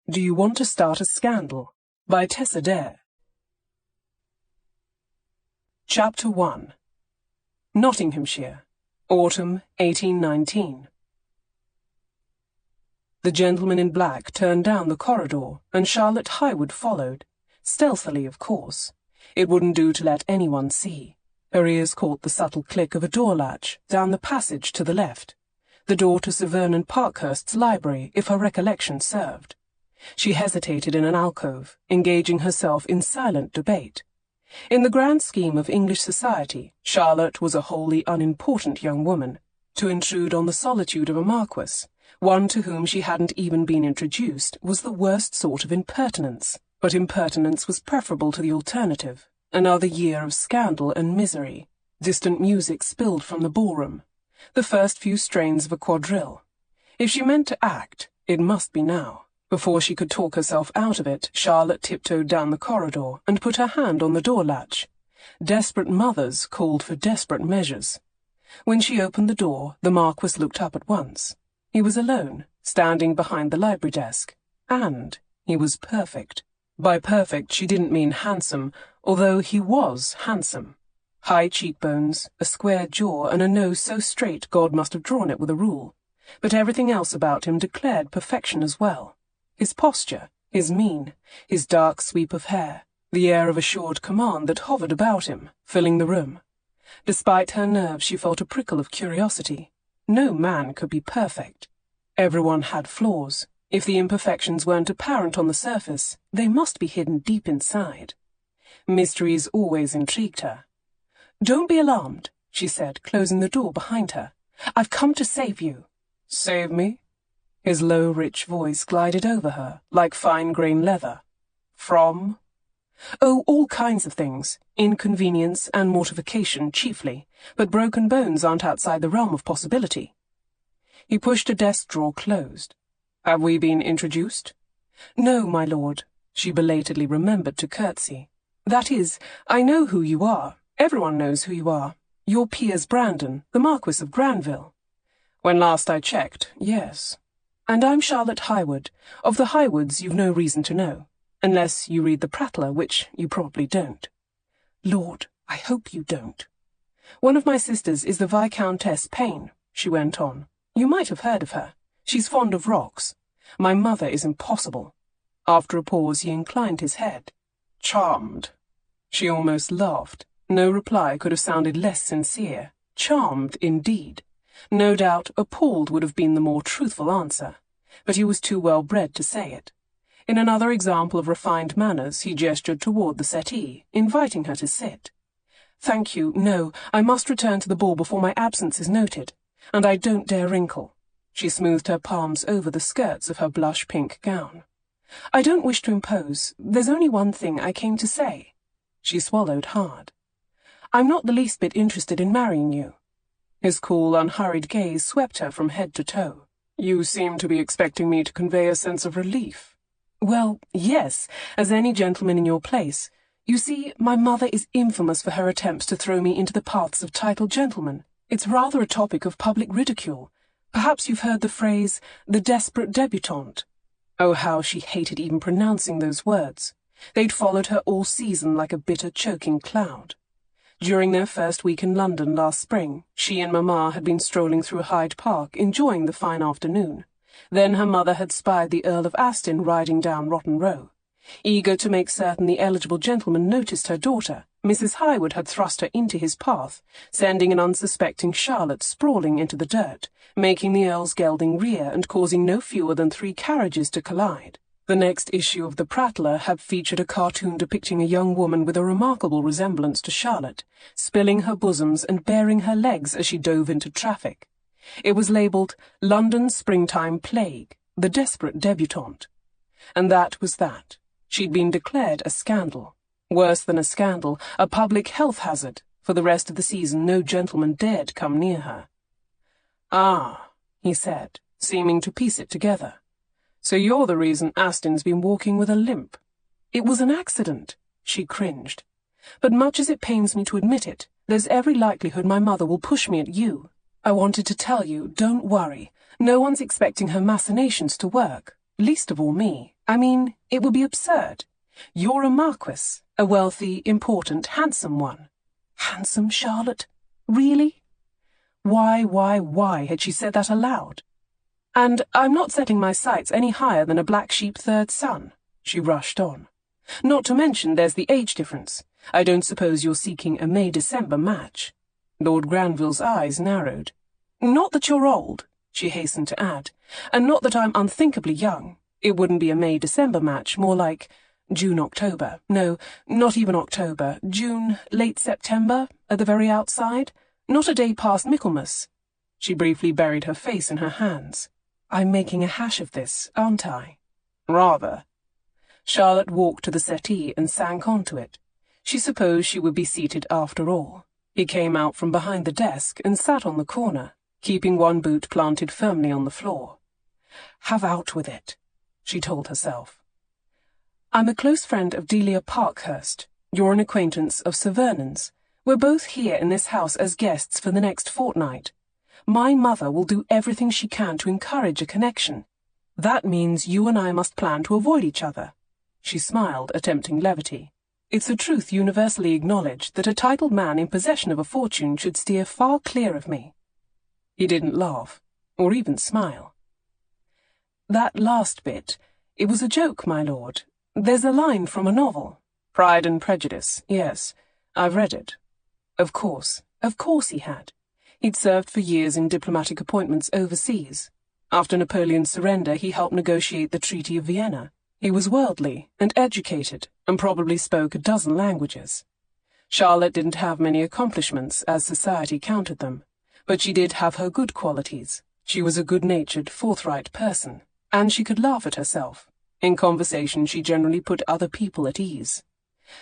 Do You Want to Start a Scandal? By Tessa. Chapter 1. Nottinghamshire, Autumn 1819. The gentleman in black turned down the corridor, and Charlotte Highwood followed. Stealthily, of course. It wouldn't do to let anyone see. Her ears caught the subtle click of a door latch down the passage to the left. The door to Sir Vernon Parkhurst's library, if her recollection served. She hesitated in an alcove, engaging herself in silent debate. In the grand scheme of English society, Charlotte was a wholly unimportant young woman. To intrude on the solitude of a marquess, one to whom she hadn't even been introduced, was the worst sort of impertinence. But impertinence was preferable to the alternative, another year of scandal and misery. Distant music spilled from the ballroom, the first few strains of a quadrille. If she meant to act, it must be now. Before she could talk herself out of it, Charlotte tiptoed down the corridor and put her hand on the door latch. Desperate mothers called for desperate measures. When she opened the door, the Marquess looked up at once. He was alone, standing behind the library desk, and he was perfect. By perfect she didn't mean handsome, although he was handsome. High cheekbones, a square jaw, and a nose so straight God must have drawn it with a rule. But everything else about him declared perfection as well. His posture, his mien, his dark sweep of hair, the air of assured command that hovered about him, filling the room. Despite her nerves, she felt a prickle of curiosity. No man could be perfect. Everyone had flaws. If the imperfections weren't apparent on the surface, they must be hidden deep inside. Mysteries always intrigued her. "Don't be alarmed," she said, closing the door behind her. "I've come to save you." "Save me?" His low, rich voice glided over her, like fine-grained leather. "From?" "Oh, all kinds of things. Inconvenience and mortification, chiefly. But broken bones aren't outside the realm of possibility." He pushed a desk drawer closed. "Have we been introduced?" "No, my lord." She belatedly remembered to curtsy. "That is, I know who you are. Everyone knows who you are. You're Piers Brandon, the Marquess of Granville." "When last I checked, yes." "And I'm Charlotte Highwood. Of the Highwoods you've no reason to know, unless you read the Prattler, which you probably don't." "Lord, I hope you don't." "One of my sisters is the Viscountess Payne," she went on. "You might have heard of her. She's fond of rocks. My mother is impossible." After a pause he inclined his head. "Charmed." She almost laughed. No reply could have sounded less sincere. Charmed, indeed. No doubt appalled would have been the more truthful answer, but he was too well bred to say it. In another example of refined manners, he gestured toward the settee, inviting her to sit. "Thank you, no, I must return to the ball before my absence is noted, and I don't dare wrinkle." She smoothed her palms over the skirts of her blush-pink gown. "I don't wish to impose. There's only one thing I came to say." She swallowed hard. "I'm not the least bit interested in marrying you." His cool, unhurried gaze swept her from head to toe. "You seem to be expecting me to convey a sense of relief." "Well, yes, as any gentleman in your place. You see, my mother is infamous for her attempts to throw me into the paths of titled gentlemen. It's rather a topic of public ridicule. Perhaps you've heard the phrase, the desperate debutante." Oh, how she hated even pronouncing those words. They'd followed her all season like a bitter, choking cloud. During their first week in London last spring, she and Mamma had been strolling through Hyde Park, enjoying the fine afternoon. Then her mother had spied the Earl of Aston riding down Rotten Row. Eager to make certain the eligible gentleman noticed her daughter, Mrs. Highwood had thrust her into his path, sending an unsuspecting Charlotte sprawling into the dirt, making the Earl's gelding rear and causing no fewer than 3 carriages to collide. The next issue of the Prattler had featured a cartoon depicting a young woman with a remarkable resemblance to Charlotte, spilling her bosoms and baring her legs as she dove into traffic. It was labelled London Springtime Plague, the Desperate Debutante. And that was that. She'd been declared a scandal. Worse than a scandal, a public health hazard. For the rest of the season no gentleman dared come near her. "Ah," he said, seeming to piece it together. "So you're the reason Aston's been walking with a limp." "It was an accident," she cringed. "But much as it pains me to admit it, there's every likelihood my mother will push me at you. I wanted to tell you, don't worry. No one's expecting her machinations to work, least of all me, I mean, it would be absurd. You're a marquess, a wealthy, important, handsome one. Handsome, Charlotte? Really? Why had she said that aloud? And I'm not setting my sights any higher than a black sheep third son, she rushed on. Not to mention there's the age difference. I don't suppose you're seeking a May-December match. Lord Granville's eyes narrowed. Not that you're old, she hastened to add, and not that I'm unthinkably young. It wouldn't be a May-December match, more like June-October. No, not even October. June, late September, at the very outside. Not a day past Michaelmas. She briefly buried her face in her hands. I'm making a hash of this, aren't I? Rather. Charlotte walked to the settee and sank onto it. She supposed she would be seated after all. He came out from behind the desk and sat on the corner, keeping one boot planted firmly on the floor. Have out with it, she told herself. I'm a close friend of Delia Parkhurst. You're an acquaintance of Sir Vernon's. We're both here in this house as guests for the next fortnight. My mother will do everything she can to encourage a connection. That means you and I must plan to avoid each other. She smiled, attempting levity. It's a truth universally acknowledged that a titled man in possession of a fortune should steer far clear of me. He didn't laugh, or even smile. That last bit, it was a joke, my lord. There's a line from a novel. Pride and Prejudice, yes, I've read it. Of course he had. He'd served for years in diplomatic appointments overseas. After Napoleon's surrender, he helped negotiate the Treaty of Vienna. He was worldly and educated, and probably spoke a dozen languages. Charlotte didn't have many accomplishments, as society counted them, but she did have her good qualities. She was a good-natured, forthright person, and she could laugh at herself. In conversation, she generally put other people at ease.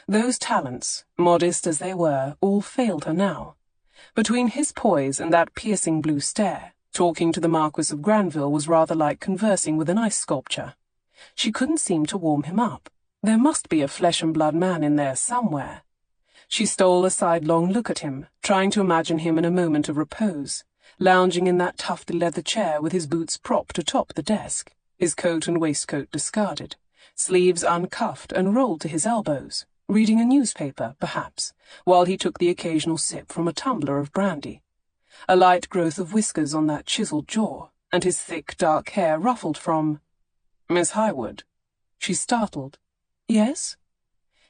Those talents, modest as they were, all failed her now. Between his poise and that piercing blue stare, talking to the Marquess of Granville was rather like conversing with an ice sculpture. She couldn't seem to warm him up. There must be a flesh-and-blood man in there somewhere. She stole a sidelong look at him, trying to imagine him in a moment of repose, lounging in that tufted leather chair with his boots propped atop the desk, his coat and waistcoat discarded, sleeves uncuffed and rolled to his elbows, reading a newspaper, perhaps, while he took the occasional sip from a tumbler of brandy. A light growth of whiskers on that chiselled jaw, and his thick, dark hair ruffled from— Miss Highwood. She startled. Yes?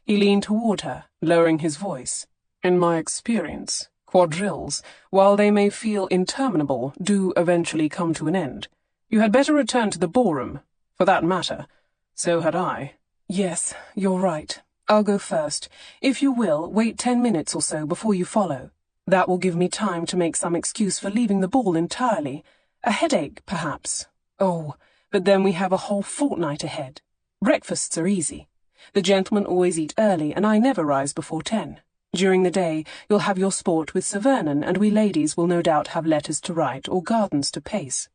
He leaned toward her, lowering his voice. In my experience, quadrilles, while they may feel interminable, do eventually come to an end. You had better return to the ballroom. For that matter, so had I. Yes, you're right. I'll go first. If you will, wait 10 minutes or so before you follow. That will give me time to make some excuse for leaving the ball entirely. A headache, perhaps. Oh, but then we have a whole fortnight ahead. Breakfasts are easy. The gentlemen always eat early, and I never rise before 10. During the day, you'll have your sport with Sir Vernon, and we ladies will no doubt have letters to write or gardens to pace.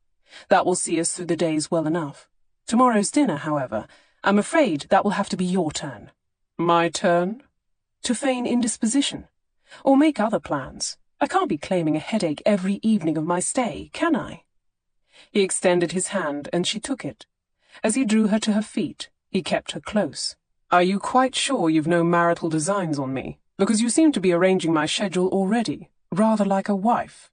That will see us through the days well enough. Tomorrow's dinner, however, I'm afraid that will have to be your turn. My turn? To feign indisposition. Or make other plans. I can't be claiming a headache every evening of my stay, can I? He extended his hand, and she took it. As he drew her to her feet, he kept her close. Are you quite sure you've no marital designs on me? Because you seem to be arranging my schedule already, rather like a wife.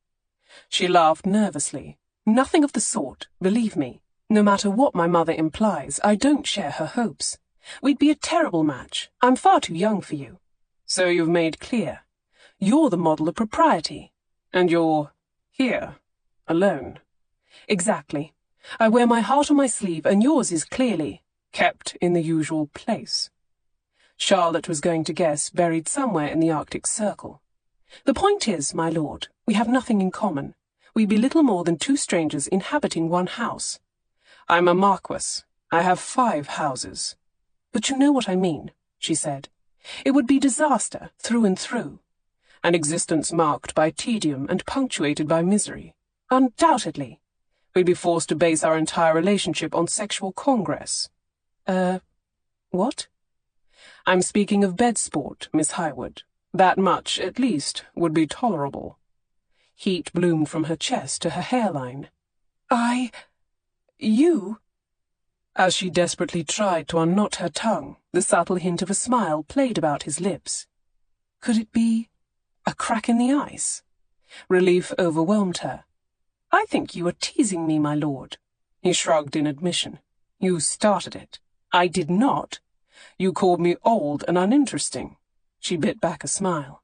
She laughed nervously. Nothing of the sort, believe me. No matter what my mother implies, I don't share her hopes. We'd be a terrible match. I'm far too young for you. So you've made clear. You're the model of propriety. And you're here, alone. Exactly. I wear my heart on my sleeve, and yours is clearly kept in the usual place. Charlotte was going to guess buried somewhere in the Arctic Circle. The point is, my lord, we have nothing in common. We'd be little more than two strangers inhabiting one house. I'm a marquess. I have 5 houses. But you know what I mean, she said. It would be disaster, through and through. An existence marked by tedium and punctuated by misery. Undoubtedly. We'd be forced to base our entire relationship on sexual congress. What? I'm speaking of bed sport, Miss Highwood. That much, at least, would be tolerable. Heat bloomed from her chest to her hairline. You? As she desperately tried to unknot her tongue, the subtle hint of a smile played about his lips. Could it be a crack in the ice? Relief overwhelmed her. "I think you are teasing me, my lord." He shrugged in admission. "You started it." "I did not. You called me old and uninteresting." She bit back a smile.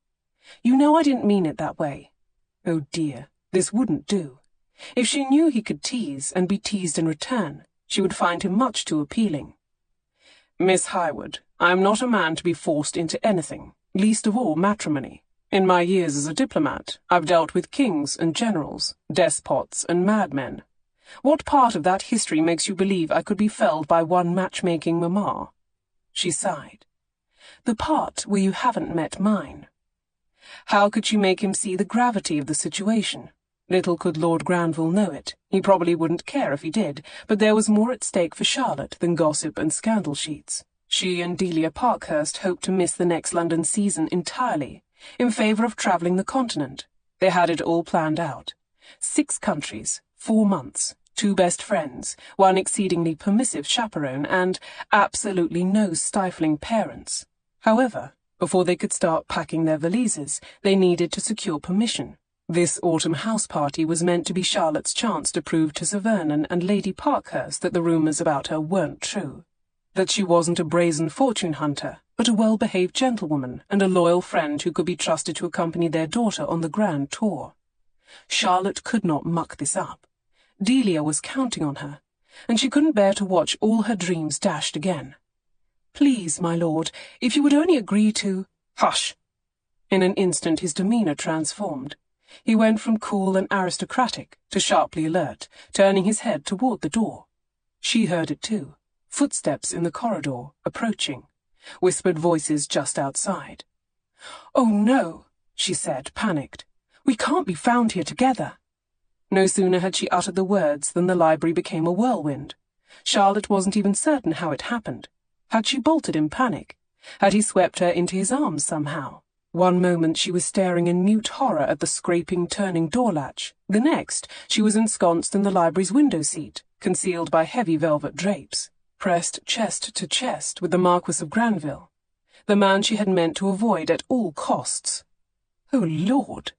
"You know I didn't mean it that way." Oh dear, this wouldn't do. If she knew he could tease and be teased in return, she would find him much too appealing. "Miss Highwood, I am not a man to be forced into anything, least of all matrimony. In my years as a diplomat, I've dealt with kings and generals, despots and madmen. What part of that history makes you believe I could be felled by one matchmaking mamma?" She sighed. "The part where you haven't met mine." How could she make him see the gravity of the situation? Little could Lord Granville know it. He probably wouldn't care if he did, but there was more at stake for Charlotte than gossip and scandal sheets. She and Delia Parkhurst hoped to miss the next London season entirely, in favour of travelling the continent. They had it all planned out. 6 countries, 4 months, 2 best friends, 1 exceedingly permissive chaperone, and absolutely no stifling parents. However, before they could start packing their valises, they needed to secure permission. This autumn house party was meant to be Charlotte's chance to prove to Sir Vernon and Lady Parkhurst that the rumours about her weren't true. That she wasn't a brazen fortune hunter, but a well-behaved gentlewoman and a loyal friend who could be trusted to accompany their daughter on the grand tour. Charlotte could not muck this up. Delia was counting on her, and she couldn't bear to watch all her dreams dashed again. "Please, my lord, if you would only agree to—" "Hush!" In an instant his demeanour transformed. He went from cool and aristocratic to sharply alert, turning his head toward the door. She heard it too. Footsteps in the corridor, approaching. Whispered voices just outside. "Oh no," she said, panicked. "We can't be found here together." No sooner had she uttered the words than the library became a whirlwind. Charlotte wasn't even certain how it happened. Had she bolted in panic? Had he swept her into his arms somehow? One moment she was staring in mute horror at the scraping, turning door latch. The next, she was ensconced in the library's window seat, concealed by heavy velvet drapes, pressed chest to chest with the Marquess of Granville, the man she had meant to avoid at all costs. Oh, Lord!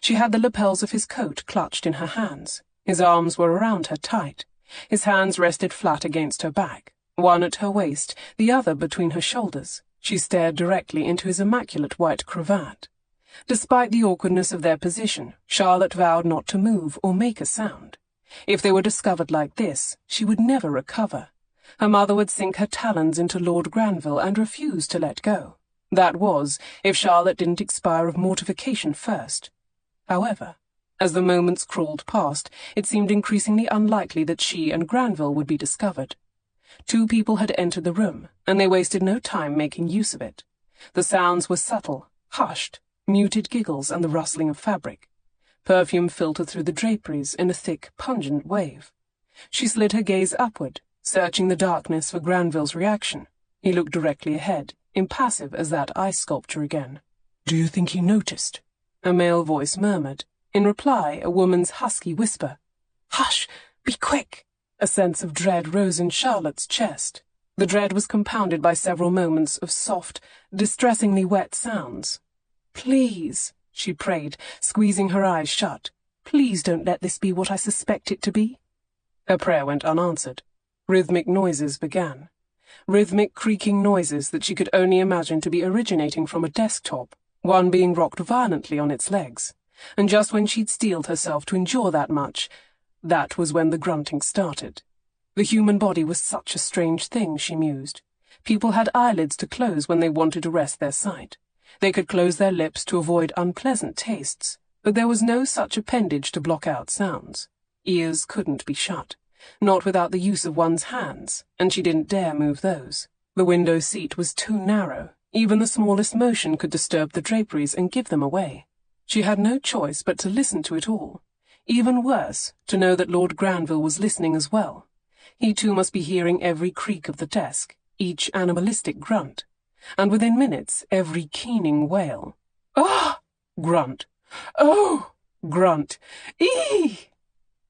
She had the lapels of his coat clutched in her hands. His arms were around her tight. His hands rested flat against her back, one at her waist, the other between her shoulders. She stared directly into his immaculate white cravat. Despite the awkwardness of their position, Charlotte vowed not to move or make a sound. If they were discovered like this, she would never recover. Her mother would sink her talons into Lord Granville and refuse to let go. That was, if Charlotte didn't expire of mortification first. However, as the moments crawled past, it seemed increasingly unlikely that she and Granville would be discovered. 2 people had entered the room, and they wasted no time making use of it. The sounds were subtle, hushed, muted giggles and the rustling of fabric. Perfume filtered through the draperies in a thick, pungent wave. She slid her gaze upward, searching the darkness for Granville's reaction. He looked directly ahead, impassive as that ice sculpture again. "Do you think he noticed?" a male voice murmured. In reply, a woman's husky whisper. "Hush! Be quick!" A sense of dread rose in Charlotte's chest. The dread was compounded by several moments of soft, distressingly wet sounds. "Please," she prayed, squeezing her eyes shut. "Please don't let this be what I suspect it to be." Her prayer went unanswered. Rhythmic noises began. Rhythmic, creaking noises that she could only imagine to be originating from a desktop, one being rocked violently on its legs. And just when she'd steeled herself to endure that much, that was when the grunting started. The human body was such a strange thing, she mused. People had eyelids to close when they wanted to rest their sight. They could close their lips to avoid unpleasant tastes, but there was no such appendage to block out sounds. Ears couldn't be shut, not without the use of one's hands, and she didn't dare move those. The window seat was too narrow. Even the smallest motion could disturb the draperies and give them away. She had no choice but to listen to it all. Even worse, to know that Lord Granville was listening as well. He too must be hearing every creak of the desk, each animalistic grunt, and within minutes every keening wail. "Ah!" grunt. "Oh!" grunt. "Eee!"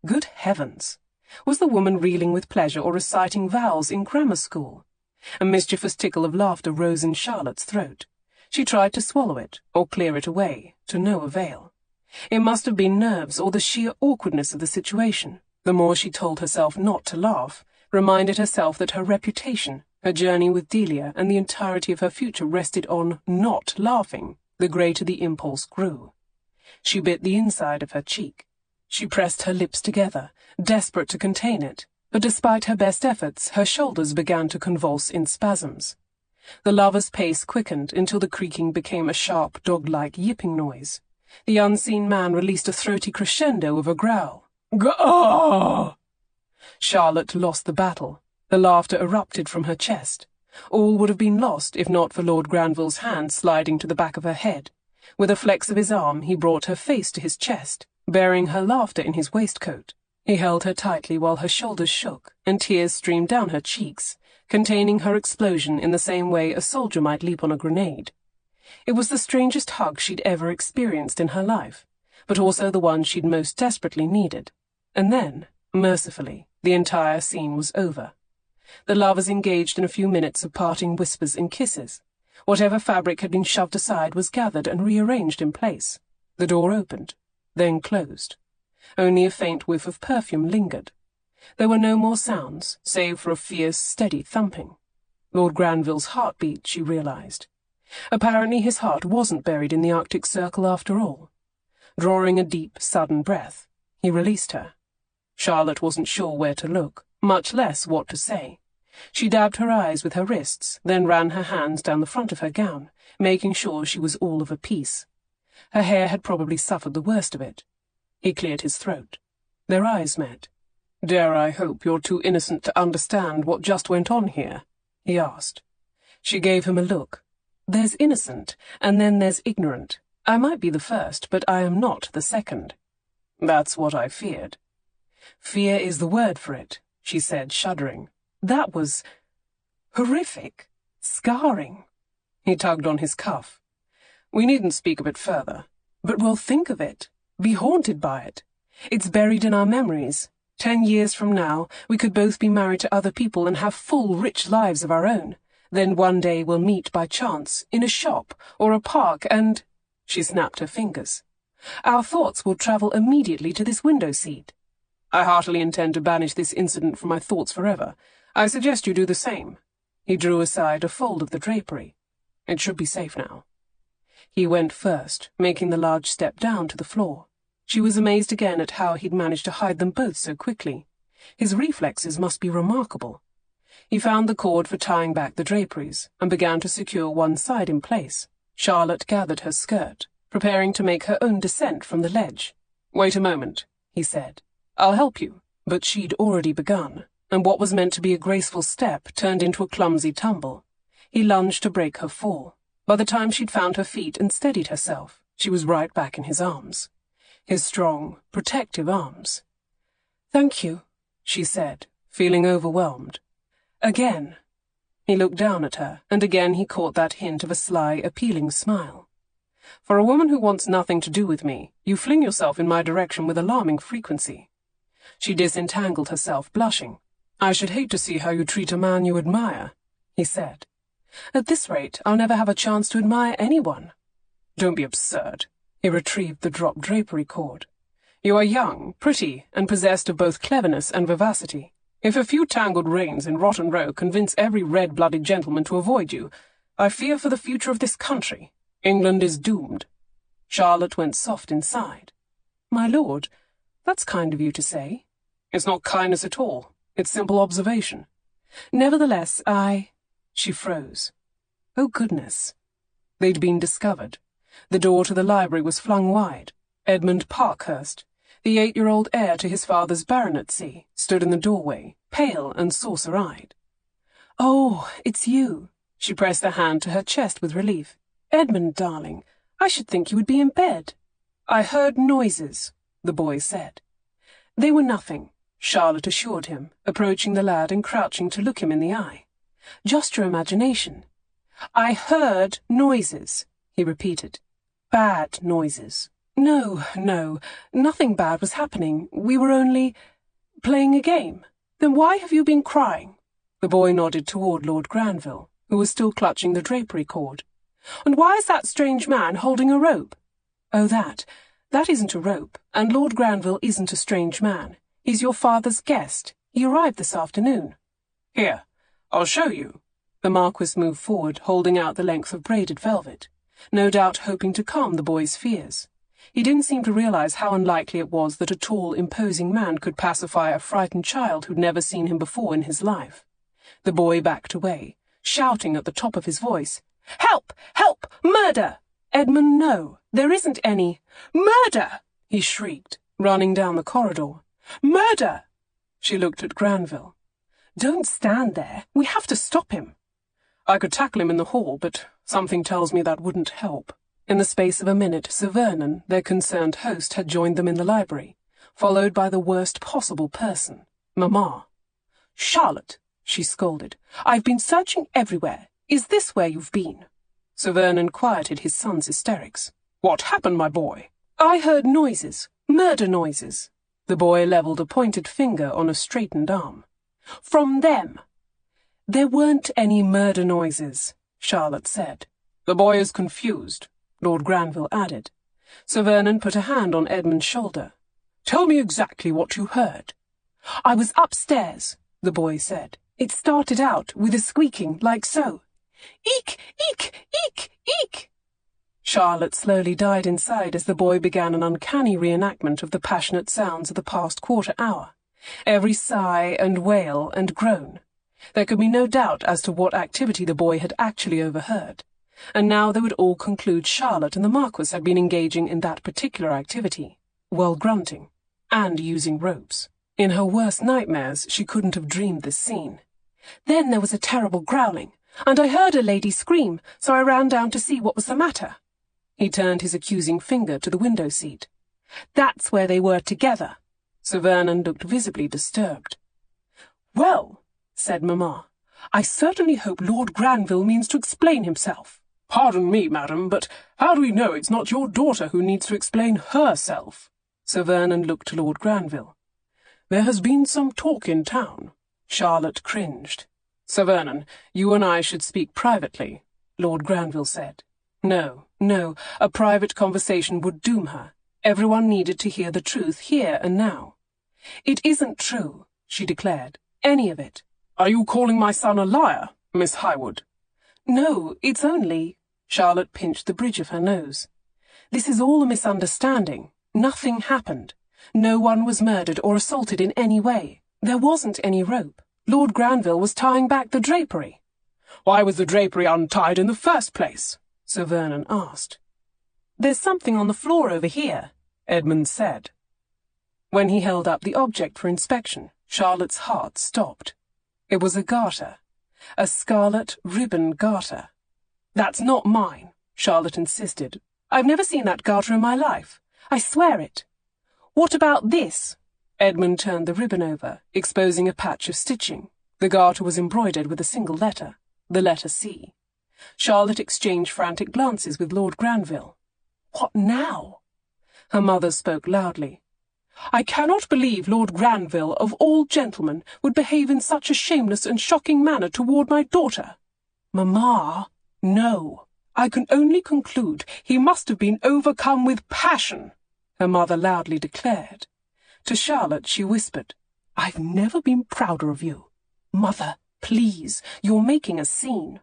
Good heavens! Was the woman reeling with pleasure or reciting vows in grammar school? A mischievous tickle of laughter rose in Charlotte's throat. She tried to swallow it, or clear it away, to no avail. It must have been nerves or the sheer awkwardness of the situation. The more she told herself not to laugh, reminded herself that her reputation, her journey with Delia, and the entirety of her future rested on not laughing, the greater the impulse grew. She bit the inside of her cheek. She pressed her lips together, desperate to contain it, but despite her best efforts, her shoulders began to convulse in spasms. The lover's pace quickened until the creaking became a sharp, dog-like yipping noise. The unseen man released a throaty crescendo of a growl. Gah! Charlotte lost the battle. The laughter erupted from her chest. All would have been lost if not for Lord Granville's hand sliding to the back of her head. With a flex of his arm, he brought her face to his chest, bearing her laughter in his waistcoat. He held her tightly while her shoulders shook, and tears streamed down her cheeks, containing her explosion in the same way a soldier might leap on a grenade. It was the strangest hug she'd ever experienced in her life, but also the one she'd most desperately needed. And then, mercifully, the entire scene was over. The lovers engaged in a few minutes of parting whispers and kisses. Whatever fabric had been shoved aside was gathered and rearranged in place. The door opened, then closed. Only a faint whiff of perfume lingered. There were no more sounds, save for a fierce, steady thumping. Lord Granville's heartbeat, she realized. Apparently his heart wasn't buried in the Arctic Circle after all. Drawing a deep, sudden breath, he released her. Charlotte wasn't sure where to look, much less what to say. She dabbed her eyes with her wrists, then ran her hands down the front of her gown, making sure she was all of a piece. Her hair had probably suffered the worst of it. He cleared his throat. Their eyes met. "Dare I hope you're too innocent to understand what just went on here?" he asked. She gave him a look. "There's innocent, and then there's ignorant. I might be the first, but I am not the second." "That's what I feared." "Fear is the word for it," she said, shuddering. "That was horrific. Scarring." He tugged on his cuff. "We needn't speak of it further." "But we'll think of it, be haunted by it. It's buried in our memories. 10 years from now, we could both be married to other people and have full, rich lives of our own. Then one day we'll meet by chance, in a shop or a park, and—" She snapped her fingers. "Our thoughts will travel immediately to this window seat. I heartily intend to banish this incident from my thoughts forever. I suggest you do the same." He drew aside a fold of the drapery. "It should be safe now." He went first, making the large step down to the floor. She was amazed again at how he'd managed to hide them both so quickly. His reflexes must be remarkable. He found the cord for tying back the draperies, and began to secure one side in place. Charlotte gathered her skirt, preparing to make her own descent from the ledge. "Wait a moment," he said. "I'll help you." But she'd already begun, and what was meant to be a graceful step turned into a clumsy tumble. He lunged to break her fall. By the time she'd found her feet and steadied herself, she was right back in his arms. His strong, protective arms. "Thank you," she said, feeling overwhelmed. "Again." He looked down at her, and again he caught that hint of a sly, appealing smile. "For a woman who wants nothing to do with me, you fling yourself in my direction with alarming frequency." She disentangled herself, blushing. "I should hate to see how you treat a man you admire," he said. "At this rate, I'll never have a chance to admire anyone." "Don't be absurd." He retrieved the dropped drapery cord. "You are young, pretty, and possessed of both cleverness and vivacity. If a few tangled reins in Rotten Row convince every red-blooded gentleman to avoid you, I fear for the future of this country. England is doomed." Charlotte went soft inside. "My lord, that's kind of you to say." "It's not kindness at all. It's simple observation." "Nevertheless, She froze. Oh, goodness. They'd been discovered. The door to the library was flung wide. Edmund Parkhurst, the 8-year-old heir to his father's baronetcy, stood in the doorway, pale and saucer-eyed. "Oh, it's you." She pressed a hand to her chest with relief. "Edmund, darling, I should think you would be in bed." "I heard noises," the boy said. "They were nothing," Charlotte assured him, approaching the lad and crouching to look him in the eye. "Just your imagination." "I heard noises," he repeated. "Bad noises." No, nothing bad was happening. We were only—" Playing a game? Then why have you been crying? The boy nodded toward Lord Granville, who was still clutching the drapery cord. And why is that strange man holding a rope? Oh, that isn't a rope, and Lord Granville isn't a strange man. He's your father's guest. He arrived this afternoon. Here, I'll show you. The Marquess moved forward, holding out the length of braided velvet, no doubt hoping to calm the boy's fears. He didn't seem to realize how unlikely it was that a tall, imposing man could pacify a frightened child who'd never seen him before in his life. The boy backed away, shouting at the top of his voice, "Help! Help! Murder! Edmund, no, there isn't any. Murder!" he shrieked, running down the corridor. "Murder!" She looked at Granville. "Don't stand there. We have to stop him." "I could tackle him in the hall, but something tells me that wouldn't help." In the space of a minute, Sir Vernon, their concerned host, had joined them in the library, followed by the worst possible person, Mamma. "Charlotte," she scolded, "I've been searching everywhere. Is this where you've been?" Sir Vernon quieted his son's hysterics. "What happened, my boy?" "I heard noises, murder noises." The boy levelled a pointed finger on a straightened arm. "From them." "There weren't any murder noises," Charlotte said. "The boy is confused," Lord Granville added. Sir Vernon put a hand on Edmund's shoulder. "Tell me exactly what you heard." "I was upstairs," the boy said. "It started out with a squeaking like so. Eek! Eek! Eek! Eek!" Charlotte slowly died inside as the boy began an uncanny reenactment of the passionate sounds of the past quarter hour. Every sigh and wail and groan. There could be no doubt as to what activity the boy had actually overheard. And now they would all conclude Charlotte and the Marquess had been engaging in that particular activity, while grunting, and using ropes. In her worst nightmares, she couldn't have dreamed this scene. "Then there was a terrible growling, and I heard a lady scream, so I ran down to see what was the matter." He turned his accusing finger to the window seat. "That's where they were together." Sir Vernon looked visibly disturbed. "Well," said Mamma, "I certainly hope Lord Granville means to explain himself." "Pardon me, madam, but how do we know it's not your daughter who needs to explain herself?" Sir Vernon looked to Lord Granville. "There has been some talk in town." Charlotte cringed. "Sir Vernon, you and I should speak privately," Lord Granville said. No, a private conversation would doom her. Everyone needed to hear the truth here and now. "It isn't true," she declared. "Any of it." "Are you calling my son a liar, Miss Highwood?" "No, it's only—" Charlotte pinched the bridge of her nose. "This is all a misunderstanding. Nothing happened. No one was murdered or assaulted in any way. There wasn't any rope. Lord Granville was tying back the drapery." "Why was the drapery untied in the first place?" Sir Vernon asked. "There's something on the floor over here," Edmund said. When he held up the object for inspection, Charlotte's heart stopped. It was a garter. A scarlet ribbon garter. "That's not mine," Charlotte insisted. "I've never seen that garter in my life. I swear it." "What about this?" Edmund turned the ribbon over, exposing a patch of stitching. The garter was embroidered with a single letter, the letter C. Charlotte exchanged frantic glances with Lord Granville. "What now?" Her mother spoke loudly. "I cannot believe Lord Granville, of all gentlemen, would behave in such a shameless and shocking manner toward my daughter." "Mamma, no. I can only conclude he must have been overcome with passion," her mother loudly declared. To Charlotte she whispered, "I've never been prouder of you. Mother, please, you're making a scene."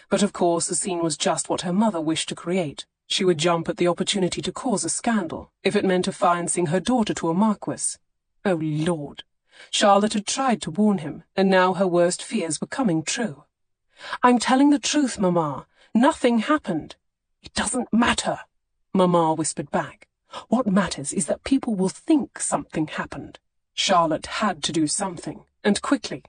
But of course the scene was just what her mother wished to create. She would jump at the opportunity to cause a scandal, if it meant affiancing her daughter to a marquess. Oh, Lord! Charlotte had tried to warn him, and now her worst fears were coming true. "I'm telling the truth, Mamma. Nothing happened." "It doesn't matter," Mamma whispered back. "What matters is that people will think something happened." Charlotte had to do something, and quickly.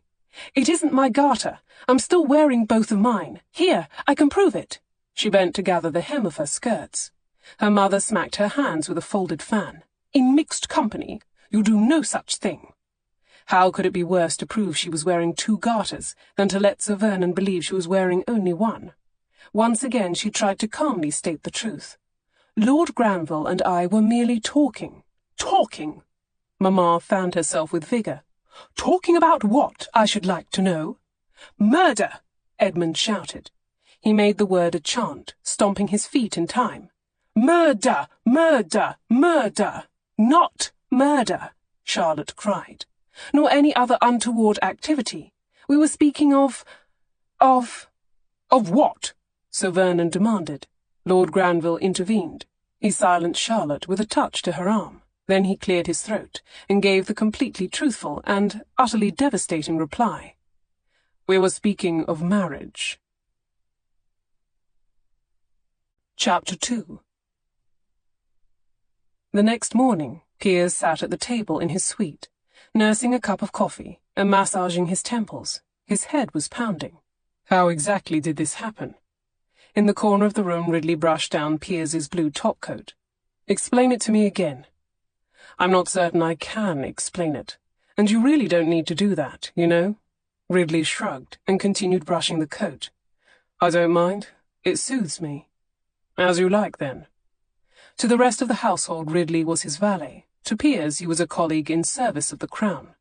"It isn't my garter. I'm still wearing both of mine. Here, I can prove it." She bent to gather the hem of her skirts. Her mother smacked her hands with a folded fan. "In mixed company, you do no such thing." How could it be worse to prove she was wearing two garters than to let Sir Vernon believe she was wearing only one? Once again she tried to calmly state the truth. "Lord Granville and I were merely talking." "Talking?" Mamma fanned herself with vigour. "Talking about what, I should like to know?" "Murder!" Edmund shouted. He made the word a chant, stomping his feet in time. "Murder! Murder! Murder!" "Not murder!" Charlotte cried. "Nor any other untoward activity. We were speaking of what?" Sir Vernon demanded. Lord Granville intervened. He silenced Charlotte with a touch to her arm. Then he cleared his throat and gave the completely truthful and utterly devastating reply. "We were speaking of marriage." Chapter 2. The next morning, Piers sat at the table in his suite, nursing a cup of coffee and massaging his temples. His head was pounding. How exactly did this happen? In the corner of the room, Ridley brushed down Piers's blue topcoat. "Explain it to me again." "I'm not certain I can explain it, and you really don't need to do that, you know." Ridley shrugged and continued brushing the coat. "I don't mind. It soothes me." "As you like, then." To the rest of the household, Ridley was his valet. To Piers, he was a colleague in service of the Crown,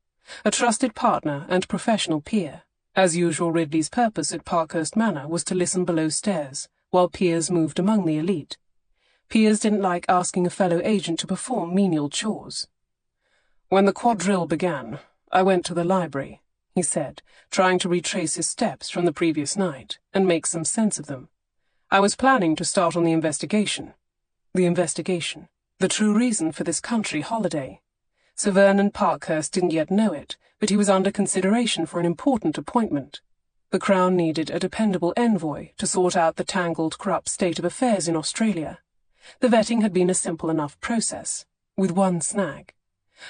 a trusted partner and professional peer. As usual, Ridley's purpose at Parkhurst Manor was to listen below stairs, while Piers moved among the elite. Piers didn't like asking a fellow agent to perform menial chores. "When the quadrille began, I went to the library," he said, trying to retrace his steps from the previous night and make some sense of them. "I was planning to start on the investigation. The true reason for this country holiday. Sir Vernon Parkhurst didn't yet know it, but he was under consideration for an important appointment. The Crown needed a dependable envoy to sort out the tangled, corrupt state of affairs in Australia. The vetting had been a simple enough process, with one snag.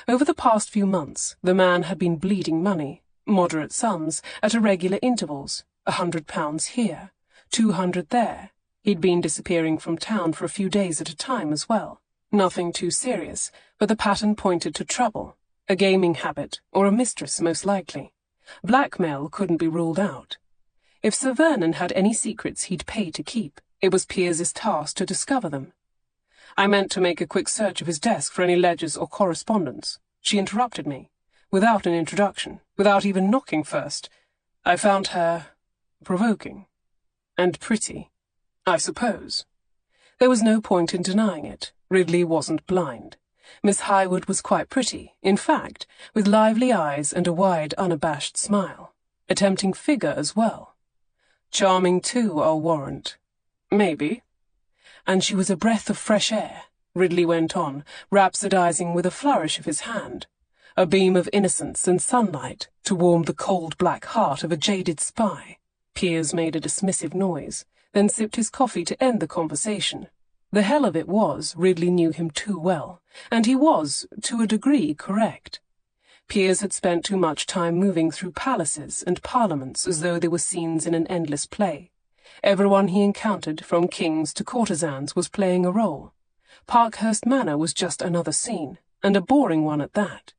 Over the past few months, the man had been bleeding money, moderate sums, at irregular intervals, £100 here, 200 there. He'd been disappearing from town for a few days at a time as well. Nothing too serious, but the pattern pointed to trouble. A gaming habit, or a mistress most likely. Blackmail couldn't be ruled out. If Sir Vernon had any secrets he'd pay to keep, it was Piers's task to discover them. I meant to make a quick search of his desk for any ledgers or correspondence. She interrupted me, without an introduction, without even knocking first. I found her provoking. And pretty, I suppose. There was no point in denying it. Ridley wasn't blind. Miss Highwood was quite pretty, in fact, with lively eyes and a wide, unabashed smile. A tempting figure as well. Charming too, I'll warrant. Maybe. And she was a breath of fresh air, Ridley went on, rhapsodizing with a flourish of his hand. A beam of innocence and sunlight to warm the cold black heart of a jaded spy. Piers made a dismissive noise, then sipped his coffee to end the conversation. The hell of it was, Ridley knew him too well, and he was, to a degree, correct. Piers had spent too much time moving through palaces and parliaments as though they were scenes in an endless play. Everyone he encountered, from kings to courtesans, was playing a role. Parkhurst Manor was just another scene, and a boring one at that.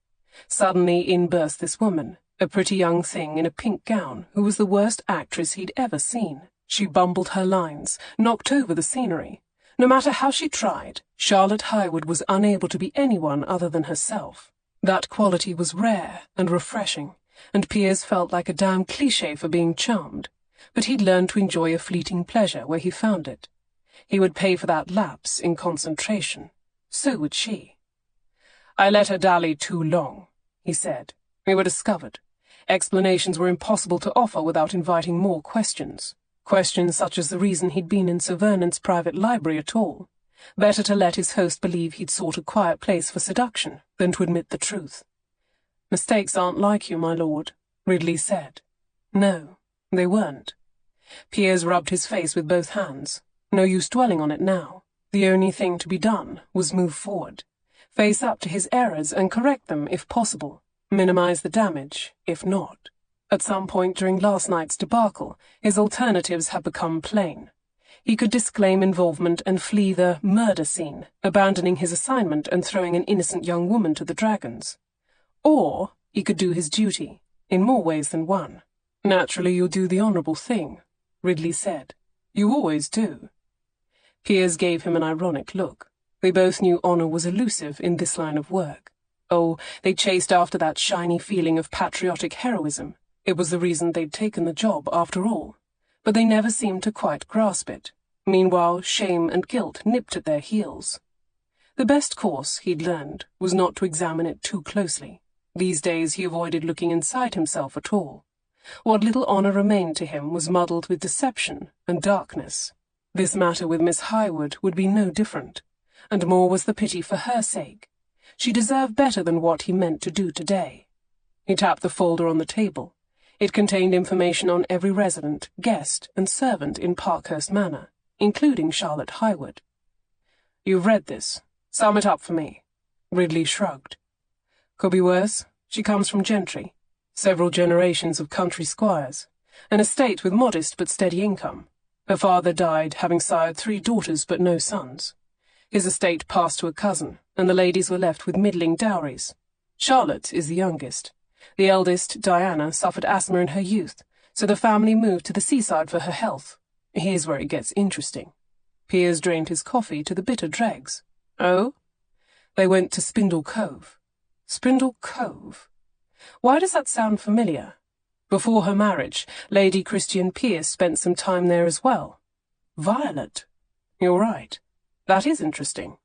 Suddenly in burst this woman, a pretty young thing in a pink gown, who was the worst actress he'd ever seen. She bumbled her lines, knocked over the scenery. No matter how she tried, Charlotte Highwood was unable to be anyone other than herself. That quality was rare and refreshing, and Piers felt like a damn cliché for being charmed. But he'd learned to enjoy a fleeting pleasure where he found it. He would pay for that lapse in concentration. So would she. "I let her dally too long," he said. "We were discovered. Explanations were impossible to offer without inviting more questions. Questions such as the reason he'd been in Sir Vernon's private library at all. Better to let his host believe he'd sought a quiet place for seduction than to admit the truth. "Mistakes aren't like you, my lord," Ridley said. No, they weren't. Piers rubbed his face with both hands. No use dwelling on it now. The only thing to be done was move forward. Face up to his errors and correct them if possible. Minimize the damage, if not. At some point during last night's debacle, his alternatives had become plain. He could disclaim involvement and flee the murder scene, abandoning his assignment and throwing an innocent young woman to the dragons. Or he could do his duty, in more ways than one. "Naturally you'll do the honourable thing," Ridley said. "You always do." Piers gave him an ironic look. They both knew honour was elusive in this line of work. Oh, they chased after that shiny feeling of patriotic heroism. It was the reason they'd taken the job, after all. But they never seemed to quite grasp it. Meanwhile, shame and guilt nipped at their heels. The best course, he'd learned, was not to examine it too closely. These days he avoided looking inside himself at all. What little honour remained to him was muddled with deception and darkness. This matter with Miss Highwood would be no different, and more was the pity for her sake. She deserved better than what he meant to do today. He tapped the folder on the table. It contained information on every resident, guest, and servant in Parkhurst Manor, including Charlotte Highwood. "You've read this. Sum it up for me." Ridley shrugged. "Could be worse. She comes from gentry. Several generations of country squires. An estate with modest but steady income. Her father died, having sired 3 daughters but no sons. His estate passed to a cousin, and the ladies were left with middling dowries. Charlotte is the youngest. The eldest, Diana, suffered asthma in her youth, so the family moved to the seaside for her health. Here's where it gets interesting." Piers drained his coffee to the bitter dregs. "Oh?" "They went to Spindle Cove." Spindle Cove? Why does that sound familiar? Before her marriage, Lady Christian Piers spent some time there as well. Violet? You're right. That is interesting.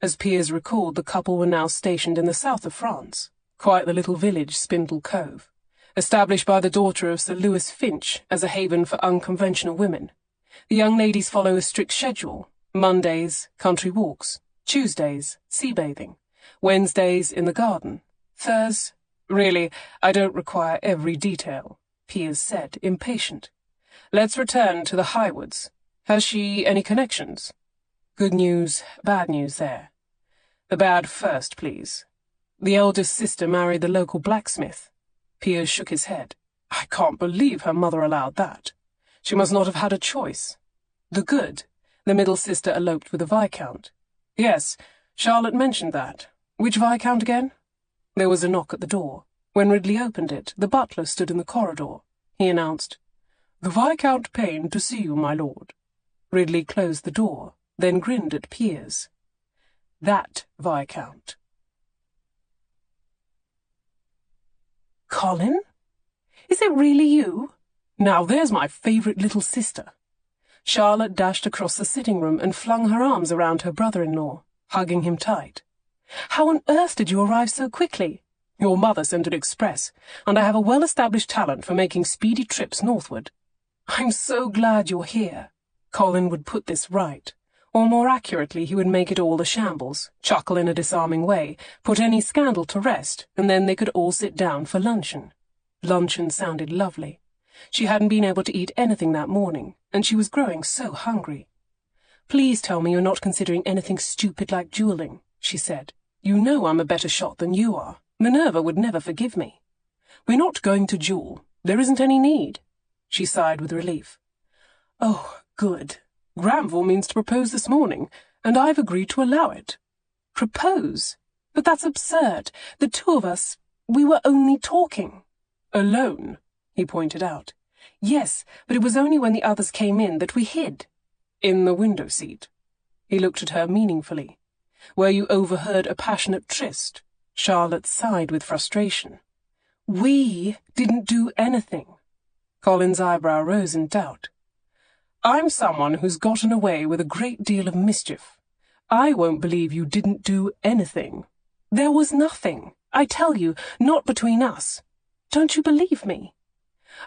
As Piers recalled, the couple were now stationed in the south of France. Quite the little village, Spindle Cove, established by the daughter of Sir Lewis Finch as a haven for unconventional women. The young ladies follow a strict schedule. Mondays, country walks. Tuesdays, sea bathing. Wednesdays, in the garden. Really, I don't require every detail," Piers said, impatient. "Let's return to the Highwoods. Has she any connections?" "Good news, bad news there." "The bad first, please." "The eldest sister married the local blacksmith." Piers shook his head. "I can't believe her mother allowed that. She must not have had a choice." "The good? The middle sister eloped with a viscount." "Yes, Charlotte mentioned that. Which viscount again?" There was a knock at the door. When Ridley opened it, the butler stood in the corridor. He announced, "The Viscount Payne to see you, my lord." Ridley closed the door, then grinned at Piers. "That Viscount." "Colin? Is it really you? Now there's my favourite little sister." Charlotte dashed across the sitting room and flung her arms around her brother-in-law, hugging him tight. "How on earth did you arrive so quickly? Your mother sent an express, and I have a well-established talent for making speedy trips northward." "I'm so glad you're here." Colin would put this right. Or more accurately, he would make it all a shambles, chuckle in a disarming way, put any scandal to rest, and then they could all sit down for luncheon. Luncheon sounded lovely. She hadn't been able to eat anything that morning, and she was growing so hungry. "Please tell me you're not considering anything stupid like duelling," she said. "You know I'm a better shot than you are. Minerva would never forgive me." "We're not going to duel. There isn't any need." She sighed with relief. "Oh, good. Granville means to propose this morning, and I've agreed to allow it." "Propose? But that's absurd. The 2 of us, we were only talking." "Alone," he pointed out. "Yes, but it was only when the others came in that we hid." "In the window seat." He looked at her meaningfully. "Where you overheard a passionate tryst." Charlotte sighed with frustration. "We didn't do anything." Colin's eyebrow rose in doubt. "I'm someone who's gotten away with a great deal of mischief. I won't believe you didn't do anything." "There was nothing. I tell you, not between us. Don't you believe me?"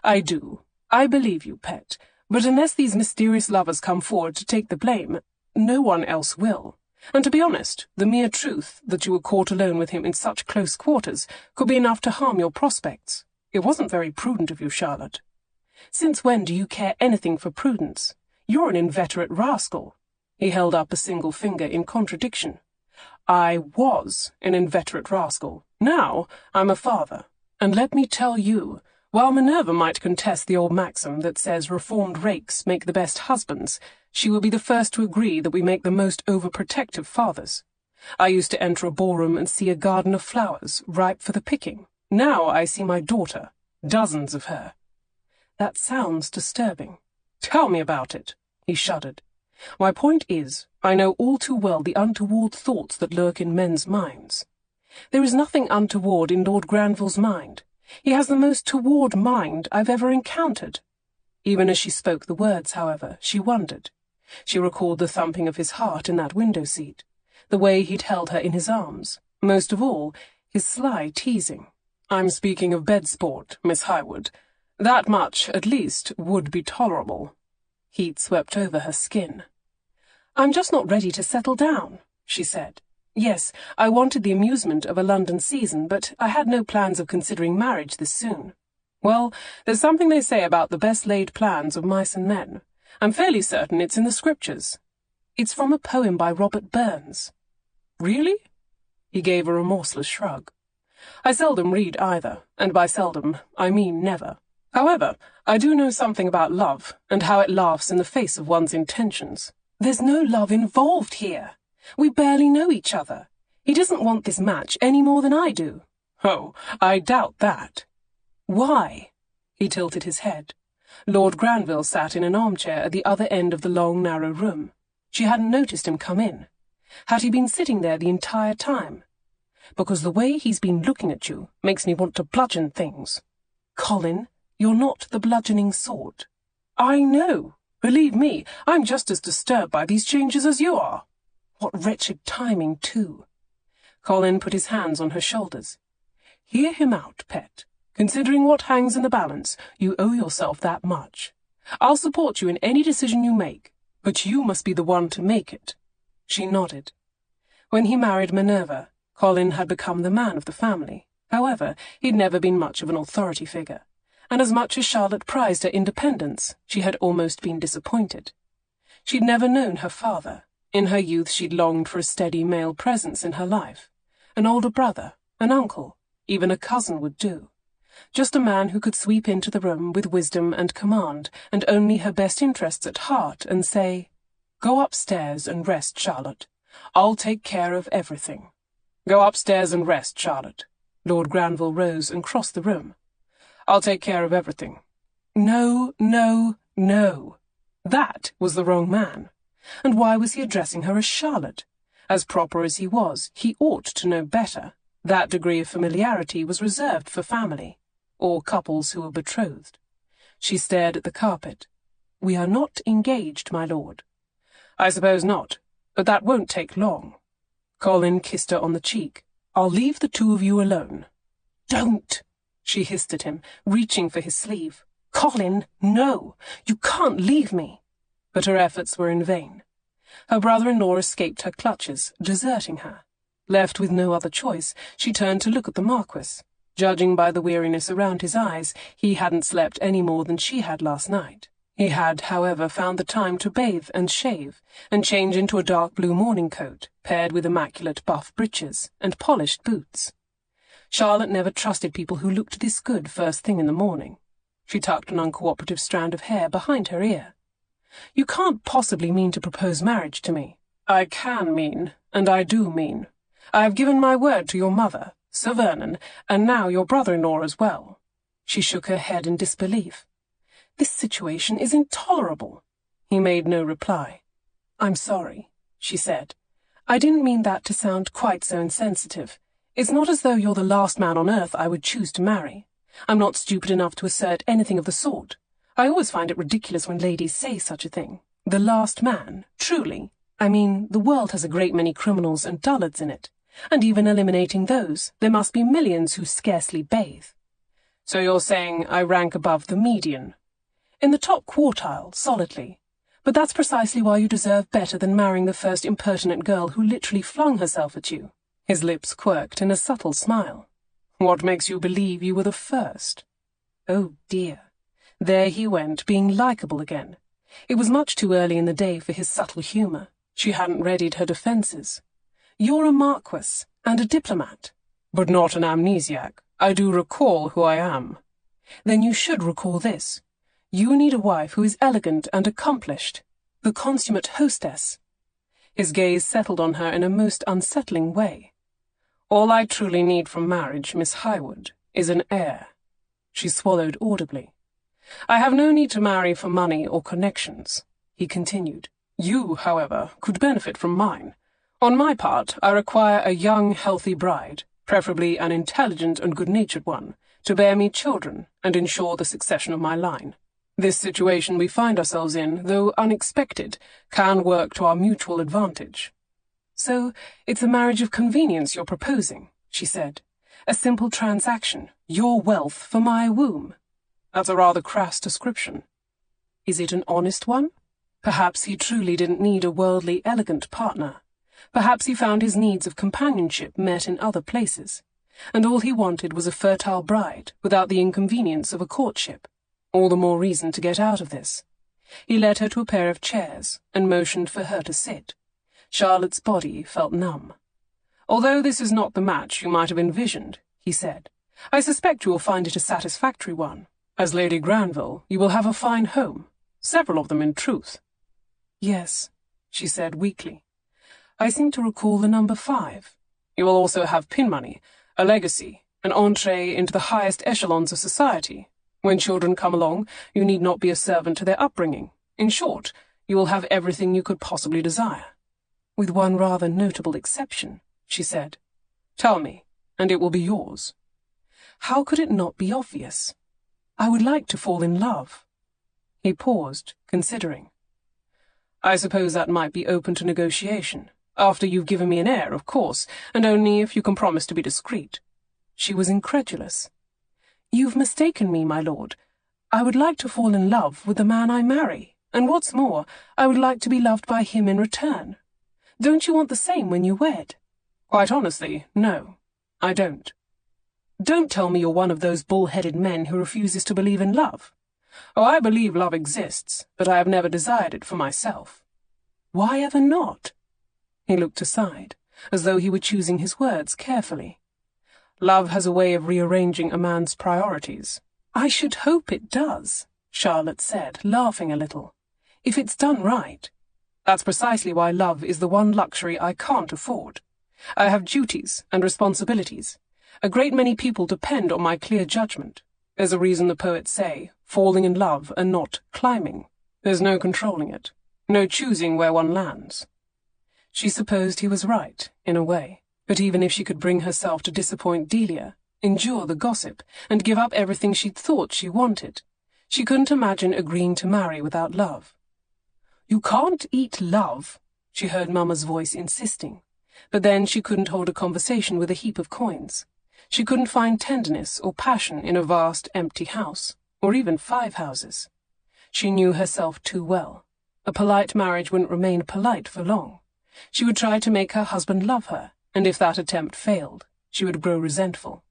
"I do. I believe you, pet. But unless these mysterious lovers come forward to take the blame, no one else will. And to be honest, the mere truth that you were caught alone with him in such close quarters could be enough to harm your prospects. It wasn't very prudent of you, Charlotte. Since when do you care anything for prudence? You're an inveterate rascal." He held up a single finger in contradiction. "I was an inveterate rascal. Now I'm a father. And let me tell you, while Minerva might contest the old maxim that says reformed rakes make the best husbands, she will be the first to agree that we make the most overprotective fathers. I used to enter a ballroom and see a garden of flowers ripe for the picking. Now I see my daughter, dozens of her." "That sounds disturbing." "Tell me about it." He shuddered. "My point is, I know all too well the untoward thoughts that lurk in men's minds. There is nothing untoward in Lord Granville's mind. He has the most toward mind I've ever encountered. Even as she spoke the words, however, she wondered. She recalled the thumping of his heart in that window-seat, the way he'd held her in his arms, most of all, his sly teasing. "I'm speaking of bed sport, Miss Highwood. That much, at least, would be tolerable." Heat swept over her skin. "I'm just not ready to settle down," she said. "Yes, I wanted the amusement of a London season, but I had no plans of considering marriage this soon." "Well, there's something they say about the best-laid plans of mice and men. I'm fairly certain it's in the scriptures." "It's from a poem by Robert Burns." "Really?" He gave a remorseless shrug. "I seldom read either, and by seldom I mean never. However, I do know something about love, and how it laughs in the face of one's intentions." "There's no love involved here. We barely know each other. He doesn't want this match any more than I do." "Oh, I doubt that." "Why?" He tilted his head. Lord Granville sat in an armchair at the other end of the long, narrow room. She hadn't noticed him come in. Had he been sitting there the entire time? "Because the way he's been looking at you makes me want to bludgeon things." "Colin, you're not the bludgeoning sort." "I know. Believe me, I'm just as disturbed by these changes as you are." "What wretched timing, too." Colin put his hands on her shoulders. "Hear him out, pet. Considering what hangs in the balance, you owe yourself that much. I'll support you in any decision you make, but you must be the one to make it." She nodded. When he married Minerva, Colin had become the man of the family. However, he'd never been much of an authority figure, and as much as Charlotte prized her independence, she had almost been disappointed. She'd never known her father. In her youth she'd longed for a steady male presence in her life. An older brother, an uncle, even a cousin would do. Just a man who could sweep into the room with wisdom and command, and only her best interests at heart, and say, "Go upstairs and rest, Charlotte. I'll take care of everything." "Go upstairs and rest, Charlotte." Lord Granville rose and crossed the room. "I'll take care of everything." No, no, no. That was the wrong man. And why was he addressing her as Charlotte? As proper as he was, he ought to know better. That degree of familiarity was reserved for family, or couples who were betrothed. She stared at the carpet. "We are not engaged, my lord." "I suppose not, but that won't take long." Colin kissed her on the cheek. "I'll leave the two of you alone." "Don't!" she hissed at him, reaching for his sleeve. "Colin, no! You can't leave me!" But her efforts were in vain. Her brother-in-law escaped her clutches, deserting her. Left with no other choice, she turned to look at the marquess. Judging by the weariness around his eyes, he hadn't slept any more than she had last night. He had, however, found the time to bathe and shave, and change into a dark blue morning coat, paired with immaculate buff breeches and polished boots. Charlotte never trusted people who looked this good first thing in the morning. She tucked an uncooperative strand of hair behind her ear. "You can't possibly mean to propose marriage to me." "I can mean, and I do mean. I have given my word to your mother, Sir Vernon, and now your brother-in-law as well." She shook her head in disbelief. "This situation is intolerable." He made no reply. "I'm sorry," she said. "I didn't mean that to sound quite so insensitive. It's not as though you're the last man on earth I would choose to marry. I'm not stupid enough to assert anything of the sort. I always find it ridiculous when ladies say such a thing. The last man, truly. I mean, the world has a great many criminals and dullards in it, and even eliminating those, there must be millions who scarcely bathe." "So you're saying I rank above the median?" "In the top quartile, solidly. But that's precisely why you deserve better than marrying the first impertinent girl who literally flung herself at you." His lips quirked in a subtle smile. "What makes you believe you were the first?" Oh dear. There he went, being likeable again. It was much too early in the day for his subtle humour. She hadn't readied her defences. "You're a marquess, and a diplomat." "But not an amnesiac. I do recall who I am." "Then you should recall this. You need a wife who is elegant and accomplished. The consummate hostess." His gaze settled on her in a most unsettling way. "All I truly need from marriage, Miss Highwood, is an heir." She swallowed audibly. "I have no need to marry for money or connections," he continued. "You, however, could benefit from mine. On my part, I require a young, healthy bride, preferably an intelligent and good-natured one, to bear me children and ensure the succession of my line. This situation we find ourselves in, though unexpected, can work to our mutual advantage." "So it's a marriage of convenience you're proposing," she said. "A simple transaction, your wealth for my womb." "That's a rather crass description." "Is it an honest one? Perhaps he truly didn't need a worldly, elegant partner. Perhaps he found his needs of companionship met in other places, and all he wanted was a fertile bride without the inconvenience of a courtship. All the more reason to get out of this." He led her to a pair of chairs and motioned for her to sit. Charlotte's body felt numb. "Although this is not the match you might have envisioned," he said, "I suspect you will find it a satisfactory one. As Lady Granville, you will have a fine home. Several of them, in truth." "Yes," she said weakly. "I seem to recall the number 5. You will also have pin money, a legacy, an entree into the highest echelons of society. When children come along, you need not be a servant to their upbringing. In short, you will have everything you could possibly desire." "With one rather notable exception," she said. "Tell me, and it will be yours." "How could it not be obvious? I would like to fall in love." He paused, considering. "I suppose that might be open to negotiation. After you've given me an heir, of course, and only if you can promise to be discreet." She was incredulous. "You've mistaken me, my lord. I would like to fall in love with the man I marry, and what's more, I would like to be loved by him in return. Don't you want the same when you wed?" "Quite honestly, no, I don't." "Don't tell me you're one of those bull-headed men who refuses to believe in love." "Oh, I believe love exists, but I have never desired it for myself." "Why ever not?" He looked aside, as though he were choosing his words carefully. "Love has a way of rearranging a man's priorities." "I should hope it does," Charlotte said, laughing a little. "If it's done right." "That's precisely why love is the one luxury I can't afford. I have duties and responsibilities. A great many people depend on my clear judgment. There's a reason the poets say, falling in love and not climbing. There's no controlling it, no choosing where one lands." She supposed he was right, in a way, but even if she could bring herself to disappoint Delia, endure the gossip, and give up everything she'd thought she wanted, she couldn't imagine agreeing to marry without love. "You can't eat love," she heard Mamma's voice insisting, but then she couldn't hold a conversation with a heap of coins. She couldn't find tenderness or passion in a vast, empty house, or even 5 houses. She knew herself too well. A polite marriage wouldn't remain polite for long. She would try to make her husband love her, and if that attempt failed, she would grow resentful.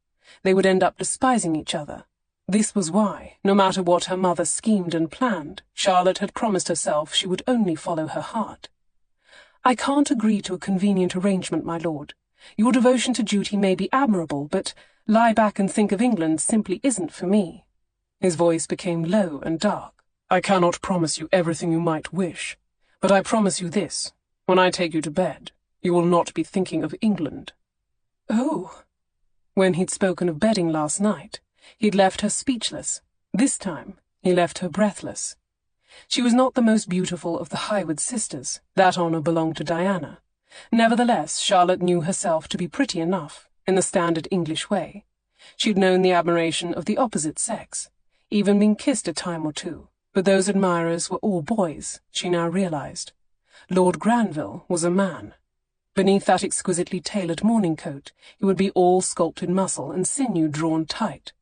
They would end up despising each other. This was why, no matter what her mother schemed and planned, Charlotte had promised herself she would only follow her heart. "I can't agree to a convenient arrangement, my lord. Your devotion to duty may be admirable, but lie back and think of England simply isn't for me." His voice became low and dark. "I cannot promise you everything you might wish, but I promise you this. When I take you to bed, you will not be thinking of England." "Oh." When he'd spoken of bedding last night, he'd left her speechless. This time, he left her breathless. She was not the most beautiful of the Highwood sisters. That honour belonged to Diana. Nevertheless, Charlotte knew herself to be pretty enough, in the standard English way. She'd known the admiration of the opposite sex, even been kissed a time or two, but those admirers were all boys, she now realized. Lord Granville was a man. Beneath that exquisitely tailored morning coat, he would be all sculpted muscle and sinew drawn tight.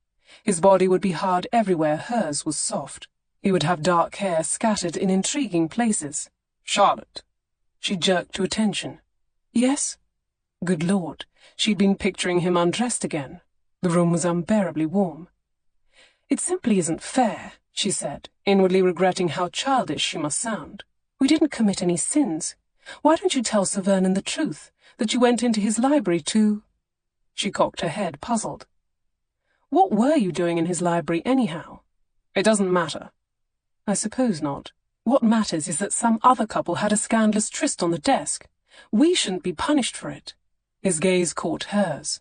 His body would be hard everywhere, hers was soft. He would have dark hair scattered in intriguing places. "Charlotte." She jerked to attention. "Yes?" Good Lord, she'd been picturing him undressed again. The room was unbearably warm. "It simply isn't fair," she said, inwardly regretting how childish she must sound. "We didn't commit any sins. Why don't you tell Sir Vernon the truth, that you went into his library to—" She cocked her head, puzzled. "What were you doing in his library, anyhow?" "It doesn't matter." "I suppose not. What matters is that some other couple had a scandalous tryst on the desk. We shouldn't be punished for it." His gaze caught hers.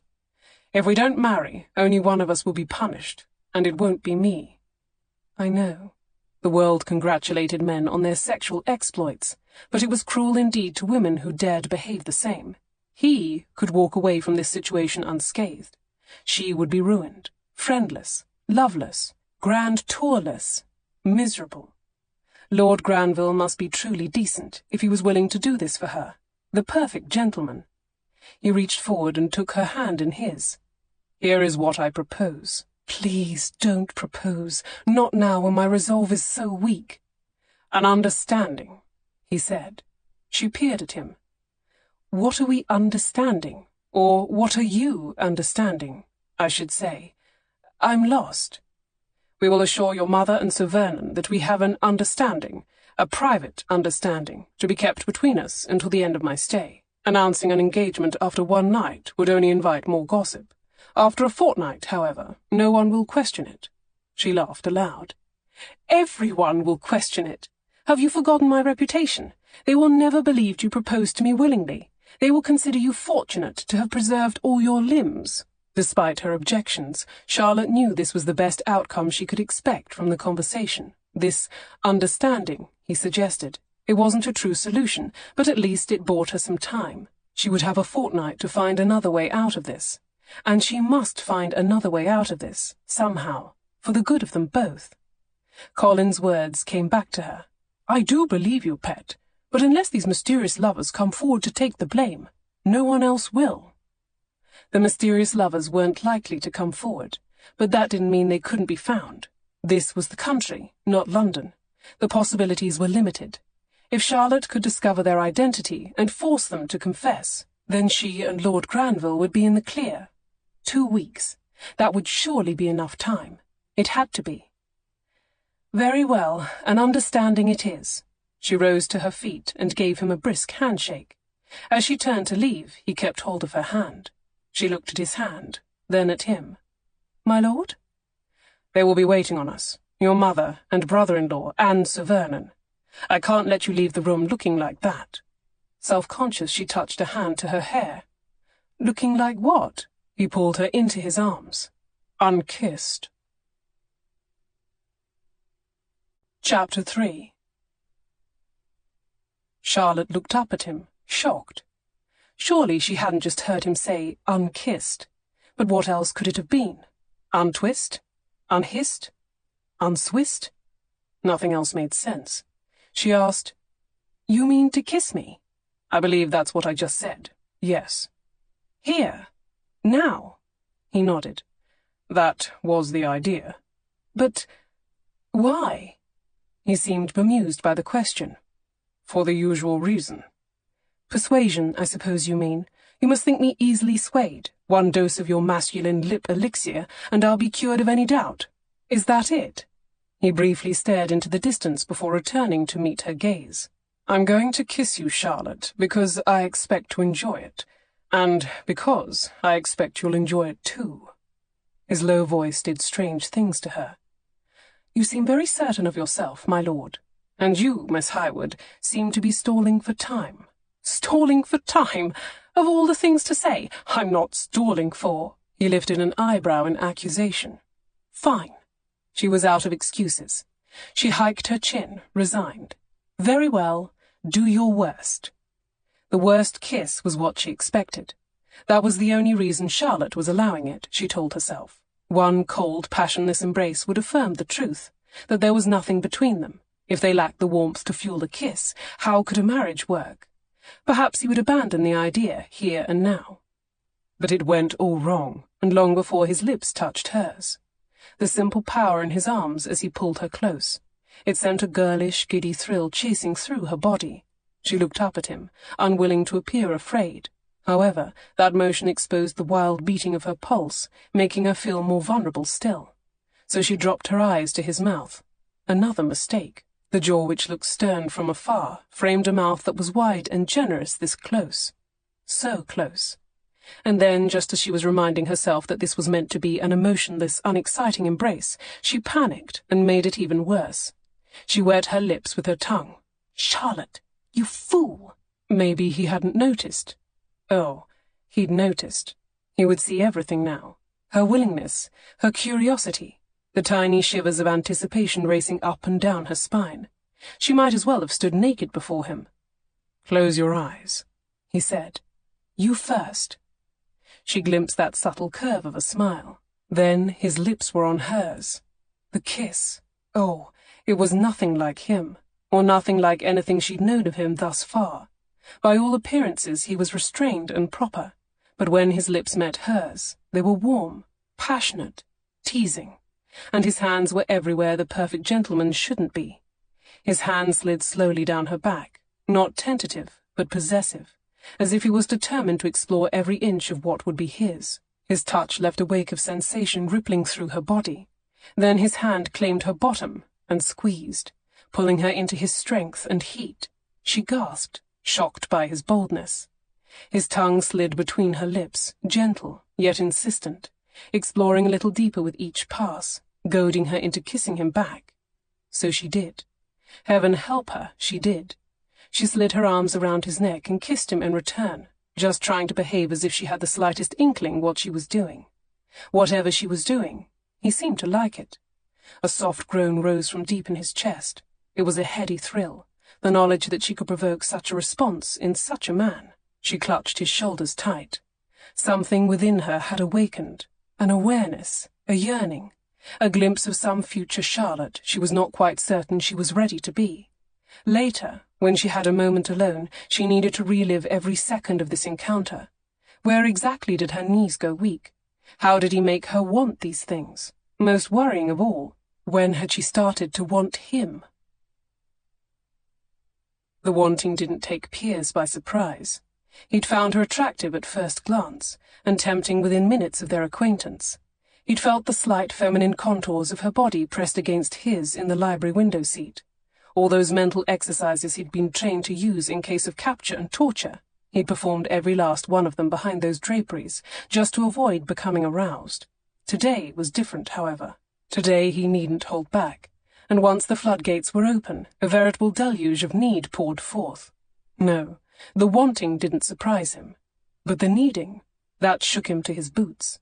"If we don't marry, only one of us will be punished, and it won't be me." "I know." The world congratulated men on their sexual exploits, but it was cruel indeed to women who dared behave the same. He could walk away from this situation unscathed. She would be ruined, friendless, loveless, grand tourless, miserable. Lord Granville must be truly decent if he was willing to do this for her. The perfect gentleman. He reached forward and took her hand in his. "Here is what I propose." "Please don't propose, not now when my resolve is so weak." "An understanding," he said. She peered at him. "What are we understanding? Or what are you understanding, I should say? I'm lost." "We will assure your mother and Sir Vernon that we have an understanding, a private understanding, to be kept between us until the end of my stay. Announcing an engagement after one night would only invite more gossip. After a fortnight, however, no one will question it." She laughed aloud. "Everyone will question it. Have you forgotten my reputation? They will never believe you proposed to me willingly. They will consider you fortunate to have preserved all your limbs." Despite her objections, Charlotte knew this was the best outcome she could expect from the conversation. This understanding, he suggested. It wasn't a true solution, but at least it bought her some time. She would have a fortnight to find another way out of this. And she must find another way out of this, somehow, for the good of them both. Colin's words came back to her. "I do believe you, pet, but unless these mysterious lovers come forward to take the blame, no one else will." The mysterious lovers weren't likely to come forward, but that didn't mean they couldn't be found. This was the country, not London. The possibilities were limited. If Charlotte could discover their identity and force them to confess, then she and Lord Granville would be in the clear. 2 weeks. That would surely be enough time. It had to be. "Very well, an understanding it is." She rose to her feet and gave him a brisk handshake. As she turned to leave, he kept hold of her hand. She looked at his hand, then at him. "My lord?" "They will be waiting on us, your mother and brother-in-law and Sir Vernon. I can't let you leave the room looking like that." Self-conscious, she touched a hand to her hair. "Looking like what?" He pulled her into his arms. "Unkissed." Chapter 3. Charlotte looked up at him, shocked. Surely she hadn't just heard him say unkissed. But what else could it have been? Untwist? Unhissed? Unswist? Nothing else made sense. She asked, "You mean to kiss me?" "I believe that's what I just said. Yes." "Here? Now?" He nodded. "That was the idea." "But why?" He seemed bemused by the question. "For the usual reason." "Persuasion, I suppose you mean. You must think me easily swayed. One dose of your masculine lip elixir, and I'll be cured of any doubt. Is that it?" He briefly stared into the distance before returning to meet her gaze. "I'm going to kiss you, Charlotte, because I expect to enjoy it. And because I expect you'll enjoy it too." His low voice did strange things to her. "You seem very certain of yourself, my lord. And you, Miss Highwood, seem to be stalling for time." "Stalling for time? Of all the things to say, I'm not stalling for—" He lifted an eyebrow in accusation. "Fine." She was out of excuses. She hiked her chin, resigned. "Very well, do your worst." The worst kiss was what she expected. That was the only reason Charlotte was allowing it, she told herself. One cold, passionless embrace would affirm the truth, that there was nothing between them. If they lacked the warmth to fuel a kiss, how could a marriage work? Perhaps he would abandon the idea here and now. But it went all wrong, and long before his lips touched hers. The simple power in his arms as he pulled her close. It sent a girlish, giddy thrill chasing through her body. She looked up at him, unwilling to appear afraid. However, that motion exposed the wild beating of her pulse, making her feel more vulnerable still. So she dropped her eyes to his mouth. Another mistake. The jaw which looked stern from afar framed a mouth that was wide and generous this close. So close. And then, just as she was reminding herself that this was meant to be an emotionless, unexciting embrace, she panicked and made it even worse. She wet her lips with her tongue. "Charlotte, you fool!" Maybe he hadn't noticed. Oh, he'd noticed. He would see everything now. Her willingness, her curiosity, the tiny shivers of anticipation racing up and down her spine. She might as well have stood naked before him. "Close your eyes," he said. You first." She glimpsed that subtle curve of a smile. Then his lips were on hers. The kiss. Oh, it was nothing like him, or nothing like anything she'd known of him thus far. By all appearances he was restrained and proper, but when his lips met hers, they were warm, passionate, teasing, and his hands were everywhere the perfect gentleman shouldn't be. His hand slid slowly down her back, not tentative, but possessive, as if he was determined to explore every inch of what would be his. His touch left a wake of sensation rippling through her body. Then his hand claimed her bottom and squeezed, pulling her into his strength and heat. She gasped, shocked by his boldness. His tongue slid between her lips, gentle, yet insistent, exploring a little deeper with each pass, goading her into kissing him back. So she did. Heaven help her, she did. She slid her arms around his neck and kissed him in return, just trying to behave as if she had the slightest inkling what she was doing. Whatever she was doing, he seemed to like it. A soft groan rose from deep in his chest. It was a heady thrill, the knowledge that she could provoke such a response in such a man. She clutched his shoulders tight. Something within her had awakened, an awareness, a yearning, a glimpse of some future Charlotte she was not quite certain she was ready to be. Later, when she had a moment alone, she needed to relive every second of this encounter. Where exactly did her knees go weak? How did he make her want these things? Most worrying of all, when had she started to want him? The wanting didn't take Piers by surprise. He'd found her attractive at first glance, and tempting within minutes of their acquaintance. He'd felt the slight feminine contours of her body pressed against his in the library window seat. All those mental exercises he'd been trained to use in case of capture and torture, he'd performed every last one of them behind those draperies, just to avoid becoming aroused. Today was different, however. Today he needn't hold back, and once the floodgates were open, a veritable deluge of need poured forth. No, the wanting didn't surprise him, but the needing, that shook him to his boots.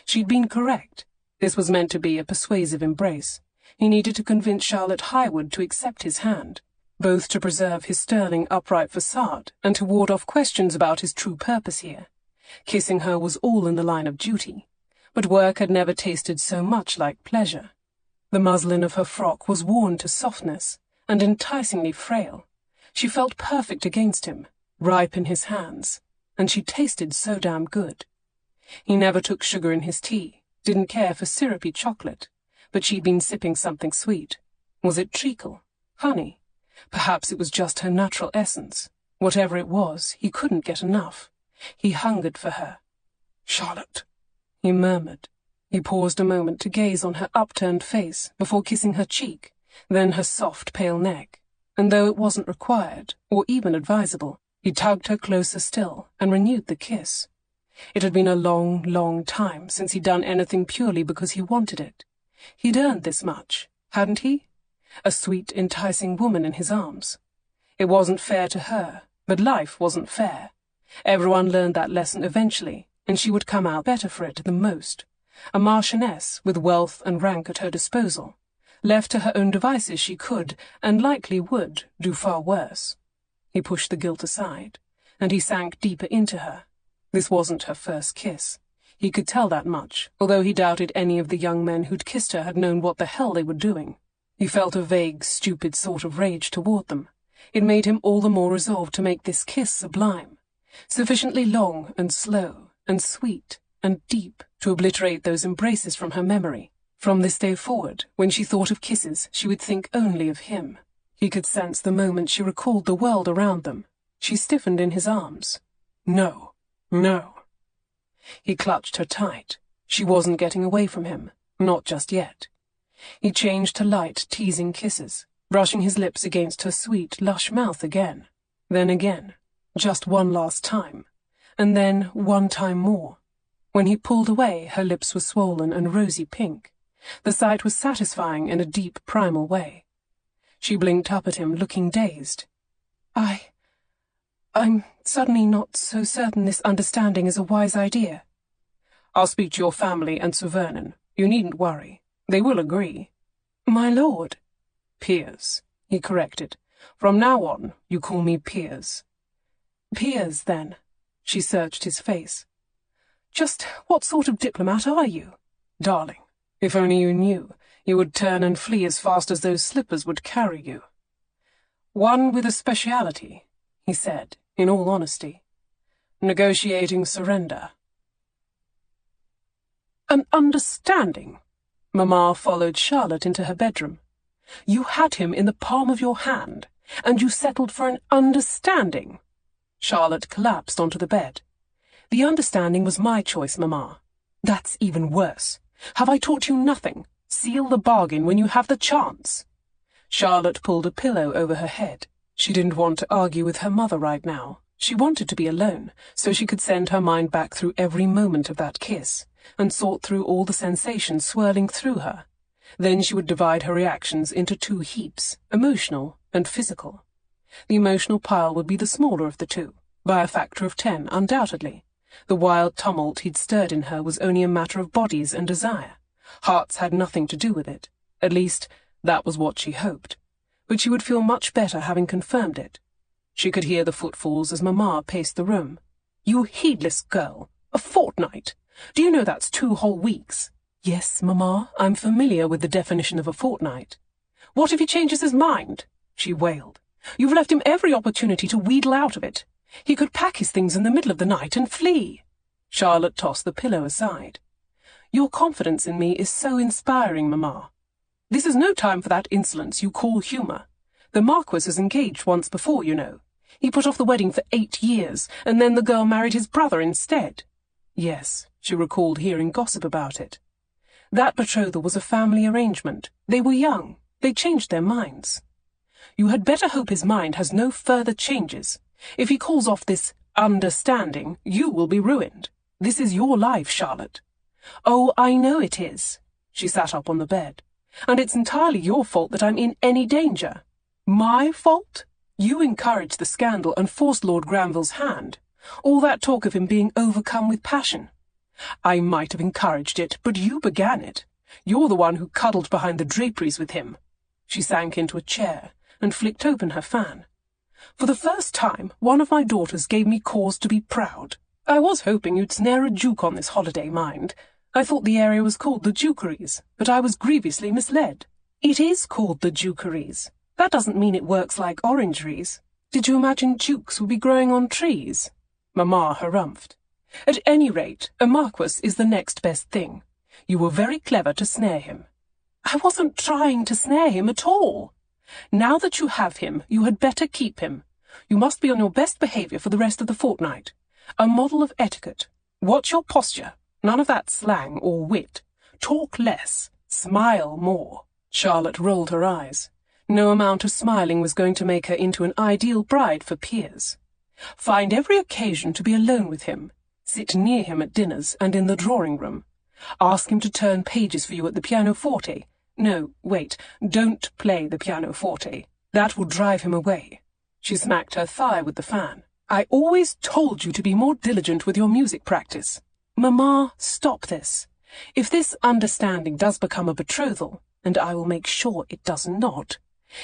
She'd been correct. This was meant to be a persuasive embrace. He needed to convince Charlotte Highwood to accept his hand, both to preserve his sterling, upright facade and to ward off questions about his true purpose here. Kissing her was all in the line of duty, but work had never tasted so much like pleasure. The muslin of her frock was worn to softness and enticingly frail. She felt perfect against him, ripe in his hands, and she tasted so damn good. He never took sugar in his tea, didn't care for syrupy chocolate, but she'd been sipping something sweet. Was it treacle? Honey? Perhaps it was just her natural essence. Whatever it was, he couldn't get enough. He hungered for her. "Charlotte," he murmured. He paused a moment to gaze on her upturned face before kissing her cheek, then her soft, pale neck. And though it wasn't required, or even advisable, he tugged her closer still and renewed the kiss. It had been a long, long time since he'd done anything purely because he wanted it. He'd earned this much, hadn't he? A sweet, enticing woman in his arms. It wasn't fair to her, but life wasn't fair. Everyone learned that lesson eventually, and she would come out better for it than most. A marchioness with wealth and rank at her disposal. Left to her own devices she could, and likely would, do far worse. He pushed the guilt aside, and he sank deeper into her. This wasn't her first kiss. He could tell that much, although he doubted any of the young men who'd kissed her had known what the hell they were doing. He felt a vague, stupid sort of rage toward them. It made him all the more resolved to make this kiss sublime, sufficiently long and slow and sweet and deep to obliterate those embraces from her memory. From this day forward, when she thought of kisses, she would think only of him. He could sense the moment she recalled the world around them. She stiffened in his arms. No, no. He clutched her tight. She wasn't getting away from him, not just yet. He changed to light, teasing kisses, brushing his lips against her sweet, lush mouth again. Then again, just one last time, and then one time more. When he pulled away, her lips were swollen and rosy pink. The sight was satisfying in a deep, primal way. She blinked up at him, looking dazed. I'm suddenly not so certain this understanding is a wise idea. I'll speak to your family and Sir Vernon. You needn't worry. They will agree. My lord. Piers, he corrected. From now on, you call me Piers. Piers, then. She searched his face. "Just what sort of diplomat are you? Darling, if only you knew, you would turn and flee as fast as those slippers would carry you." "One with a speciality," he said, in all honesty. "Negotiating surrender." "An understanding?" Mamma followed Charlotte into her bedroom. "You had him in the palm of your hand, and you settled for an understanding?" Charlotte collapsed onto the bed. "The understanding was my choice, Mamma. That's even worse. Have I taught you nothing? Seal the bargain when you have the chance." Charlotte pulled a pillow over her head. She didn't want to argue with her mother right now. She wanted to be alone, so she could send her mind back through every moment of that kiss, and sort through all the sensations swirling through her. Then she would divide her reactions into two heaps, emotional and physical. The emotional pile would be the smaller of the two, by a factor of 10, undoubtedly. The wild tumult he'd stirred in her was only a matter of bodies and desire. Hearts had nothing to do with it. At least, that was what she hoped. But she would feel much better having confirmed it. She could hear the footfalls as Mamma paced the room. "You heedless girl! A fortnight! Do you know that's 2 whole weeks?" "Yes, Mamma, I'm familiar with the definition of a fortnight." "What if he changes his mind?" she wailed. "You've left him every opportunity to wheedle out of it. He could pack his things in the middle of the night and flee." Charlotte tossed the pillow aside. "Your confidence in me is so inspiring, Mamma. This is no time for that insolence you call humour. The marquess was engaged once before, you know. He put off the wedding for 8 years, and then the girl married his brother instead." Yes, she recalled hearing gossip about it. "That betrothal was a family arrangement. They were young. They changed their minds." "You had better hope his mind has no further changes. If he calls off this understanding, you will be ruined. This is your life, Charlotte." "Oh, I know it is." She sat up on the bed. "And it's entirely your fault that I'm in any danger." "My fault? You encouraged the scandal and forced Lord Granville's hand. All that talk of him being overcome with passion. I might have encouraged it, but you began it. You're the one who cuddled behind the draperies with him." She sank into a chair and flicked open her fan. "For the first time, one of my daughters gave me cause to be proud. I was hoping you'd snare a duke on this holiday, mind. I thought the area was called the Dukeries, but I was grievously misled." "It is called the Dukeries. That doesn't mean it works like orangeries. Did you imagine dukes would be growing on trees?" Mamma harumphed. "At any rate, a marquess is the next best thing. You were very clever to snare him." "I wasn't trying to snare him at all." "Now that you have him, you had better keep him. You must be on your best behaviour for the rest of the fortnight. A model of etiquette. Watch your posture. None of that slang or wit. Talk less. Smile more." Charlotte rolled her eyes. No amount of smiling was going to make her into an ideal bride for Piers. "Find every occasion to be alone with him. Sit near him at dinners and in the drawing-room. Ask him to turn pages for you at the pianoforte. No, wait, don't play the pianoforte. That will drive him away." She smacked her thigh with the fan. "I always told you to be more diligent with your music practice." "Mamma, stop this. If this understanding does become a betrothal, and I will make sure it does not,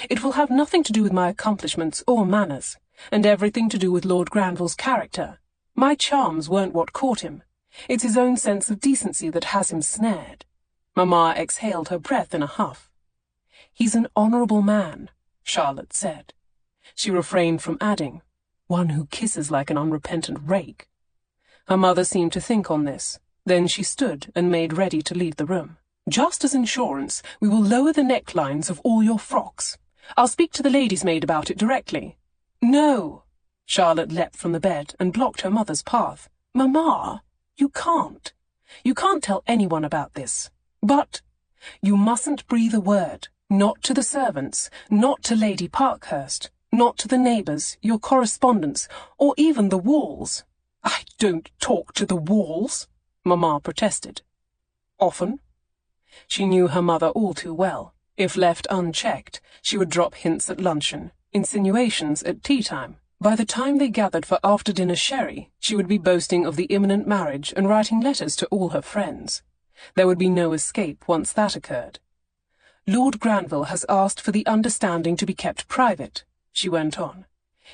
it will have nothing to do with my accomplishments or manners, and everything to do with Lord Granville's character. My charms weren't what caught him. It's his own sense of decency that has him snared." Mamma exhaled her breath in a huff. "He's an honourable man," Charlotte said. She refrained from adding, "one who kisses like an unrepentant rake." Her mother seemed to think on this. Then she stood and made ready to leave the room. "Just as insurance, we will lower the necklines of all your frocks. I'll speak to the lady's maid about it directly." "No!" Charlotte leapt from the bed and blocked her mother's path. "Mamma, you can't. You can't tell anyone about this. But you mustn't breathe a word. Not to the servants, not to Lady Parkhurst, not to the neighbours, your correspondents, or even the walls." "I don't talk to the walls," Mamma protested. "Often?" She knew her mother all too well. If left unchecked, she would drop hints at luncheon, insinuations at tea-time. By the time they gathered for after-dinner sherry, she would be boasting of the imminent marriage and writing letters to all her friends. There would be no escape once that occurred. "Lord Granville has asked for the understanding to be kept private," she went on.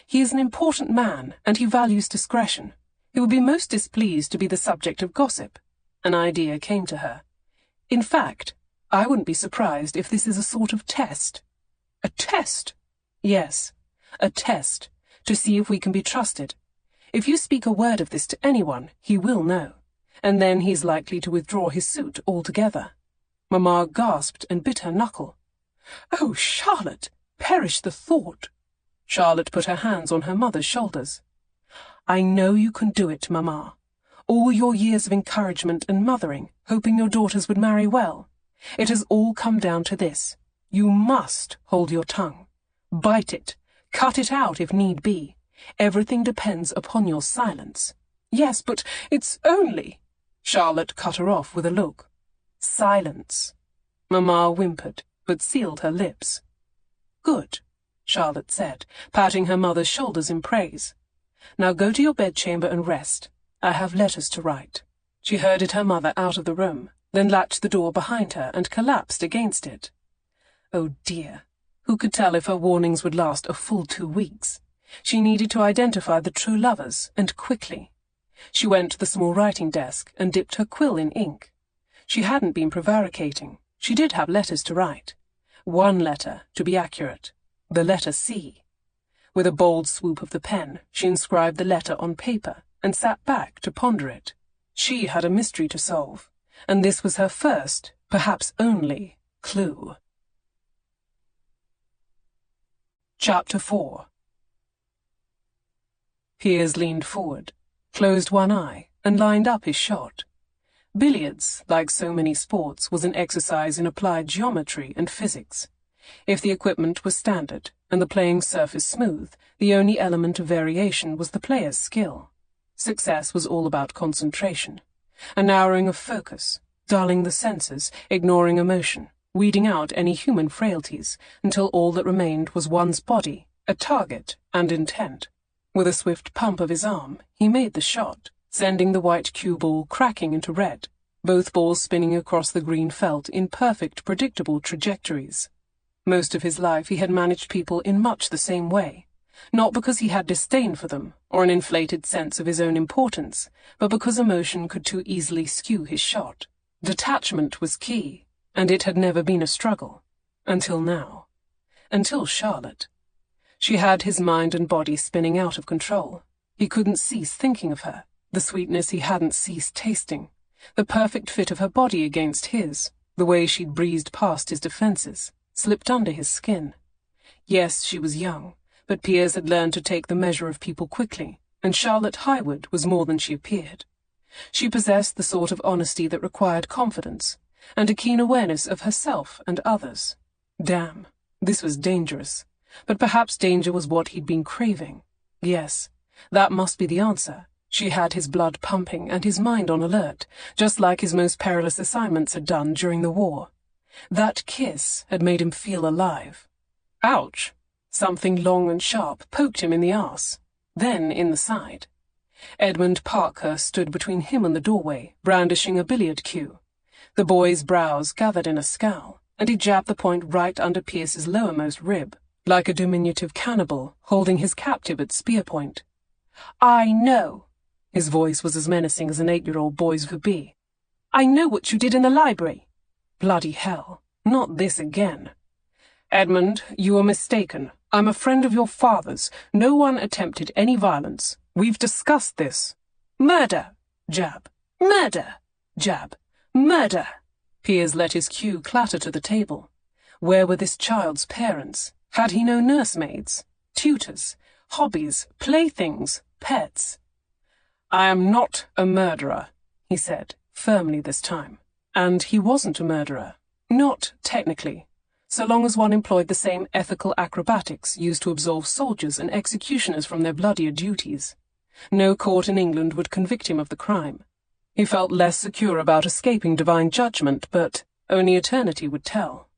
"He is an important man, and he values discretion. He would be most displeased to be the subject of gossip. An idea came to her. In fact, I wouldn't be surprised if this is a sort of test. A test? Yes, a test, to see if we can be trusted. If you speak a word of this to anyone, he will know, and then he's likely to withdraw his suit altogether. Mamma gasped and bit her knuckle. "Oh, Charlotte, perish the thought!" Charlotte put her hands on her mother's shoulders. "I know you can do it, Mamma. All your years of encouragement and mothering, hoping your daughters would marry well. It has all come down to this. You must hold your tongue. Bite it. Cut it out if need be. Everything depends upon your silence." "Yes, but it's only—" Charlotte cut her off with a look. "Silence." Mamma whimpered, but sealed her lips. "Good," Charlotte said, patting her mother's shoulders in praise. "Now go to your bedchamber and rest. I have letters to write." She herded her mother out of the room, then latched the door behind her and collapsed against it. Oh dear, who could tell if her warnings would last a full 2 weeks? She needed to identify the true lovers, and quickly. She went to the small writing desk and dipped her quill in ink. She hadn't been prevaricating. She did have letters to write. 1 letter, to be accurate. The letter C. With a bold swoop of the pen, she inscribed the letter on paper and sat back to ponder it. She had a mystery to solve, and this was her first, perhaps only, clue. Chapter 4. Piers leaned forward, closed one eye, and lined up his shot. Billiards, like so many sports, was an exercise in applied geometry and physics. If the equipment was standard and the playing surface smooth, the only element of variation was the player's skill. Success was all about concentration, a narrowing of focus, dulling the senses, ignoring emotion, weeding out any human frailties, until all that remained was one's body, a target, and intent. With a swift pump of his arm, he made the shot, sending the white cue ball cracking into red, both balls spinning across the green felt in perfect, predictable trajectories. Most of his life he had managed people in much the same way, not because he had disdain for them, or an inflated sense of his own importance, but because emotion could too easily skew his shot. Detachment was key, and it had never been a struggle. Until now. Until Charlotte. She had his mind and body spinning out of control. He couldn't cease thinking of her, the sweetness he hadn't ceased tasting, the perfect fit of her body against his, the way she'd breezed past his defenses, slipped under his skin. Yes, she was young, but Piers had learned to take the measure of people quickly, and Charlotte Highwood was more than she appeared. She possessed the sort of honesty that required confidence, and a keen awareness of herself and others. Damn, this was dangerous. But perhaps danger was what he'd been craving. Yes, that must be the answer. She had his blood pumping and his mind on alert, just like his most perilous assignments had done during the war. That kiss had made him feel alive. Ouch! Something long and sharp poked him in the arse, then in the side. Edmund Parkhurst stood between him and the doorway, brandishing a billiard cue. The boy's brows gathered in a scowl, and he jabbed the point right under Pierce's lowermost rib, like a diminutive cannibal holding his captive at spear point. "I know." His voice was as menacing as an 8-year-old boy's could be. "I know what you did in the library." Bloody hell, not this again. "Edmund, you are mistaken. I'm a friend of your father's. No one attempted any violence. We've discussed this." "Murder!" Jab. "Murder!" Jab. "Murder!" Piers let his cue clatter to the table. Where were this child's parents? Had he no nursemaids, tutors, hobbies, playthings, pets? "I am not a murderer," he said, firmly this time. And he wasn't a murderer. Not technically, so long as one employed the same ethical acrobatics used to absolve soldiers and executioners from their bloodier duties. No court in England would convict him of the crime. He felt less secure about escaping divine judgment, but only eternity would tell.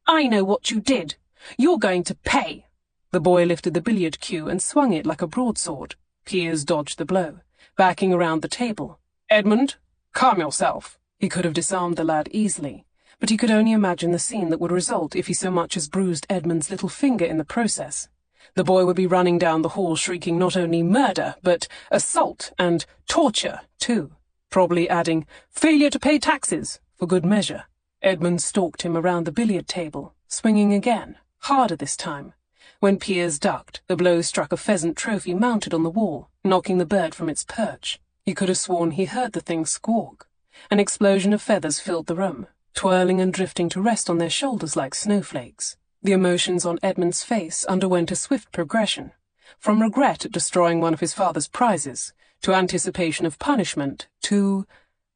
"I know what you did. You're going to pay." The boy lifted the billiard cue and swung it like a broadsword. Piers dodged the blow, backing around the table. "Edmund, calm yourself." He could have disarmed the lad easily, but he could only imagine the scene that would result if he so much as bruised Edmund's little finger in the process. The boy would be running down the hall shrieking not only murder, but assault and torture, too, probably adding, "Failure to pay taxes," for good measure. Edmund stalked him around the billiard table, swinging again, harder this time. When Piers ducked, the blow struck a pheasant trophy mounted on the wall, knocking the bird from its perch. He could have sworn he heard the thing squawk. An explosion of feathers filled the room, twirling and drifting to rest on their shoulders like snowflakes. The emotions on Edmund's face underwent a swift progression, from regret at destroying one of his father's prizes, to anticipation of punishment, to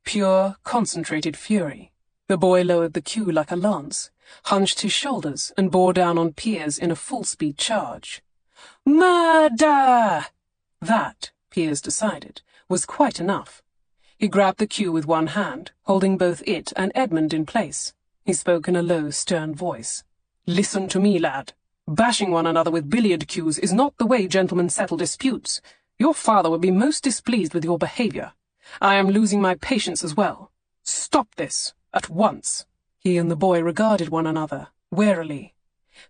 pure, concentrated fury. The boy lowered the cue like a lance, hunched his shoulders, and bore down on Piers in a full-speed charge. Murder! That, Piers decided, was quite enough. He grabbed the cue with one hand, holding both it and Edmund in place. He spoke in a low, stern voice. "Listen to me, lad. Bashing one another with billiard cues is not the way gentlemen settle disputes. Your father would be most displeased with your behaviour. I am losing my patience as well. Stop this, at once." He and the boy regarded one another, warily.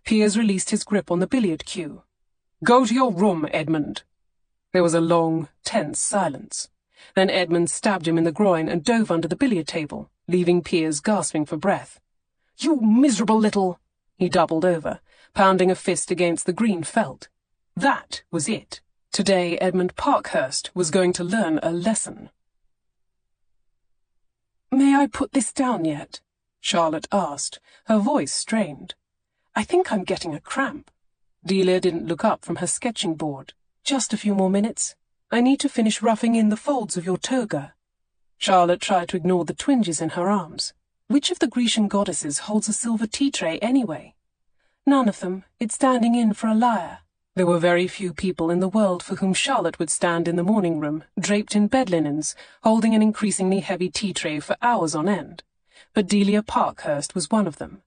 Piers released his grip on the billiard cue. "Go to your room, Edmund." There was a long, tense silence. Then Edmund stabbed him in the groin and dove under the billiard table, leaving Piers gasping for breath. "You miserable little—" He doubled over, pounding a fist against the green felt. That was it. Today Edmund Parkhurst was going to learn a lesson. "May I put this down yet?" Charlotte asked, her voice strained. "I think I'm getting a cramp." Delia didn't look up from her sketching board. "Just a few more minutes. I need to finish roughing in the folds of your toga." Charlotte tried to ignore the twinges in her arms. Which of the Grecian goddesses holds a silver tea tray anyway? None of them. It's standing in for a lyre. There were very few people in the world for whom Charlotte would stand in the morning room, draped in bed linens, holding an increasingly heavy tea tray for hours on end. But Delia Parkhurst was one of them.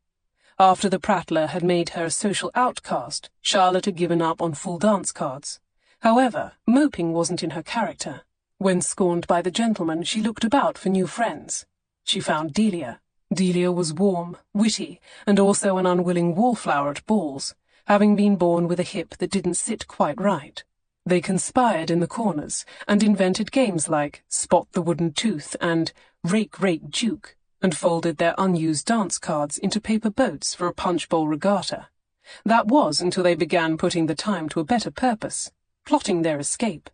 After the prattler had made her a social outcast, Charlotte had given up on full dance cards. However, moping wasn't in her character. When scorned by the gentleman, she looked about for new friends. She found Delia. Delia was warm, witty, and also an unwilling wallflower at balls, having been born with a hip that didn't sit quite right. They conspired in the corners, and invented games like Spot the Wooden Tooth and Rake, Rake, Duke, and folded their unused dance cards into paper boats for a punch-bowl regatta. That was until they began putting the time to a better purpose, plotting their escape.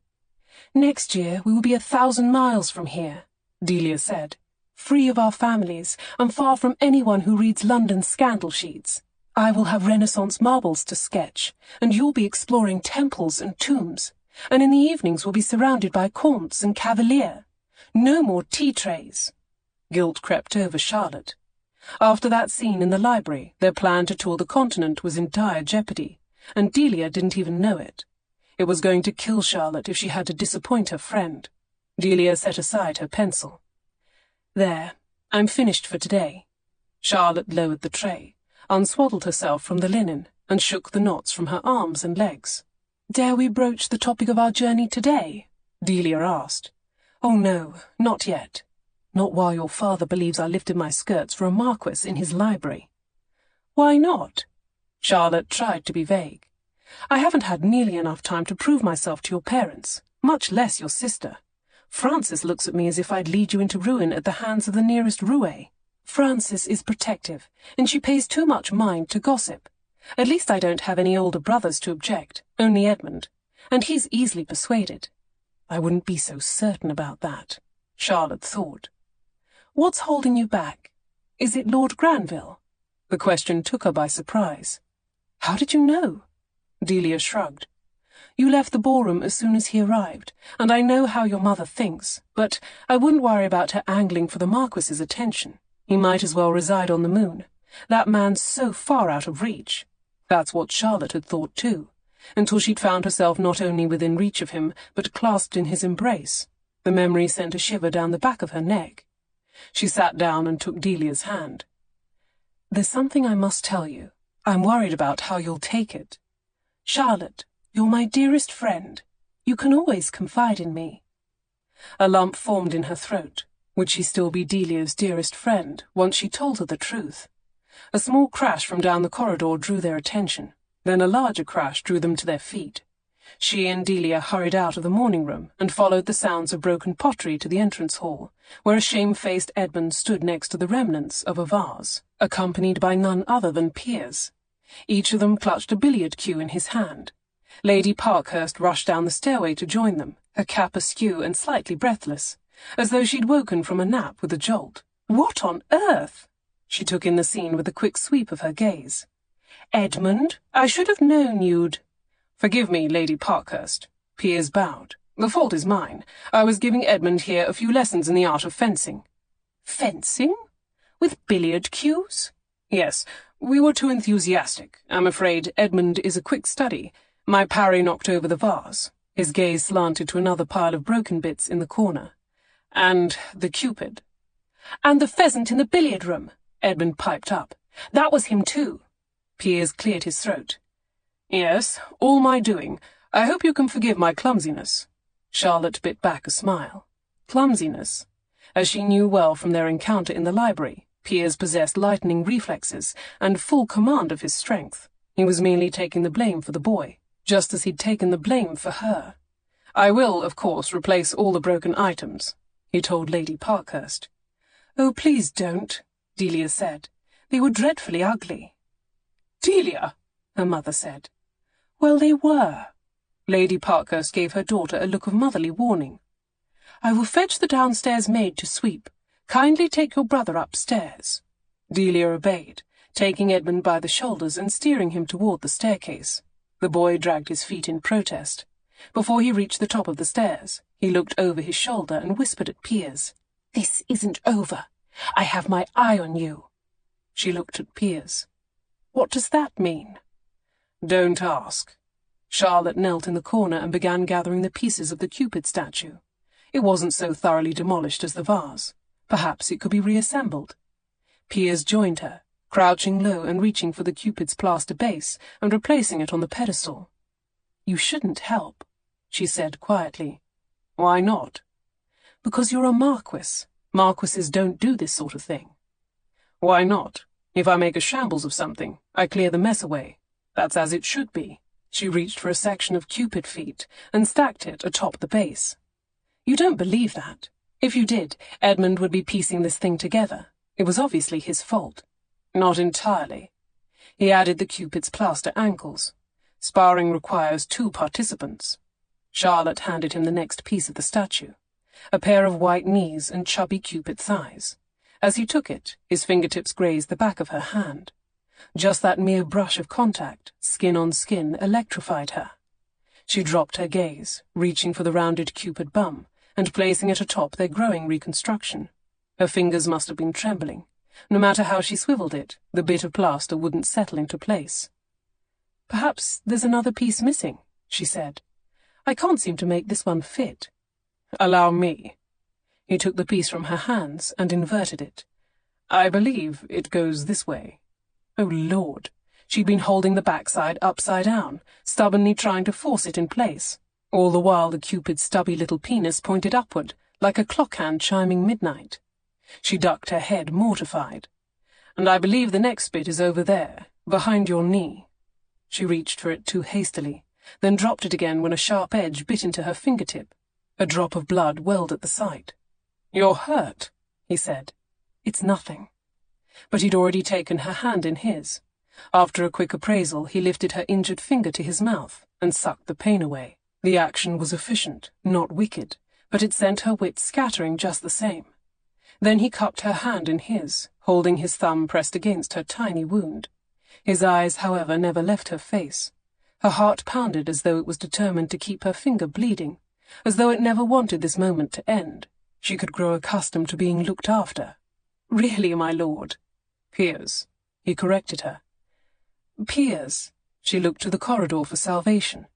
"Next year we will be 1,000 miles from here," Delia said, "free of our families, and far from anyone who reads London scandal sheets. I will have Renaissance marbles to sketch, and you'll be exploring temples and tombs, and in the evenings we'll be surrounded by counts and cavaliers. No more tea trays." Guilt crept over Charlotte. After that scene in the library, their plan to tour the continent was in dire jeopardy, and Delia didn't even know it. It was going to kill Charlotte if she had to disappoint her friend. Delia set aside her pencil. "There, I'm finished for today." Charlotte lowered the tray, unswaddled herself from the linen, and shook the knots from her arms and legs. "Dare we broach the topic of our journey today?" Delia asked. "Oh no, not yet. Not while your father believes I lifted my skirts for a marquess in his library." "Why not?" Charlotte tried to be vague. "I haven't had nearly enough time to prove myself to your parents, much less your sister. Frances looks at me as if I'd lead you into ruin at the hands of the nearest roué. Frances is protective, and she pays too much mind to gossip. At least I don't have any older brothers to object, only Edmund, and he's easily persuaded." "I wouldn't be so certain about that," Charlotte thought. "What's holding you back? Is it Lord Granville?" The question took her by surprise. "How did you know?" Delia shrugged. "You left the ballroom as soon as he arrived, and I know how your mother thinks, but I wouldn't worry about her angling for the Marquess's attention. He might as well reside on the moon. That man's so far out of reach." That's what Charlotte had thought too, until she'd found herself not only within reach of him, but clasped in his embrace. The memory sent a shiver down the back of her neck. She sat down and took Delia's hand. "There's something I must tell you. I'm worried about how you'll take it. Charlotte, you're my dearest friend. You can always confide in me." A lump formed in her throat. Would she still be Delia's dearest friend once she told her the truth? A small crash from down the corridor drew their attention. Then a larger crash drew them to their feet. She and Delia hurried out of the morning room and followed the sounds of broken pottery to the entrance hall, where a shamefaced Edmund stood next to the remnants of a vase, accompanied by none other than Piers. Each of them clutched a billiard cue in his hand. Lady Parkhurst rushed down the stairway to join them, her cap askew and slightly breathless, as though she'd woken from a nap with a jolt. "What on earth?" She took in the scene with a quick sweep of her gaze. "Edmund, I should have known you'd—" "Forgive me, Lady Parkhurst." Piers bowed. "The fault is mine. I was giving Edmund here a few lessons in the art of fencing." "Fencing? With billiard cues?" "Yes, we were too enthusiastic. I'm afraid Edmund is a quick study. My parry knocked over the vase." His gaze slanted to another pile of broken bits in the corner. "And the Cupid." "And the pheasant in the billiard room," Edmund piped up. "That was him too." Piers cleared his throat. "Yes, all my doing. I hope you can forgive my clumsiness." Charlotte bit back a smile. Clumsiness? As she knew well from their encounter in the library, Piers possessed lightning reflexes and full command of his strength. He was merely taking the blame for the boy, just as he'd taken the blame for her. "I will, of course, replace all the broken items," he told Lady Parkhurst. "Oh, please don't," Delia said. "They were dreadfully ugly." "Delia!" her mother said. "Well, they were." Lady Parkhurst gave her daughter a look of motherly warning. "I will fetch the downstairs maid to sweep. Kindly take your brother upstairs." Delia obeyed, taking Edmund by the shoulders and steering him toward the staircase. The boy dragged his feet in protest. Before he reached the top of the stairs, he looked over his shoulder and whispered at Piers. "This isn't over. I have my eye on you." She looked at Piers. "What does that mean?" "Don't ask." Charlotte knelt in the corner and began gathering the pieces of the Cupid statue. It wasn't so thoroughly demolished as the vase. Perhaps it could be reassembled. Piers joined her, crouching low and reaching for the Cupid's plaster base and replacing it on the pedestal. "You shouldn't help," she said quietly. "Why not?" "Because you're a marquess. Marquesses don't do this sort of thing." "Why not? If I make a shambles of something, I clear the mess away. That's as it should be." She reached for a section of Cupid feet and stacked it atop the base. "You don't believe that. If you did, Edmund would be piecing this thing together. It was obviously his fault." "Not entirely." He added the Cupid's plaster ankles. "Sparring requires 2 participants." Charlotte handed him the next piece of the statue, a pair of white knees and chubby Cupid thighs. As he took it, his fingertips grazed the back of her hand. Just that mere brush of contact, skin on skin, electrified her. She dropped her gaze, reaching for the rounded Cupid bum, and placing it atop their growing reconstruction. Her fingers must have been trembling. No matter how she swiveled it, the bit of plaster wouldn't settle into place. "Perhaps there's another piece missing," she said. "I can't seem to make this one fit." "Allow me." He took the piece from her hands and inverted it. "I believe it goes this way." Oh, Lord! She'd been holding the backside upside down, stubbornly trying to force it in place. All the while the Cupid's stubby little penis pointed upward, like a clock hand chiming midnight. She ducked her head, mortified. "And I believe the next bit is over there, behind your knee." She reached for it too hastily, then dropped it again when a sharp edge bit into her fingertip. A drop of blood welled at the sight. "You're hurt," he said. "It's nothing." But he'd already taken her hand in his. After a quick appraisal, he lifted her injured finger to his mouth and sucked the pain away. The action was efficient, not wicked, but it sent her wits scattering just the same. Then he cupped her hand in his, holding his thumb pressed against her tiny wound. His eyes, however, never left her face. Her heart pounded as though it was determined to keep her finger bleeding, as though it never wanted this moment to end. She could grow accustomed to being looked after. "Really, my lord." "Piers," he corrected her. "Piers." She looked to the corridor for salvation.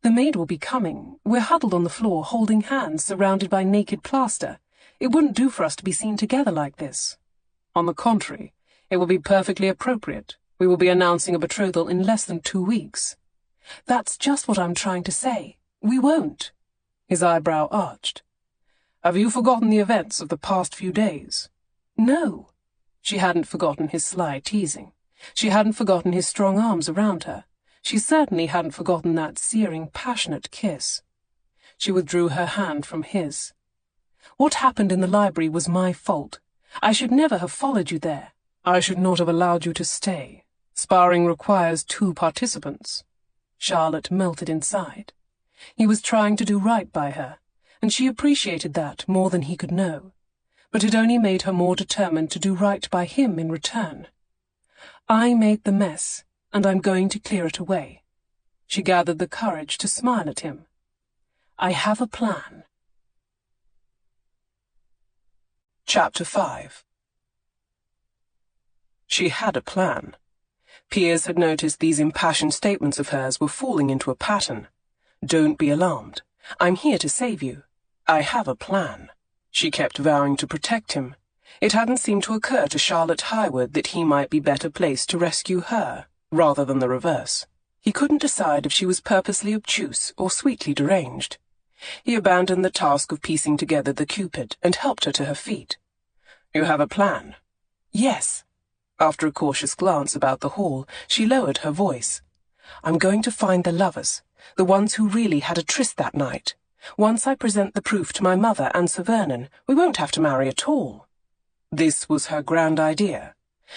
"The maid will be coming. We're huddled on the floor, holding hands, surrounded by naked plaster. It wouldn't do for us to be seen together like this." "On the contrary, it will be perfectly appropriate. We will be announcing a betrothal in less than 2 weeks." "That's just what I'm trying to say. We won't." His eyebrow arched. "Have you forgotten the events of the past few days?" "No." She hadn't forgotten his sly teasing. She hadn't forgotten his strong arms around her. She certainly hadn't forgotten that searing, passionate kiss. She withdrew her hand from his. What happened in the library was my fault. I should never have followed you there. I should not have allowed you to stay. Sparring requires 2 participants. Charlotte melted inside. He was trying to do right by her, and she appreciated that more than he could know. But it only made her more determined to do right by him in return. I made the mess, and I'm going to clear it away. She gathered the courage to smile at him. I have a plan. Chapter 5. She had a plan. Piers had noticed these impassioned statements of hers were falling into a pattern. Don't be alarmed. I'm here to save you. I have a plan. She kept vowing to protect him. It hadn't seemed to occur to Charlotte Highwood that he might be better placed to rescue her, rather than the reverse. He couldn't decide if she was purposely obtuse or sweetly deranged. He abandoned the task of piecing together the Cupid and helped her to her feet. You have a plan? Yes. After a cautious glance about the hall, she lowered her voice. I'm going to find the lovers, the ones who really had a tryst that night. Once I present the proof to my mother and Sir Vernon, we won't have to marry at all. This was her grand idea.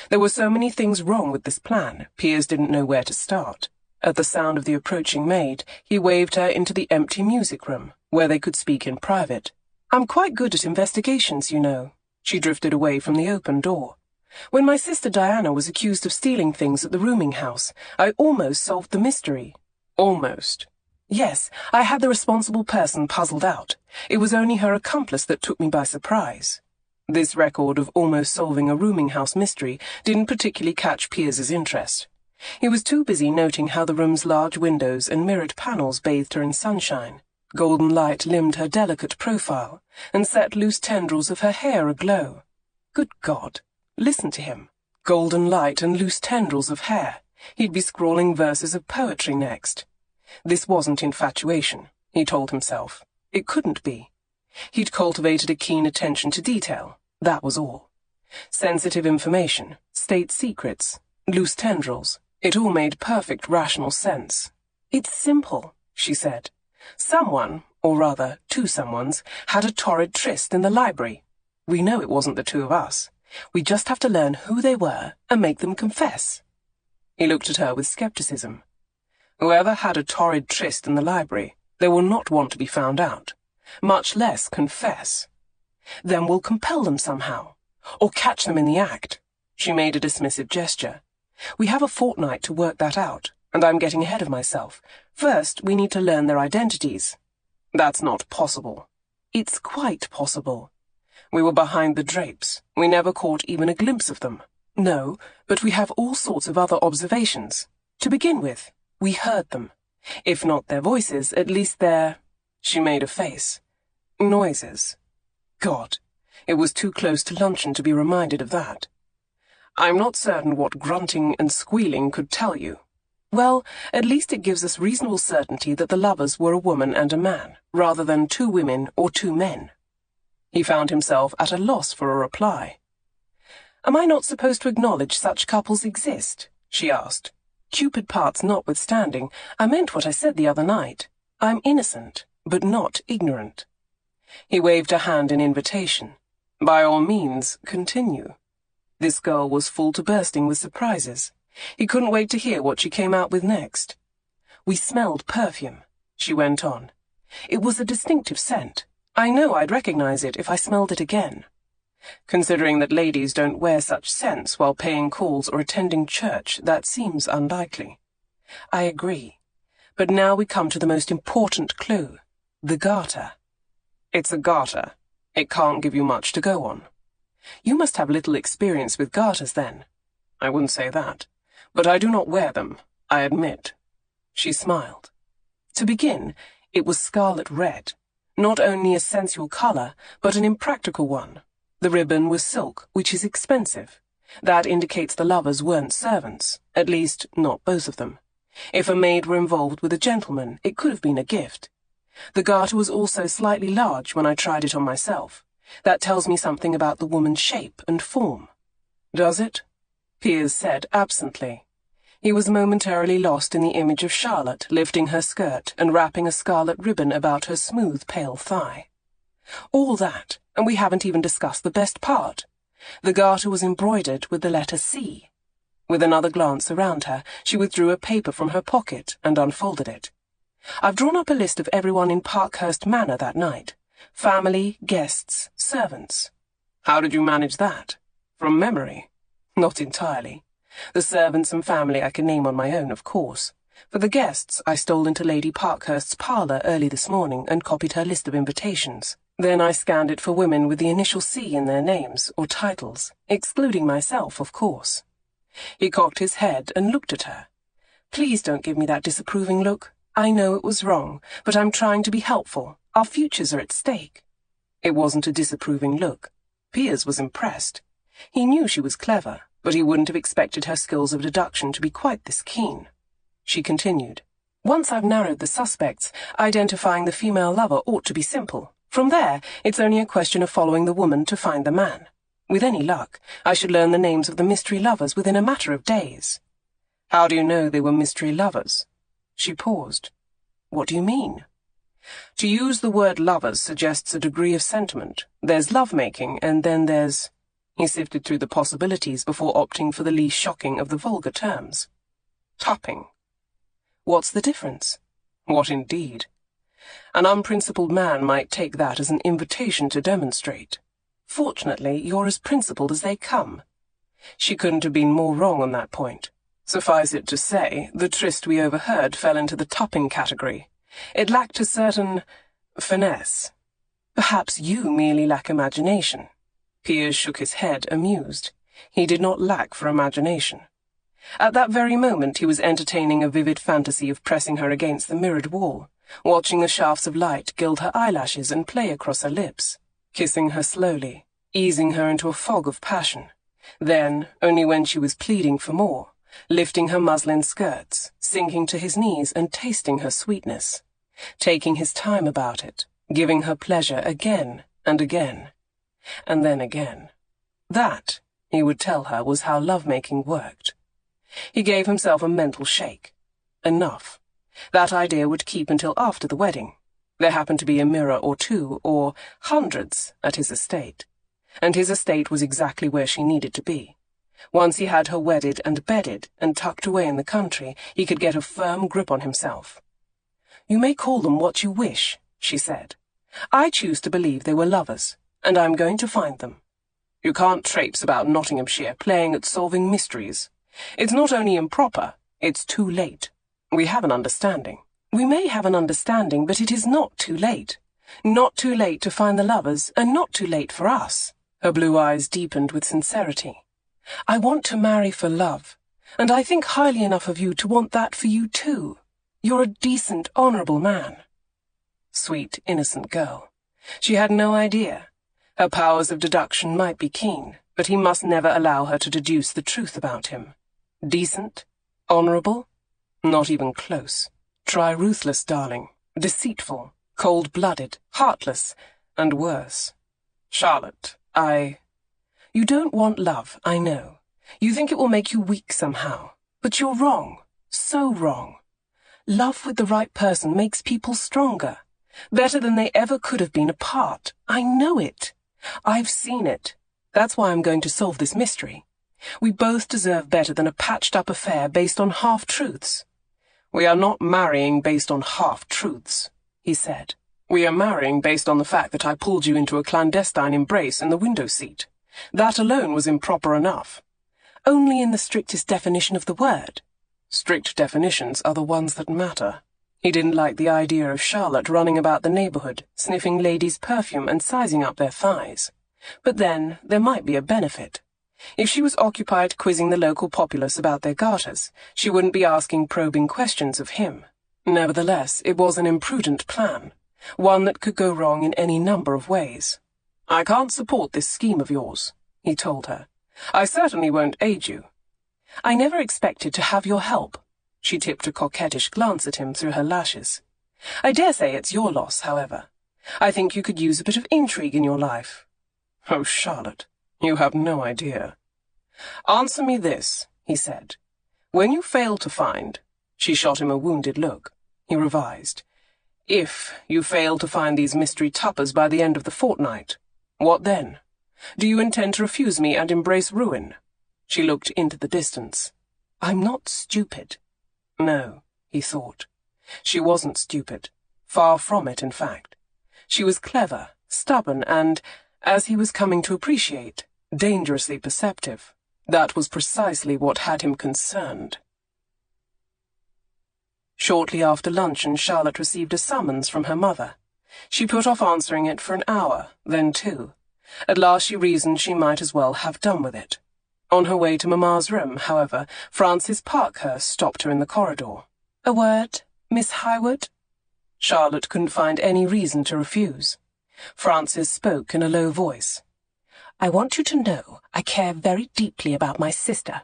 There were so many things wrong with this plan, Piers didn't know where to start. At the sound of the approaching maid, he waved her into the empty music room, where they could speak in private. I'm quite good at investigations, you know. She drifted away from the open door. When my sister Diana was accused of stealing things at the rooming house, I almost solved the mystery. Almost. Yes, I had the responsible person puzzled out. It was only her accomplice that took me by surprise. This record of almost solving a rooming house mystery didn't particularly catch Piers's interest. He was too busy noting how the room's large windows and mirrored panels bathed her in sunshine. Golden light limned her delicate profile and set loose tendrils of her hair aglow. Good God! Listen to him. Golden light and loose tendrils of hair. He'd be scrawling verses of poetry next. This wasn't infatuation, he told himself. It couldn't be. He'd cultivated a keen attention to detail. That was all. Sensitive information, state secrets, loose tendrils. It all made perfect rational sense. It's simple, she said. Someone, or rather, 2 someones, had a torrid tryst in the library. We know it wasn't the 2 of us. We just have to learn who they were and make them confess. He looked at her with skepticism. Whoever had a torrid tryst in the library, they will not want to be found out, much less confess. Then we'll compel them somehow, or catch them in the act. She made a dismissive gesture. We have a fortnight to work that out, and I'm getting ahead of myself. First, we need to learn their identities. That's not possible. It's quite possible. We were behind the drapes. We never caught even a glimpse of them. No, but we have all sorts of other observations. To begin with, we heard them. If not their voices, at least their... She made a face. Noises. God, it was too close to luncheon to be reminded of that. I'm not certain what grunting and squealing could tell you. Well, at least it gives us reasonable certainty that the lovers were a woman and a man, rather than 2 women or 2 men. He found himself at a loss for a reply. Am I not supposed to acknowledge such couples exist? She asked. Cupid parts notwithstanding, I meant what I said the other night. I'm innocent, but not ignorant. He waved a hand in invitation. By all means, continue. This girl was full to bursting with surprises. He couldn't wait to hear what she came out with next. We smelled perfume, she went on. It was a distinctive scent. I know I'd recognize it if I smelled it again. Considering that ladies don't wear such scents while paying calls or attending church, that seems unlikely. I agree. But now we come to the most important clue. The garter. It's a garter. It can't give you much to go on. You must have little experience with garters, then. I wouldn't say that. But I do not wear them, I admit. She smiled. To begin, it was scarlet red. Not only a sensual colour, but an impractical one. The ribbon was silk, which is expensive. That indicates the lovers weren't servants, at least not both of them. If a maid were involved with a gentleman, it could have been a gift. The garter was also slightly large when I tried it on myself. That tells me something about the woman's shape and form. Does it? Piers said absently. He was momentarily lost in the image of Charlotte lifting her skirt and wrapping a scarlet ribbon about her smooth, pale thigh. All that, and we haven't even discussed the best part. The garter was embroidered with the letter C. With another glance around her, she withdrew a paper from her pocket and unfolded it. I've drawn up a list of everyone in Parkhurst Manor that night. Family, guests, servants. How did you manage that? From memory? Not entirely. The servants and family I can name on my own, of course. For the guests, I stole into Lady Parkhurst's parlour early this morning and copied her list of invitations. Then I scanned it for women with the initial C in their names or titles, excluding myself, of course. He cocked his head and looked at her. Please don't give me that disapproving look. I know it was wrong, but I'm trying to be helpful. Our futures are at stake. It wasn't a disapproving look. Piers was impressed. He knew she was clever, but he wouldn't have expected her skills of deduction to be quite this keen. She continued. Once I've narrowed the suspects, identifying the female lover ought to be simple. From there, it's only a question of following the woman to find the man. With any luck, I should learn the names of the mystery lovers within a matter of days. How do you know they were mystery lovers? She paused. What do you mean? To use the word lovers suggests a degree of sentiment. There's love-making, and then there's... He sifted through the possibilities before opting for the least shocking of the vulgar terms. Tupping. What's the difference? What indeed? An unprincipled man might take that as an invitation to demonstrate. Fortunately, you're as principled as they come. She couldn't have been more wrong on that point. Suffice it to say, the tryst we overheard fell into the tupping category. It lacked a certain finesse. Perhaps you merely lack imagination. Piers shook his head, amused. He did not lack for imagination. At that very moment he was entertaining a vivid fantasy of pressing her against the mirrored wall, watching the shafts of light gild her eyelashes and play across her lips, kissing her slowly, easing her into a fog of passion. Then, only when she was pleading for more, lifting her muslin skirts, sinking to his knees and tasting her sweetness, taking his time about it, giving her pleasure again and again, and then again. That, he would tell her, was how love-making worked. He gave himself a mental shake. Enough. That idea would keep until after the wedding. There happened to be a mirror or two, or hundreds, at his estate. And his estate was exactly where she needed to be. Once he had her wedded and bedded and tucked away in the country, he could get a firm grip on himself. You may call them what you wish, she said. I choose to believe they were lovers, and I'm going to find them. You can't traipse about Nottinghamshire playing at solving mysteries. It's not only improper, it's too late. We have an understanding. We may have an understanding, but it is not too late. Not too late to find the lovers, and not too late for us. Her blue eyes deepened with sincerity. I want to marry for love, and I think highly enough of you to want that for you too. You're a decent, honourable man. Sweet, innocent girl. She had no idea. Her powers of deduction might be keen, but he must never allow her to deduce the truth about him. Decent? Honourable? Not even close. Try ruthless, darling. Deceitful, cold-blooded, heartless, and worse. Charlotte, You don't want love, I know. You think it will make you weak somehow. But you're wrong. So wrong. Love with the right person makes people stronger. Better than they ever could have been apart. I know it. I've seen it. That's why I'm going to solve this mystery. We both deserve better than a patched-up affair based on half-truths. We are not marrying based on half-truths, he said. We are marrying based on the fact that I pulled you into a clandestine embrace in the window seat. That alone was improper enough. Only in the strictest definition of the word. Strict definitions are the ones that matter. He didn't like the idea of Charlotte running about the neighbourhood, sniffing ladies' perfume and sizing up their thighs. But then there might be a benefit. If she was occupied quizzing the local populace about their garters, she wouldn't be asking probing questions of him. Nevertheless, it was an imprudent plan, one that could go wrong in any number of ways. I can't support this scheme of yours, he told her. I certainly won't aid you. I never expected to have your help. She tipped a coquettish glance at him through her lashes. I dare say it's your loss, however. I think you could use a bit of intrigue in your life. Oh, Charlotte, you have no idea. Answer me this, he said. When you fail to find—" She shot him a wounded look. He revised. "If you fail to find these mystery tuppers by the end of the fortnight, what then? Do you intend to refuse me and embrace ruin?" She looked into the distance. "I'm not stupid." No, he thought. She wasn't stupid. Far from it, in fact. She was clever, stubborn, and, as he was coming to appreciate, dangerously perceptive. That was precisely what had him concerned. Shortly after luncheon, Charlotte received a summons from her mother. She put off answering it for an hour, then 2. At last she reasoned she might as well have done with it. On her way to Mamma's room, however, Frances Parkhurst stopped her in the corridor. "A word, Miss Highwood?" Charlotte couldn't find any reason to refuse. Frances spoke in a low voice. "I want you to know I care very deeply about my sister."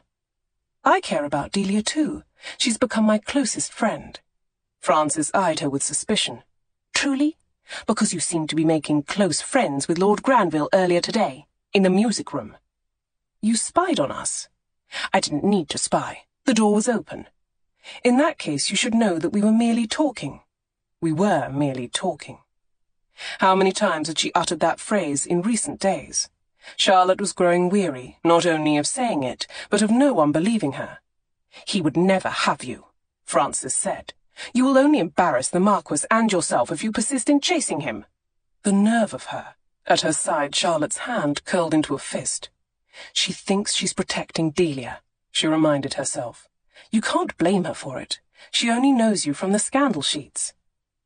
"I care about Delia too. She's become my closest friend." Frances eyed her with suspicion. "Truly? Because you seemed to be making close friends with Lord Granville earlier today, in the music room." "You spied on us?" "I didn't need to spy. The door was open." "In that case you should know that we were merely talking." We were merely talking. How many times had she uttered that phrase in recent days? Charlotte was growing weary, not only of saying it, but of no one believing her. "He would never have you," Frances said. "You will only embarrass the marquess and yourself if you persist in chasing him." The nerve of her! At her side, Charlotte's hand curled into a fist. "She thinks she's protecting Delia," she reminded herself. "You can't blame her for it. She only knows you from the scandal sheets."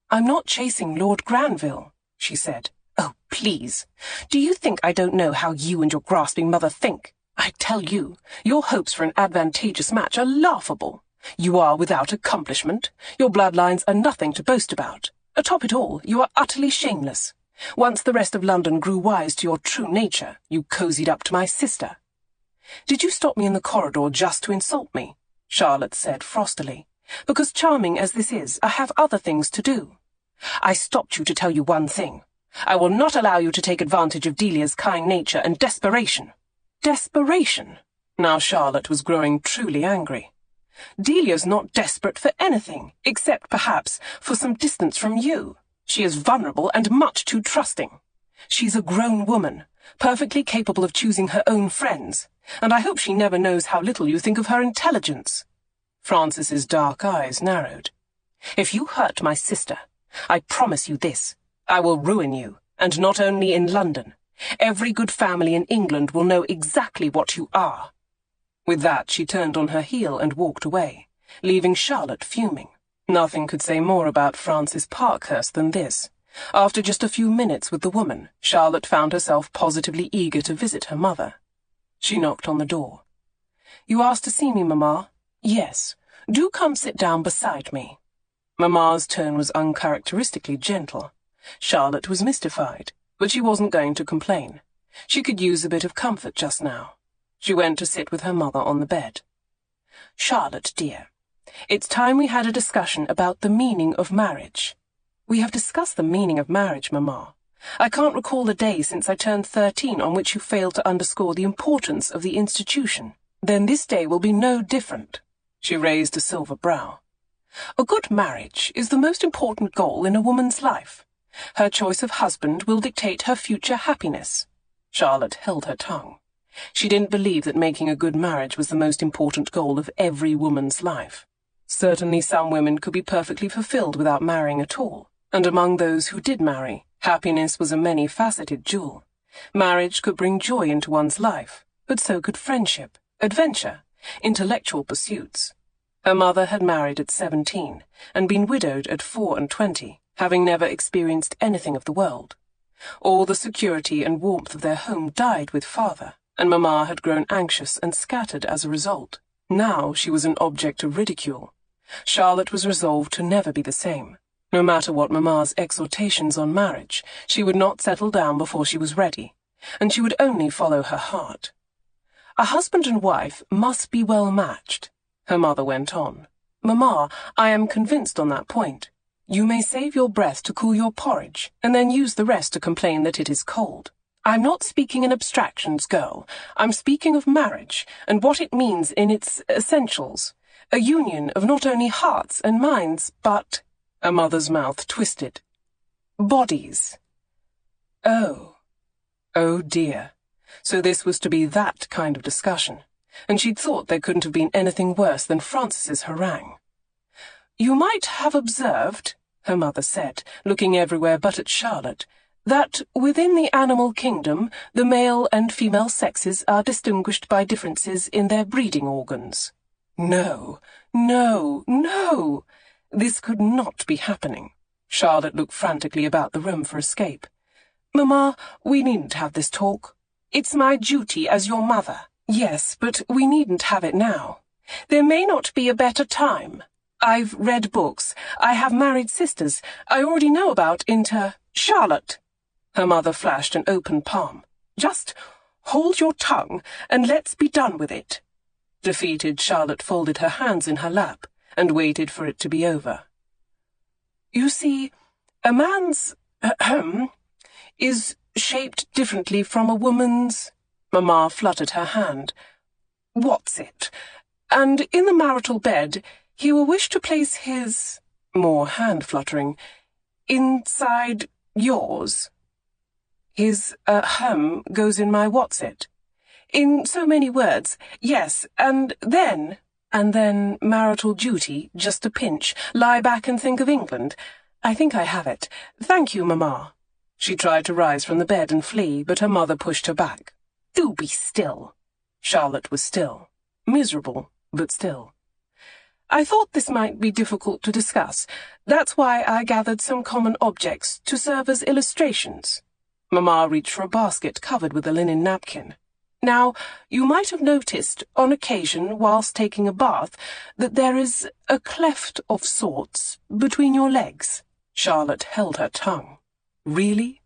"I'm not chasing Lord Granville," she said. "Oh, please. Do you think I don't know how you and your grasping mother think? I tell you, your hopes for an advantageous match are laughable. You are without accomplishment. Your bloodlines are nothing to boast about. Atop it all, you are utterly shameless. Once the rest of London grew wise to your true nature, you cozied up to my sister." "Did you stop me in the corridor just to insult me?" Charlotte said frostily. "Because charming as this is, I have other things to do." "I stopped you to tell you one thing. I will not allow you to take advantage of Delia's kind nature and desperation." Desperation? Now Charlotte was growing truly angry. "Delia's not desperate for anything, except, perhaps, for some distance from you. She is vulnerable and much too trusting. She's a grown woman, perfectly capable of choosing her own friends, and I hope she never knows how little you think of her intelligence." Frances's dark eyes narrowed. "If you hurt my sister, I promise you this. I will ruin you, and not only in London. Every good family in England will know exactly what you are." With that she turned on her heel and walked away, leaving Charlotte fuming. Nothing could say more about Frances Parkhurst than this. After just a few minutes with the woman, Charlotte found herself positively eager to visit her mother. She knocked on the door. "You asked to see me, Mamma?" "Yes. Do come sit down beside me." Mamma's tone was uncharacteristically gentle. Charlotte was mystified, but she wasn't going to complain. She could use a bit of comfort just now. She went to sit with her mother on the bed. "Charlotte, dear, it's time we had a discussion about the meaning of marriage." "We have discussed the meaning of marriage, Mamma. I can't recall a day since I turned 13 on which you failed to underscore the importance of the institution." "Then this day will be no different." She raised a silver brow. "A good marriage is the most important goal in a woman's life. Her choice of husband will dictate her future happiness." Charlotte held her tongue. She didn't believe that making a good marriage was the most important goal of every woman's life. Certainly some women could be perfectly fulfilled without marrying at all, and among those who did marry, happiness was a many-faceted jewel. Marriage could bring joy into one's life, but so could friendship, adventure, intellectual pursuits. Her mother had married at 17, and been widowed at 24, having never experienced anything of the world. All the security and warmth of their home died with father, and Mamma had grown anxious and scattered as a result. Now she was an object of ridicule. Charlotte was resolved to never be the same. No matter what Mamma's exhortations on marriage, she would not settle down before she was ready, and she would only follow her heart. "A husband and wife must be well matched," her mother went on. "Mamma, I am convinced on that point. You may save your breath to cool your porridge, and then use the rest to complain that it is cold. I'm not speaking in abstractions, girl. I'm speaking of marriage, and what it means in its essentials. A union of not only hearts and minds, but— her mother's mouth twisted. Bodies. Oh. Oh dear. So this was to be that kind of discussion, and she'd thought there couldn't have been anything worse than Frances's harangue. You might have observed, her mother said, looking everywhere but at Charlotte, that within the animal kingdom the male and female sexes are distinguished by differences in their breeding organs. No, no, no! This could not be happening. Charlotte looked frantically about the room for escape. Mamma, we needn't have this talk. It's my duty as your mother. Yes, but we needn't have it now. There may not be a better time. I've read books. I have married sisters. I already know about Charlotte. Her mother flashed an open palm. Just hold your tongue and let's be done with it. Defeated, Charlotte folded her hands in her lap and waited for it to be over. You see, a man's is shaped differently from a woman's. Mamma fluttered her hand. What's it? And in the marital bed, he will wish to place his, more hand-fluttering, inside yours. His, goes in my what's-it. In so many words, yes, and then marital duty, just a pinch, lie back and think of England. I think I have it. Thank you, Mamma. She tried to rise from the bed and flee, but her mother pushed her back. Do be still. Charlotte was still. Miserable, but still. I thought this might be difficult to discuss. That's why I gathered some common objects to serve as illustrations. Mamma reached for a basket covered with a linen napkin. Now, you might have noticed, on occasion, whilst taking a bath, that there is a cleft of sorts between your legs. Charlotte held her tongue. Really?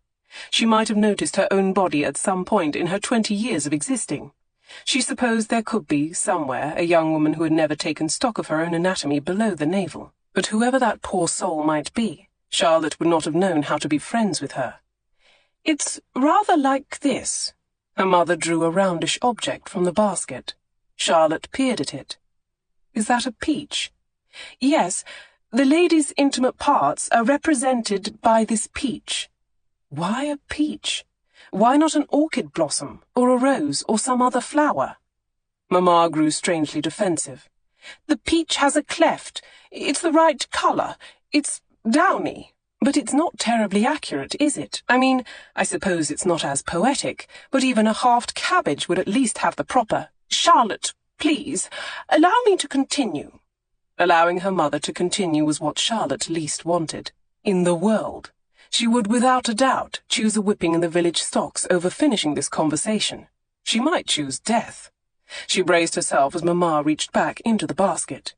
She might have noticed her own body at some point in her 20 years of existing. She supposed there could be, somewhere, a young woman who had never taken stock of her own anatomy below the navel. But whoever that poor soul might be, Charlotte would not have known how to be friends with her. It's rather like this. Her mother drew a roundish object from the basket. Charlotte peered at it. Is that a peach? Yes, the lady's intimate parts are represented by this peach. Why a peach? Why not an orchid blossom, or a rose, or some other flower? Mamma grew strangely defensive. The peach has a cleft. It's the right colour. It's downy. But it's not terribly accurate, is it? I mean, I suppose it's not as poetic, but even a halved cabbage would at least have the proper— Charlotte, please, allow me to continue. Allowing her mother to continue was what Charlotte least wanted. In the world. She would, without a doubt, choose a whipping in the village stocks over finishing this conversation. She might choose death. She braced herself as Mamma reached back into the basket.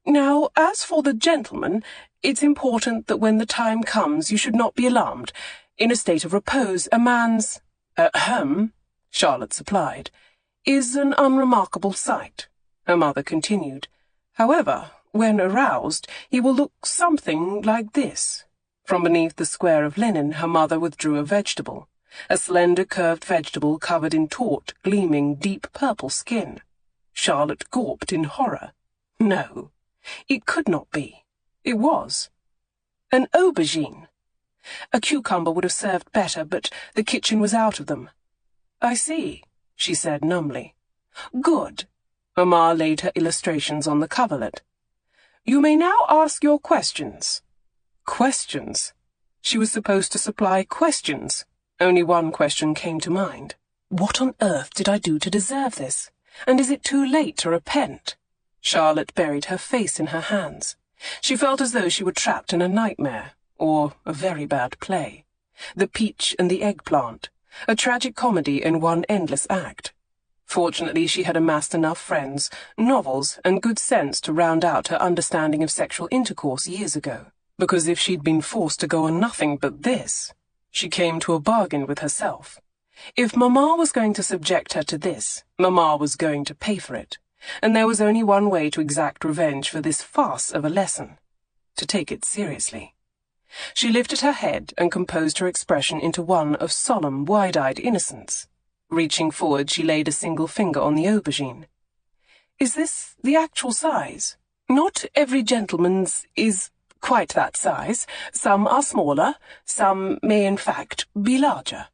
Now, as for the gentleman, it's important that when the time comes you should not be alarmed. In a state of repose, a man's— Charlotte supplied, is an unremarkable sight. Her mother continued. However, when aroused, he will look something like this. From beneath the square of linen her mother withdrew a vegetable, a slender curved vegetable covered in taut, gleaming, deep purple skin. Charlotte gawped in horror. No, it could not be. It was. An aubergine. A cucumber would have served better, but the kitchen was out of them. I see, she said numbly. Good. Mamma laid her illustrations on the coverlet. You may now ask your questions. Questions? She was supposed to supply questions. Only one question came to mind. What on earth did I do to deserve this? And is it too late to repent? Charlotte buried her face in her hands. She felt as though she were trapped in a nightmare, or a very bad play. The Peach and the Eggplant, a tragic comedy in one endless act. Fortunately, she had amassed enough friends, novels, and good sense to round out her understanding of sexual intercourse years ago. Because if she'd been forced to go on nothing but this, she came to a bargain with herself. If Mamma was going to subject her to this, Mamma was going to pay for it, and there was only one way to exact revenge for this farce of a lesson: to take it seriously. She lifted her head and composed her expression into one of solemn, wide-eyed innocence. Reaching forward, she laid a single finger on the aubergine. Is this the actual size? Not every gentleman's is quite that size. Some are smaller, some may in fact be larger.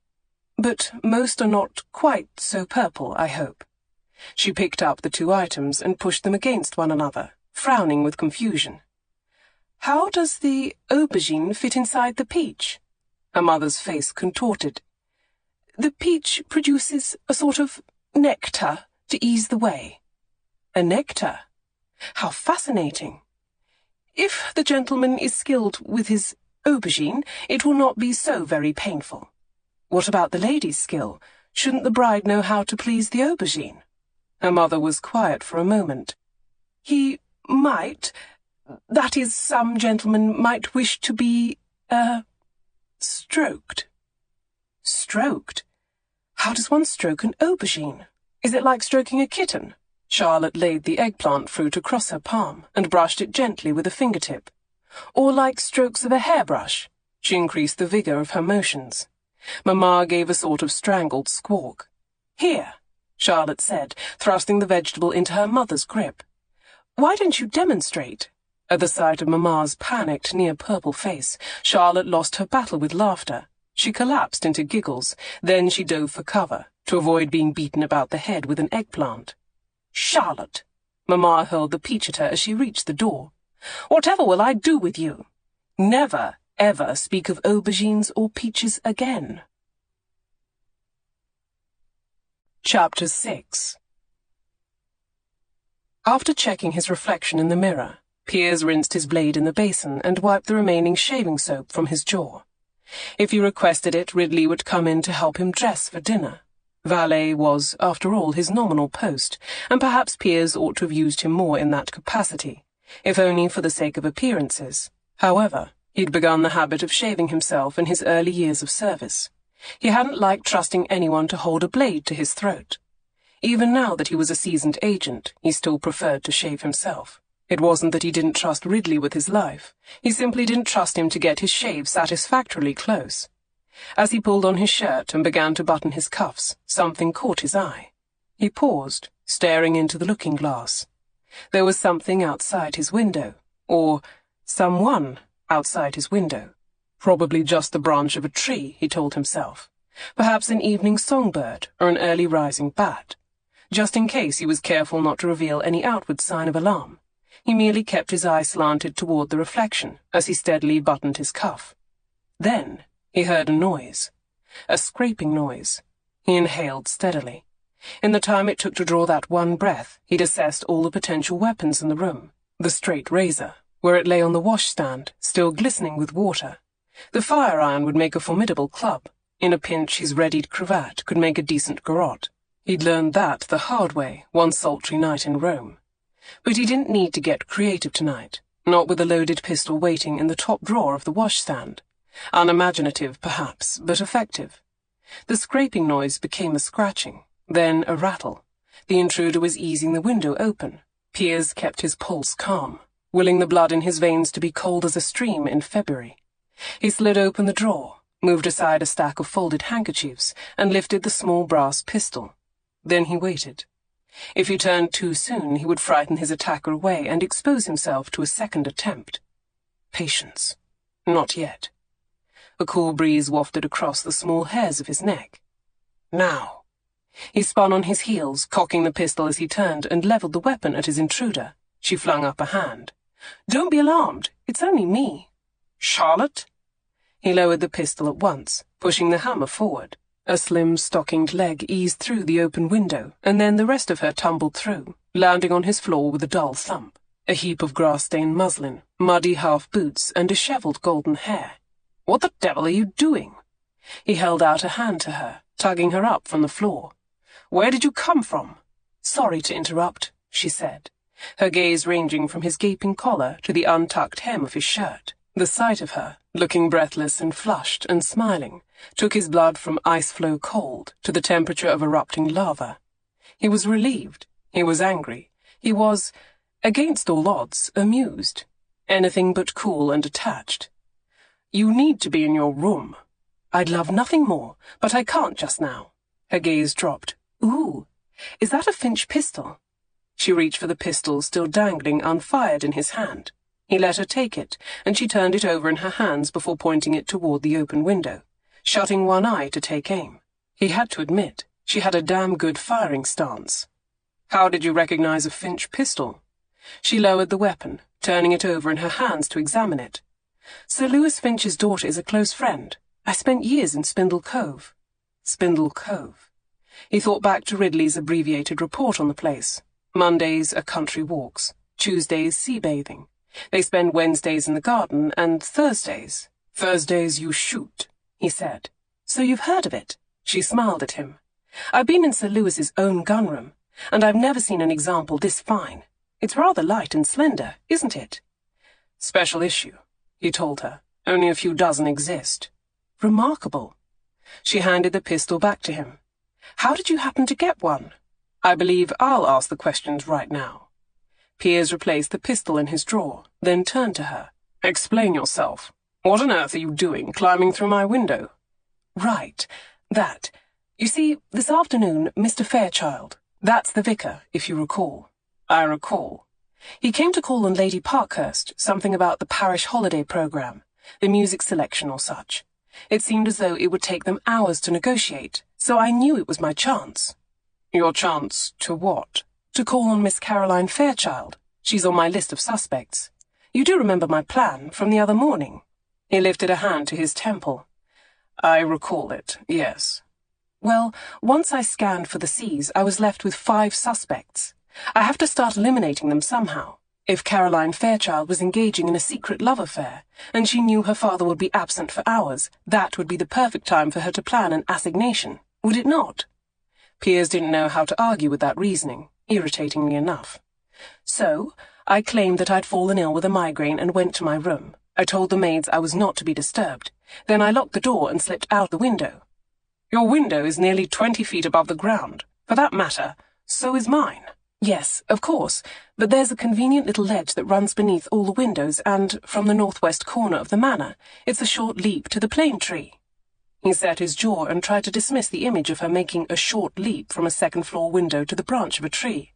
But most are not quite so purple, I hope. She picked up the two items and pushed them against one another, frowning with confusion. How does the aubergine fit inside the peach? Her mother's face contorted. The peach produces a sort of nectar to ease the way. A nectar? How fascinating. If the gentleman is skilled with his aubergine, it will not be so very painful. What about the lady's skill? Shouldn't the bride know how to please the aubergine? Her mother was quiet for a moment. He might, that is, some gentlemen might wish to be, stroked. Stroked? How does one stroke an aubergine? Is it like stroking a kitten? Charlotte laid the eggplant fruit across her palm and brushed it gently with a fingertip. Or like strokes of a hairbrush. She increased the vigour of her motions. Mamma gave a sort of strangled squawk. Here, Charlotte said, thrusting the vegetable into her mother's grip. Why don't you demonstrate? At the sight of Mamma's panicked, near-purple face, Charlotte lost her battle with laughter. She collapsed into giggles, then she dove for cover, to avoid being beaten about the head with an eggplant. Charlotte! Mamma hurled the peach at her as she reached the door. Whatever will I do with you? Never, ever speak of aubergines or peaches again. Chapter 6. After checking his reflection in the mirror, Piers rinsed his blade in the basin and wiped the remaining shaving soap from his jaw. If he requested it, Ridley would come in to help him dress for dinner. Valet was, after all, his nominal post, and perhaps Piers ought to have used him more in that capacity, if only for the sake of appearances. However, he'd begun the habit of shaving himself in his early years of service. He hadn't liked trusting anyone to hold a blade to his throat. Even now that he was a seasoned agent, he still preferred to shave himself. It wasn't that he didn't trust Ridley with his life. He simply didn't trust him to get his shave satisfactorily close. As he pulled on his shirt and began to button his cuffs, something caught his eye. He paused, staring into the looking-glass. There was something outside his window, or someone outside his window. Probably just the branch of a tree, he told himself. Perhaps an evening songbird or an early rising bat. Just in case, he was careful not to reveal any outward sign of alarm. He merely kept his eye slanted toward the reflection as he steadily buttoned his cuff. Then he heard a noise. A scraping noise. He inhaled steadily. In the time it took to draw that one breath, he'd assessed all the potential weapons in the room. The straight razor, where it lay on the washstand, still glistening with water. The fire-iron would make a formidable club. In a pinch, his readied cravat could make a decent garrote. He'd learned that the hard way, one sultry night in Rome. But he didn't need to get creative tonight, not with a loaded pistol waiting in the top drawer of the washstand. Unimaginative, perhaps, but effective. The scraping noise became a scratching, then a rattle. The intruder was easing the window open. Piers kept his pulse calm, willing the blood in his veins to be cold as a stream in February. He slid open the drawer, moved aside a stack of folded handkerchiefs, and lifted the small brass pistol. Then he waited. If he turned too soon, he would frighten his attacker away and expose himself to a second attempt. Patience. Not yet. A cool breeze wafted across the small hairs of his neck. Now. He spun on his heels, cocking the pistol as he turned, and levelled the weapon at his intruder. She flung up a hand. Don't be alarmed. It's only me. Charlotte? He lowered the pistol at once, pushing the hammer forward. A slim, stockinged leg eased through the open window, and then the rest of her tumbled through, landing on his floor with a dull thump. A heap of grass-stained muslin, muddy half-boots, and dishevelled golden hair. What the devil are you doing? He held out a hand to her, tugging her up from the floor. Where did you come from? Sorry to interrupt, she said, her gaze ranging from his gaping collar to the untucked hem of his shirt. The sight of her, looking breathless and flushed and smiling, took his blood from ice-flow cold to the temperature of erupting lava. He was relieved. He was angry. He was, against all odds, amused. Anything but cool and attached. You need to be in your room. I'd love nothing more, but I can't just now. Her gaze dropped. Ooh, is that a Finch pistol? She reached for the pistol still dangling unfired in his hand. He let her take it, and she turned it over in her hands before pointing it toward the open window, shutting one eye to take aim. He had to admit, she had a damn good firing stance. "How did you recognize a Finch pistol?" She lowered the weapon, turning it over in her hands to examine it. "Sir Lewis Finch's daughter is a close friend. I spent years in Spindle Cove." Spindle Cove. He thought back to Ridley's abbreviated report on the place. Mondays are country walks, Tuesdays sea bathing. They spend Wednesdays in the garden, and Thursdays you shoot, he said. "So you've heard of it?" She smiled at him. "I've been in Sir Lewis's own gunroom, and I've never seen an example this fine. It's rather light and slender, isn't it?" "Special issue," he told her. "Only a few dozen exist." "Remarkable." She handed the pistol back to him. "How did you happen to get one?" "I believe I'll ask the questions right now." Piers replaced the pistol in his drawer, then turned to her. "Explain yourself. What on earth are you doing climbing through my window?" "Right, that. You see, this afternoon, Mr. Fairchild, that's the vicar, if you recall." "I recall." "He came to call on Lady Parkhurst, something about the parish holiday programme, the music selection or such. It seemed as though it would take them hours to negotiate, so I knew it was my chance." "Your chance to what?" "To call on Miss Caroline Fairchild. She's on my list of suspects. You do remember my plan from the other morning?" He lifted a hand to his temple. "I recall it, yes." "Well, once I scanned for the C's, I was left with 5 suspects. I have to start eliminating them somehow. If Caroline Fairchild was engaging in a secret love affair, and she knew her father would be absent for hours, that would be the perfect time for her to plan an assignation, would it not?" Piers didn't know how to argue with that reasoning, irritatingly enough. "So, I claimed that I'd fallen ill with a migraine and went to my room. I told the maids I was not to be disturbed. Then I locked the door and slipped out the window." "Your window is nearly 20 feet above the ground. For that matter, so is mine." "Yes, of course, but there's a convenient little ledge that runs beneath all the windows, and, from the northwest corner of the manor, it's a short leap to the plane tree." He set his jaw and tried to dismiss the image of her making a short leap from a second-floor window to the branch of a tree.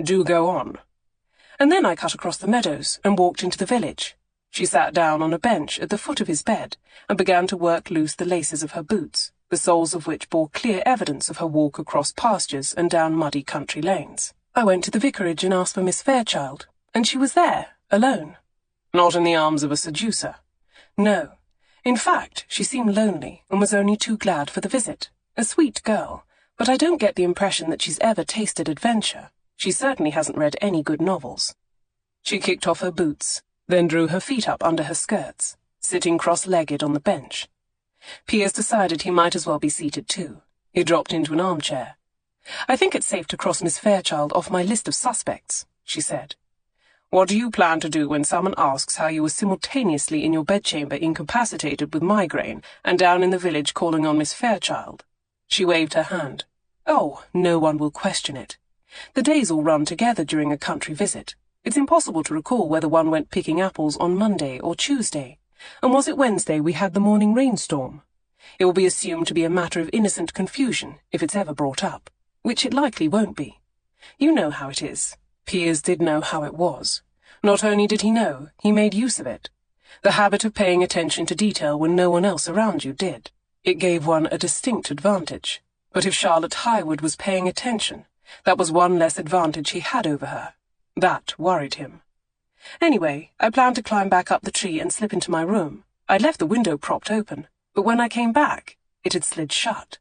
"Do go on." "And then I cut across the meadows and walked into the village." She sat down on a bench at the foot of his bed and began to work loose the laces of her boots, the soles of which bore clear evidence of her walk across pastures and down muddy country lanes. "I went to the vicarage and asked for Miss Fairchild, and she was there, alone." "Not in the arms of a seducer?" "No. In fact, she seemed lonely and was only too glad for the visit. A sweet girl, but I don't get the impression that she's ever tasted adventure. She certainly hasn't read any good novels." She kicked off her boots, then drew her feet up under her skirts, sitting cross-legged on the bench. Piers decided he might as well be seated too. He dropped into an armchair. "I think it's safe to cross Miss Fairchild off my list of suspects," she said. "What do you plan to do when someone asks how you were simultaneously in your bedchamber incapacitated with migraine and down in the village calling on Miss Fairchild?" She waved her hand. "Oh, no one will question it. The days all run together during a country visit. It's impossible to recall whether one went picking apples on Monday or Tuesday. And was it Wednesday we had the morning rainstorm? It will be assumed to be a matter of innocent confusion if it's ever brought up, which it likely won't be. You know how it is." Piers did know how it was. Not only did he know, he made use of it. The habit of paying attention to detail when no one else around you did. It gave one a distinct advantage. But if Charlotte Highwood was paying attention, that was one less advantage he had over her. That worried him. "Anyway, I planned to climb back up the tree and slip into my room. I'd left the window propped open, but when I came back, it had slid shut."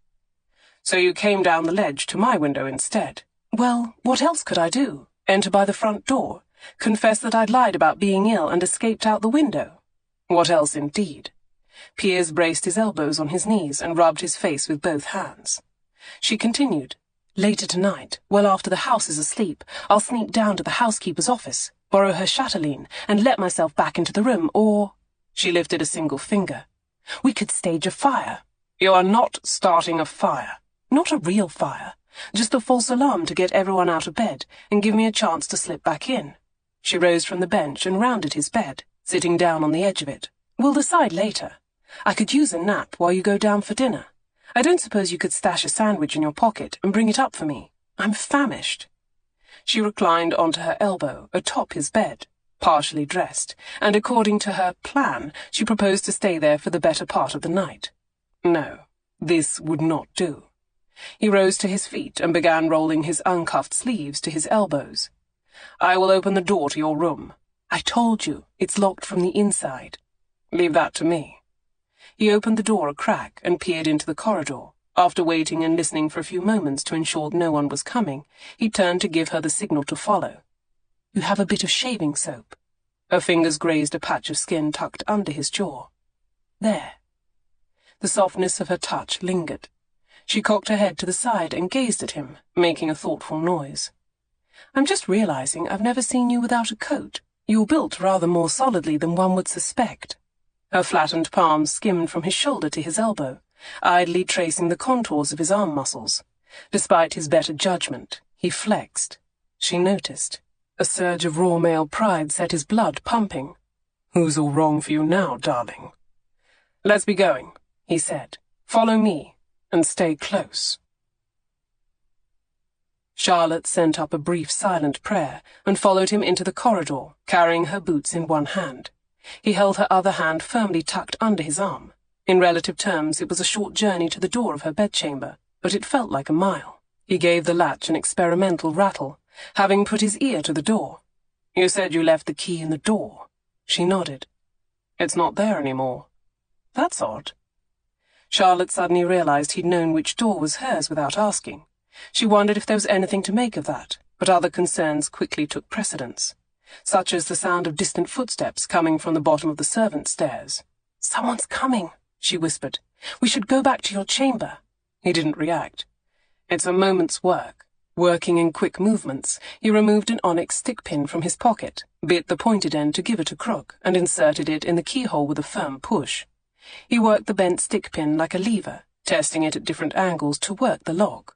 "So you came down the ledge to my window instead?" "Well, what else could I do? Enter by the front door? Confess that I'd lied about being ill and escaped out the window?" What else, indeed? Piers braced his elbows on his knees and rubbed his face with both hands. She continued, "Later tonight, well after the house is asleep, I'll sneak down to the housekeeper's office, borrow her chatelaine, and let myself back into the room, or—" She lifted a single finger. "We could stage a fire." "You are not starting a fire." "Not a real fire. Just a false alarm to get everyone out of bed and give me a chance to slip back in." She rose from the bench and rounded his bed, sitting down on the edge of it. "We'll decide later. I could use a nap while you go down for dinner. I don't suppose you could stash a sandwich in your pocket and bring it up for me. I'm famished." She reclined onto her elbow atop his bed, partially dressed, and according to her plan, she proposed to stay there for the better part of the night. No, this would not do. He rose to his feet and began rolling his uncuffed sleeves to his elbows. "I will open the door to your room. I told you, it's locked from the inside. Leave that to me." He opened the door a crack and peered into the corridor. After waiting and listening for a few moments to ensure no one was coming, he turned to give her the signal to follow. "You have a bit of shaving soap." Her fingers grazed a patch of skin tucked under his jaw. "There." The softness of her touch lingered. She cocked her head to the side and gazed at him, making a thoughtful noise. "I'm just realizing I've never seen you without a coat. You're built rather more solidly than one would suspect." Her flattened palm skimmed from his shoulder to his elbow, idly tracing the contours of his arm muscles. Despite his better judgment, he flexed. She noticed. A surge of raw male pride set his blood pumping. "Who's all wrong for you now, darling?" "Let's be going," he said. "Follow me. And stay close." Charlotte sent up a brief silent prayer and followed him into the corridor, carrying her boots in one hand. He held her other hand firmly tucked under his arm. In relative terms, it was a short journey to the door of her bedchamber, but it felt like a mile. He gave the latch an experimental rattle, having put his ear to the door. "You said you left the key in the door." She nodded. "It's not there anymore." "That's odd." Charlotte suddenly realized he'd known which door was hers without asking. She wondered if there was anything to make of that, but other concerns quickly took precedence, such as the sound of distant footsteps coming from the bottom of the servants' stairs. "Someone's coming," she whispered. "We should go back to your chamber." He didn't react. It's a moment's work. Working in quick movements, he removed an onyx stick-pin from his pocket, bit the pointed end to give it a crook, and inserted it in the keyhole with a firm push. He worked the bent stick-pin like a lever, testing it at different angles to work the lock.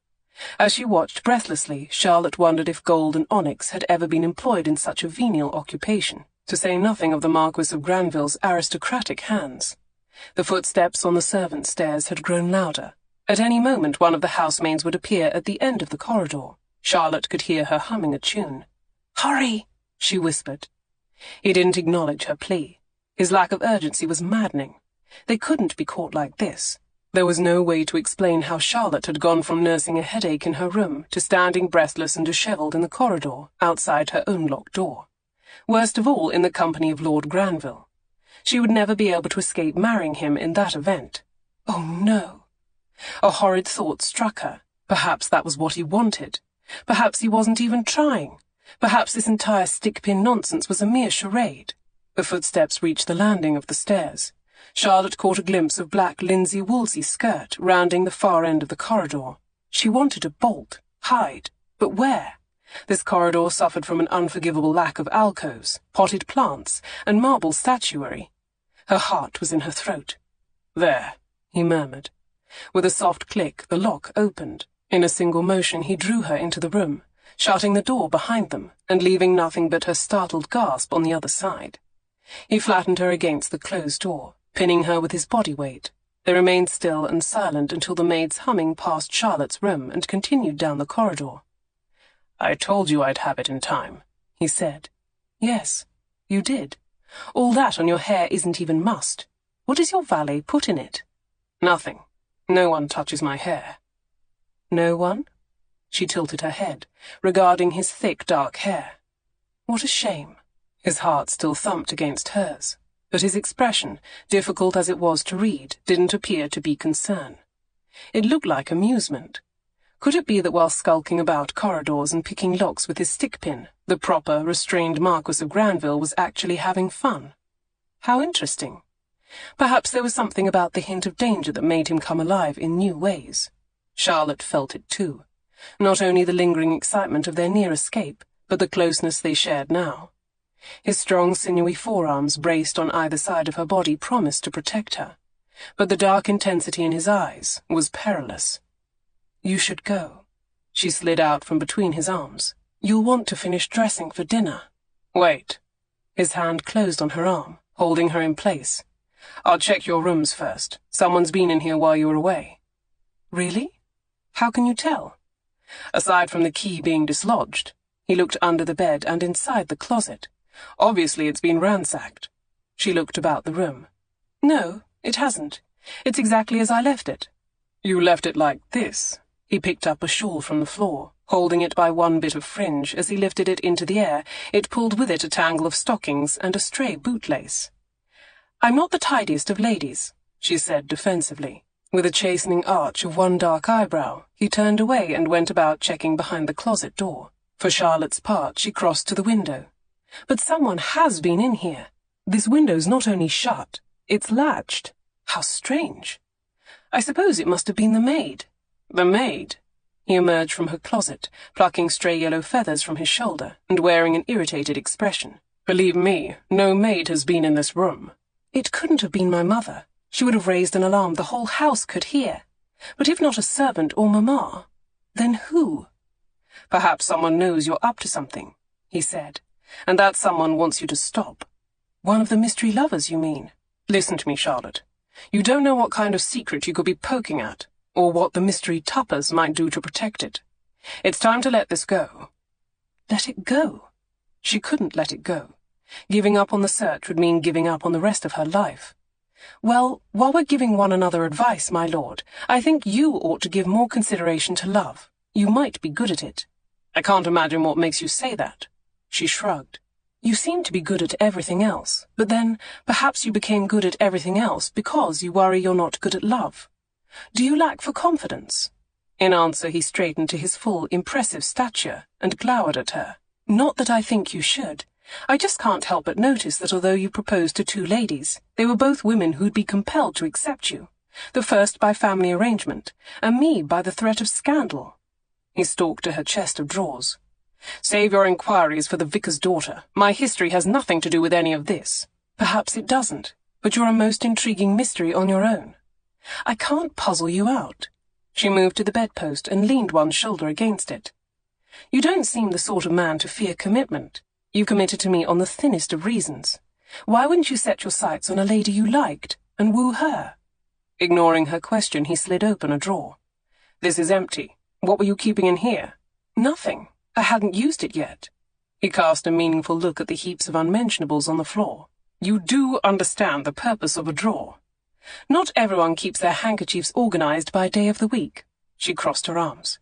As she watched breathlessly, Charlotte wondered if gold and onyx had ever been employed in such a venial occupation, to say nothing of the Marquess of Granville's aristocratic hands. The footsteps on the servants' stairs had grown louder. At any moment one of the housemaids would appear at the end of the corridor. Charlotte could hear her humming a tune. "Hurry!" she whispered. He didn't acknowledge her plea. His lack of urgency was maddening. They couldn't be caught like this. There was no way to explain how Charlotte had gone from nursing a headache in her room to standing breathless and dishevelled in the corridor outside her own locked door. Worst of all, in the company of Lord Granville. She would never be able to escape marrying him in that event. Oh, no. A horrid thought struck her. Perhaps that was what he wanted. Perhaps he wasn't even trying. Perhaps this entire stick-pin nonsense was a mere charade. The footsteps reached the landing of the stairs. Charlotte caught a glimpse of black linsey-woolsey skirt rounding the far end of the corridor. She wanted to bolt, hide, but where? This corridor suffered from an unforgivable lack of alcoves, potted plants, and marble statuary. Her heart was in her throat. "There," he murmured. With a soft click, the lock opened. In a single motion, he drew her into the room, shutting the door behind them and leaving nothing but her startled gasp on the other side. He flattened her against the closed door, pinning her with his body weight. They remained still and silent until the maid's humming passed Charlotte's room and continued down the corridor. "I told you I'd have it in time," he said. "Yes, you did. All that on your hair isn't even mussed. What does your valet put in it?" "Nothing. No one touches my hair." "No one?" She tilted her head, regarding his thick dark hair. What a shame. His heart still thumped against hers, but his expression, difficult as it was to read, didn't appear to be concern. It looked like amusement. Could it be that while skulking about corridors and picking locks with his stick-pin, the proper, restrained Marquess of Granville was actually having fun? How interesting. Perhaps there was something about the hint of danger that made him come alive in new ways. Charlotte felt it too. Not only the lingering excitement of their near escape, but the closeness they shared now. His strong, sinewy forearms braced on either side of her body promised to protect her, but the dark intensity in his eyes was perilous. "You should go." She slid out from between his arms. "You'll want to finish dressing for dinner." "Wait." His hand closed on her arm, holding her in place. "I'll check your rooms first. Someone's been in here while you were away." "Really? How can you tell?" "Aside from the key being dislodged." He looked under the bed and inside the closet. Obviously it's been ransacked. She looked about the room. No, it hasn't. It's exactly as I left it. You left it like this. He picked up a shawl from the floor. Holding it by one bit of fringe, as he lifted it into the air, it pulled with it a tangle of stockings and a stray bootlace. I'm not the tidiest of ladies, she said defensively. With a chastening arch of one dark eyebrow, he turned away and went about checking behind the closet door. For Charlotte's part, she crossed to the window. But someone has been in here. This window's not only shut, it's latched. How strange. I suppose it must have been the maid. The maid? He emerged from her closet, plucking stray yellow feathers from his shoulder and wearing an irritated expression. Believe me, no maid has been in this room. It couldn't have been my mother. She would have raised an alarm the whole house could hear. But if not a servant or mamma, then who? Perhaps someone knows you're up to something, he said, and that someone wants you to stop. One of the mystery lovers, you mean? Listen to me, Charlotte. You don't know what kind of secret you could be poking at, or what the mystery tuppers might do to protect it. It's time to let this go. Let it go? She couldn't let it go. Giving up on the search would mean giving up on the rest of her life. Well, while we're giving one another advice, my lord, I think you ought to give more consideration to love. You might be good at it. I can't imagine what makes you say that. She shrugged. You seem to be good at everything else, but then perhaps you became good at everything else because you worry you're not good at love. Do you lack for confidence? In answer, he straightened to his full, impressive stature and glowered at her. Not that I think you should. I just can't help but notice that although you proposed to two ladies, they were both women who'd be compelled to accept you. The first by family arrangement, and me by the threat of scandal. He stalked to her chest of drawers. Save your inquiries for the vicar's daughter. My history has nothing to do with any of this. Perhaps it doesn't, but you're a most intriguing mystery on your own. I can't puzzle you out. She moved to the bedpost and leaned one shoulder against it. You don't seem the sort of man to fear commitment. You committed to me on the thinnest of reasons. Why wouldn't you set your sights on a lady you liked and woo her? Ignoring her question, he slid open a drawer. This is empty. What were you keeping in here? Nothing. I hadn't used it yet. He cast a meaningful look at the heaps of unmentionables on the floor. You do understand the purpose of a drawer. Not everyone keeps their handkerchiefs organized by day of the week. She crossed her arms.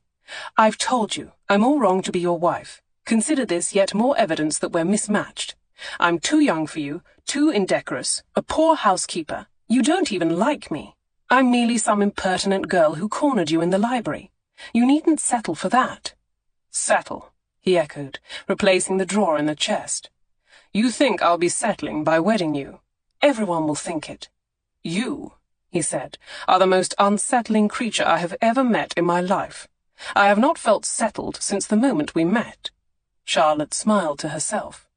I've told you, I'm all wrong to be your wife. Consider this yet more evidence that we're mismatched. I'm too young for you, too indecorous, a poor housekeeper. You don't even like me. I'm merely some impertinent girl who cornered you in the library. You needn't settle for that. Settle, he echoed, replacing the drawer in the chest. You think I'll be settling by wedding you? Everyone will think it. You, he said, are the most unsettling creature I have ever met in my life. I have not felt settled since the moment we met. Charlotte smiled to herself.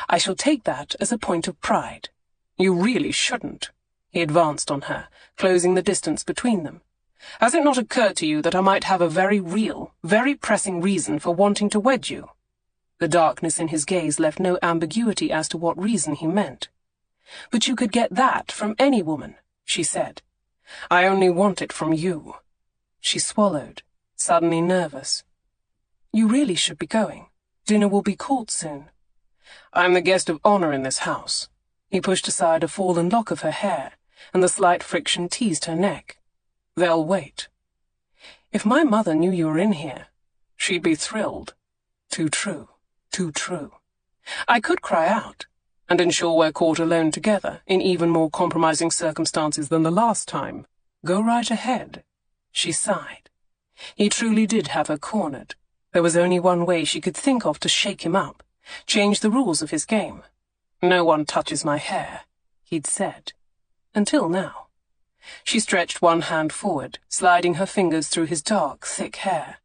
I shall take that as a point of pride. You really shouldn't. He advanced on her, closing the distance between them. Has it not occurred to you that I might have a very real, very pressing reason for wanting to wed you? The darkness in his gaze left no ambiguity as to what reason he meant. But you could get that from any woman, she said. I only want it from you. She swallowed, suddenly nervous. You really should be going. Dinner will be called soon. I'm the guest of honor in this house. He pushed aside a fallen lock of her hair, and the slight friction teased her neck. They'll wait. If my mother knew you were in here, she'd be thrilled. Too true, too true. I could cry out, and ensure we're caught alone together in even more compromising circumstances than the last time. Go right ahead. She sighed. He truly did have her cornered. There was only one way she could think of to shake him up, change the rules of his game. No one touches my hair, he'd said. Until now. She stretched one hand forward, sliding her fingers through his dark, thick hair,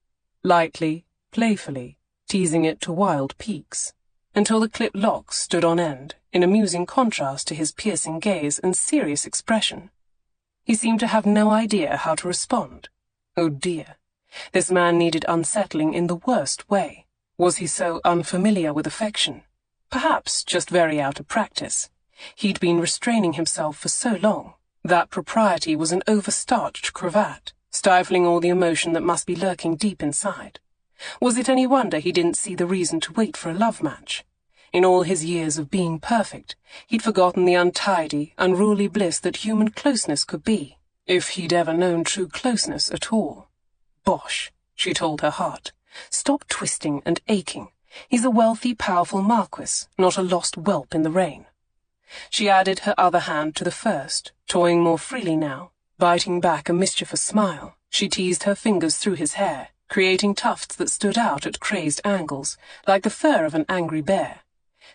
lightly, playfully, teasing it to wild peaks, until the clipped locks stood on end, in amusing contrast to his piercing gaze and serious expression. He seemed to have no idea how to respond. Oh dear, this man needed unsettling in the worst way. Was he so unfamiliar with affection? Perhaps just very out of practice. He'd been restraining himself for so long. That propriety was an overstarched cravat, stifling all the emotion that must be lurking deep inside. Was it any wonder he didn't see the reason to wait for a love match? In all his years of being perfect, he'd forgotten the untidy, unruly bliss that human closeness could be, if he'd ever known true closeness at all. Bosh, she told her heart. Stop twisting and aching. He's a wealthy, powerful marquess, not a lost whelp in the rain. She added her other hand to the first, toying more freely now. Biting back a mischievous smile, she teased her fingers through his hair, creating tufts that stood out at crazed angles, like the fur of an angry bear.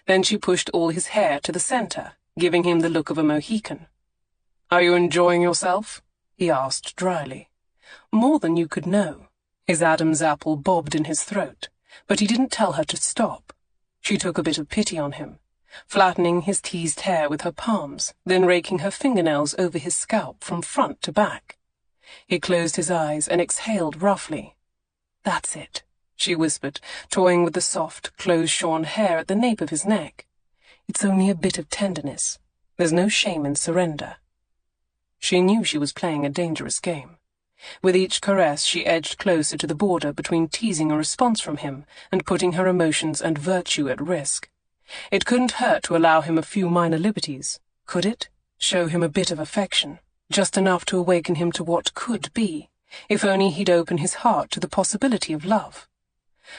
Then she pushed all his hair to the center, giving him the look of a Mohican. "Are you enjoying yourself?" he asked dryly. "More than you could know." His Adam's apple bobbed in his throat, but he didn't tell her to stop. She took a bit of pity on him, flattening his teased hair with her palms, then raking her fingernails over his scalp from front to back. He closed his eyes and exhaled roughly. "That's it," she whispered, toying with the soft, close-shorn hair at the nape of his neck. "It's only a bit of tenderness. There's no shame in surrender." She knew she was playing a dangerous game. With each caress she edged closer to the border between teasing a response from him and putting her emotions and virtue at risk. It couldn't hurt to allow him a few minor liberties, could it? Show him a bit of affection, just enough to awaken him to what could be, if only he'd open his heart to the possibility of love.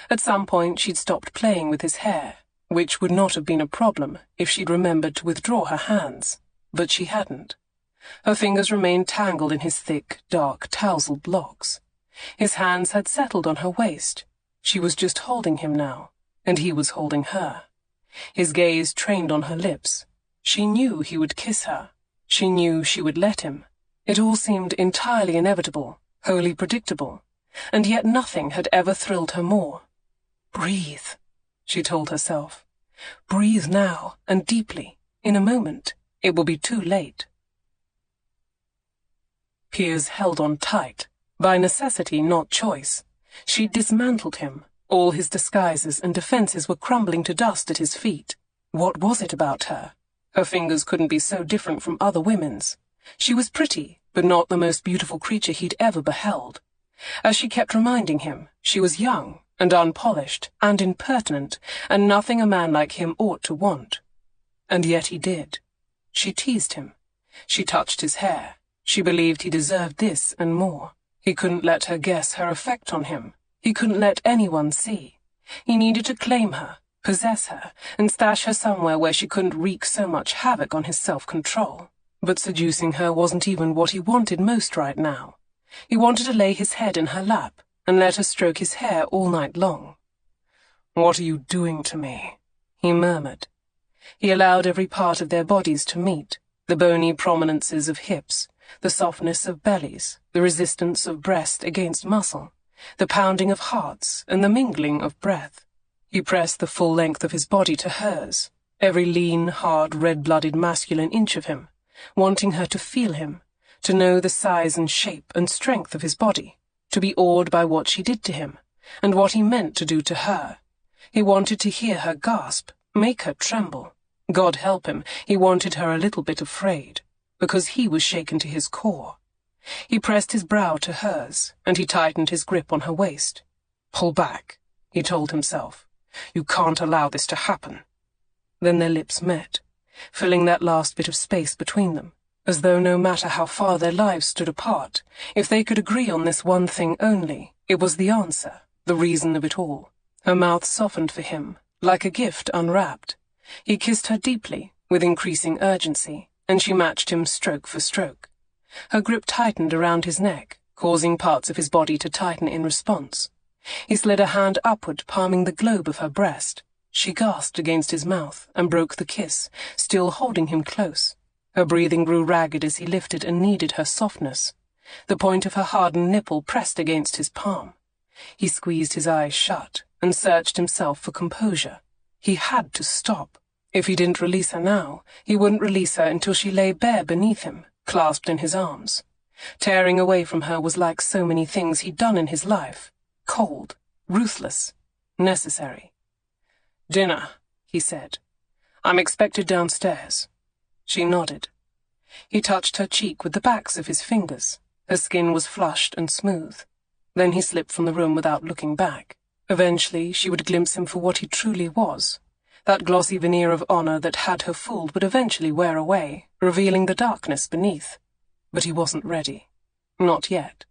At some point she'd stopped playing with his hair, which would not have been a problem if she'd remembered to withdraw her hands, but she hadn't. Her fingers remained tangled in his thick, dark, tousled locks. His hands had settled on her waist. She was just holding him now, and he was holding her. His gaze trained on her lips. She knew he would kiss her. She knew she would let him. It all seemed entirely inevitable, wholly predictable, and yet nothing had ever thrilled her more. "Breathe," she told herself. "Breathe now, and deeply. In a moment, it will be too late." Piers held on tight, by necessity, not choice. She'd dismantled him. All his disguises and defenses were crumbling to dust at his feet. What was it about her? Her fingers couldn't be so different from other women's. She was pretty, but not the most beautiful creature he'd ever beheld. As she kept reminding him, she was young and unpolished and impertinent, and nothing a man like him ought to want. And yet he did. She teased him. She touched his hair. She believed he deserved this and more. He couldn't let her guess her effect on him. He couldn't let anyone see. He needed to claim her, possess her, and stash her somewhere where she couldn't wreak so much havoc on his self-control. But seducing her wasn't even what he wanted most right now. He wanted to lay his head in her lap and let her stroke his hair all night long. "What are you doing to me?" he murmured. He allowed every part of their bodies to meet, the bony prominences of hips, the softness of bellies, the resistance of breast against muscle, the pounding of hearts, and the mingling of breath. He pressed the full length of his body to hers, every lean, hard, red-blooded masculine inch of him, wanting her to feel him, to know the size and shape and strength of his body, to be awed by what she did to him, and what he meant to do to her. He wanted to hear her gasp, make her tremble. God help him, he wanted her a little bit afraid, because he was shaken to his core. He pressed his brow to hers, and he tightened his grip on her waist. "Pull back," he told himself. "You can't allow this to happen." Then their lips met, filling that last bit of space between them, as though no matter how far their lives stood apart, if they could agree on this one thing only, it was the answer, the reason of it all. Her mouth softened for him, like a gift unwrapped. He kissed her deeply, with increasing urgency, and she matched him stroke for stroke. Her grip tightened around his neck, causing parts of his body to tighten in response. He slid a hand upward, palming the globe of her breast. She gasped against his mouth and broke the kiss, still holding him close. Her breathing grew ragged as he lifted and kneaded her softness. The point of her hardened nipple pressed against his palm. He squeezed his eyes shut and searched himself for composure. He had to stop. If he didn't release her now, he wouldn't release her until she lay bare beneath him, clasped in his arms. Tearing away from her was like so many things he'd done in his life. Cold, ruthless, necessary. "Dinner," he said. "I'm expected downstairs." She nodded. He touched her cheek with the backs of his fingers. Her skin was flushed and smooth. Then he slipped from the room without looking back. Eventually she would glimpse him for what he truly was. That glossy veneer of honor that had her fooled would eventually wear away, revealing the darkness beneath. But he wasn't ready. Not yet.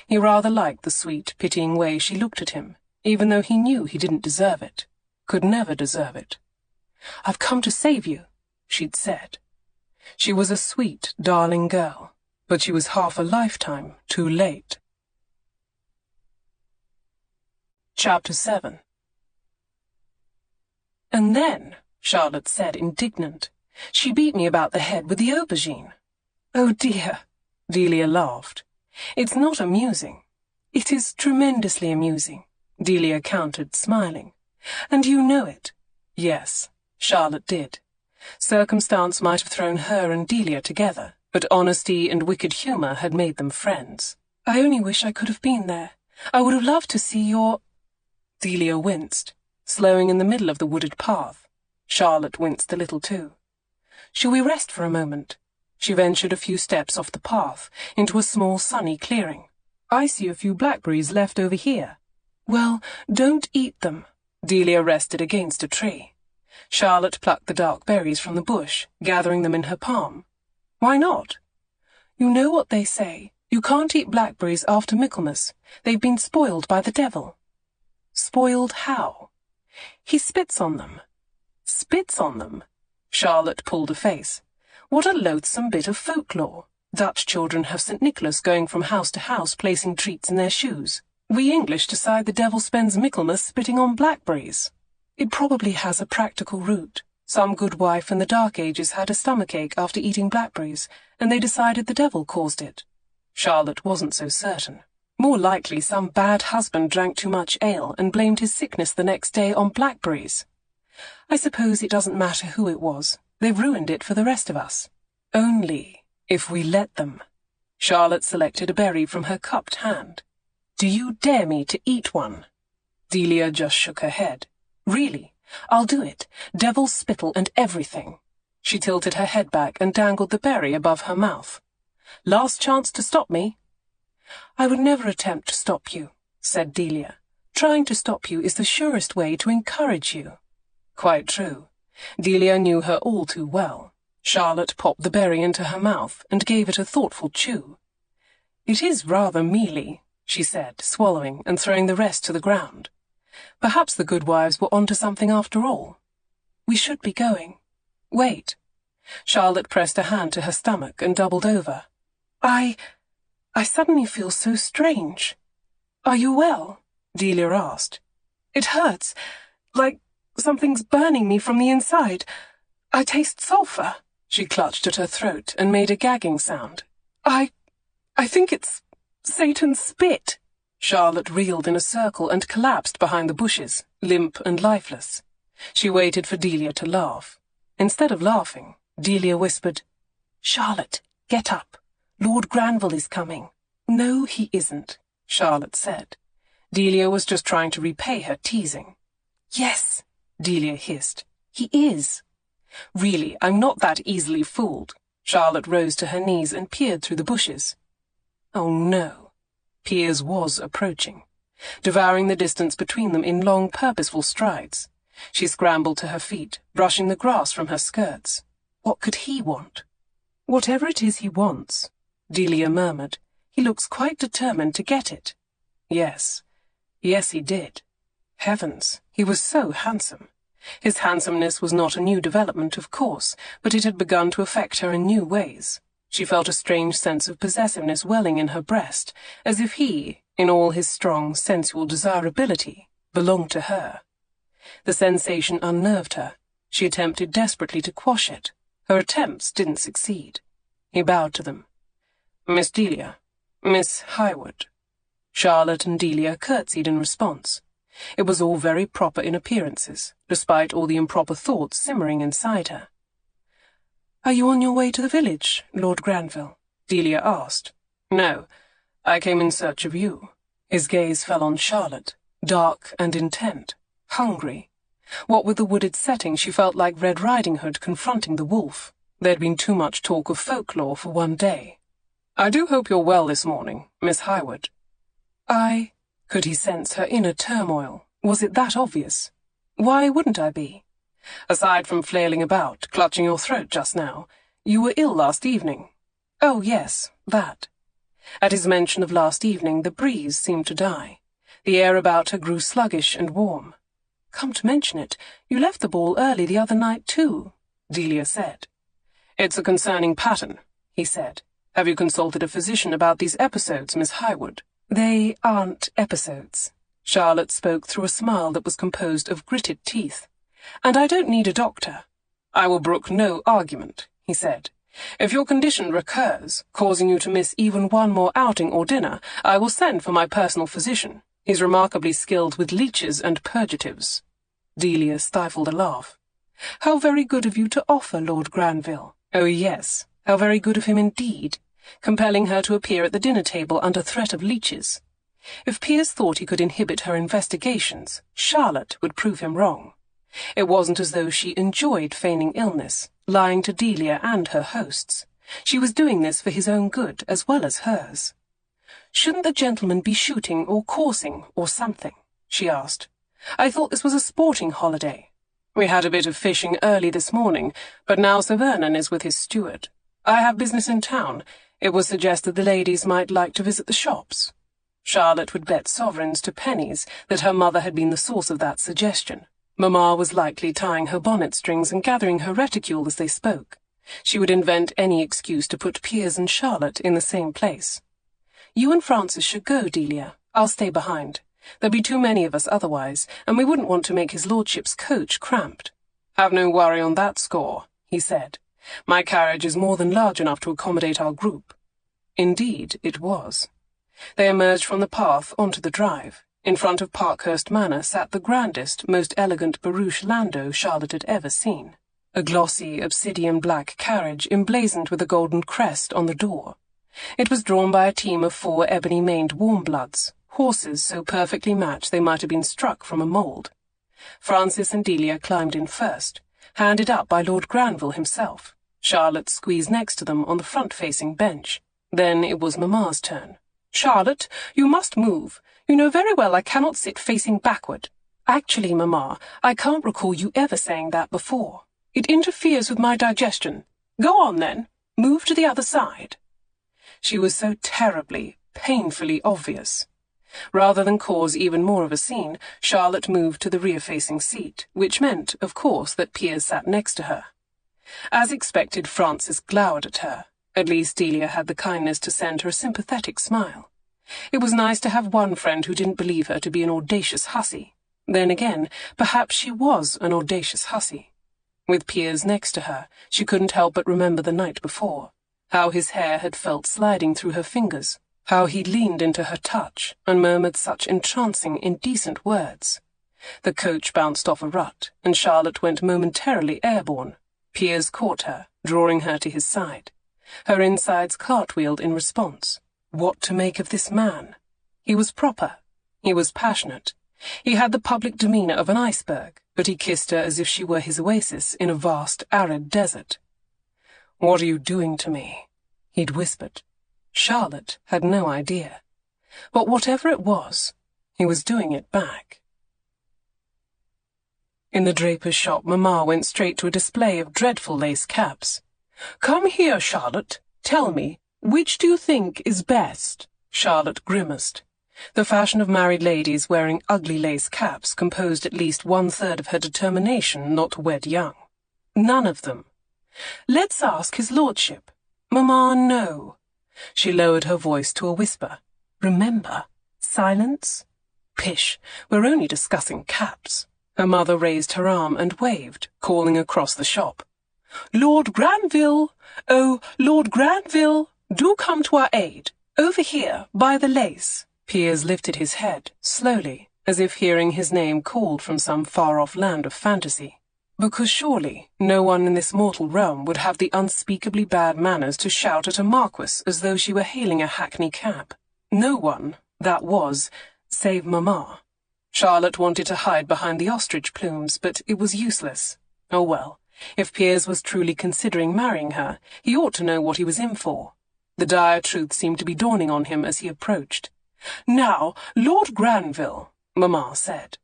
He rather liked the sweet, pitying way she looked at him, even though he knew he didn't deserve it, could never deserve it. "I've come to save you," she'd said. She was a sweet, darling girl, but she was half a lifetime too late. Chapter 7. "And then," Charlotte said, indignant, "she beat me about the head with the aubergine." "Oh dear," Delia laughed. "It's not amusing." "It is tremendously amusing," Delia countered, smiling. "And you know it." Yes, Charlotte did. Circumstance might have thrown her and Delia together, but honesty and wicked humour had made them friends. "I only wish I could have been there. I would have loved to see your—" Delia winced, slowing in the middle of the wooded path. Charlotte winced a little too. "Shall we rest for a moment?" She ventured a few steps off the path, into a small sunny clearing. "I see a few blackberries left over here." "Well, don't eat them." Delia rested against a tree. Charlotte plucked the dark berries from the bush, gathering them in her palm. "Why not?" "You know what they say. You can't eat blackberries after Michaelmas. They've been spoiled by the devil." "Spoiled how?" "He spits on them." "Spits on them?" Charlotte pulled a face. "What a loathsome bit of folklore. Dutch children have St. Nicholas going from house to house placing treats in their shoes. We English decide the devil spends Michaelmas spitting on blackberries. It probably has a practical root. Some good wife in the Dark Ages had a stomachache after eating blackberries, and they decided the devil caused it." Charlotte wasn't so certain. More likely some bad husband drank too much ale and blamed his sickness the next day on blackberries. "I suppose it doesn't matter who it was. They've ruined it for the rest of us. Only if we let them." Charlotte selected a berry from her cupped hand. "Do you dare me to eat one?" Delia just shook her head. "Really, I'll do it. Devil's spittle and everything." She tilted her head back and dangled the berry above her mouth. "Last chance to stop me." "I would never attempt to stop you," said Delia. "Trying to stop you is the surest way to encourage you." Quite true. Delia knew her all too well. Charlotte popped the berry into her mouth and gave it a thoughtful chew. "It is rather mealy," she said, swallowing and throwing the rest to the ground. Perhaps the good wives were onto something after all. "We should be going." "Wait." Charlotte pressed a hand to her stomach and doubled over. I suddenly feel so strange." "Are you well?" Delia asked. "It hurts, like something's burning me from the inside. I taste sulphur." She clutched at her throat and made a gagging sound. I think it's Satan's spit." Charlotte reeled in a circle and collapsed behind the bushes, limp and lifeless. She waited for Delia to laugh. Instead of laughing, Delia whispered, "Charlotte, get up. Lord Granville is coming." "No, he isn't," Charlotte said. Delia was just trying to repay her teasing. "Yes," Delia hissed. "He is." "Really, I'm not that easily fooled." Charlotte rose to her knees and peered through the bushes. Oh no. Piers was approaching, devouring the distance between them in long, purposeful strides. She scrambled to her feet, brushing the grass from her skirts. What could he want? "Whatever it is he wants," Delia murmured, "he looks quite determined to get it." Yes, he did. Heavens, he was so handsome. His handsomeness was not a new development, of course, but it had begun to affect her in new ways. She felt a strange sense of possessiveness welling in her breast, as if he, in all his strong, sensual desirability, belonged to her. The sensation unnerved her. She attempted desperately to quash it. Her attempts didn't succeed. He bowed to them. "Miss Delia, Miss Highwood." Charlotte and Delia curtsied in response. It was all very proper in appearances, despite all the improper thoughts simmering inside her. "Are you on your way to the village, Lord Granville?" Delia asked. "No, I came in search of you." His gaze fell on Charlotte, dark and intent, hungry. What with the wooded setting, she felt like Red Riding Hood confronting the wolf. There'd been too much talk of folklore for one day. "I do hope you're well this morning, Miss Highwood." Could he sense her inner turmoil, Was it that obvious? Why wouldn't I be? Aside from flailing about, clutching your throat just now, you were ill last evening. Oh, yes, that. At his mention of last evening, the breeze seemed to die. The air about her grew sluggish and warm. Come to mention it, you left the ball early the other night too, Delia said. It's a concerning pattern, he said. Have you consulted a physician about these episodes, Miss Highwood? They aren't episodes. Charlotte spoke through a smile that was composed of gritted teeth. And I don't need a doctor. I will brook no argument, he said. If your condition recurs, causing you to miss even one more outing or dinner, I will send for my personal physician. He's remarkably skilled with leeches and purgatives. Delia stifled a laugh. How very good of you to offer, Lord Granville. Oh, yes, how very good of him indeed, compelling her to appear at the dinner table under threat of leeches. If Piers thought he could inhibit her investigations, Charlotte would prove him wrong. It wasn't as though she enjoyed feigning illness, lying to Delia and her hosts. She was doing this for his own good as well as hers. Shouldn't the gentleman be shooting or coursing or something? She asked. I thought this was a sporting holiday. We had a bit of fishing early this morning, but now Sir Vernon is with his steward. I have business in town. It was suggested the ladies might like to visit the shops. Charlotte would bet sovereigns to pennies that her mother had been the source of that suggestion. Mamma was likely tying her bonnet strings and gathering her reticule as they spoke. She would invent any excuse to put Piers and Charlotte in the same place. You and Francis should go, Delia. I'll stay behind. There'll be too many of us otherwise, and we wouldn't want to make his lordship's coach cramped. Have no worry on that score, he said. My carriage is more than large enough to accommodate our group. Indeed, it was. They emerged from the path onto the drive. In front of Parkhurst Manor sat the grandest, most elegant barouche landau Charlotte had ever seen. A glossy, obsidian-black carriage emblazoned with a golden crest on the door. It was drawn by a team of 4 ebony-maned warm-bloods, horses so perfectly matched they might have been struck from a mould. Francis and Delia climbed in first, handed up by Lord Granville himself. Charlotte squeezed next to them on the front-facing bench. Then it was Mamma's turn. Charlotte, you must move. You know very well I cannot sit facing backward. Actually, Mamma, I can't recall you ever saying that before. It interferes with my digestion. Go on, then. Move to the other side. She was so terribly, painfully obvious. Rather than cause even more of a scene, Charlotte moved to the rear-facing seat, which meant, of course, that Piers sat next to her. As expected, Francis glowered at her. At least Delia had the kindness to send her a sympathetic smile. It was nice to have one friend who didn't believe her to be an audacious hussy. Then again, perhaps she was an audacious hussy. With Piers next to her, she couldn't help but remember the night before, how his hair had felt sliding through her fingers, how he'd leaned into her touch and murmured such entrancing, indecent words. The coach bounced off a rut, and Charlotte went momentarily airborne. Piers caught her, drawing her to his side. Her insides cartwheeled in response. What to make of this man? He was proper. He was passionate. He had the public demeanour of an iceberg, but he kissed her as if she were his oasis in a vast, arid desert. What are you doing to me? He'd whispered. Charlotte had no idea. But whatever it was, he was doing it back. In the draper's shop, Mamma went straight to a display of dreadful lace caps. Come here, Charlotte. Tell me, which do you think is best? Charlotte grimaced. The fashion of married ladies wearing ugly lace caps composed at least 1/3 of her determination not to wed young. None of them. Let's ask his lordship. Mamma, no. She lowered her voice to a whisper. Remember, silence. Pish, we're only discussing caps. Her mother raised her arm and waved, calling across the shop. Lord Granville! Oh, Lord Granville! Do come to our aid. Over here, by the lace. Piers lifted his head, slowly, as if hearing his name called from some far-off land of fantasy. Because surely no one in this mortal realm would have the unspeakably bad manners to shout at a marquess as though she were hailing a hackney cab. No one, that was, save Mamma. Charlotte wanted to hide behind the ostrich plumes, but it was useless. Oh well, if Piers was truly considering marrying her, he ought to know what he was in for. The dire truth seemed to be dawning on him as he approached. Now, Lord Granville, Mamma said,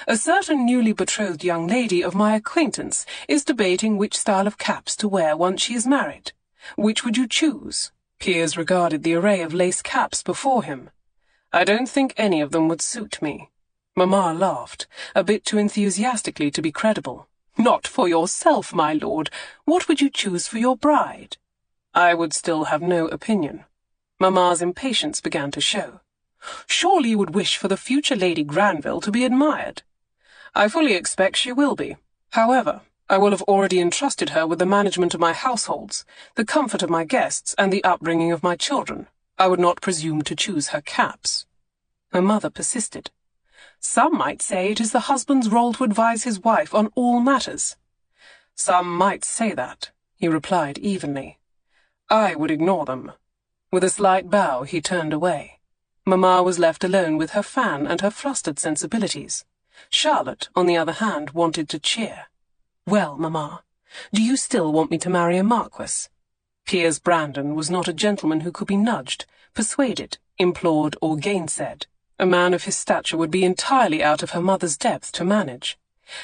A certain newly betrothed young lady of my acquaintance is debating which style of caps to wear once she is married. Which would you choose? Piers regarded the array of lace caps before him. I don't think any of them would suit me. Mamma laughed, a bit too enthusiastically to be credible. Not for yourself, my lord. What would you choose for your bride? I would still have no opinion. Mamma's impatience began to show. Surely you would wish for the future Lady Granville to be admired. I fully expect she will be. However, I will have already entrusted her with the management of my households, the comfort of my guests, and the upbringing of my children. I would not presume to choose her caps. Her mother persisted. Some might say it is the husband's role to advise his wife on all matters. Some might say that, he replied evenly. I would ignore them. With a slight bow, he turned away. Mamma was left alone with her fan and her flustered sensibilities. Charlotte, on the other hand, wanted to cheer. Well, Mamma, do you still want me to marry a marquess? Piers Brandon was not a gentleman who could be nudged, persuaded, implored, or gainsaid. A man of his stature would be entirely out of her mother's depth to manage.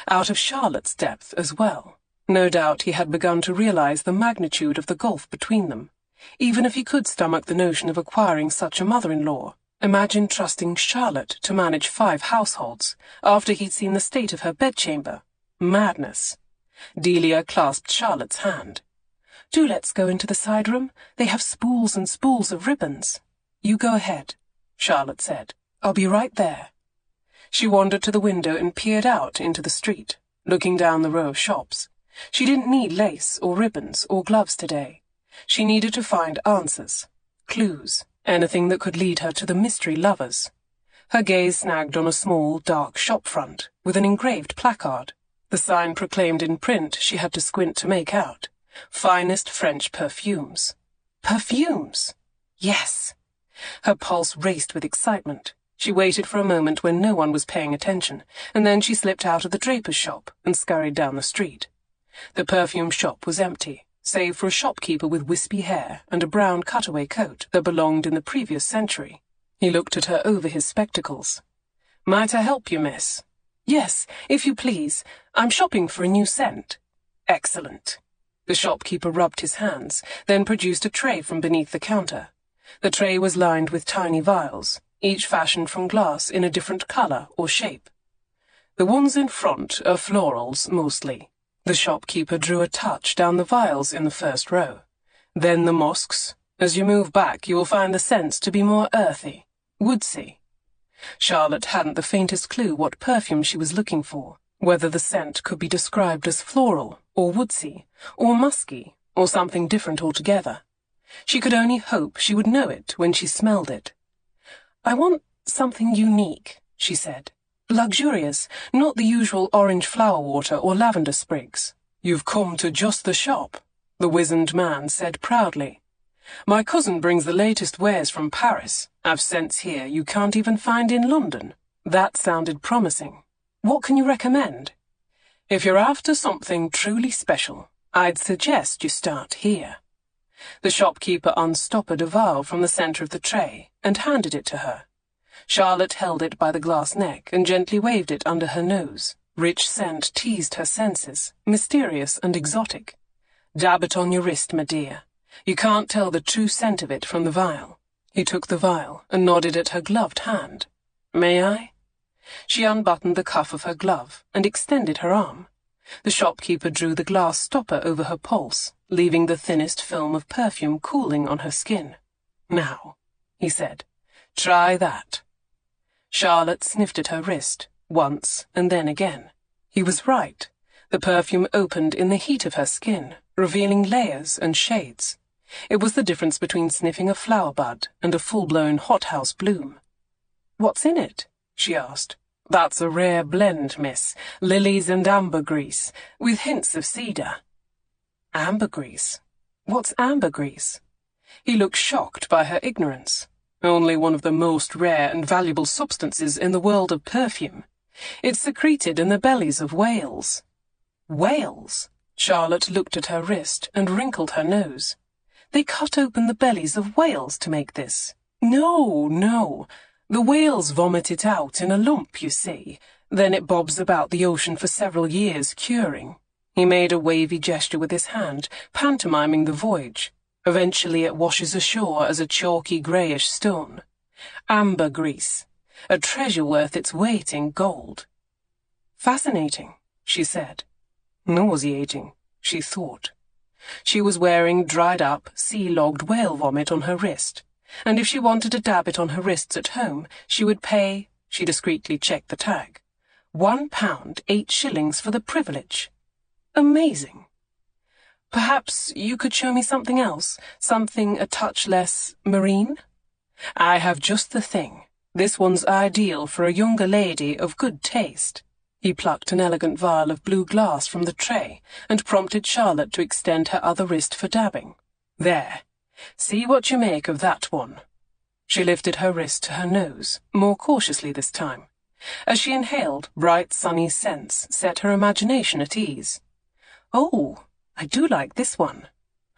Out of Charlotte's depth as well. No doubt he had begun to realize the magnitude of the gulf between them. Even if he could stomach the notion of acquiring such a mother-in-law, imagine trusting Charlotte to manage 5 households, after he'd seen the state of her bedchamber. Madness. Delia clasped Charlotte's hand. Do let's go into the side room. They have spools and spools of ribbons. You go ahead, Charlotte said. I'll be right there. She wandered to the window and peered out into the street, looking down the row of shops. She didn't need lace or ribbons or gloves today. She needed to find answers, clues, anything that could lead her to the mystery lovers. Her gaze snagged on a small, dark shop front with an engraved placard. The sign proclaimed in print she had to squint to make out. Finest French perfumes. Perfumes! Yes! Her pulse raced with excitement. She waited for a moment when no one was paying attention, and then she slipped out of the draper's shop and scurried down the street. The perfume shop was empty, save for a shopkeeper with wispy hair and a brown cutaway coat that belonged in the previous century. He looked at her over his spectacles. Might I help you, miss? Yes, if you please. I'm shopping for a new scent. Excellent. The shopkeeper rubbed his hands, then produced a tray from beneath the counter. The tray was lined with tiny vials, each fashioned from glass in a different color or shape. The ones in front are florals, mostly. The shopkeeper drew a touch down the vials in the first row. Then the mosques. As you move back, you will find the scents to be more earthy, woodsy. Charlotte hadn't the faintest clue what perfume she was looking for, whether the scent could be described as floral, or woodsy, or musky, or something different altogether. She could only hope she would know it when she smelled it. I want something unique, she said. Luxurious, not the usual orange flower water or lavender sprigs. You've come to just the shop, the wizened man said proudly. My cousin brings the latest wares from Paris. I've scents here you can't even find in London. That sounded promising. What can you recommend? If you're after something truly special, I'd suggest you start here. The shopkeeper unstoppered a vial from the center of the tray and handed it to her. Charlotte held it by the glass neck and gently waved it under her nose. Rich scent teased her senses, mysterious and exotic. Dab it on your wrist, my dear. You can't tell the true scent of it from the vial. He took the vial and nodded at her gloved hand. May I? She unbuttoned the cuff of her glove and extended her arm. The shopkeeper drew the glass stopper over her pulse, leaving the thinnest film of perfume cooling on her skin. Now, he said, try that. Charlotte sniffed at her wrist, once and then again. He was right. The perfume opened in the heat of her skin, revealing layers and shades. It was the difference between sniffing a flower bud and a full-blown hothouse bloom. What's in it? She asked. That's a rare blend, miss. Lilies and ambergris, with hints of cedar. Ambergris? What's ambergris? He looked shocked by her ignorance. Only one of the most rare and valuable substances in the world of perfume. It's secreted in the bellies of whales. Whales? Charlotte looked at her wrist and wrinkled her nose. They cut open the bellies of whales to make this. No. The whales vomit it out in a lump, you see. Then it bobs about the ocean for several years, curing. He made a wavy gesture with his hand, pantomiming the voyage. Eventually it washes ashore as a chalky greyish stone. Ambergris. A treasure worth its weight in gold. Fascinating, she said. Nauseating, she thought. She was wearing dried-up, sea-logged whale vomit on her wrist, and if she wanted to dab it on her wrists at home, she would pay, she discreetly checked the tag, £1, 8 shillings for the privilege. Amazing. Perhaps you could show me something else, something a touch less marine? I have just the thing. This one's ideal for a younger lady of good taste. He plucked an elegant vial of blue glass from the tray and prompted Charlotte to extend her other wrist for dabbing. There. See what you make of that one. She lifted her wrist to her nose, more cautiously this time. As she inhaled, bright sunny scents set her imagination at ease. Oh, I do like this one.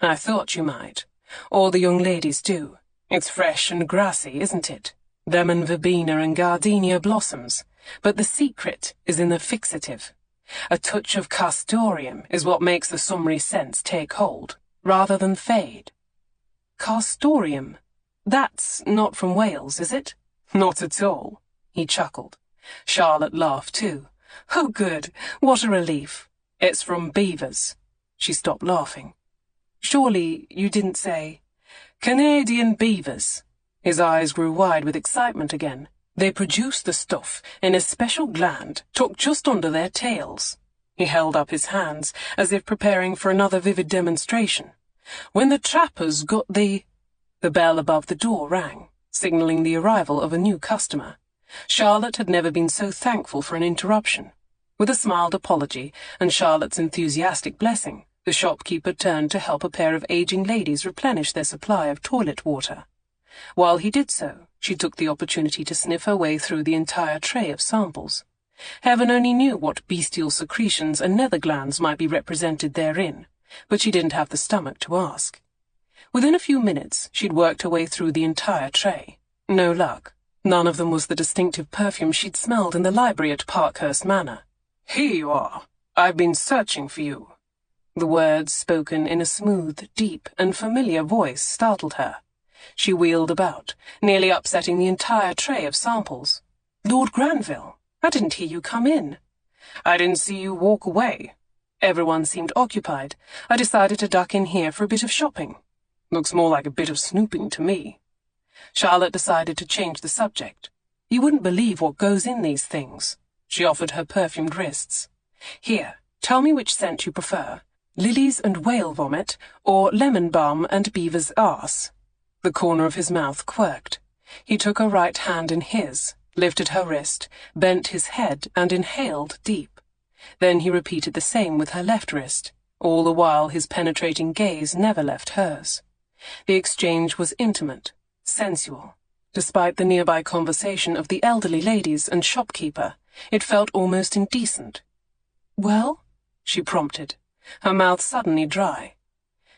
I thought you might. All the young ladies do. It's fresh and grassy, isn't it? Lemon verbena and gardenia blossoms. But the secret is in the fixative. A touch of castoreum is what makes the summery scents take hold, rather than fade. Castoreum? That's not from Wales, is it? Not at all, he chuckled. Charlotte laughed too. Oh, good. What a relief. It's from beavers. She stopped laughing. Surely you didn't say... Canadian beavers. His eyes grew wide with excitement again. They produce the stuff in a special gland tucked just under their tails. He held up his hands, as if preparing for another vivid demonstration. When the trappers got the bell above the door rang, signalling the arrival of a new customer. Charlotte had never been so thankful for an interruption. With a smiled apology and Charlotte's enthusiastic blessing, the shopkeeper turned to help a pair of aging ladies replenish their supply of toilet water. While he did so, she took the opportunity to sniff her way through the entire tray of samples. Heaven only knew what bestial secretions and nether glands might be represented therein, but she didn't have the stomach to ask. Within a few minutes, she'd worked her way through the entire tray. No luck. None of them was the distinctive perfume she'd smelled in the library at Parkhurst Manor. Here you are. I've been searching for you. The words, spoken in a smooth, deep, and familiar voice, startled her. She wheeled about, nearly upsetting the entire tray of samples. Lord Granville, I didn't hear you come in. I didn't see you walk away. Everyone seemed occupied. I decided to duck in here for a bit of shopping. Looks more like a bit of snooping to me. Charlotte decided to change the subject. You wouldn't believe what goes in these things. She offered her perfumed wrists. Here, tell me which scent you prefer. Lilies and whale vomit, or lemon balm and beaver's arse. The corner of his mouth quirked. He took her right hand in his, lifted her wrist, bent his head, and inhaled deep. Then he repeated the same with her left wrist, all the while his penetrating gaze never left hers. The exchange was intimate, sensual. Despite the nearby conversation of the elderly ladies and shopkeeper, it felt almost indecent. Well? She prompted, her mouth suddenly dry.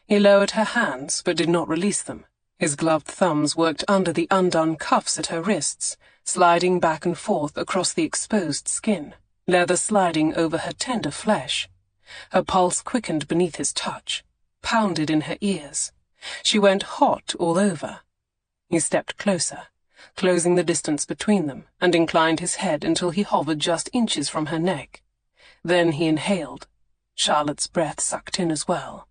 He lowered her hands, but did not release them. His gloved thumbs worked under the undone cuffs at her wrists, sliding back and forth across the exposed skin, leather sliding over her tender flesh. Her pulse quickened beneath his touch, pounded in her ears. She went hot all over. He stepped closer, closing the distance between them, and inclined his head until he hovered just inches from her neck. Then he inhaled. Charlotte's breath sucked in as well.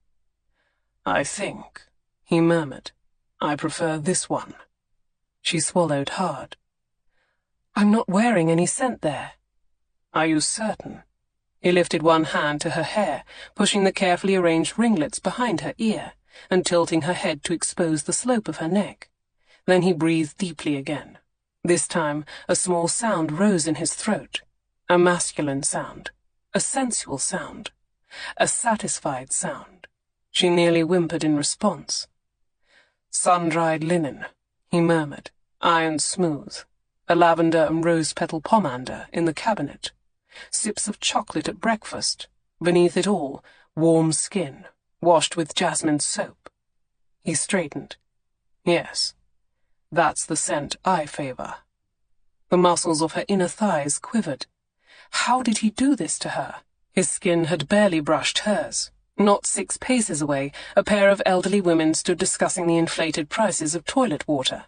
I think, he murmured, I prefer this one. She swallowed hard. I'm not wearing any scent there. Are you certain? He lifted one hand to her hair, pushing the carefully arranged ringlets behind her ear, and tilting her head to expose the slope of her neck. Then he breathed deeply again. This time a small sound rose in his throat. A masculine sound. A sensual sound. A satisfied sound. She nearly whimpered in response. Sun-dried linen, he murmured, ironed smooth. A lavender and rose-petal pomander in the cabinet. Sips of chocolate at breakfast. Beneath it all, warm skin, washed with jasmine soap. He straightened. Yes, that's the scent I favor. The muscles of her inner thighs quivered. How did he do this to her? His skin had barely brushed hers. Not 6 paces away, a pair of elderly women stood discussing the inflated prices of toilet water.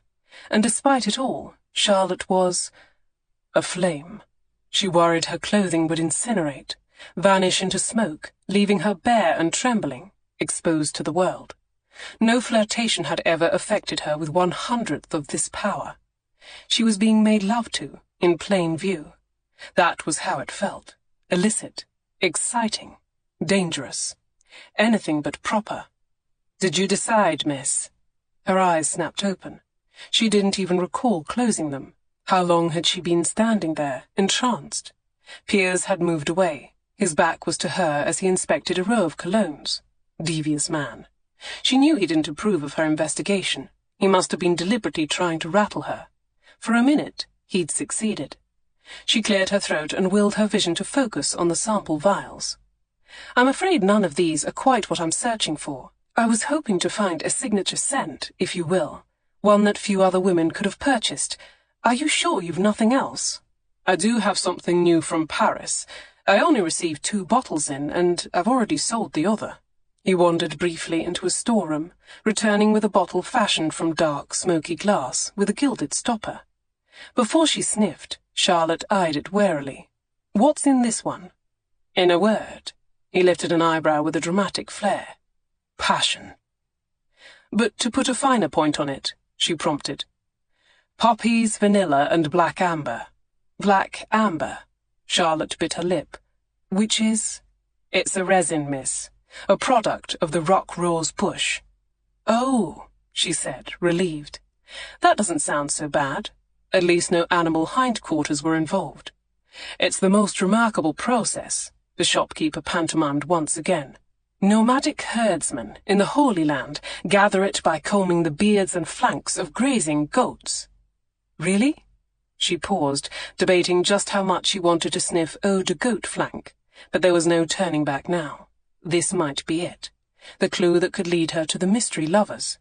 And despite it all, Charlotte was aflame. She worried her clothing would incinerate, vanish into smoke, leaving her bare and trembling, exposed to the world. No flirtation had ever affected her with 1/100th of this power. She was being made love to, in plain view. That was how it felt. Illicit, exciting, dangerous. Anything but proper. "Did you decide, miss?" Her eyes snapped open. She didn't even recall closing them. How long had she been standing there, entranced? Piers had moved away. His back was to her as he inspected a row of colognes. Devious man. She knew he didn't approve of her investigation. He must have been deliberately trying to rattle her. For a minute, he'd succeeded. She cleared her throat and willed her vision to focus on the sample vials. "I'm afraid none of these are quite what I'm searching for. I was hoping to find a signature scent, if you will, one that few other women could have purchased. Are you sure you've nothing else?" "I do have something new from Paris. I only received 2 bottles in, and I've already sold the other." He wandered briefly into a storeroom, returning with a bottle fashioned from dark, smoky glass, with a gilded stopper. Before she sniffed, Charlotte eyed it warily. "What's in this one?" "In a word," he lifted an eyebrow with a dramatic flair. "Passion." "But to put a finer point on it," she prompted. "Poppies, vanilla, and black amber." "Black amber." Charlotte bit her lip. "Which is—" "It's a resin, miss. A product of the rock rose bush." "Oh," she said, relieved. "That doesn't sound so bad. At least no animal hindquarters were involved." "It's the most remarkable process," the shopkeeper pantomimed once again. "Nomadic herdsmen in the Holy Land gather it by combing the beards and flanks of grazing goats." "Really?" She paused, debating just how much she wanted to sniff eau de goat flank, but there was no turning back now. This might be it, the clue that could lead her to the mystery lovers.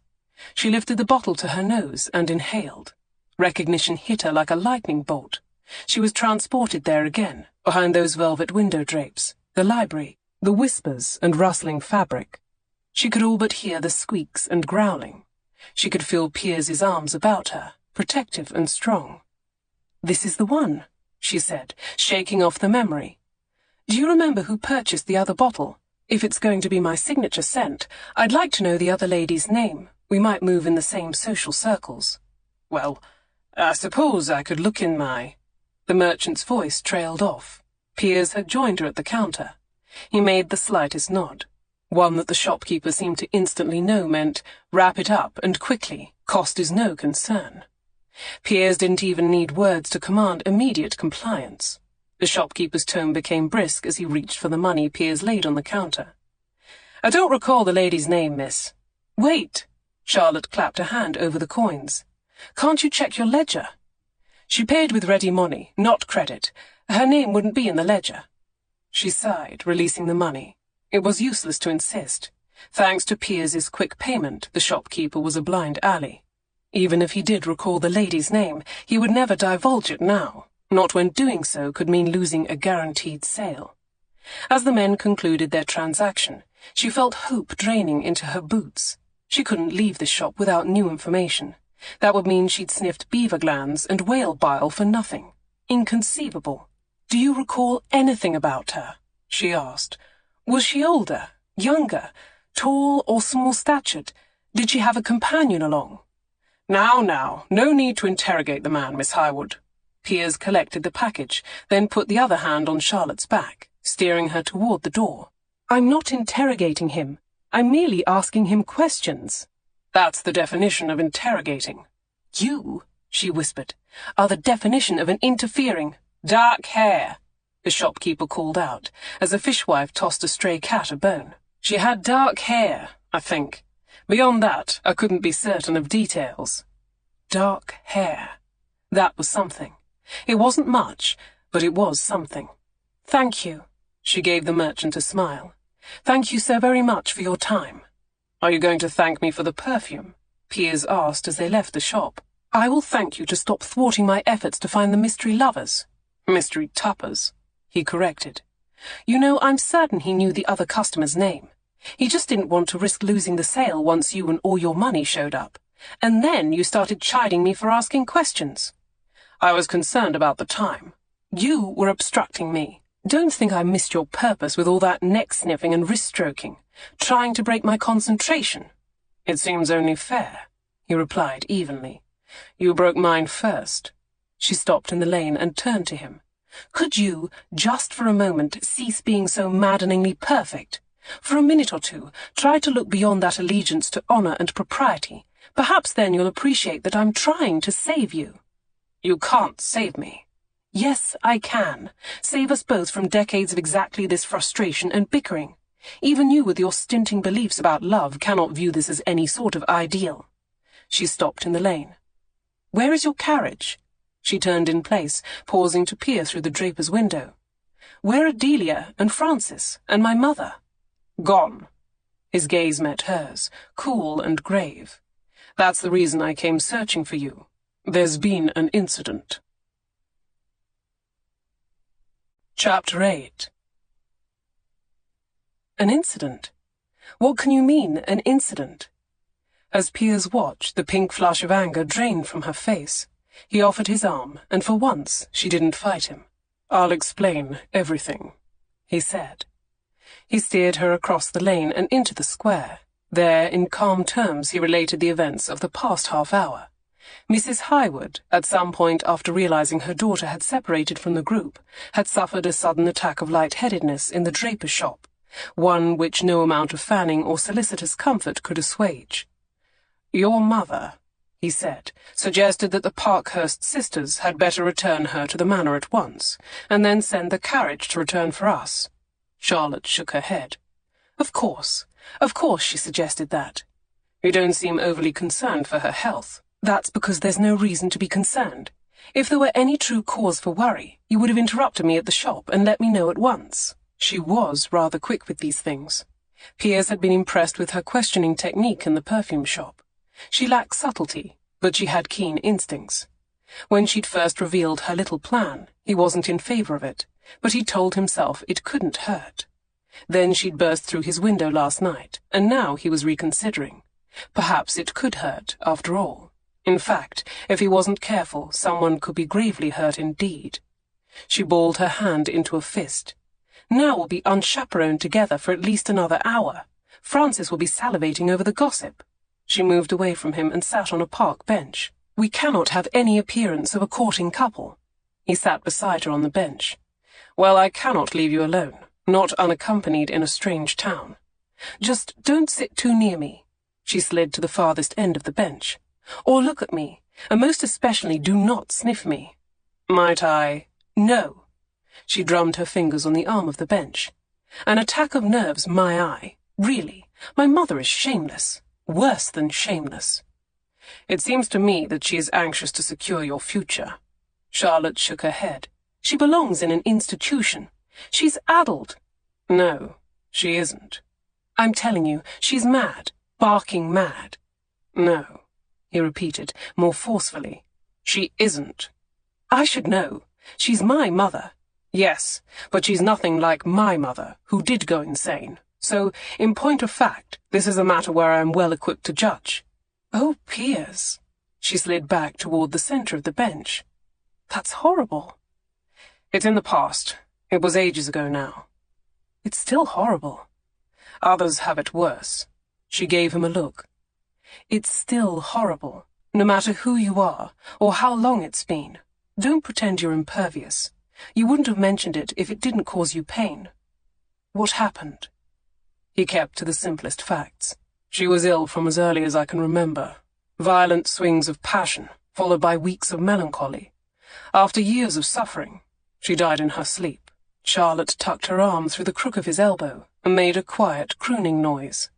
She lifted the bottle to her nose and inhaled. Recognition hit her like a lightning bolt. She was transported there again, behind those velvet window drapes, the library, the whispers and rustling fabric. She could all but hear the squeaks and growling. She could feel Piers's arms about her, protective and strong. "This is the one," she said, shaking off the memory. "Do you remember who purchased the other bottle? If it's going to be my signature scent, I'd like to know the other lady's name. We might move in the same social circles." "Well, I suppose I could look in my—" The merchant's voice trailed off. Piers had joined her at the counter. He made the slightest nod. One that the shopkeeper seemed to instantly know meant, wrap it up and quickly, cost is no concern. Piers didn't even need words to command immediate compliance. The shopkeeper's tone became brisk as he reached for the money Piers laid on the counter. "I don't recall the lady's name, miss." "Wait!" Charlotte clapped a hand over the coins. "Can't you check your ledger?" "She paid with ready money, not credit. Her name wouldn't be in the ledger." She sighed, releasing the money. It was useless to insist. Thanks to Piers's quick payment, the shopkeeper was a blind alley. Even if he did recall the lady's name, he would never divulge it now. Not when doing so could mean losing a guaranteed sale. As the men concluded their transaction, she felt hope draining into her boots. She couldn't leave the shop without new information. That would mean she'd sniffed beaver glands and whale bile for nothing. Inconceivable. "Do you recall anything about her?" she asked. "Was she older, younger, tall or small-statured? Did she have a companion along?" Now, no need to interrogate the man, Miss Highwood." Piers collected the package, then put the other hand on Charlotte's back, steering her toward the door. "I'm not interrogating him. I'm merely asking him questions." "That's the definition of interrogating." "You," she whispered, "are the definition of an interfering—" "Dark hair," the shopkeeper called out, as a fishwife tossed a stray cat a bone. "She had dark hair, I think. Beyond that, I couldn't be certain of details." Dark hair. That was something. It wasn't much, but it was something. "Thank you," she gave the merchant a smile. "Thank you so very much for your time." "Are you going to thank me for the perfume?" Piers asked as they left the shop. "I will thank you to stop thwarting my efforts to find the mystery lovers." "Mystery tuppers," he corrected. You know, I'm certain he knew the other customer's name. He just didn't want to risk losing the sale once you and all your money showed up. And then you started chiding me for asking questions. I was concerned about the time. You were obstructing me. Don't think I missed your purpose with all that neck-sniffing and wrist-stroking, trying to break my concentration. It seems only fair, he replied evenly. You broke mine first. She stopped in the lane and turned to him. Could you, just for a moment, cease being so maddeningly perfect? For a minute or two, try to look beyond that allegiance to honor and propriety. Perhaps then you'll appreciate that I'm trying to save you. You can't save me. Yes, I can. Save us both from decades of exactly this frustration and bickering. Even you with your stinting beliefs about love cannot view this as any sort of ideal. She stopped in the lane. Where is your carriage? She turned in place, pausing to peer through the draper's window. Where are Delia and Francis and my mother? Gone. His gaze met hers, cool and grave. That's the reason I came searching for you. There's been an incident. Chapter 8. An incident? What can you mean, an incident? As Piers watched, the pink flush of anger drained from her face. He offered his arm, and for once she didn't fight him. I'll explain everything, he said. He steered her across the lane and into the square. There, in calm terms, he related the events of the past half hour. Mrs. Highwood, at some point after realizing her daughter had separated from the group, had suffered a sudden attack of lightheadedness in the draper's shop, one which no amount of fanning or solicitous comfort could assuage. Your mother, he said, suggested that the Parkhurst sisters had better return her to the manor at once, and then send the carriage to return for us. Charlotte shook her head. Of course, she suggested that. You don't seem overly concerned for her health. That's because there's no reason to be concerned. If there were any true cause for worry, you would have interrupted me at the shop and let me know at once. She was rather quick with these things. Piers had been impressed with her questioning technique in the perfume shop. She lacked subtlety, but she had keen instincts. When she'd first revealed her little plan, he wasn't in favor of it, but he told himself it couldn't hurt. Then she'd burst through his window last night, and now he was reconsidering. Perhaps it could hurt, after all. In fact, if he wasn't careful, someone could be gravely hurt indeed. She balled her hand into a fist. Now we'll be unchaperoned together for at least another hour. Francis will be salivating over the gossip. She moved away from him and sat on a park bench. We cannot have any appearance of a courting couple. He sat beside her on the bench. Well, I cannot leave you alone, not unaccompanied in a strange town. Just don't sit too near me. She slid to the farthest end of the bench. Or look at me, and most especially do not sniff me. Might I? No. She drummed her fingers on the arm of the bench. An attack of nerves, my eye. Really, my mother is shameless. Worse than shameless. It seems to me that she is anxious to secure your future. Charlotte shook her head. She belongs in an institution. She's addled. No, she isn't. I'm telling you, she's mad. Barking mad. No, he repeated, more forcefully. She isn't. I should know. She's my mother. Yes, but she's nothing like my mother, who did go insane. So, in point of fact, this is a matter where I am well equipped to judge. Oh, Piers. She slid back toward the center of the bench. That's horrible. It's in the past. It was ages ago now. It's still horrible. Others have it worse. She gave him a look. It's still horrible, no matter who you are, or how long it's been. Don't pretend you're impervious. You wouldn't have mentioned it if it didn't cause you pain. What happened? He kept to the simplest facts. She was ill from as early as I can remember. Violent swings of passion, followed by weeks of melancholy. After years of suffering, she died in her sleep. Charlotte tucked her arm through the crook of his elbow and made a quiet, crooning noise.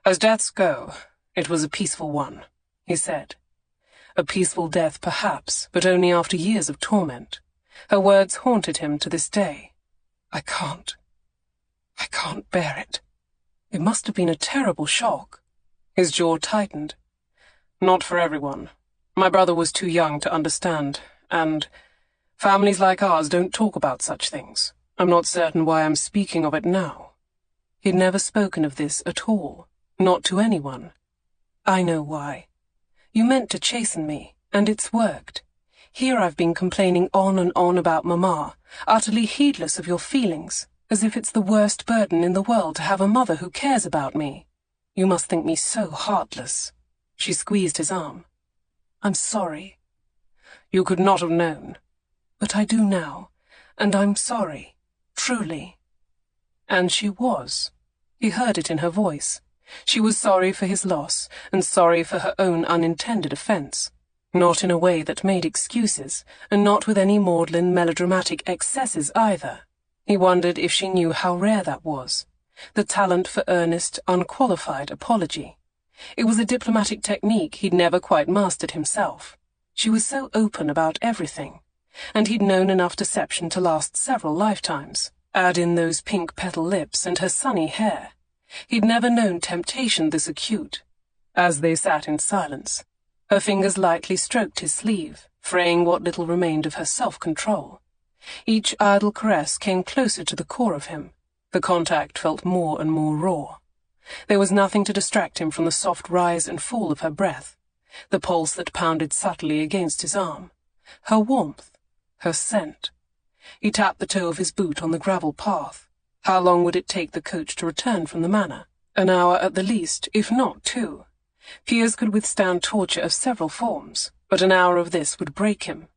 As deaths go, it was a peaceful one, he said. A peaceful death, perhaps, but only after years of torment. Her words haunted him to this day. I can't bear it. It must have been a terrible shock. His jaw tightened. Not for everyone. My brother was too young to understand, and Families like ours don't talk about such things. I'm not certain why I'm speaking of it now." He'd never spoken of this at all, not to anyone. "I know why. You meant to chasten me, and it's worked. Here I've been complaining on and on about Mamma, utterly heedless of your feelings, as if it's the worst burden in the world to have a mother who cares about me. You must think me so heartless." She squeezed his arm. "I'm sorry." "You could not have known." "But I do now, and I'm sorry, truly." And she was. He heard it in her voice. She was sorry for his loss, and sorry for her own unintended offence. Not in a way that made excuses, and not with any maudlin melodramatic excesses either. He wondered if she knew how rare that was, the talent for earnest, unqualified apology. It was a diplomatic technique he'd never quite mastered himself. She was so open about everything, and he'd known enough deception to last several lifetimes. Add in those pink-petal lips and her sunny hair. He'd never known temptation this acute. As they sat in silence, her fingers lightly stroked his sleeve, fraying what little remained of her self-control. Each idle caress came closer to the core of him. The contact felt more and more raw. There was nothing to distract him from the soft rise and fall of her breath, the pulse that pounded subtly against his arm, her warmth, her scent. He tapped the toe of his boot on the gravel path. How long would it take the coach to return from the manor? An hour at the least, if not 2. Piers could withstand torture of several forms, but an hour of this would break him.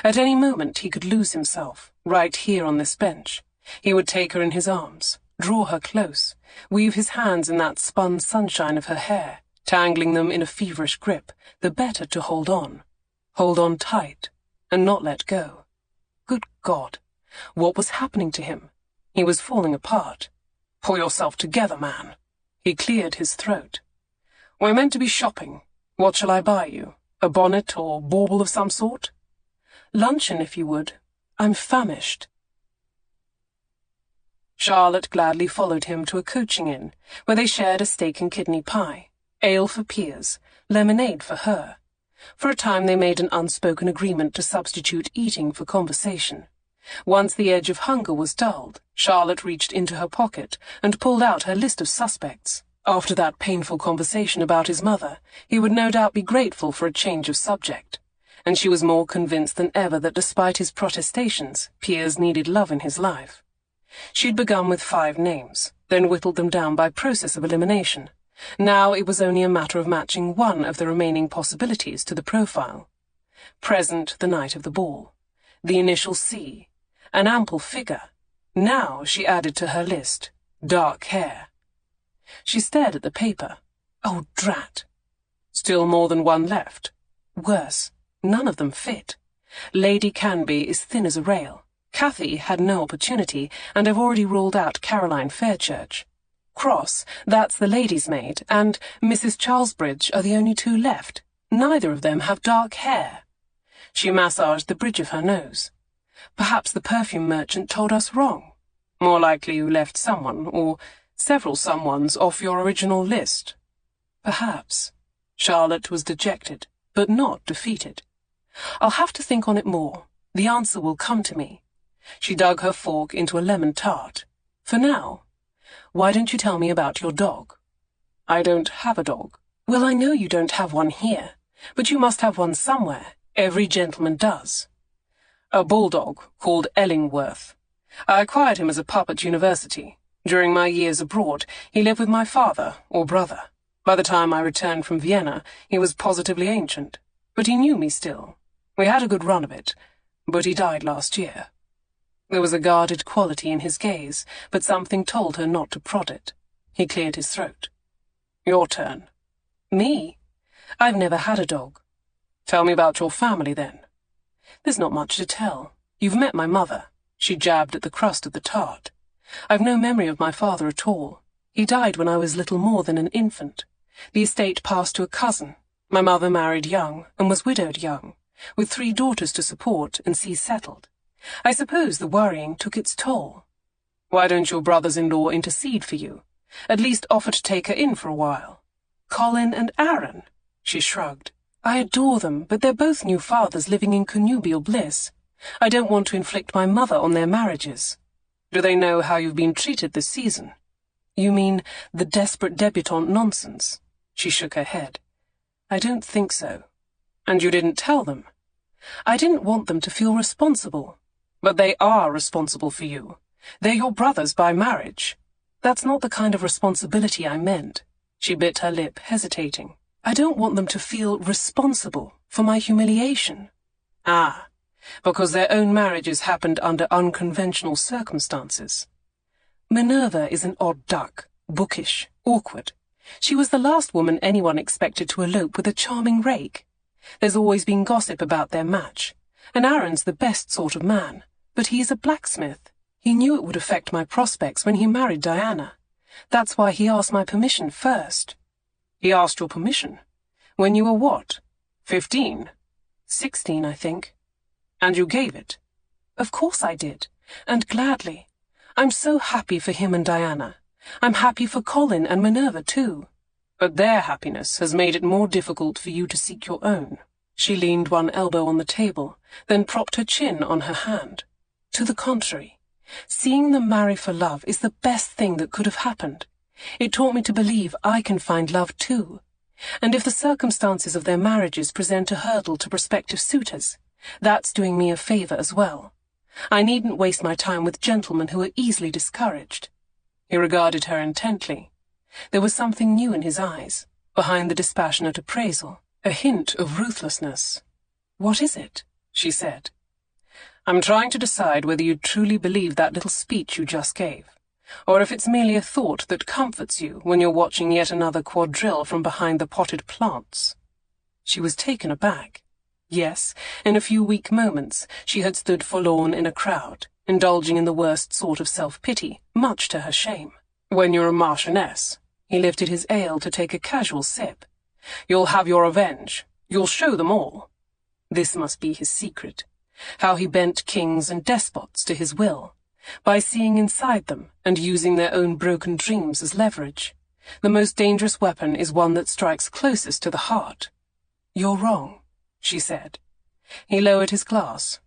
At any moment he could lose himself, right here on this bench. He would take her in his arms, draw her close, weave his hands in that spun sunshine of her hair, tangling them in a feverish grip, the better to hold on. Hold on tight, and not let go. Good God, what was happening to him? He was falling apart. "Pull yourself together, man." He cleared his throat. "We're meant to be shopping. What shall I buy you? A bonnet or bauble of some sort?" "Luncheon, if you would. I'm famished." Charlotte gladly followed him to a coaching inn, where they shared a steak and kidney pie, ale for Piers, lemonade for her. For a time they made an unspoken agreement to substitute eating for conversation. Once the edge of hunger was dulled, Charlotte reached into her pocket and pulled out her list of suspects. After that painful conversation about his mother, he would no doubt be grateful for a change of subject. And she was more convinced than ever that despite his protestations, Piers needed love in his life. She'd begun with 5 names, then whittled them down by process of elimination. Now it was only a matter of matching one of the remaining possibilities to the profile. Present the night of the ball. The initial C. An ample figure. Now she added to her list, dark hair. She stared at the paper. Oh, drat. Still more than one left. Worse, none of them fit. Lady Canby is thin as a rail. Cathy had no opportunity, and I've already ruled out Caroline Fairchurch. Cross, that's the lady's maid, and Mrs. Charlesbridge are the only 2 left. Neither of them have dark hair. She massaged the bridge of her nose. Perhaps the perfume merchant told us wrong. More likely you left someone, or several someones, off your original list. Perhaps. Charlotte was dejected, but not defeated. I'll have to think on it more. The answer will come to me. She dug her fork into a lemon tart. For now, why don't you tell me about your dog? I don't have a dog. Well, I know you don't have one here, but you must have one somewhere. Every gentleman does. A bulldog called Ellingworth. I acquired him as a pup at university. During my years abroad, he lived with my father, or brother. By the time I returned from Vienna, he was positively ancient. But he knew me still. We had a good run of it, but he died last year. There was a guarded quality in his gaze, but something told her not to prod it. He cleared his throat. Your turn. Me? I've never had a dog. Tell me about your family, then. There's not much to tell. You've met my mother. She jabbed at the crust of the tart. I've no memory of my father at all. He died when I was little more than an infant. The estate passed to a cousin. My mother married young, and was widowed young, with 3 daughters to support and see settled. I suppose the worrying took its toll. Why don't your brothers-in-law intercede for you? At least offer to take her in for a while. Colin and Aaron? She shrugged. I adore them, but they're both new fathers living in connubial bliss. I don't want to inflict my mother on their marriages. Do they know how you've been treated this season? You mean the desperate debutante nonsense? She shook her head. I don't think so. And you didn't tell them? I didn't want them to feel responsible. But they are responsible for you. They're your brothers by marriage. That's not the kind of responsibility I meant. She bit her lip, hesitating. I don't want them to feel responsible for my humiliation. Ah, because their own marriages happened under unconventional circumstances. Minerva is an odd duck, bookish, awkward. She was the last woman anyone expected to elope with a charming rake. There's always been gossip about their match, and Aaron's the best sort of man, but he's a blacksmith. He knew it would affect my prospects when he married Diana. That's why he asked my permission first. He asked your permission? When you were what? 15? 16, I think. And you gave it? Of course I did, and gladly. I'm so happy for him and Diana. I'm happy for Colin and Minerva too. But their happiness has made it more difficult for you to seek your own. She leaned one elbow on the table, then propped her chin on her hand. To the contrary, seeing them marry for love is the best thing that could have happened. It taught me to believe I can find love too. And if the circumstances of their marriages present a hurdle to prospective suitors, that's doing me a favour as well. I needn't waste my time with gentlemen who are easily discouraged. He regarded her intently. There was something new in his eyes, behind the dispassionate appraisal, a hint of ruthlessness. What is it? She said. I'm trying to decide whether you truly believe that little speech you just gave, or if it's merely a thought that comforts you when you're watching yet another quadrille from behind the potted plants. She was taken aback. Yes, in a few weak moments she had stood forlorn in a crowd, indulging in the worst sort of self-pity, much to her shame. When you're a marchioness, he lifted his ale to take a casual sip. You'll have your revenge. You'll show them all. This must be his secret. How he bent kings and despots to his will, by seeing inside them and using their own broken dreams as leverage. The most dangerous weapon is one that strikes closest to the heart. You're wrong, she said. He lowered his glass.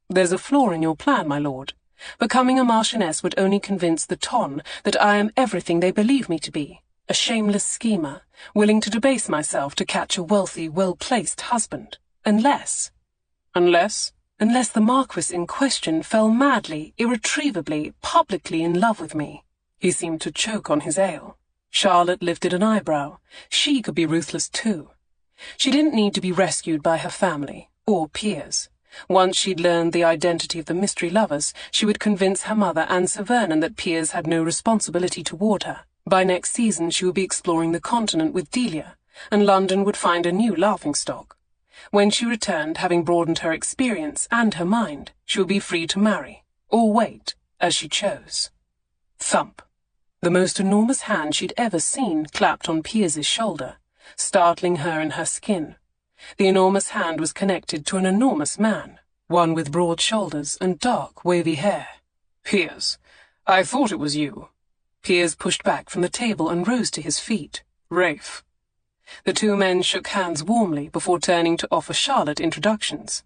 There's a flaw in your plan, my lord. Becoming a marchioness would only convince the ton that I am everything they believe me to be, a shameless schemer, willing to debase myself to catch a wealthy, well-placed husband. Unless the marquess in question fell madly, irretrievably, publicly in love with me. He seemed to choke on his ale. Charlotte lifted an eyebrow. She could be ruthless too. She didn't need to be rescued by her family, or Piers. Once she'd learned the identity of the mystery lovers, she would convince her mother and Sir Vernon that Piers had no responsibility toward her. By next season she would be exploring the continent with Delia, and London would find a new laughingstock. When she returned, having broadened her experience and her mind, she would be free to marry, or wait, as she chose. Thump. The most enormous hand she'd ever seen clapped on Piers's shoulder, startling her in her skin. The enormous hand was connected to an enormous man, one with broad shoulders and dark, wavy hair. Piers, I thought it was you. Piers pushed back from the table and rose to his feet. Rafe. The two men shook hands warmly before turning to offer Charlotte introductions.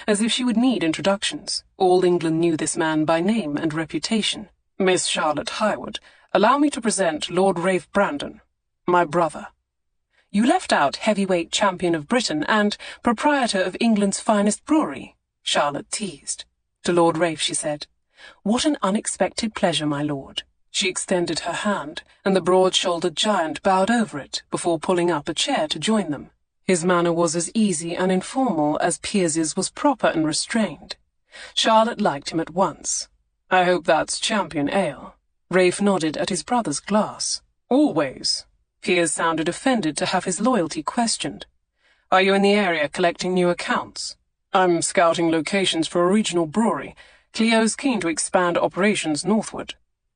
As if she would need introductions. All England knew this man by name and reputation. Miss Charlotte Highwood, allow me to present Lord Rafe Brandon, my brother. You left out heavyweight champion of Britain and proprietor of England's finest brewery, Charlotte teased. To Lord Rafe she said, What an unexpected pleasure, my lord. She extended her hand, and the broad-shouldered giant bowed over it before pulling up a chair to join them. His manner was as easy and informal as Piers's was proper and restrained. Charlotte liked him at once. I hope that's champion ale. Rafe nodded at his brother's glass. Always. Piers sounded offended to have his loyalty questioned. Are you in the area collecting new accounts? I'm scouting locations for a regional brewery. Cleo's keen to expand operations northward.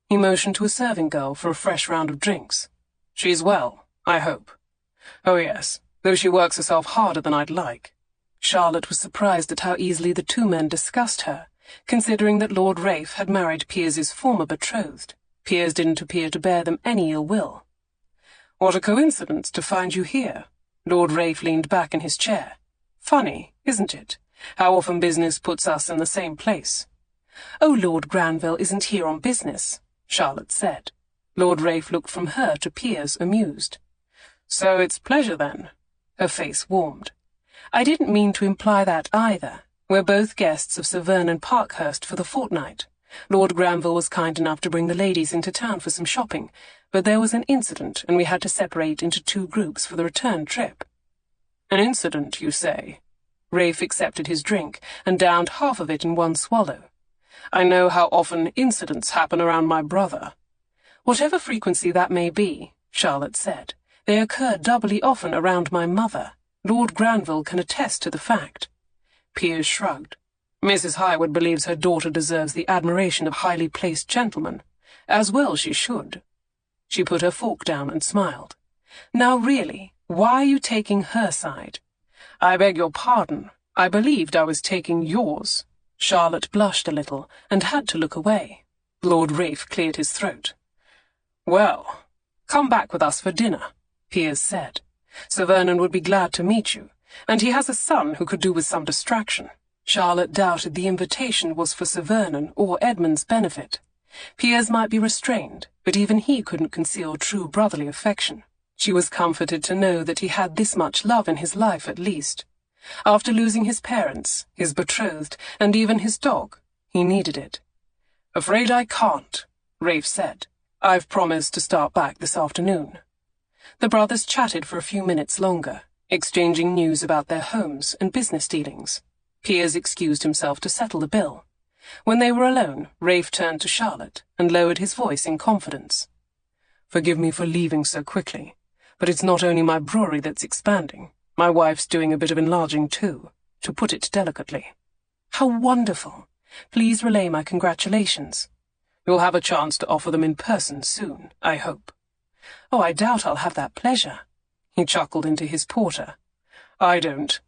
He motioned to a serving girl for a fresh round of drinks. She's well, I hope. Oh yes, though she works herself harder than I'd like. Charlotte was surprised at how easily the two men discussed her, considering that Lord Rafe had married Piers's former betrothed. Piers didn't appear to bear them any ill will. What a coincidence to find you here. Lord Rafe leaned back in his chair. Funny, isn't it? How often business puts us in the same place." "Oh, Lord Granville isn't here on business," Charlotte said. Lord Rafe looked from her to Piers, amused. "So it's pleasure, then?" Her face warmed. "I didn't mean to imply that either. We're both guests of Sir Vernon Parkhurst for the fortnight. Lord Granville was kind enough to bring the ladies into town for some shopping, but there was an incident and we had to separate into 2 groups for the return trip." "An incident, you say?" Rafe accepted his drink and downed half of it in one swallow. "I know how often incidents happen around my brother." "Whatever frequency that may be," Charlotte said, "they occur doubly often around my mother. Lord Granville can attest to the fact." Piers shrugged. "Mrs. Highwood believes her daughter deserves the admiration of highly placed gentlemen. As well she should." She put her fork down and smiled. "Now really, why are you taking her side?" "I beg your pardon. I believed I was taking yours." Charlotte blushed a little and had to look away. Lord Rafe cleared his throat. "Well, come back with us for dinner," Piers said. "Sir Vernon would be glad to meet you, and he has a son who could do with some distraction." Charlotte doubted the invitation was for Sir Vernon or Edmund's benefit. Piers might be restrained, but even he couldn't conceal true brotherly affection. She was comforted to know that he had this much love in his life at least. After losing his parents, his betrothed, and even his dog, he needed it. "Afraid I can't," Rafe said. "I've promised to start back this afternoon." The brothers chatted for a few minutes longer, exchanging news about their homes and business dealings. Piers excused himself to settle the bill. When they were alone, Rafe turned to Charlotte and lowered his voice in confidence. "Forgive me for leaving so quickly, but it's not only my brewery that's expanding. My wife's doing a bit of enlarging too, to put it delicately." "How wonderful! Please relay my congratulations." "You'll have a chance to offer them in person soon, I hope." "Oh, I doubt I'll have that pleasure." He chuckled into his porter. "I don't."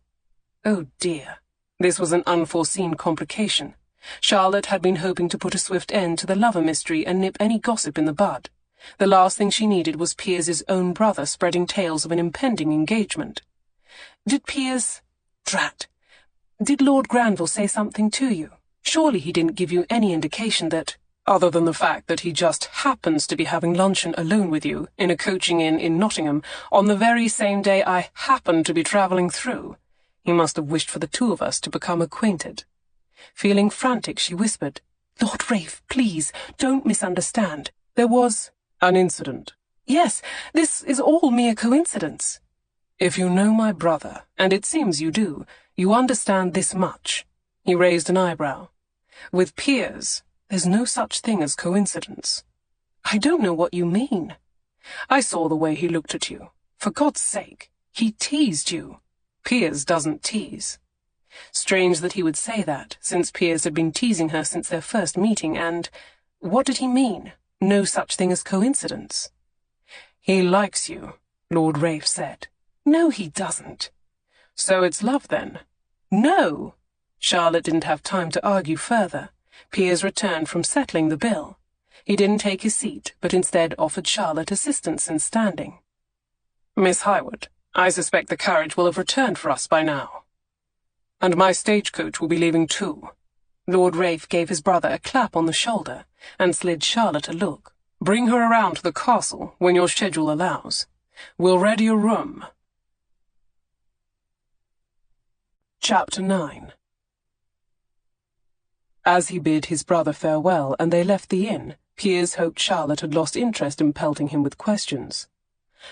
Oh dear. This was an unforeseen complication. Charlotte had been hoping to put a swift end to the lover mystery and nip any gossip in the bud. The last thing she needed was Piers's own brother spreading tales of an impending engagement. "Did Piers... Drat. Did Lord Granville say something to you? Surely he didn't give you any indication that, other than the fact that he just happens to be having luncheon alone with you in a coaching inn in Nottingham on the very same day I happen to be travelling through. He must have wished for the 2 of us to become acquainted." Feeling frantic, she whispered, "Lord Rafe, please, don't misunderstand. There was..." "An incident." "Yes, this is all mere coincidence." "If you know my brother, and it seems you do, you understand this much." He raised an eyebrow. "With Piers, there's no such thing as coincidence." "I don't know what you mean." "I saw the way he looked at you. For God's sake, he teased you." "Piers doesn't tease." Strange that he would say that, since Piers had been teasing her since their first meeting, and... what did he mean? No such thing as coincidence. "He likes you," Lord Rafe said. "No, he doesn't." "So it's love, then?" "No!" Charlotte didn't have time to argue further. Piers returned from settling the bill. He didn't take his seat, but instead offered Charlotte assistance in standing. "Miss Highwood, I suspect the carriage will have returned for us by now. And my stagecoach will be leaving too." Lord Rafe gave his brother a clap on the shoulder and slid Charlotte a look. "Bring her around to the castle when your schedule allows. We'll ready a room." Chapter 9. As he bid his brother farewell and they left the inn, Piers hoped Charlotte had lost interest in pelting him with questions.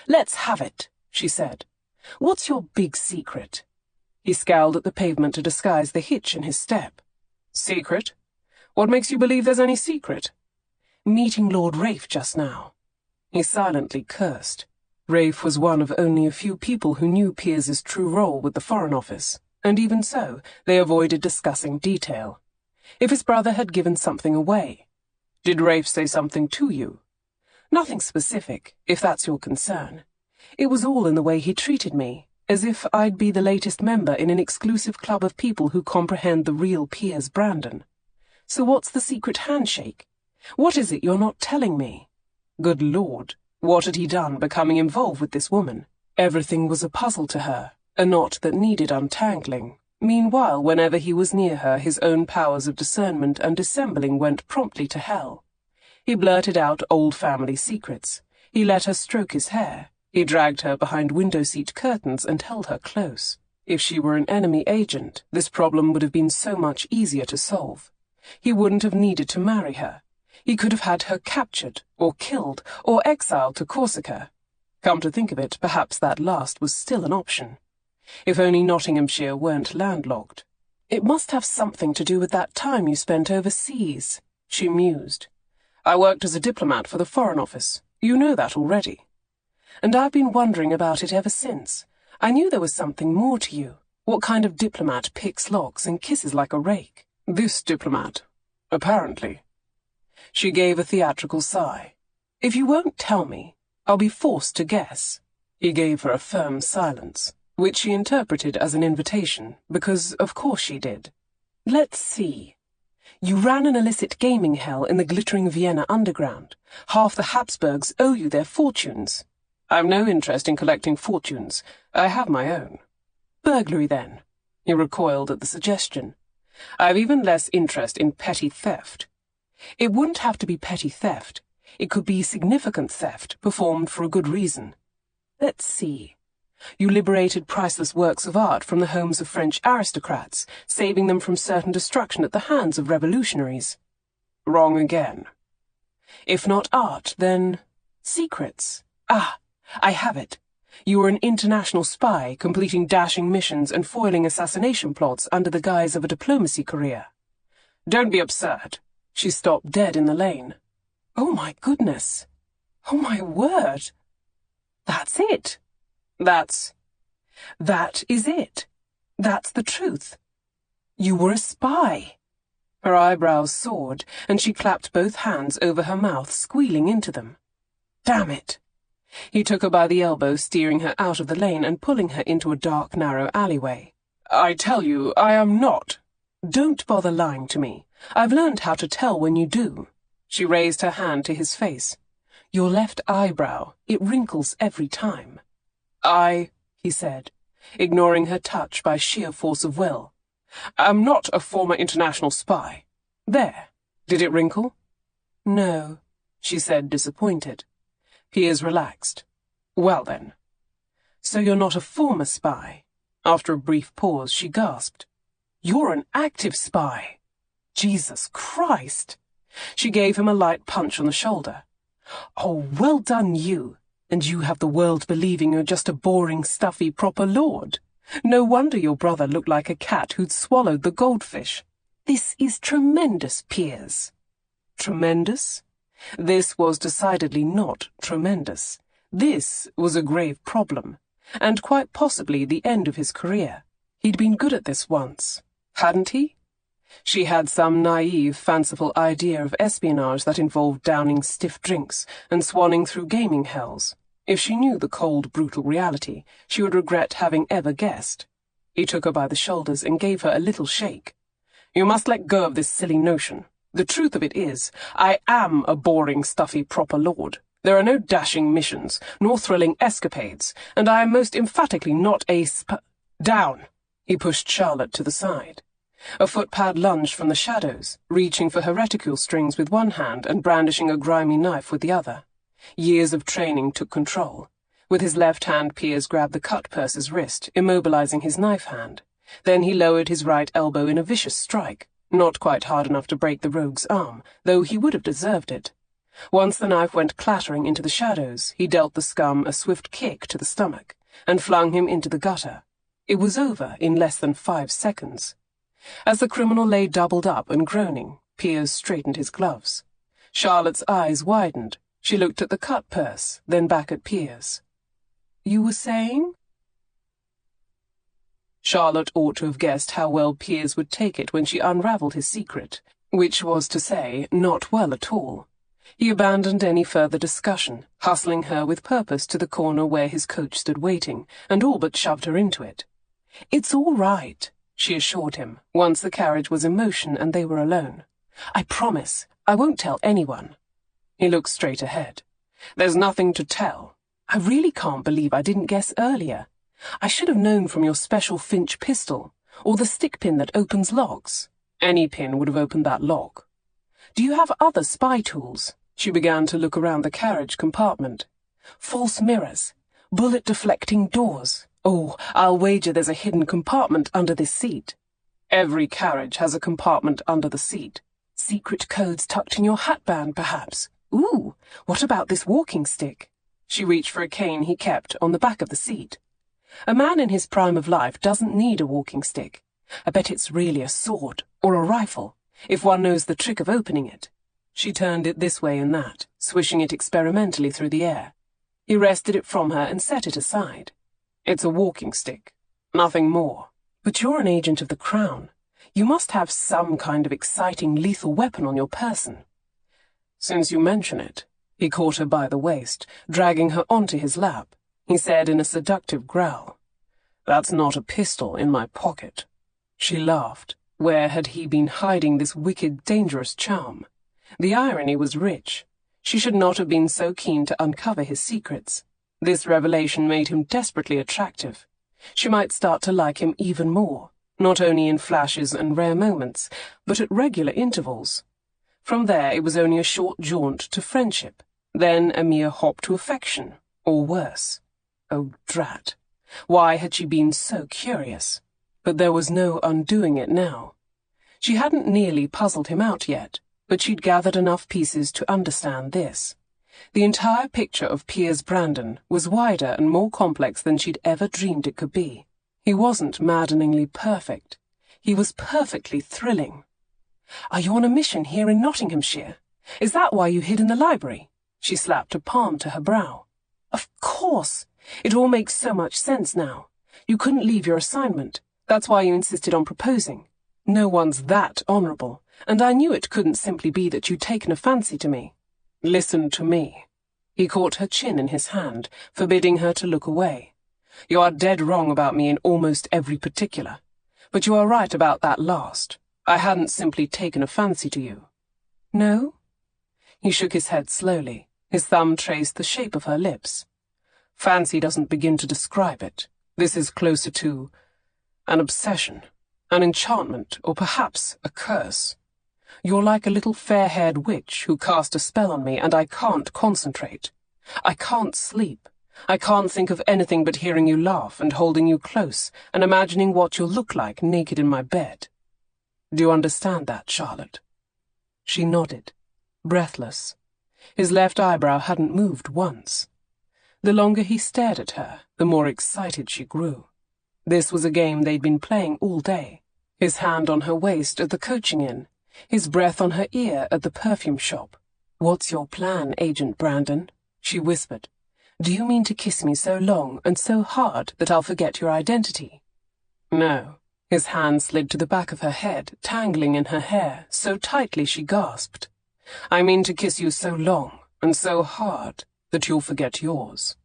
"Let's have it," she said. "What's your big secret?" He scowled at the pavement to disguise the hitch in his step. "Secret? What makes you believe there's any secret?" "Meeting Lord Rafe just now." He silently cursed. Rafe was one of only a few people who knew Piers's true role with the Foreign Office, and even so, they avoided discussing detail. If his brother had given something away. "Did Rafe say something to you?" "Nothing specific, if that's your concern. It was all in the way he treated me, as if I'd be the latest member in an exclusive club of people who comprehend the real Piers Brandon. So what's the secret handshake? What is it you're not telling me?" Good Lord, what had he done becoming involved with this woman? Everything was a puzzle to her, a knot that needed untangling. Meanwhile, whenever he was near her, his own powers of discernment and dissembling went promptly to hell. He blurted out old family secrets. He let her stroke his hair. He dragged her behind window-seat curtains and held her close. If she were an enemy agent, this problem would have been so much easier to solve. He wouldn't have needed to marry her. He could have had her captured, or killed, or exiled to Corsica. Come to think of it, perhaps that last was still an option. If only Nottinghamshire weren't landlocked. It must have something to do with that time you spent overseas, she mused. I worked as a diplomat for the Foreign Office. You know that already. And I've been wondering about it ever since. I knew there was something more to you. What kind of diplomat picks locks and kisses like a rake? This diplomat. Apparently. She gave a theatrical sigh. If you won't tell me, I'll be forced to guess. He gave her a firm silence, which she interpreted as an invitation, because of course she did. Let's see. You ran an illicit gaming hell in the glittering Vienna underground. Half the Habsburgs owe you their fortunes. I've no interest in collecting fortunes. I have my own. Burglary, then. He recoiled at the suggestion. I've even less interest in petty theft. It wouldn't have to be petty theft. It could be significant theft, performed for a good reason. Let's see. You liberated priceless works of art from the homes of French aristocrats, saving them from certain destruction at the hands of revolutionaries. Wrong again. If not art, then secrets. Ah, I have it. You were an international spy, completing dashing missions and foiling assassination plots under the guise of a diplomacy career. Don't be absurd. She stopped dead in the lane. Oh, my goodness. Oh, my word. That's it. That is it. That's the truth. You were a spy. Her eyebrows soared, and she clapped both hands over her mouth, squealing into them. Damn it. He took her by the elbow, steering her out of the lane and pulling her into a dark, narrow alleyway. I tell you, I am not. Don't bother lying to me. I've learned how to tell when you do. She raised her hand to his face. Your left eyebrow, it wrinkles every time. He said, ignoring her touch by sheer force of will. I'm not a former international spy. There. Did it wrinkle? No, she said, disappointed. Piers relaxed. Well, then. So you're not a former spy? After a brief pause, she gasped. You're an active spy. Jesus Christ! She gave him a light punch on the shoulder. Oh, well done, you. And you have the world believing you're just a boring, stuffy, proper lord. No wonder your brother looked like a cat who'd swallowed the goldfish. This is tremendous, Piers. Tremendous? This was decidedly not tremendous. This was a grave problem, and quite possibly the end of his career. He'd been good at this once, hadn't he? She had some naive, fanciful idea of espionage that involved downing stiff drinks and swanning through gaming hells. If she knew the cold, brutal reality, she would regret having ever guessed. He took her by the shoulders and gave her a little shake. You must let go of this silly notion. The truth of it is, I am a boring, stuffy, proper lord. There are no dashing missions, nor thrilling escapades, and I am most emphatically not a Down! He pushed Charlotte to the side. A footpad lunged from the shadows, reaching for her reticule strings with one hand and brandishing a grimy knife with the other. Years of training took control. With his left hand, Piers grabbed the cut-purse's wrist, immobilizing his knife hand. Then he lowered his right elbow in a vicious strike, not quite hard enough to break the rogue's arm, though he would have deserved it. Once the knife went clattering into the shadows, he dealt the scum a swift kick to the stomach, and flung him into the gutter. It was over in less than 5 seconds. As the criminal lay doubled up and groaning, Piers straightened his gloves. Charlotte's eyes widened. She looked at the cut-purse, then back at Piers. You were saying? Charlotte ought to have guessed how well Piers would take it when she unravelled his secret, which was to say, not well at all. He abandoned any further discussion, hustling her with purpose to the corner where his coach stood waiting, and all but shoved her into it. It's all right, she assured him, once the carriage was in motion and they were alone. I promise, I won't tell anyone. He looked straight ahead. There's nothing to tell. I really can't believe I didn't guess earlier. I should have known from your special Finch pistol. Or the stick pin that opens locks? Any pin would have opened that lock. Do you have other spy tools? She began to look around the carriage compartment. False mirrors, bullet-deflecting doors. Oh, I'll wager there's a hidden compartment under this seat. Every carriage has a compartment under the seat. Secret codes tucked in your hatband, perhaps. Ooh, what about this walking stick? She reached for a cane he kept on the back of the seat. A man in his prime of life doesn't need a walking stick. I bet it's really a sword, or a rifle, if one knows the trick of opening it. She turned it this way and that, swishing it experimentally through the air. He wrested it from her and set it aside. It's a walking stick, nothing more. But you're an agent of the Crown. You must have some kind of exciting, lethal weapon on your person. Since you mention it, he caught her by the waist, dragging her onto his lap. He said in a seductive growl, "That's not a pistol in my pocket." She laughed. Where had he been hiding this wicked, dangerous charm? The irony was rich. She should not have been so keen to uncover his secrets. This revelation made him desperately attractive. She might start to like him even more, not only in flashes and rare moments, but at regular intervals. From there it was only a short jaunt to friendship, then a mere hop to affection, or worse. Oh, drat. Why had she been so curious? But there was no undoing it now. She hadn't nearly puzzled him out yet, but she'd gathered enough pieces to understand this. The entire picture of Piers Brandon was wider and more complex than she'd ever dreamed it could be. He wasn't maddeningly perfect. He was perfectly thrilling. "Are you on a mission here in Nottinghamshire? Is that why you hid in the library?" She slapped a palm to her brow. "Of course! It all makes so much sense now. You couldn't leave your assignment. That's why you insisted on proposing. No one's that honourable, and I knew it couldn't simply be that you'd taken a fancy to me. Listen to me." He caught her chin in his hand, forbidding her to look away. "You are dead wrong about me in almost every particular. But you are right about that last. I hadn't simply taken a fancy to you." "No?" He shook his head slowly. His thumb traced the shape of her lips. "Fancy doesn't begin to describe it. This is closer to an obsession, an enchantment, or perhaps a curse. You're like a little fair-haired witch who cast a spell on me, and I can't concentrate. I can't sleep. I can't think of anything but hearing you laugh and holding you close and imagining what you'll look like naked in my bed. Do you understand that, Charlotte?" She nodded, breathless. His left eyebrow hadn't moved once. The longer he stared at her, the more excited she grew. This was a game they'd been playing all day. His hand on her waist at the coaching inn, his breath on her ear at the perfume shop. "What's your plan, Agent Brandon?" she whispered. "Do you mean to kiss me so long and so hard that I'll forget your identity?" "No." His hand slid to the back of her head, tangling in her hair, so tightly she gasped. "I mean to kiss you so long and so hard that you'll forget yours."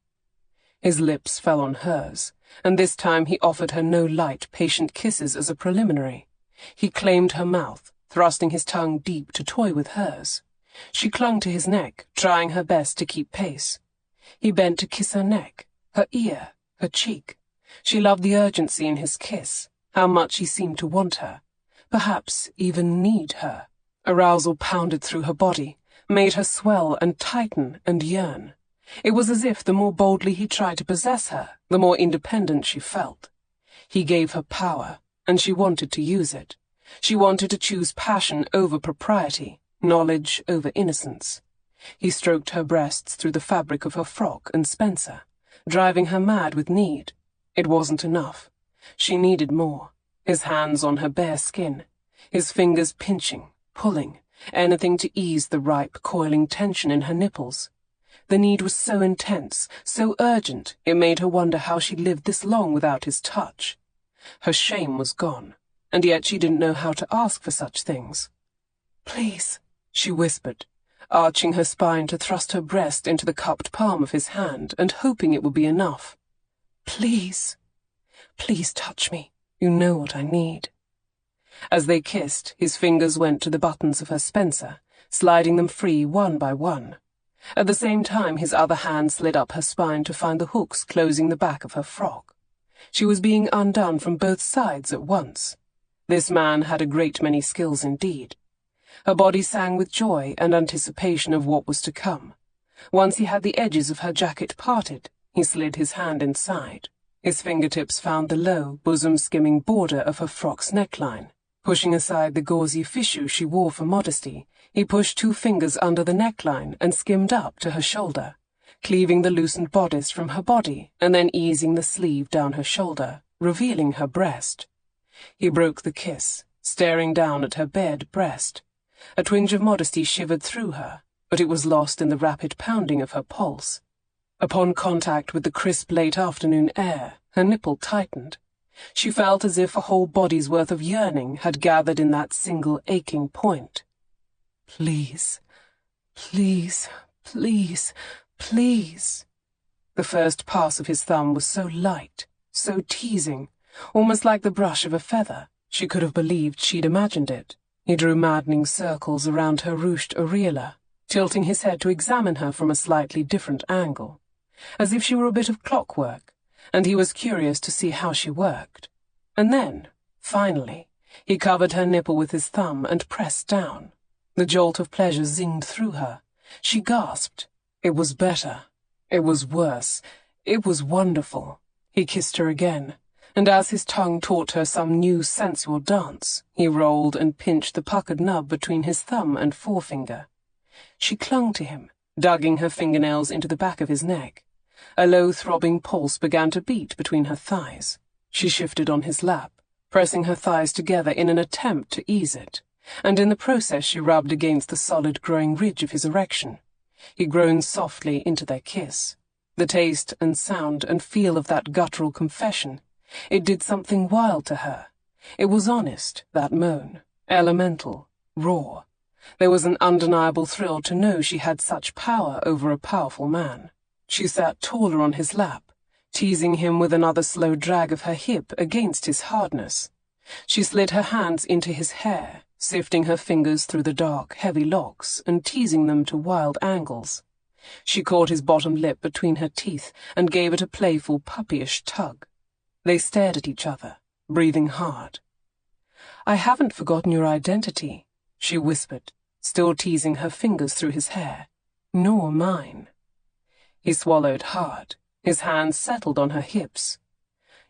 His lips fell on hers, and this time he offered her no light, patient kisses as a preliminary. He claimed her mouth, thrusting his tongue deep to toy with hers. She clung to his neck, trying her best to keep pace. He bent to kiss her neck, her ear, her cheek. She loved the urgency in his kiss, how much he seemed to want her, perhaps even need her. Arousal pounded through her body, made her swell and tighten and yearn. It was as if the more boldly he tried to possess her, the more independent she felt. He gave her power, and she wanted to use it. She wanted to choose passion over propriety, knowledge over innocence. He stroked her breasts through the fabric of her frock and spencer, driving her mad with need. It wasn't enough. She needed more. His hands on her bare skin, his fingers pinching, pulling, anything to ease the ripe, coiling tension in her nipples. The need was so intense, so urgent, it made her wonder how she lived this long without his touch. Her shame was gone, and yet she didn't know how to ask for such things. "Please," she whispered, arching her spine to thrust her breast into the cupped palm of his hand and hoping it would be enough. "Please. Please touch me. You know what I need." As they kissed, his fingers went to the buttons of her spencer, sliding them free one by one. At the same time, his other hand slid up her spine to find the hooks closing the back of her frock. She was being undone from both sides at once. This man had a great many skills indeed. Her body sang with joy and anticipation of what was to come. Once he had the edges of her jacket parted, he slid his hand inside. His fingertips found the low, bosom-skimming border of her frock's neckline. Pushing aside the gauzy fichu she wore for modesty, he pushed 2 fingers under the neckline and skimmed up to her shoulder, cleaving the loosened bodice from her body and then easing the sleeve down her shoulder, revealing her breast. He broke the kiss, staring down at her bared breast. A twinge of modesty shivered through her, but it was lost in the rapid pounding of her pulse. Upon contact with the crisp late afternoon air, her nipple tightened. She felt as if a whole body's worth of yearning had gathered in that single aching point. Please, please, please, please. The first pass of his thumb was so light, so teasing, almost like the brush of a feather. She could have believed she'd imagined it. He drew maddening circles around her ruched areola, tilting his head to examine her from a slightly different angle, as if she were a bit of clockwork, and he was curious to see how she worked. And then, finally, he covered her nipple with his thumb and pressed down. The jolt of pleasure zinged through her. She gasped. It was better. It was worse. It was wonderful. He kissed her again, and as his tongue taught her some new sensual dance, he rolled and pinched the puckered nub between his thumb and forefinger. She clung to him, digging her fingernails into the back of his neck. A low throbbing pulse began to beat between her thighs. She shifted on his lap, pressing her thighs together in an attempt to ease it, and in the process she rubbed against the solid growing ridge of his erection. He groaned softly into their kiss. The taste and sound and feel of that guttural confession, it did something wild to her. It was honest, that moan, elemental, raw. There was an undeniable thrill to know she had such power over a powerful man. She sat taller on his lap, teasing him with another slow drag of her hip against his hardness. She slid her hands into his hair, sifting her fingers through the dark, heavy locks and teasing them to wild angles. She caught his bottom lip between her teeth and gave it a playful, puppyish tug. They stared at each other, breathing hard. "I haven't forgotten your identity," she whispered, still teasing her fingers through his hair. "Nor mine." He swallowed hard. His hands settled on her hips.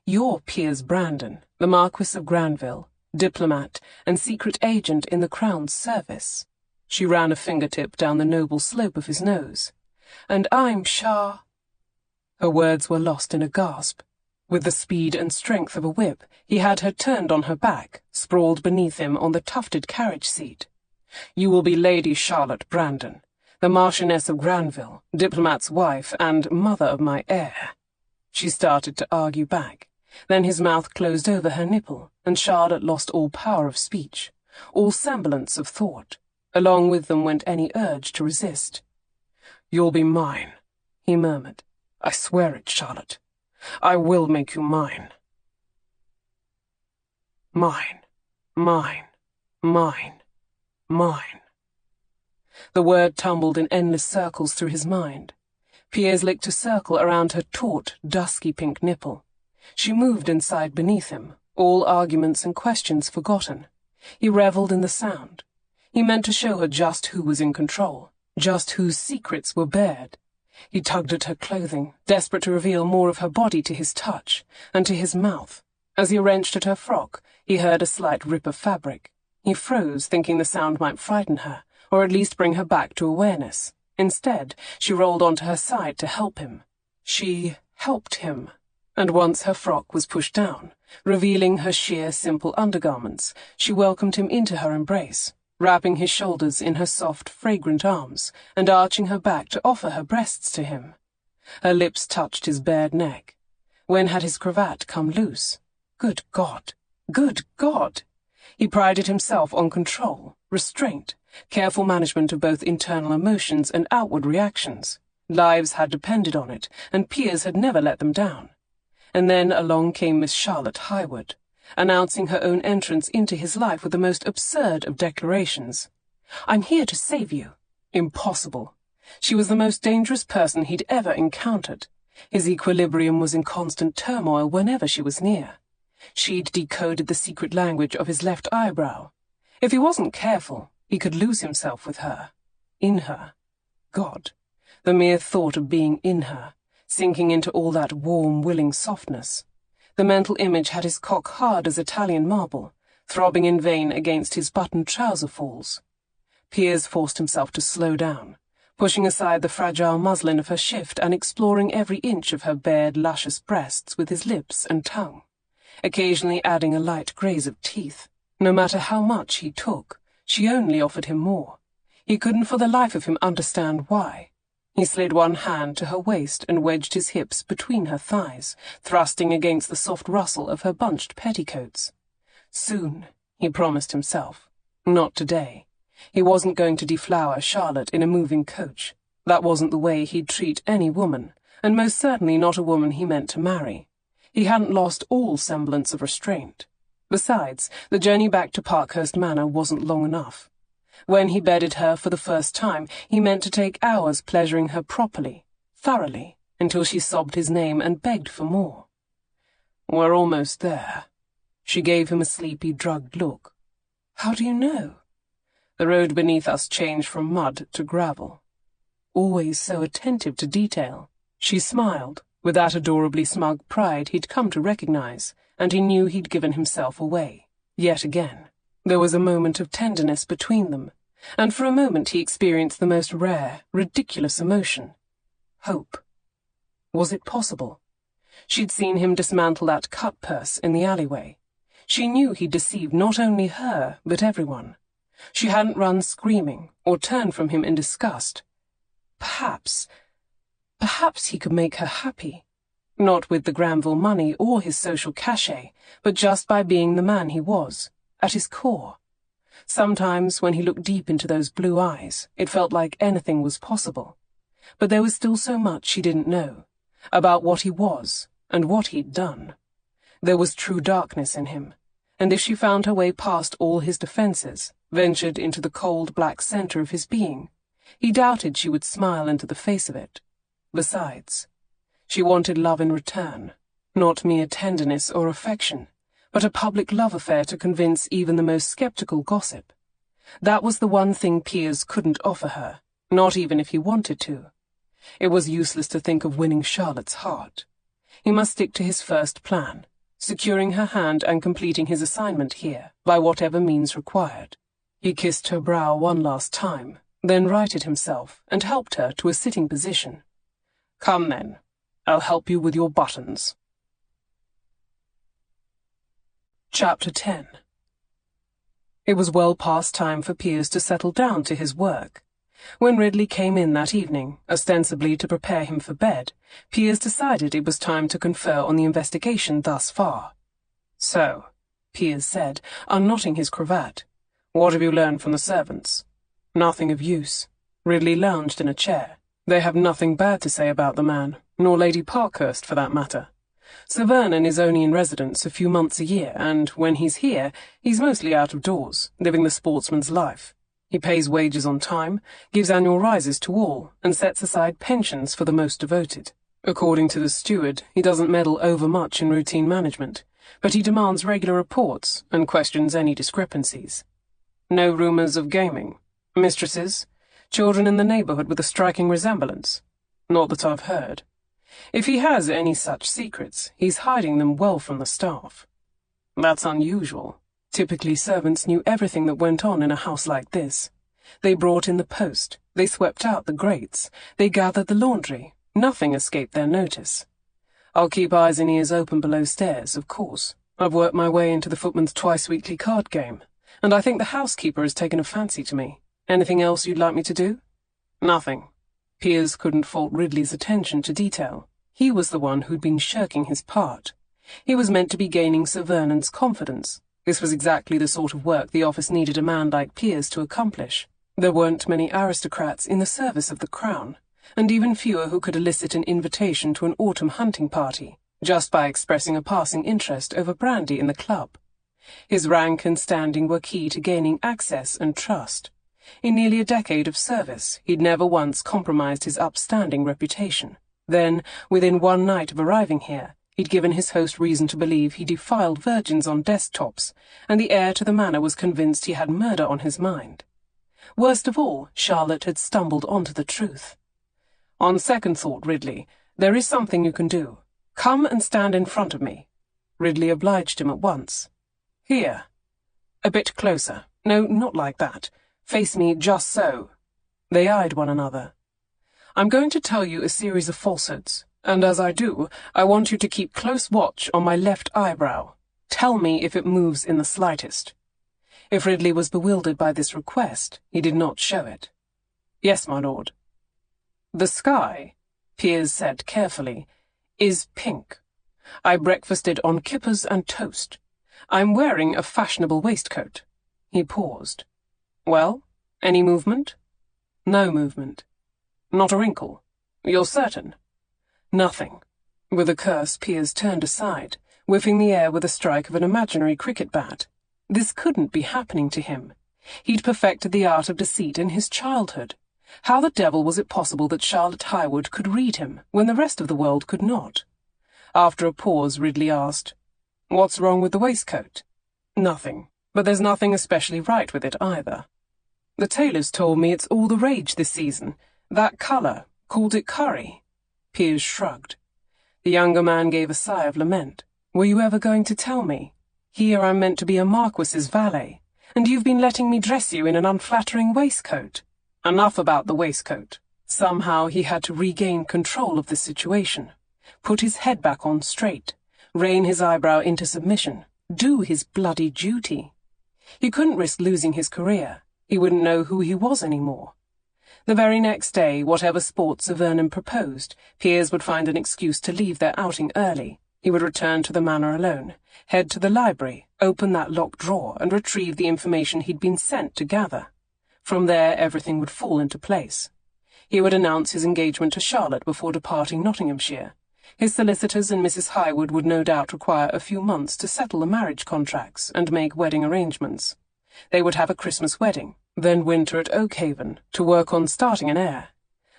"You're Piers Brandon, the Marquess of Granville, diplomat and secret agent in the Crown's service." She ran a fingertip down the noble slope of his nose. "And I'm Shah—" Her words were lost in a gasp. With the speed and strength of a whip, he had her turned on her back, sprawled beneath him on the tufted carriage seat. "You will be Lady Charlotte Brandon, the Marchioness of Granville, diplomat's wife and mother of my heir." She started to argue back. Then his mouth closed over her nipple, and Charlotte lost all power of speech, all semblance of thought. Along with them went any urge to resist. "You'll be mine," he murmured. "I swear it, Charlotte. I will make you mine. Mine, mine, mine, mine." The word tumbled in endless circles through his mind. Piers licked a circle around her taut, dusky pink nipple. She moved inside beneath him, all arguments and questions forgotten. He revelled in the sound. He meant to show her just who was in control, just whose secrets were bared. He tugged at her clothing, desperate to reveal more of her body to his touch, and to his mouth. As he wrenched at her frock, he heard a slight rip of fabric. He froze, thinking the sound might frighten her, or at least bring her back to awareness. Instead, she rolled onto her side to help him. She helped him. And once her frock was pushed down, revealing her sheer, simple undergarments, she welcomed him into her embrace, wrapping his shoulders in her soft, fragrant arms, and arching her back to offer her breasts to him. Her lips touched his bared neck. When had his cravat come loose? Good God! Good God! He prided himself on control, restraint, careful management of both internal emotions and outward reactions. Lives had depended on it, and Piers had never let them down. And then along came Miss Charlotte Highwood, announcing her own entrance into his life with the most absurd of declarations. "I'm here to save you." Impossible. She was the most dangerous person he'd ever encountered. His equilibrium was in constant turmoil whenever she was near. She'd decoded the secret language of his left eyebrow. If he wasn't careful, he could lose himself with her. In her. God. The mere thought of being in her, sinking into all that warm, willing softness. The mental image had his cock hard as Italian marble, throbbing in vain against his buttoned trouser falls. Piers forced himself to slow down, pushing aside the fragile muslin of her shift and exploring every inch of her bared, luscious breasts with his lips and tongue, occasionally adding a light graze of teeth. No matter how much he took, she only offered him more. He couldn't for the life of him understand why. He slid one hand to her waist and wedged his hips between her thighs, thrusting against the soft rustle of her bunched petticoats. Soon, he promised himself. Not today. He wasn't going to deflower Charlotte in a moving coach. That wasn't the way he'd treat any woman, and most certainly not a woman he meant to marry. He hadn't lost all semblance of restraint. Besides, the journey back to Parkhurst Manor wasn't long enough. When he bedded her for the first time, he meant to take hours pleasuring her properly, thoroughly, until she sobbed his name and begged for more. "We're almost there." She gave him a sleepy, drugged look. "How do you know?" "The road beneath us changed from mud to gravel." Always so attentive to detail. She smiled, with that adorably smug pride he'd come to recognize, and he knew he'd given himself away. Yet again. There was a moment of tenderness between them, and for a moment he experienced the most rare, ridiculous emotion. Hope. Was it possible? She'd seen him dismantle that cut purse in the alleyway. She knew he'd deceived not only her, but everyone. She hadn't run screaming, or turned from him in disgust. Perhaps he could make her happy. Not with the Granville money or his social cachet, but just by being the man he was, at his core. Sometimes, when he looked deep into those blue eyes, it felt like anything was possible. But there was still so much she didn't know, about what he was, and what he'd done. There was true darkness in him, and if she found her way past all his defenses, ventured into the cold black center of his being, he doubted she would smile into the face of it. Besides, she wanted love in return, not mere tenderness or affection, but a public love affair to convince even the most skeptical gossip. That was the one thing Piers couldn't offer her, not even if he wanted to. It was useless to think of winning Charlotte's heart. He must stick to his first plan, securing her hand and completing his assignment here, by whatever means required. He kissed her brow one last time, then righted himself and helped her to a sitting position. "Come then, I'll help you with your buttons." Chapter 10. It was well past time for Piers to settle down to his work. When Ridley came in that evening, ostensibly to prepare him for bed, Piers decided it was time to confer on the investigation thus far. "So," Piers said, unknotting his cravat, "what have you learned from the servants?" "Nothing of use." Ridley lounged in a chair. "They have nothing bad to say about the man, nor Lady Parkhurst for that matter. Sir Vernon is only in residence a few months a year, and when he's here, he's mostly out of doors, living the sportsman's life. He pays wages on time, gives annual rises to all, and sets aside pensions for the most devoted. According to the steward, he doesn't meddle overmuch in routine management, but he demands regular reports and questions any discrepancies. No rumours of gaming? Mistresses? Children in the neighbourhood with a striking resemblance? Not that I've heard. If he has any such secrets, he's hiding them well from the staff." "That's unusual. Typically servants knew everything that went on in a house like this. They brought in the post, they swept out the grates, they gathered the laundry. Nothing escaped their notice. I'll keep eyes and ears open below stairs, of course. I've worked my way into the footman's twice-weekly card game, and I think the housekeeper has taken a fancy to me. Anything else you'd like me to do?" "Nothing." Piers couldn't fault Ridley's attention to detail. He was the one who'd been shirking his part. He was meant to be gaining Sir Vernon's confidence. This was exactly the sort of work the office needed a man like Piers to accomplish. There weren't many aristocrats in the service of the Crown, and even fewer who could elicit an invitation to an autumn hunting party, just by expressing a passing interest over brandy in the club. His rank and standing were key to gaining access and trust. In nearly a decade of service, he'd never once compromised his upstanding reputation. Then, within one night of arriving here, he'd given his host reason to believe he defiled virgins on desktops, and the heir to the manor was convinced he had murder on his mind. Worst of all, Charlotte had stumbled onto the truth. "On second thought, Ridley, there is something you can do. Come and stand in front of me." Ridley obliged him at once. "Here. A bit closer. No, not like that. Face me just so." They eyed one another. "I'm going to tell you a series of falsehoods, and as I do, I want you to keep close watch on my left eyebrow. Tell me if it moves in the slightest." If Ridley was bewildered by this request, he did not show it. "Yes, my lord." "The sky," Piers said carefully, "is pink. I breakfasted on kippers and toast. I'm wearing a fashionable waistcoat." He paused. "Well, any movement?" "No movement." "Not a wrinkle? You're certain?" "Nothing." With a curse, Piers turned aside, whiffing the air with a strike of an imaginary cricket bat. This couldn't be happening to him. He'd perfected the art of deceit in his childhood. How the devil was it possible that Charlotte Highwood could read him, when the rest of the world could not? After a pause, Ridley asked, "What's wrong with the waistcoat?" "Nothing, but there's nothing especially right with it either. The tailors told me it's all the rage this season. That colour, called it curry." Piers shrugged. The younger man gave a sigh of lament. "Were you ever going to tell me? Here I'm meant to be a marquess's valet, and you've been letting me dress you in an unflattering waistcoat." Enough about the waistcoat. Somehow he had to regain control of the situation, put his head back on straight, rein his eyebrow into submission, do his bloody duty. He couldn't risk losing his career. He wouldn't know who he was anymore. The very next day, whatever sport Sir Vernon proposed, Piers would find an excuse to leave their outing early. He would return to the manor alone, head to the library, open that locked drawer, and retrieve the information he'd been sent to gather. From there, everything would fall into place. He would announce his engagement to Charlotte before departing Nottinghamshire. His solicitors and Mrs. Highwood would no doubt require a few months to settle the marriage contracts and make wedding arrangements. They would have a Christmas wedding, then winter at Oakhaven, to work on starting an heir.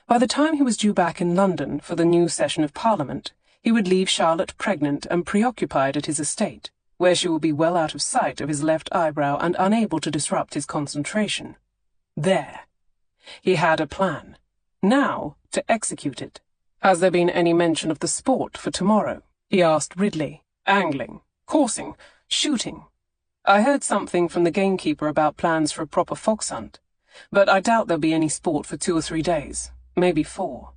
By the time he was due back in London for the new session of Parliament, he would leave Charlotte pregnant and preoccupied at his estate, where she would be well out of sight of his left eyebrow and unable to disrupt his concentration. There. He had a plan. Now to execute it. "Has there been any mention of the sport for tomorrow?" he asked Ridley. "Angling, coursing, shooting. I heard something from the gamekeeper about plans for a proper fox hunt, but I doubt there'll be any sport for 2 or 3 days, maybe 4.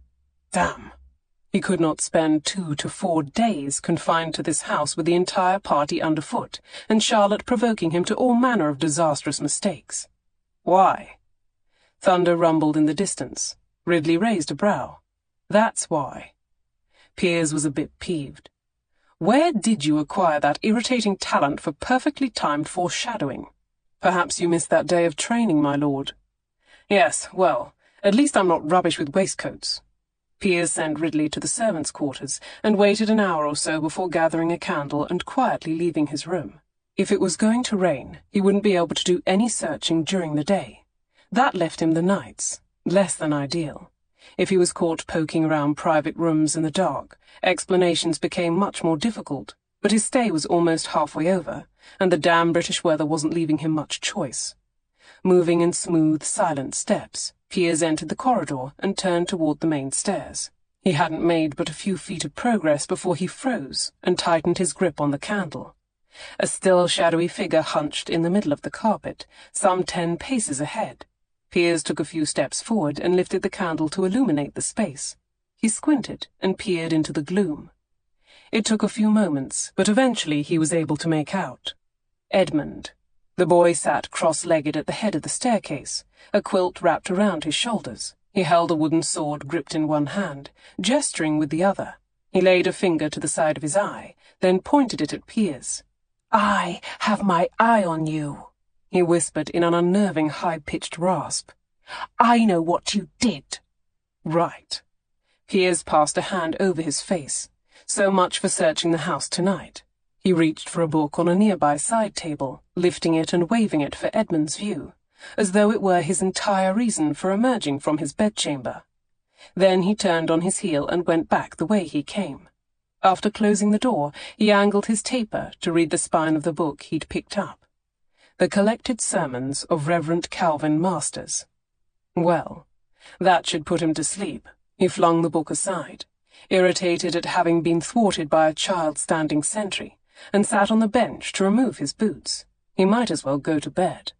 Damn. He could not spend 2 to 4 days confined to this house with the entire party underfoot, and Charlotte provoking him to all manner of disastrous mistakes. Why? Thunder rumbled in the distance. Ridley raised a brow. That's why. Piers was a bit peeved. "Where did you acquire that irritating talent for perfectly timed foreshadowing?" "Perhaps you missed that day of training, my lord." "Yes, well, at least I'm not rubbish with waistcoats." Piers sent Ridley to the servants' quarters and waited an hour or so before gathering a candle and quietly leaving his room. If it was going to rain, he wouldn't be able to do any searching during the day. That left him the nights, less than ideal. If he was caught poking around private rooms in the dark, explanations became much more difficult, but his stay was almost halfway over, and the damn British weather wasn't leaving him much choice. Moving in smooth, silent steps, Piers entered the corridor and turned toward the main stairs. He hadn't made but a few feet of progress before he froze and tightened his grip on the candle. A still, shadowy figure hunched in the middle of the carpet, some 10 paces ahead. Piers took a few steps forward and lifted the candle to illuminate the space. He squinted and peered into the gloom. It took a few moments, but eventually he was able to make out. Edmund. The boy sat cross-legged at the head of the staircase, a quilt wrapped around his shoulders. He held a wooden sword gripped in one hand, gesturing with the other. He laid a finger to the side of his eye, then pointed it at Piers. "I have my eye on you," he whispered in an unnerving high-pitched rasp. "I know what you did." "Right." Piers passed a hand over his face. So much for searching the house tonight. He reached for a book on a nearby side table, lifting it and waving it for Edmund's view, as though it were his entire reason for emerging from his bedchamber. Then he turned on his heel and went back the way he came. After closing the door, he angled his taper to read the spine of the book he'd picked up. The Collected Sermons of Reverend Calvin Masters. Well, that should put him to sleep. He flung the book aside, irritated at having been thwarted by a child standing sentry, and sat on the bench to remove his boots. He might as well go to bed.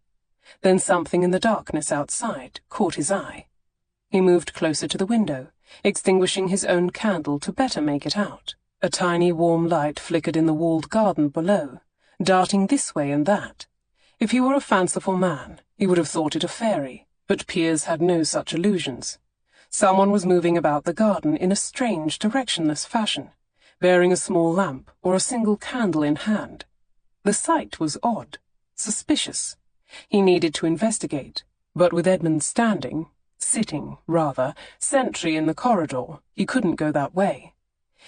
Then something in the darkness outside caught his eye. He moved closer to the window, extinguishing his own candle to better make it out. A tiny warm light flickered in the walled garden below, darting this way and that. If he were a fanciful man, he would have thought it a fairy, but Piers had no such illusions. Someone was moving about the garden in a strange, directionless fashion, bearing a small lamp or a single candle in hand. The sight was odd, suspicious. He needed to investigate, but with Edmund sitting, sentry in the corridor, he couldn't go that way.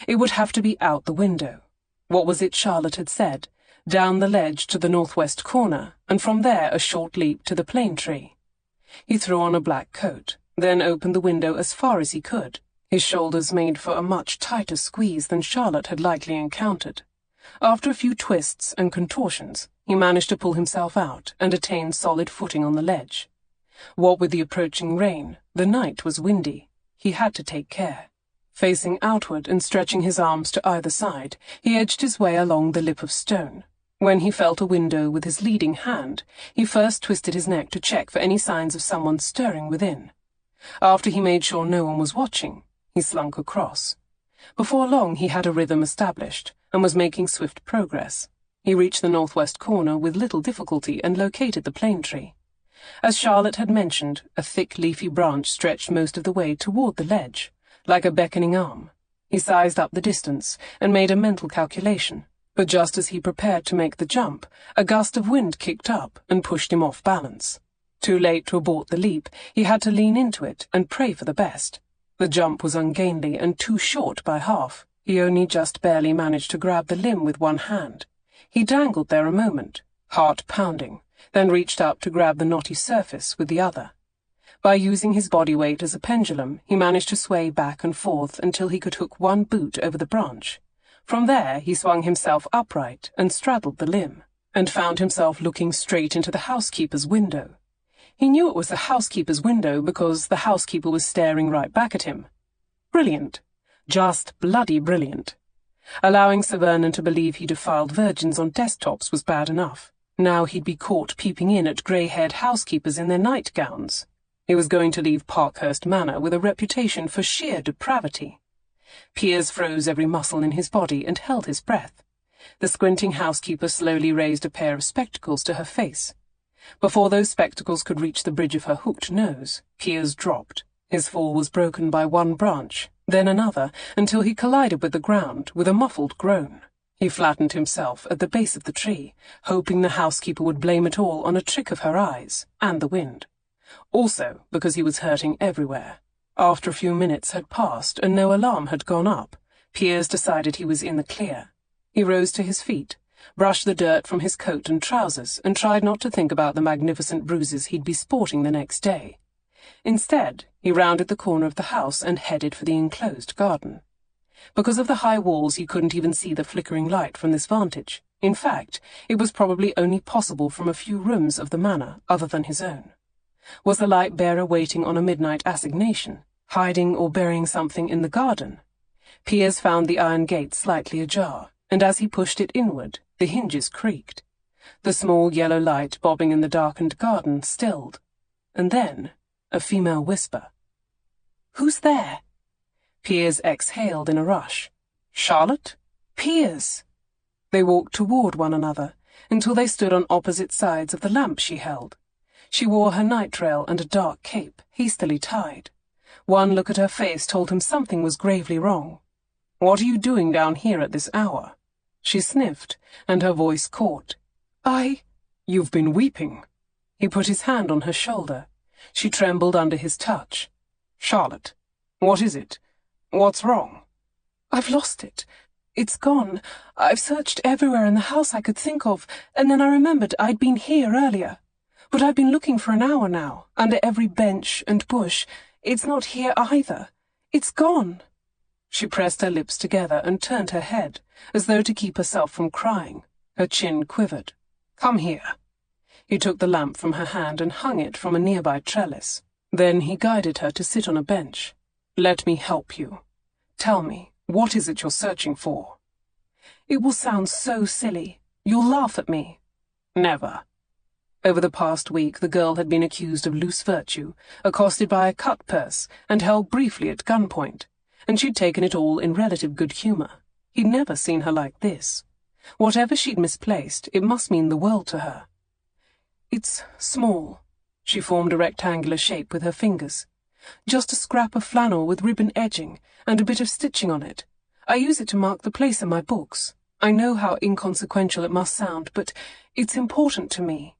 It would have to be out the window. What was it Charlotte had said? Down the ledge to the northwest corner, and from there a short leap to the plane tree. He threw on a black coat, then opened the window as far as he could. His shoulders made for a much tighter squeeze than Charlotte had likely encountered. After a few twists and contortions, he managed to pull himself out and attain solid footing on the ledge. What with the approaching rain, the night was windy. He had to take care. Facing outward and stretching his arms to either side, he edged his way along the lip of stone. When he felt a window with his leading hand, he first twisted his neck to check for any signs of someone stirring within. After he made sure no one was watching, he slunk across. Before long he had a rhythm established, and was making swift progress. He reached the northwest corner with little difficulty and located the plane tree. As Charlotte had mentioned, a thick leafy branch stretched most of the way toward the ledge, like a beckoning arm. He sized up the distance and made a mental calculation, but just as he prepared to make the jump, a gust of wind kicked up and pushed him off balance. Too late to abort the leap, he had to lean into it and pray for the best. The jump was ungainly and too short by half. He only just barely managed to grab the limb with one hand. He dangled there a moment, heart pounding, then reached up to grab the knotty surface with the other. By using his body weight as a pendulum, he managed to sway back and forth until he could hook one boot over the branch. From there, he swung himself upright and straddled the limb, and found himself looking straight into the housekeeper's window. He knew it was the housekeeper's window because the housekeeper was staring right back at him. Brilliant. Just bloody brilliant. Allowing Sir Vernon to believe he defiled virgins on desktops was bad enough. Now he'd be caught peeping in at grey-haired housekeepers in their nightgowns. He was going to leave Parkhurst Manor with a reputation for sheer depravity. Piers froze every muscle in his body and held his breath. The squinting housekeeper slowly raised a pair of spectacles to her face. Before those spectacles could reach the bridge of her hooked nose, Piers dropped. His fall was broken by one branch, then another, until he collided with the ground with a muffled groan. He flattened himself at the base of the tree, hoping the housekeeper would blame it all on a trick of her eyes and the wind. Also because he was hurting everywhere. After a few minutes had passed and no alarm had gone up, Piers decided he was in the clear. He rose to his feet, brushed the dirt from his coat and trousers, and tried not to think about the magnificent bruises he'd be sporting the next day. Instead, he rounded the corner of the house and headed for the enclosed garden. Because of the high walls, he couldn't even see the flickering light from this vantage. In fact, it was probably only possible from a few rooms of the manor other than his own. Was the light-bearer waiting on a midnight assignation, hiding or burying something in the garden? Piers found the iron gate slightly ajar, and as he pushed it inward, the hinges creaked. The small yellow light bobbing in the darkened garden stilled. And then, a female whisper. "Who's there?" Piers exhaled in a rush. "Charlotte? Piers!" They walked toward one another, until they stood on opposite sides of the lamp she held. She wore her night-rail and a dark cape, hastily tied. One look at her face told him something was gravely wrong. "What are you doing down here at this hour?" She sniffed, and her voice caught. "You've been weeping." He put his hand on her shoulder. She trembled under his touch. "Charlotte, what is it? What's wrong?" "I've lost it. It's gone. I've searched everywhere in the house I could think of, and then I remembered I'd been here earlier. But I've been looking for an hour now, under every bench and bush. It's not here either. It's gone." She pressed her lips together and turned her head, as though to keep herself from crying. Her chin quivered. "Come here." He took the lamp from her hand and hung it from a nearby trellis. Then he guided her to sit on a bench. "Let me help you. Tell me, what is it you're searching for?" "It will sound so silly. You'll laugh at me." "Never." Over the past week the girl had been accused of loose virtue, accosted by a cut-purse, and held briefly at gunpoint, and she'd taken it all in relative good humour. He'd never seen her like this. Whatever she'd misplaced, it must mean the world to her. "It's small." She formed a rectangular shape with her fingers. "Just a scrap of flannel with ribbon edging and a bit of stitching on it. I use it to mark the place in my books. I know how inconsequential it must sound, but it's important to me."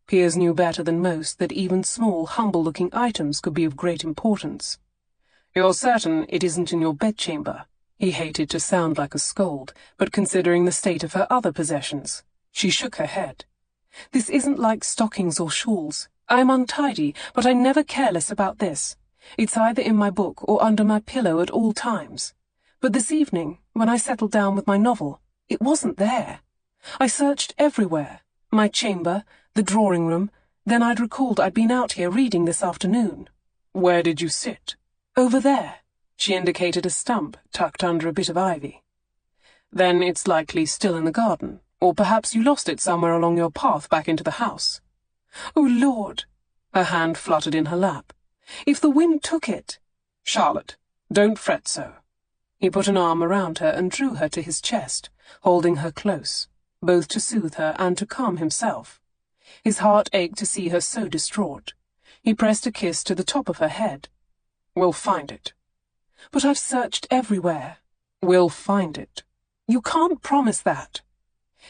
Piers knew better than most that even small, humble-looking items could be of great importance. "You're certain it isn't in your bedchamber?" He hated to sound like a scold, but considering the state of her other possessions, she shook her head. "This isn't like stockings or shawls. I'm untidy, but I'm never careless about this. It's either in my book or under my pillow at all times. But this evening, when I settled down with my novel, it wasn't there. I searched everywhere. My chamber, the drawing-room, then I'd recalled I'd been out here reading this afternoon." "Where did you sit?" "Over there." She indicated a stump tucked under a bit of ivy. "Then it's likely still in the garden, or perhaps you lost it somewhere along your path back into the house." "Oh, Lord!" Her hand fluttered in her lap. "If the wind took it—" "Charlotte, don't fret so." He put an arm around her and drew her to his chest, holding her close, both to soothe her and to calm himself. His heart ached to see her so distraught. He pressed a kiss to the top of her head. "We'll find it." "But I've searched everywhere." "We'll find it." "You can't promise that."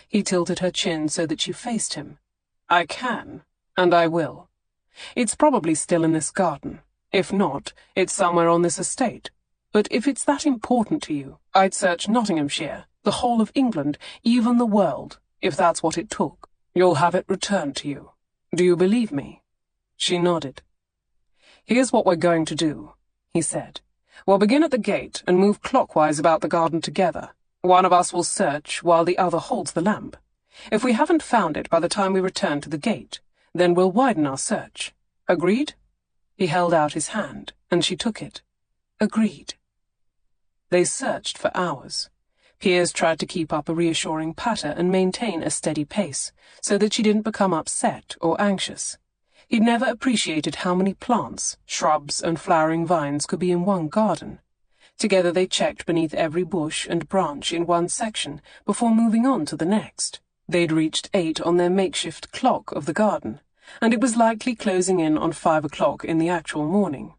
He tilted her chin so that she faced him. "I can, and I will. It's probably still in this garden. If not, it's somewhere on this estate. But if it's that important to you, I'd search Nottinghamshire, the whole of England, even the world, if that's what it took. You'll have it returned to you. Do you believe me?" She nodded. "Here's what we're going to do," he said. "We'll begin at the gate and move clockwise about the garden together. One of us will search while the other holds the lamp. If we haven't found it by the time we return to the gate, then we'll widen our search. Agreed?" He held out his hand, and she took it. "Agreed." They searched for hours. Piers tried to keep up a reassuring patter and maintain a steady pace, so that she didn't become upset or anxious. He'd never appreciated how many plants, shrubs, and flowering vines could be in one garden. Together they checked beneath every bush and branch in one section before moving on to the next. They'd reached 8 on their makeshift clock of the garden, and it was likely closing in on 5 o'clock in the actual morning.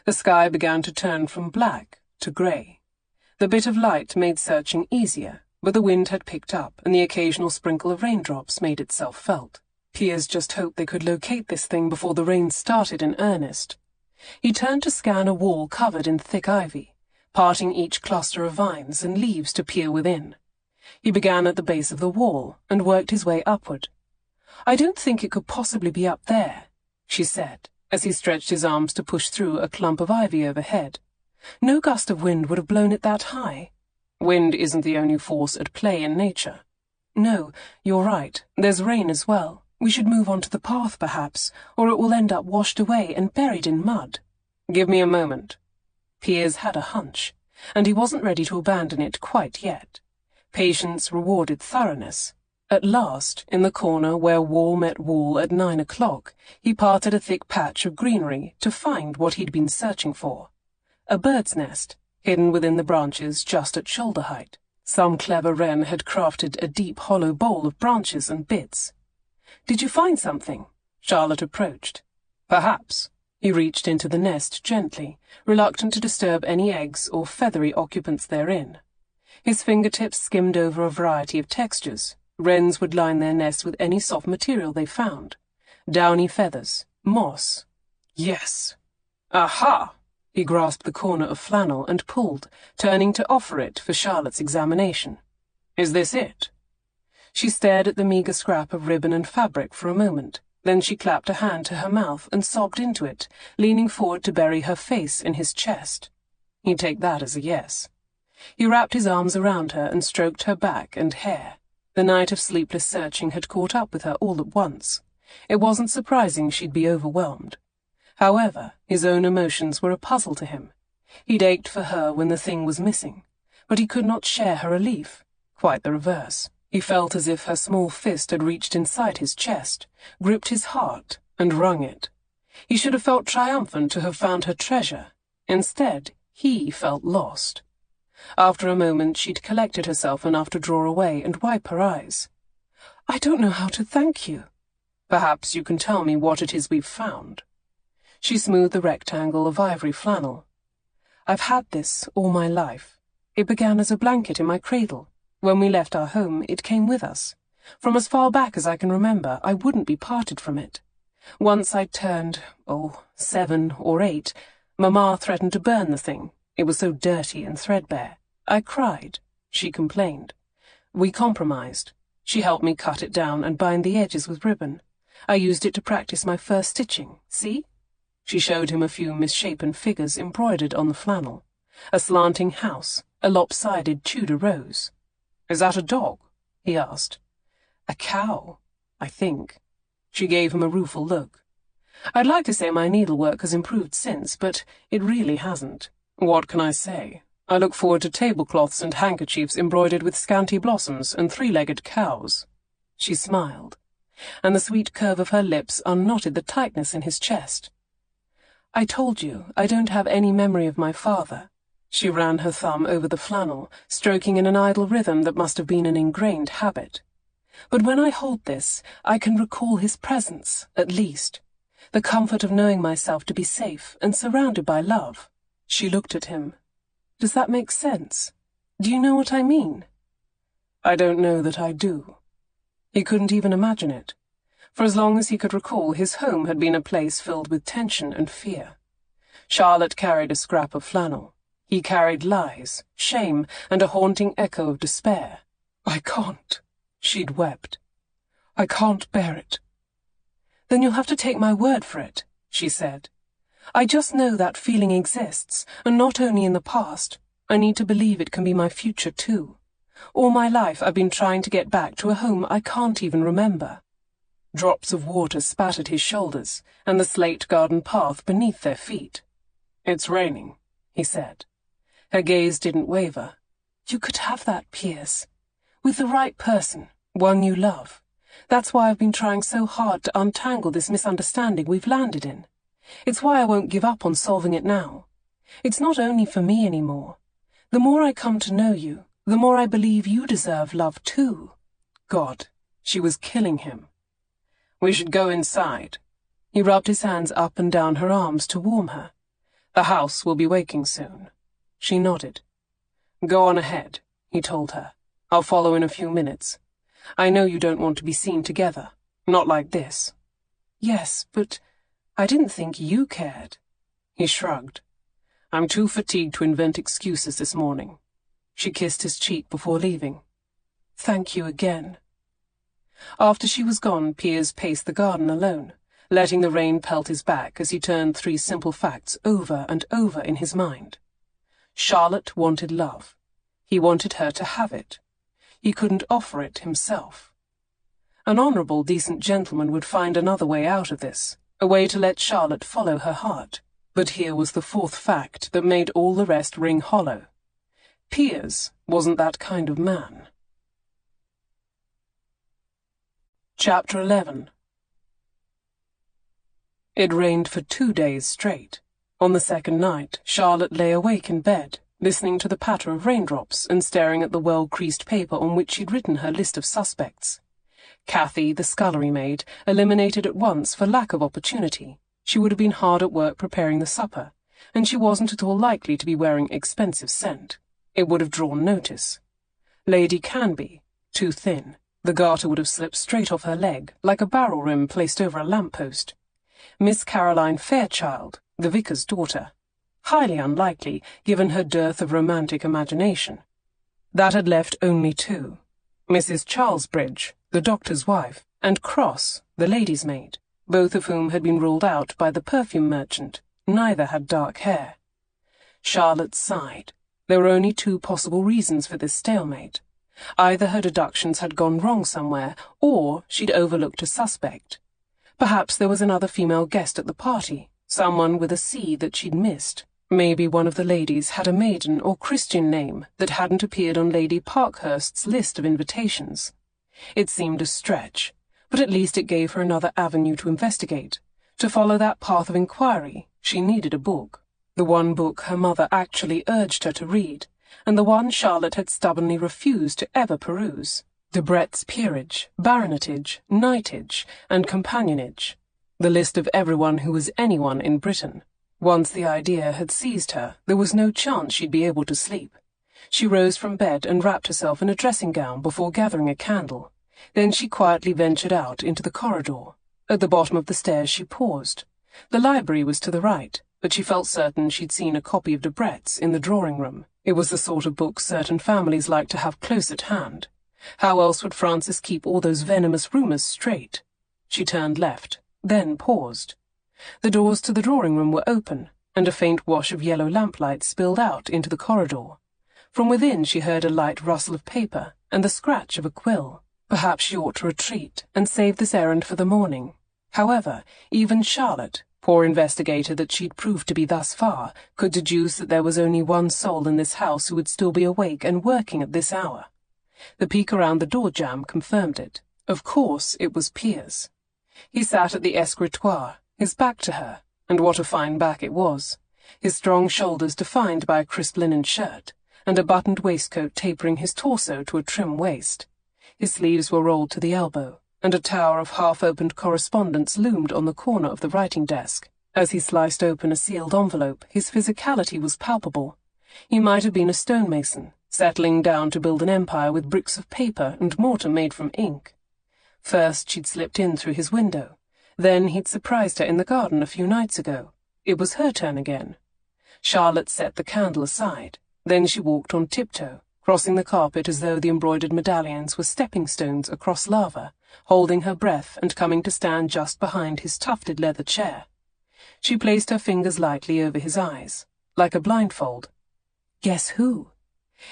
The sky began to turn from black to grey. The bit of light made searching easier, but the wind had picked up, and the occasional sprinkle of raindrops made itself felt. Piers just hoped they could locate this thing before the rain started in earnest. He turned to scan a wall covered in thick ivy, parting each cluster of vines and leaves to peer within. He began at the base of the wall and worked his way upward. "I don't think it could possibly be up there," she said, as he stretched his arms to push through a clump of ivy overhead. "No gust of wind would have blown it that high." "Wind isn't the only force at play in nature." "No, you're right. There's rain as well. We should move on to the path, perhaps, or it will end up washed away and buried in mud." "Give me a moment." Piers had a hunch, and he wasn't ready to abandon it quite yet. Patience rewarded thoroughness. At last, in the corner where wall met wall at 9 o'clock, he parted a thick patch of greenery to find what he'd been searching for. A bird's nest, hidden within the branches just at shoulder height. Some clever wren had crafted a deep hollow bowl of branches and bits. "Did you find something?" Charlotte approached. "Perhaps." He reached into the nest gently, reluctant to disturb any eggs or feathery occupants therein. His fingertips skimmed over a variety of textures. Wrens would line their nests with any soft material they found. Downy feathers, moss. Yes. Aha! He grasped the corner of flannel and pulled, turning to offer it for Charlotte's examination. "Is this it?" She stared at the meagre scrap of ribbon and fabric for a moment. Then she clapped a hand to her mouth and sobbed into it, leaning forward to bury her face in his chest. He'd take that as a yes. He wrapped his arms around her and stroked her back and hair. The night of sleepless searching had caught up with her all at once. It wasn't surprising she'd be overwhelmed. However, his own emotions were a puzzle to him. He'd ached for her when the thing was missing, but he could not share her relief. Quite the reverse. He felt as if her small fist had reached inside his chest, gripped his heart, and wrung it. He should have felt triumphant to have found her treasure. Instead, he felt lost. After a moment, she'd collected herself enough to draw away and wipe her eyes. "I don't know how to thank you." "Perhaps you can tell me what it is we've found." She smoothed the rectangle of ivory flannel. "I've had this all my life. It began as a blanket in my cradle. When we left our home, it came with us. From as far back as I can remember, I wouldn't be parted from it. Once I turned, 7 or 8, Mamma threatened to burn the thing. It was so dirty and threadbare. I cried. She complained. We compromised. She helped me cut it down and bind the edges with ribbon. I used it to practice my first stitching. See?" She showed him a few misshapen figures embroidered on the flannel. A slanting house, a lopsided Tudor rose. "Is that a dog?" he asked. "A cow, I think." She gave him a rueful look. "I'd like to say my needlework has improved since, but it really hasn't. What can I say? I look forward to tablecloths and handkerchiefs embroidered with scanty blossoms and three-legged cows." She smiled, and the sweet curve of her lips unknotted the tightness in his chest. "I told you I don't have any memory of my father." She ran her thumb over the flannel, stroking in an idle rhythm that must have been an ingrained habit. "But when I hold this, I can recall his presence, at least. The comfort of knowing myself to be safe and surrounded by love." She looked at him. "Does that make sense? Do you know what I mean?" "I don't know that I do." He couldn't even imagine it. For as long as he could recall, his home had been a place filled with tension and fear. Charlotte carried a scrap of flannel. He carried lies, shame, and a haunting echo of despair. "I can't," she'd wept. "I can't bear it." "Then you'll have to take my word for it," she said. "I just know that feeling exists, and not only in the past. I need to believe it can be my future, too. All my life I've been trying to get back to a home I can't even remember." Drops of water spattered his shoulders and the slate garden path beneath their feet. "It's raining," he said. Her gaze didn't waver. "You could have that, Piers. With the right person, one you love. That's why I've been trying so hard to untangle this misunderstanding we've landed in. It's why I won't give up on solving it now. It's not only for me anymore. The more I come to know you, the more I believe you deserve love too." God, she was killing him. "We should go inside." He rubbed his hands up and down her arms to warm her. "The house will be waking soon." She nodded. "Go on ahead," he told her. "I'll follow in a few minutes. I know you don't want to be seen together. Not like this." "Yes, but I didn't think you cared." He shrugged. "I'm too fatigued to invent excuses this morning." She kissed his cheek before leaving. "Thank you again." After she was gone, Piers paced the garden alone, letting the rain pelt his back as he turned 3 simple facts over and over in his mind. Charlotte wanted love. He wanted her to have it. He couldn't offer it himself. An honourable, decent gentleman would find another way out of this, a way to let Charlotte follow her heart. But here was the 4th fact that made all the rest ring hollow. Piers wasn't that kind of man. Chapter 11. It rained for 2 days straight. On the 2nd night, Charlotte lay awake in bed, listening to the patter of raindrops and staring at the well-creased paper on which she'd written her list of suspects. Cathy, the scullery maid, eliminated at once for lack of opportunity. She would have been hard at work preparing the supper, and she wasn't at all likely to be wearing expensive scent. It would have drawn notice. Lady Canby, too thin. The garter would have slipped straight off her leg, like a barrel rim placed over a lamp-post. Miss Caroline Fairchild, the vicar's daughter. Highly unlikely, given her dearth of romantic imagination. That had left only 2. Mrs. Charlesbridge, the doctor's wife, and Cross, the lady's maid, both of whom had been ruled out by the perfume merchant. Neither had dark hair. Charlotte sighed. There were only two possible reasons for this stalemate. Either her deductions had gone wrong somewhere, or she'd overlooked a suspect. Perhaps there was another female guest at the party, someone with a C that she'd missed. Maybe one of the ladies had a maiden or Christian name that hadn't appeared on Lady Parkhurst's list of invitations. It seemed a stretch, but at least it gave her another avenue to investigate. To follow that path of inquiry, she needed a book. The one book her mother actually urged her to read, and the one Charlotte had stubbornly refused to ever peruse. Debrett's peerage, baronetage, knightage, and companionage. The list of everyone who was anyone in Britain. Once the idea had seized her, there was no chance she'd be able to sleep. She rose from bed and wrapped herself in a dressing gown before gathering a candle. Then she quietly ventured out into the corridor. At the bottom of the stairs she paused. The library was to the right, but she felt certain she'd seen a copy of Debrett's in the drawing-room. It was the sort of book certain families like to have close at hand. How else would Frances keep all those venomous rumours straight? She turned left, then paused. The doors to the drawing-room were open, and a faint wash of yellow lamplight spilled out into the corridor. From within she heard a light rustle of paper and the scratch of a quill. Perhaps she ought to retreat and save this errand for the morning. However, even Charlotte, poor investigator that she'd proved to be thus far, could deduce that there was only one soul in this house who would still be awake and working at this hour. The peek around the door jamb confirmed it. Of course it was Piers. He sat at the escritoire, his back to her, and what a fine back it was, his strong shoulders defined by a crisp linen shirt, and a buttoned waistcoat tapering his torso to a trim waist. His sleeves were rolled to the elbow, and a tower of half-opened correspondence loomed on the corner of the writing desk. As he sliced open a sealed envelope, his physicality was palpable. He might have been a stonemason, settling down to build an empire with bricks of paper and mortar made from ink. First she'd slipped in through his window. Then he'd surprised her in the garden a few nights ago. It was her turn again. Charlotte set the candle aside. Then she walked on tiptoe, crossing the carpet as though the embroidered medallions were stepping stones across lava, holding her breath and coming to stand just behind his tufted leather chair. She placed her fingers lightly over his eyes, like a blindfold. Guess who?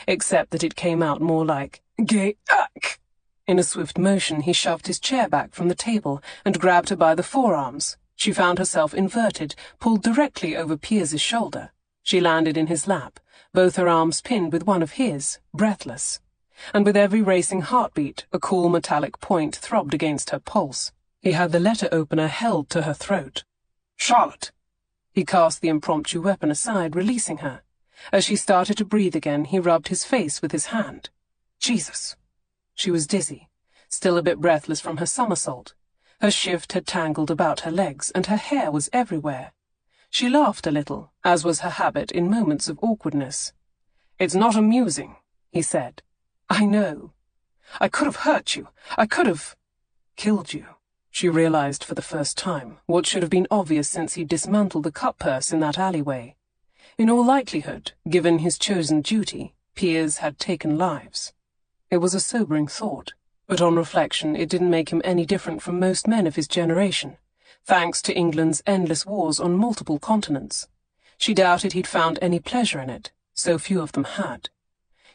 Except that it came out more like "Gay-ack." In a swift motion he shoved his chair back from the table and grabbed her by the forearms. She found herself inverted, pulled directly over Piers's shoulder. She landed in his lap, both her arms pinned with one of his, breathless. And with every racing heartbeat, a cool metallic point throbbed against her pulse. He had the letter opener held to her throat. "Charlotte!" He cast the impromptu weapon aside, releasing her. As she started to breathe again, he rubbed his face with his hand. Jesus! She was dizzy, still a bit breathless from her somersault. Her shift had tangled about her legs, and her hair was everywhere. She laughed a little, as was her habit in moments of awkwardness. "It's not amusing," he said. "I know. I could have hurt you. I could have killed you." She realized for the first time what should have been obvious since he dismantled the cup-purse in that alleyway. In all likelihood, given his chosen duty, Piers had taken lives. It was a sobering thought, but on reflection it didn't make him any different from most men of his generation, thanks to England's endless wars on multiple continents. She doubted he'd found any pleasure in it, so few of them had.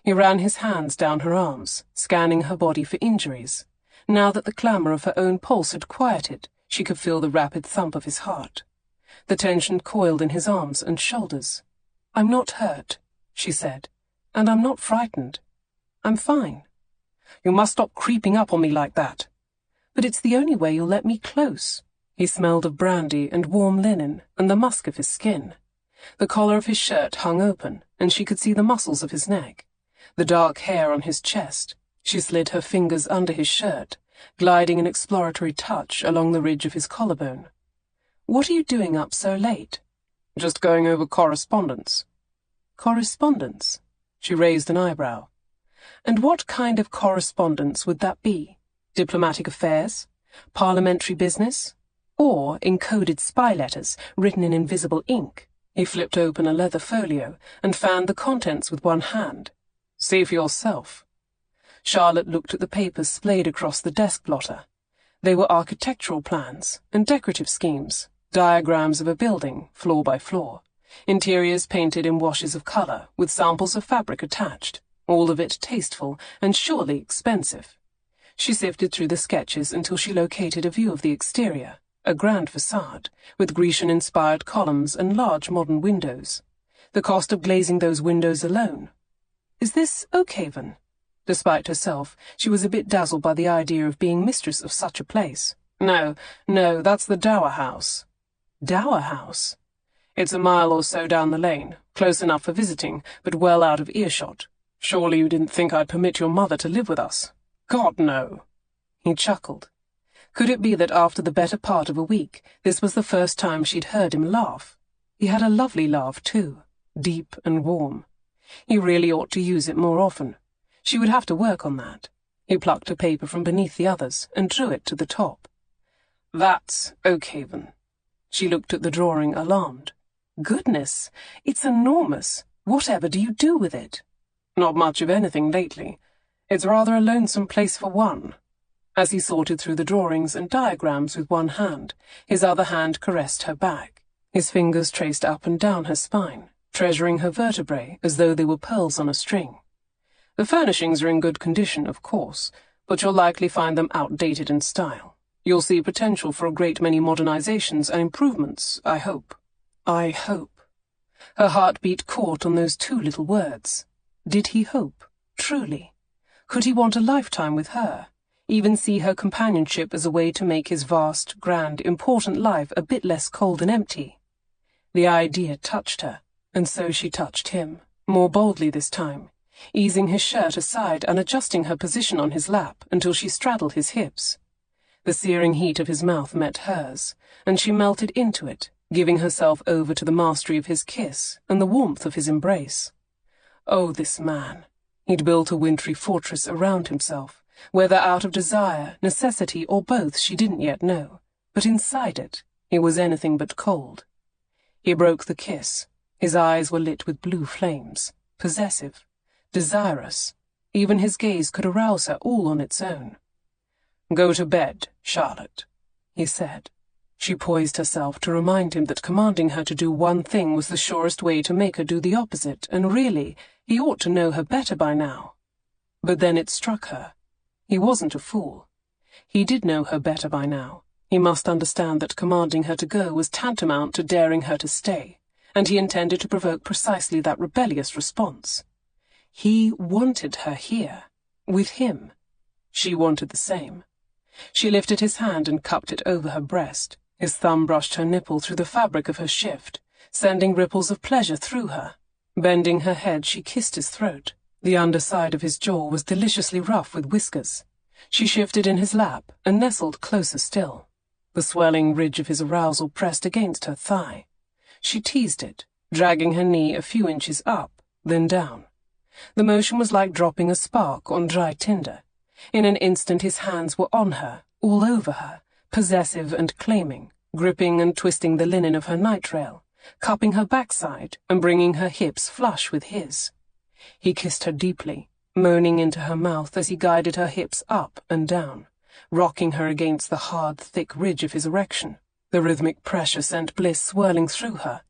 He ran his hands down her arms, scanning her body for injuries. Now that the clamour of her own pulse had quieted, she could feel the rapid thump of his heart. The tension coiled in his arms and shoulders. "I'm not hurt," she said, "and I'm not frightened. I'm fine." "You must stop creeping up on me like that." "But it's the only way you'll let me close." He smelled of brandy and warm linen and the musk of his skin. The collar of his shirt hung open, and she could see the muscles of his neck, the dark hair on his chest. She slid her fingers under his shirt, gliding an exploratory touch along the ridge of his collarbone. "What are you doing up so late?" "Just going over correspondence." "Correspondence?" She raised an eyebrow. "And what kind of correspondence would that be? Diplomatic affairs? Parliamentary business? Or encoded spy letters written in invisible ink?" He flipped open a leather folio and fanned the contents with one hand. "See for yourself." Charlotte looked at the papers splayed across the desk blotter. They were architectural plans and decorative schemes, diagrams of a building, floor by floor. Interiors painted in washes of colour, with samples of fabric attached, all of it tasteful and surely expensive. She sifted through the sketches until she located a view of the exterior, a grand facade, with Grecian-inspired columns and large modern windows. The cost of glazing those windows alone. Is this Oakhaven? Despite herself, she was a bit dazzled by the idea of being mistress of such a place. No, that's the Dower House. Dower House? It's a mile or so down the lane, close enough for visiting, but well out of earshot. Surely you didn't think I'd permit your mother to live with us? God, no. He chuckled. Could it be that after the better part of a week, this was the first time she'd heard him laugh? He had a lovely laugh, too, deep and warm. He really ought to use it more often. She would have to work on that. He plucked a paper from beneath the others and drew it to the top. That's Oakhaven. She looked at the drawing, alarmed. Goodness, it's enormous. Whatever do you do with it? Not much of anything lately. It's rather a lonesome place for one. As he sorted through the drawings and diagrams with one hand, his other hand caressed her back. His fingers traced up and down her spine, treasuring her vertebrae as though they were pearls on a string. The furnishings are in good condition, of course, but you'll likely find them outdated in style. You'll see potential for a great many modernizations and improvements, I hope. I hope. Her heartbeat caught on those two little words. Did he hope? Truly? Could he want a lifetime with her? Even see her companionship as a way to make his vast, grand, important life a bit less cold and empty? The idea touched her, and so she touched him, more boldly this time, easing his shirt aside and adjusting her position on his lap until she straddled his hips. The searing heat of his mouth met hers, and she melted into it, giving herself over to the mastery of his kiss and the warmth of his embrace. Oh, this man! He'd built a wintry fortress around himself, whether out of desire, necessity, or both she didn't yet know, but inside it, he was anything but cold. He broke the kiss. His eyes were lit with blue flames, possessive, desirous. Even his gaze could arouse her all on its own. "Go to bed, Charlotte," he said. She poised herself to remind him that commanding her to do one thing was the surest way to make her do the opposite, and really, he ought to know her better by now. But then it struck her. He wasn't a fool. He did know her better by now. He must understand that commanding her to go was tantamount to daring her to stay, and he intended to provoke precisely that rebellious response. He wanted her here, with him. She wanted the same. She lifted his hand and cupped it over her breast. His thumb brushed her nipple through the fabric of her shift, sending ripples of pleasure through her. Bending her head, she kissed his throat. The underside of his jaw was deliciously rough with whiskers. She shifted in his lap and nestled closer still. The swelling ridge of his arousal pressed against her thigh. She teased it, dragging her knee a few inches up, then down. The motion was like dropping a spark on dry tinder. In an instant his hands were on her, all over her, possessive and claiming, gripping and twisting the linen of her nightrail, cupping her backside and bringing her hips flush with his. He kissed her deeply, moaning into her mouth as he guided her hips up and down, rocking her against the hard, thick ridge of his erection. The rhythmic pressure sent bliss swirling through her.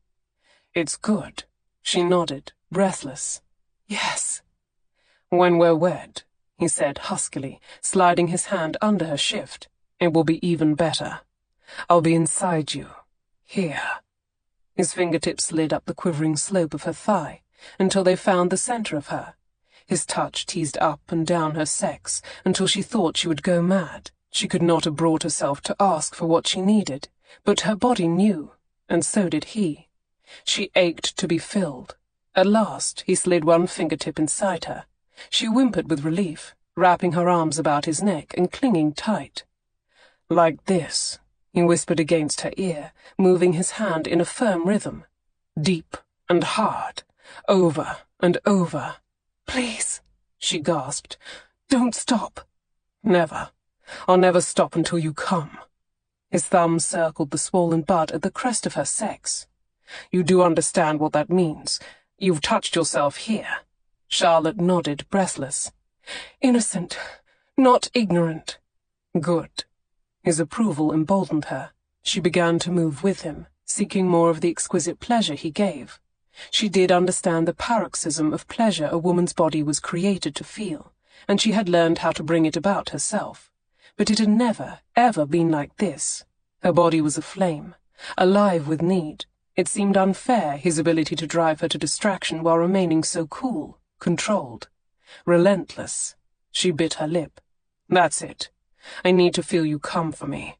"It's good," she nodded, breathless. "Yes." "When we're wed," he said huskily, sliding his hand under her shift, "it will be even better. I'll be inside you. Here." His fingertips slid up the quivering slope of her thigh until they found the center of her. His touch teased up and down her sex until she thought she would go mad. She could not have brought herself to ask for what she needed, but her body knew, and so did he. She ached to be filled. At last he slid one fingertip inside her. She whimpered with relief, wrapping her arms about his neck and clinging tight. "Like this," he whispered against her ear, moving his hand in a firm rhythm. "Deep and hard, over and over." "Please," she gasped, "don't stop." "Never. I'll never stop until you come." His thumb circled the swollen bud at the crest of her sex. "You do understand what that means. You've touched yourself here." Charlotte nodded, breathless. "Innocent, not ignorant." "Good." His approval emboldened her. She began to move with him, seeking more of the exquisite pleasure he gave. She did understand the paroxysm of pleasure a woman's body was created to feel, and she had learned how to bring it about herself. But it had never, ever been like this. Her body was aflame, alive with need. It seemed unfair, his ability to drive her to distraction while remaining so cool, controlled, relentless. She bit her lip. "That's it. I need to feel you come for me."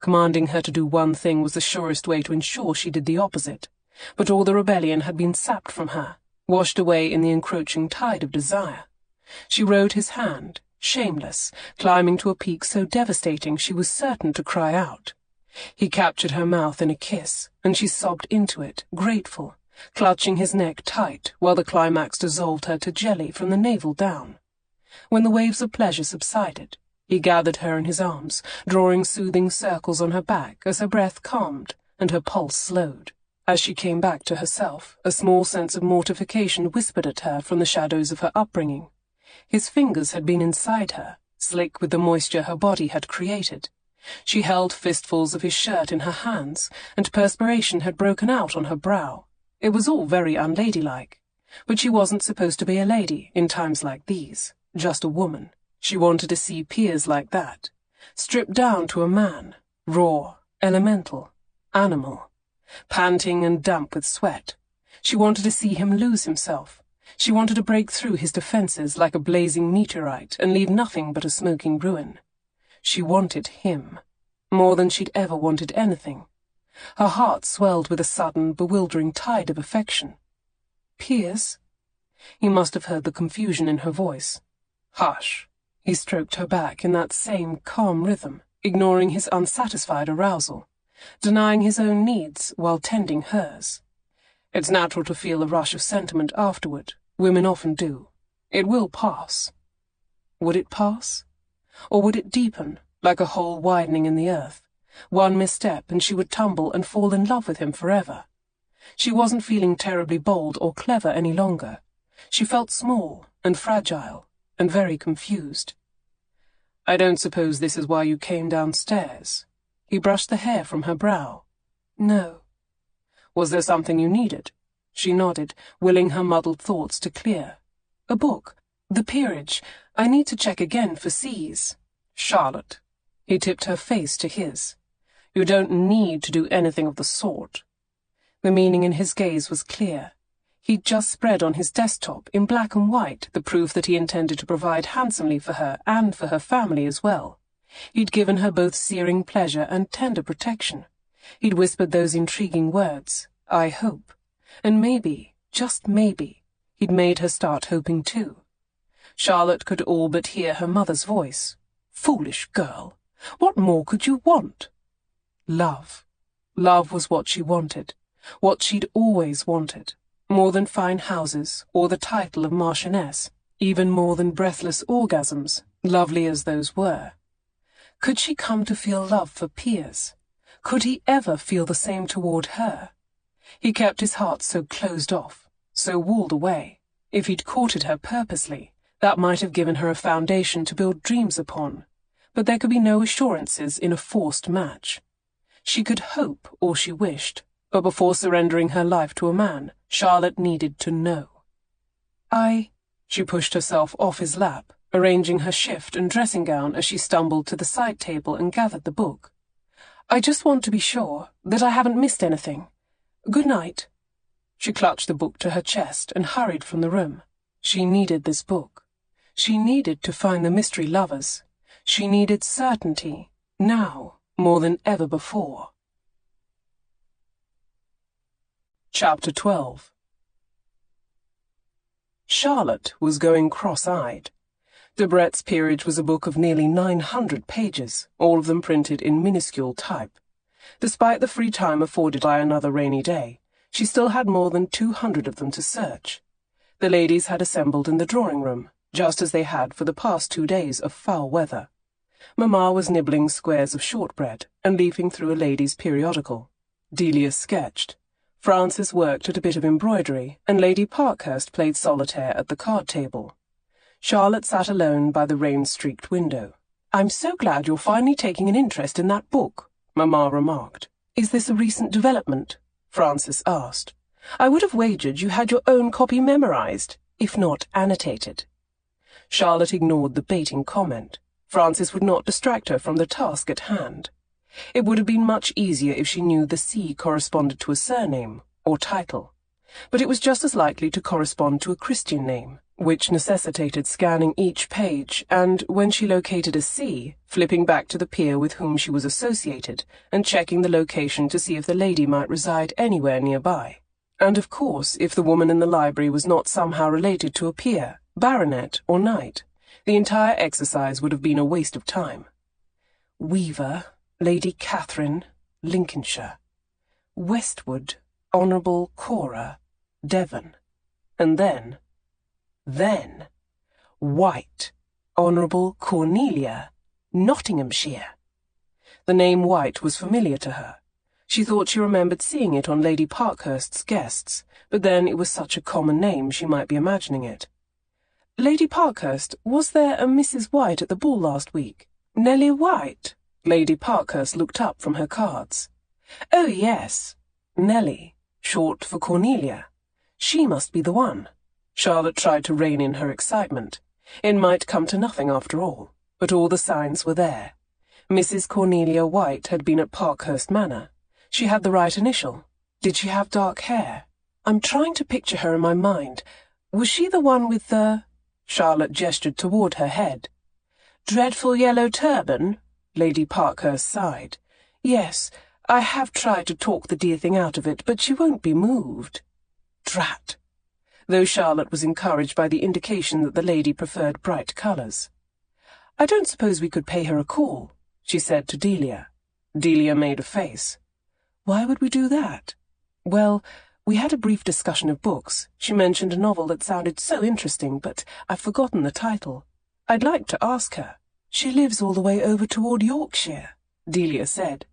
Commanding her to do one thing was the surest way to ensure she did the opposite. But all the rebellion had been sapped from her, washed away in the encroaching tide of desire. She rode his hand, shameless, climbing to a peak so devastating she was certain to cry out. He captured her mouth in a kiss, and she sobbed into it, grateful, clutching his neck tight while the climax dissolved her to jelly from the navel down. When the waves of pleasure subsided, he gathered her in his arms, drawing soothing circles on her back as her breath calmed and her pulse slowed. As she came back to herself, a small sense of mortification whispered at her from the shadows of her upbringing. His fingers had been inside her, slick with the moisture her body had created. She held fistfuls of his shirt in her hands, and perspiration had broken out on her brow. It was all very unladylike. But she wasn't supposed to be a lady in times like these, just a woman. She wanted to see Piers like that, stripped down to a man, raw, elemental, animal, panting and damp with sweat. She wanted to see him lose himself. She wanted to break through his defenses like a blazing meteorite and leave nothing but a smoking ruin. She wanted him, more than she'd ever wanted anything. Her heart swelled with a sudden, bewildering tide of affection. "Piers?" He must have heard the confusion in her voice. "Hush." He stroked her back in that same calm rhythm, ignoring his unsatisfied arousal, denying his own needs while tending hers. "It's natural to feel a rush of sentiment afterward. Women often do. It will pass." Would it pass? Or would it deepen, like a hole widening in the earth? One misstep and she would tumble and fall in love with him forever. She wasn't feeling terribly bold or clever any longer. She felt small and fragile and very confused. "I don't suppose this is why you came downstairs?" He brushed the hair from her brow. "No." "Was there something you needed?" She nodded, willing her muddled thoughts to clear. "A book. The peerage. I need to check again for C's." "Charlotte." He tipped her face to his. "You don't need to do anything of the sort." The meaning in his gaze was clear. He'd just spread on his desktop, in black and white, the proof that he intended to provide handsomely for her and for her family as well. He'd given her both searing pleasure and tender protection. He'd whispered those intriguing words, "I hope." And maybe, just maybe, he'd made her start hoping too. Charlotte could all but hear her mother's voice. "Foolish girl! What more could you want?" Love. Love was what she wanted, what she'd always wanted, more than fine houses or the title of Marchioness, even more than breathless orgasms, lovely as those were. Could she come to feel love for Piers? Could he ever feel the same toward her? He kept his heart so closed off, so walled away. If he'd courted her purposely, that might have given her a foundation to build dreams upon. But there could be no assurances in a forced match. She could hope all she wished, but before surrendering her life to a man, Charlotte needed to know. She pushed herself off his lap, arranging her shift and dressing gown as she stumbled to the side table and gathered the book. "I just want to be sure that I haven't missed anything. Good night." She clutched the book to her chest and hurried from the room. She needed this book. She needed to find the mystery lovers. She needed certainty, now more than ever before. Chapter 12. Charlotte was going cross-eyed. Debrett's Peerage was a book of nearly 900 pages, all of them printed in minuscule type. Despite the free time afforded by another rainy day, she still had more than 200 of them to search. The ladies had assembled in the drawing-room, just as they had for the past 2 days of foul weather. Mamma was nibbling squares of shortbread and leafing through a ladies' periodical. Delia sketched. Frances worked at a bit of embroidery, and Lady Parkhurst played solitaire at the card table. Charlotte sat alone by the rain-streaked window. "I'm so glad you're finally taking an interest in that book," Mamma remarked. "Is this a recent development?" Frances asked. "I would have wagered you had your own copy memorized, if not annotated." Charlotte ignored the baiting comment. Frances would not distract her from the task at hand. It would have been much easier if she knew the C corresponded to a surname or title, but it was just as likely to correspond to a Christian name, which necessitated scanning each page and, when she located a C, flipping back to the peer with whom she was associated and checking the location to see if the lady might reside anywhere nearby. And of course, if the woman in the library was not somehow related to a peer, baronet, or knight, the entire exercise would have been a waste of time. Weaver, Lady Catherine, Lincolnshire. Westwood, Honourable Cora, Devon. And then, White, Honourable Cornelia, Nottinghamshire. The name White was familiar to her. She thought she remembered seeing it on Lady Parkhurst's guests, but then it was such a common name she might be imagining it. "Lady Parkhurst, was there a Mrs. White at the ball last week? Nellie White?" Lady Parkhurst looked up from her cards. "Oh, yes. Nellie, short for Cornelia. She must be the one." Charlotte tried to rein in her excitement. It might come to nothing after all, but all the signs were there. Mrs. Cornelia White had been at Parkhurst Manor. She had the right initial. Did she have dark hair? "I'm trying to picture her in my mind. Was she the one with the—" Charlotte gestured toward her head. "Dreadful yellow turban?" Lady Parkhurst sighed. "Yes, I have tried to talk the dear thing out of it, but she won't be moved." Drat! Though Charlotte was encouraged by the indication that the lady preferred bright colours. "I don't suppose we could pay her a call," she said to Delia. Delia made a face. "Why would we do that?" "Well, we had a brief discussion of books. She mentioned a novel that sounded so interesting, but I've forgotten the title. I'd like to ask her." "She lives all the way over toward Yorkshire," Delia said.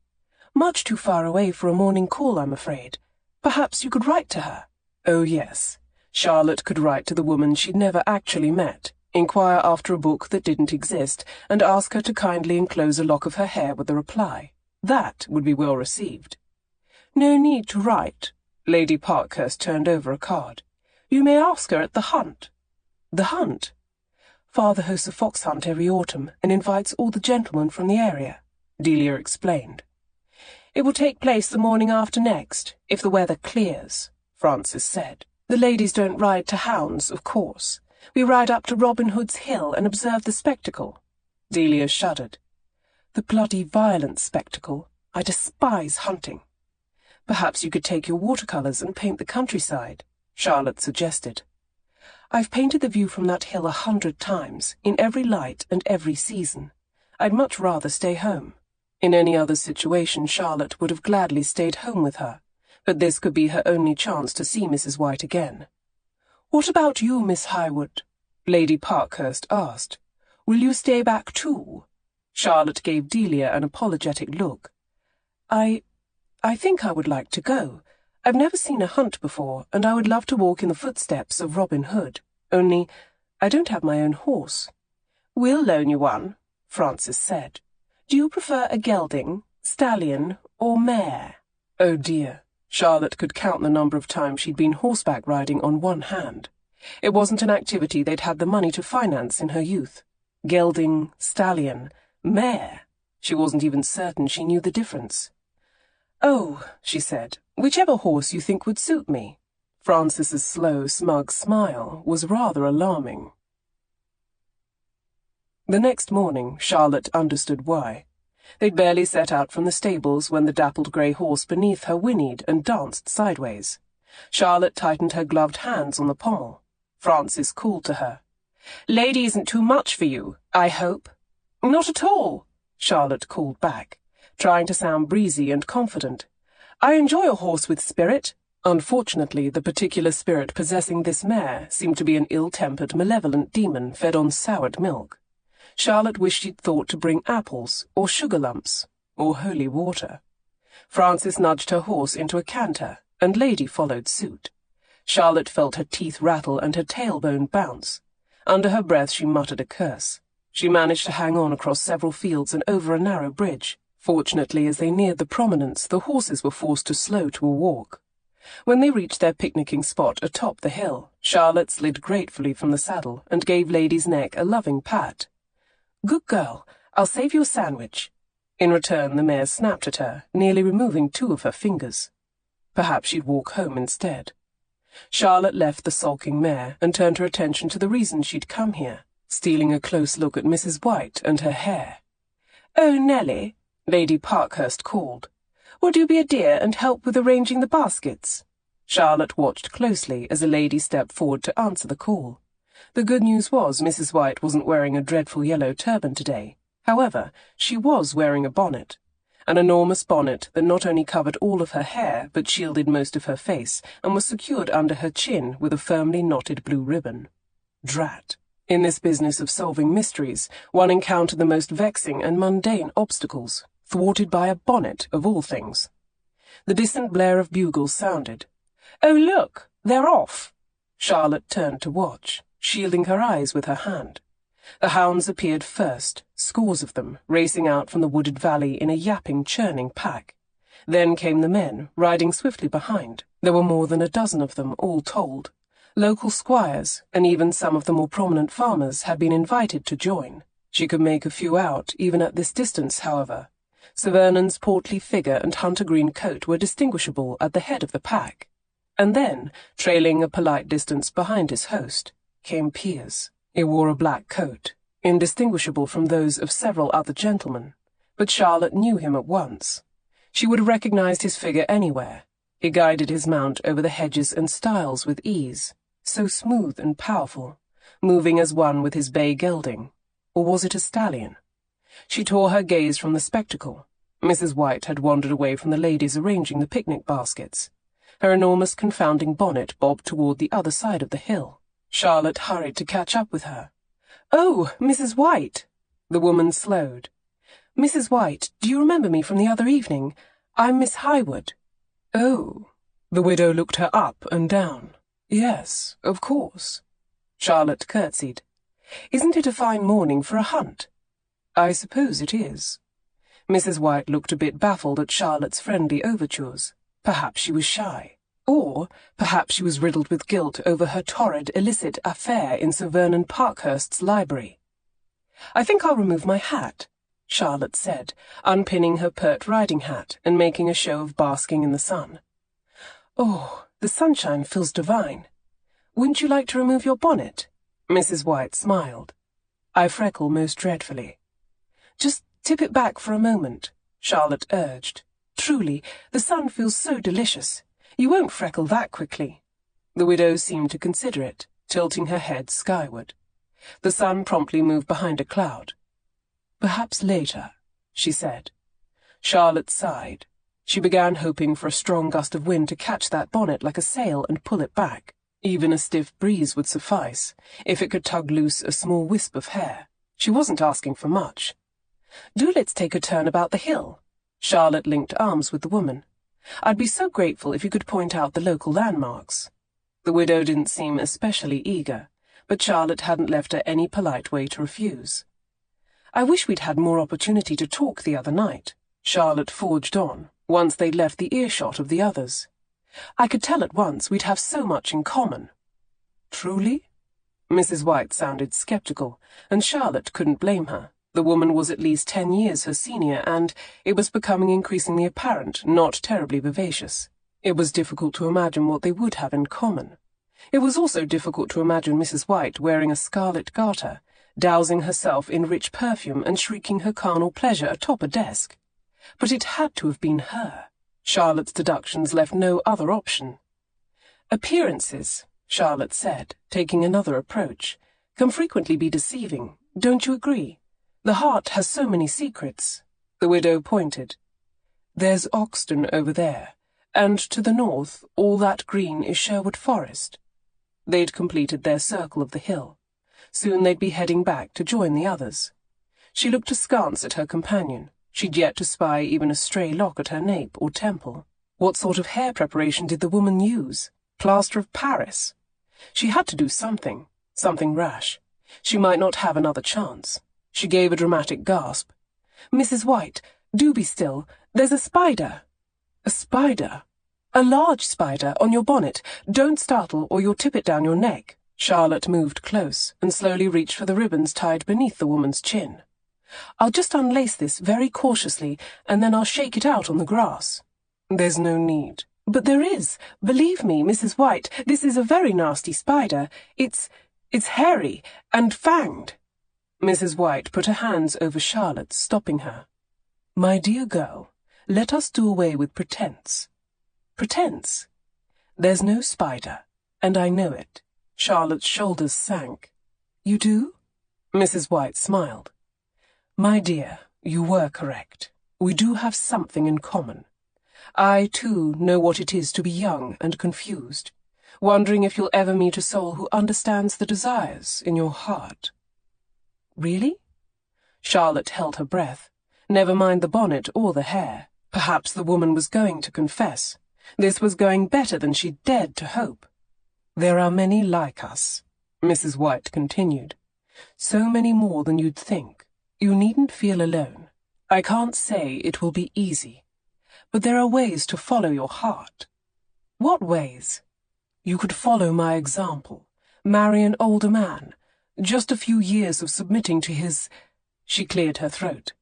"Much too far away for a morning call, I'm afraid. Perhaps you could write to her." Oh, yes. Charlotte could write to the woman she'd never actually met, inquire after a book that didn't exist, and ask her to kindly enclose a lock of her hair with a reply. That would be well received. "No need to write." Lady Parkhurst turned over a card. "You may ask her at the hunt." "The hunt?" "Father hosts a fox hunt every autumn and invites all the gentlemen from the area," Delia explained. "It will take place the morning after next, if the weather clears," Frances said. "The ladies don't ride to hounds, of course. We ride up to Robin Hood's Hill and observe the spectacle." Delia shuddered. "The bloody violent spectacle. I despise hunting." "Perhaps you could take your watercolours and paint the countryside," Charlotte suggested. "I've painted the view from that hill 100 times, in every light and every season. I'd much rather stay home." In any other situation, Charlotte would have gladly stayed home with her, but this could be her only chance to see Mrs. White again. "What about you, Miss Highwood?" Lady Parkhurst asked. "Will you stay back too?" Charlotte gave Delia an apologetic look. I think I would like to go. I've never seen a hunt before, and I would love to walk in the footsteps of Robin Hood. Only, I don't have my own horse." "We'll loan you one," Frances said. "Do you prefer a gelding, stallion, or mare?" Oh dear. Charlotte could count the number of times she'd been horseback riding on one hand. It wasn't an activity they'd had the money to finance in her youth. Gelding, stallion, mare. She wasn't even certain she knew the difference. "Oh," she said, "whichever horse you think would suit me." Frances's slow, smug smile was rather alarming. The next morning, Charlotte understood why. They'd barely set out from the stables when the dappled grey horse beneath her whinnied and danced sideways. Charlotte tightened her gloved hands on the pommel. Frances called to her. "Lady isn't too much for you, I hope?" "Not at all," Charlotte called back, trying to sound breezy and confident. "I enjoy a horse with spirit." Unfortunately, the particular spirit possessing this mare seemed to be an ill-tempered, malevolent demon fed on soured milk. Charlotte wished she'd thought to bring apples, or sugar lumps, or holy water. Frances nudged her horse into a canter, and Lady followed suit. Charlotte felt her teeth rattle and her tailbone bounce. Under her breath she muttered a curse. She managed to hang on across several fields and over a narrow bridge, Fortunately, as they neared the promenance, the horses were forced to slow to a walk. When they reached their picnicking spot atop the hill, Charlotte slid gratefully from the saddle and gave Lady's neck a loving pat. "Good girl, I'll save you a sandwich." In return, the mare snapped at her, nearly removing 2 of her fingers. Perhaps she'd walk home instead. Charlotte left the sulking mare and turned her attention to the reason she'd come here, stealing a close look at Mrs. White and her hair. "Oh, Nellie," Lady Parkhurst called. "Would you be a dear and help with arranging the baskets?" Charlotte watched closely as a lady stepped forward to answer the call. The good news was Mrs. White wasn't wearing a dreadful yellow turban today. However, she was wearing a bonnet. An enormous bonnet that not only covered all of her hair, but shielded most of her face, and was secured under her chin with a firmly knotted blue ribbon. Drat. In this business of solving mysteries, one encountered the most vexing and mundane obstacles, thwarted by a bonnet of all things. The distant blare of bugles sounded. "Oh, look, they're off!" Charlotte turned to watch, shielding her eyes with her hand. The hounds appeared first, scores of them, racing out from the wooded valley in a yapping, churning pack. Then came the men, riding swiftly behind. There were more than a dozen of them, all told. Local squires, and even some of the more prominent farmers, had been invited to join. She could make a few out, even at this distance, however. Sir Vernon's portly figure and hunter-green coat were distinguishable at the head of the pack. And then, trailing a polite distance behind his host, came Piers. He wore a black coat, indistinguishable from those of several other gentlemen, but Charlotte knew him at once. She would have recognized his figure anywhere. He guided his mount over the hedges and stiles with ease, so smooth and powerful, moving as one with his bay gelding. Or was it a stallion? She tore her gaze from the spectacle. Mrs. White had wandered away from the ladies arranging the picnic baskets. Her enormous confounding bonnet bobbed toward the other side of the hill. Charlotte hurried to catch up with her. "Oh, Mrs. White!" The woman slowed. "Mrs. White, do you remember me from the other evening? I'm Miss Highwood." "Oh." The widow looked her up and down. "Yes, of course." Charlotte curtsied. "Isn't it a fine morning for a hunt?" "I suppose it is." Mrs. White looked a bit baffled at Charlotte's friendly overtures. Perhaps she was shy. Or perhaps she was riddled with guilt over her torrid, illicit affair in Sir Vernon Parkhurst's library. "I think I'll remove my hat," Charlotte said, unpinning her pert riding hat and making a show of basking in the sun. "Oh, the sunshine feels divine. Wouldn't you like to remove your bonnet?" Mrs. White smiled. "I freckle most dreadfully." "Just tip it back for a moment," Charlotte urged. "Truly, the sun feels so delicious. You won't freckle that quickly." The widow seemed to consider it, tilting her head skyward. The sun promptly moved behind a cloud. "Perhaps later," she said. Charlotte sighed. She began hoping for a strong gust of wind to catch that bonnet like a sail and pull it back. Even a stiff breeze would suffice, if it could tug loose a small wisp of hair. She wasn't asking for much. "Do let's take a turn about the hill." Charlotte linked arms with the woman. "I'd be so grateful if you could point out the local landmarks." The widow didn't seem especially eager, but Charlotte hadn't left her any polite way to refuse. "I wish we'd had more opportunity to talk the other night," Charlotte forged on, once they'd left the earshot of the others. "I could tell at once we'd have so much in common." "Truly?" Mrs. White sounded skeptical, and Charlotte couldn't blame her. The woman was at least 10 years her senior, and, it was becoming increasingly apparent, not terribly vivacious. It was difficult to imagine what they would have in common. It was also difficult to imagine Mrs. White wearing a scarlet garter, dousing herself in rich perfume and shrieking her carnal pleasure atop a desk. But it had to have been her. Charlotte's deductions left no other option. "Appearances," Charlotte said, taking another approach, "can frequently be deceiving. Don't you agree? The heart has so many secrets." The widow pointed. "There's Oxton over there, and to the north all that green is Sherwood Forest." They'd completed their circle of the hill. Soon they'd be heading back to join the others. She looked askance at her companion. She'd yet to spy even a stray lock at her nape or temple. What sort of hair preparation did the woman use? Plaster of Paris? She had to do something rash. She might not have another chance. She gave a dramatic gasp. "Mrs. White, Do be still. There's a spider." "A spider?" "A large spider on your bonnet. Don't startle or you'll tip it down your neck." Charlotte moved close and slowly reached for the ribbons tied beneath the woman's chin. "I'll just unlace this very cautiously, and then I'll shake it out on the grass." "There's no need." "But there is. Believe me, Mrs. White, this is a very nasty spider. It's hairy and fanged." Mrs. White put her hands over Charlotte, stopping her. "My dear girl, let us do away with pretense." "Pretense?" "There's no spider, and I know it." Charlotte's shoulders sank. "You do?" Mrs. White smiled. "My dear, you were correct. We do have something in common. I, too, know what it is to be young and confused, wondering if you'll ever meet a soul who understands the desires in your heart." "Really?" Charlotte held her breath. Never mind the bonnet or the hair. Perhaps the woman was going to confess. This was going better than she dared to hope. "There are many like us," Mrs. White continued. "So many more than you'd think. You needn't feel alone. I can't say it will be easy. But there are ways to follow your heart." "What ways?" "You could follow my example. Marry an older man. Just a few years of submitting to his—" She cleared her throat.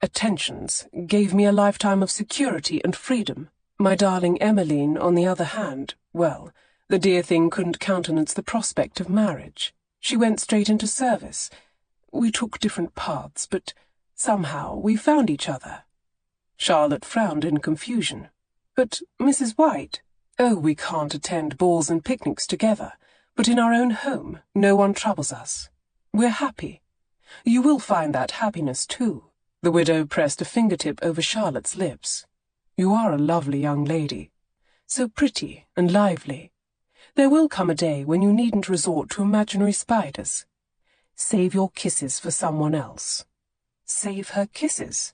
"Attentions gave me a lifetime of security and freedom. My darling Emmeline, on the other hand, well, the dear thing couldn't countenance the prospect of marriage. She went straight into service. We took different paths, but somehow we found each other." Charlotte frowned in confusion. "But, Mrs. White—" "Oh, we can't attend balls and picnics together, but in our own home no one troubles us. We're happy. You will find that happiness, too." The widow pressed a fingertip over Charlotte's lips. "You are a lovely young lady, so pretty and lively. There will come a day when you needn't resort to imaginary spiders. Save your kisses for someone else." "Save her kisses?"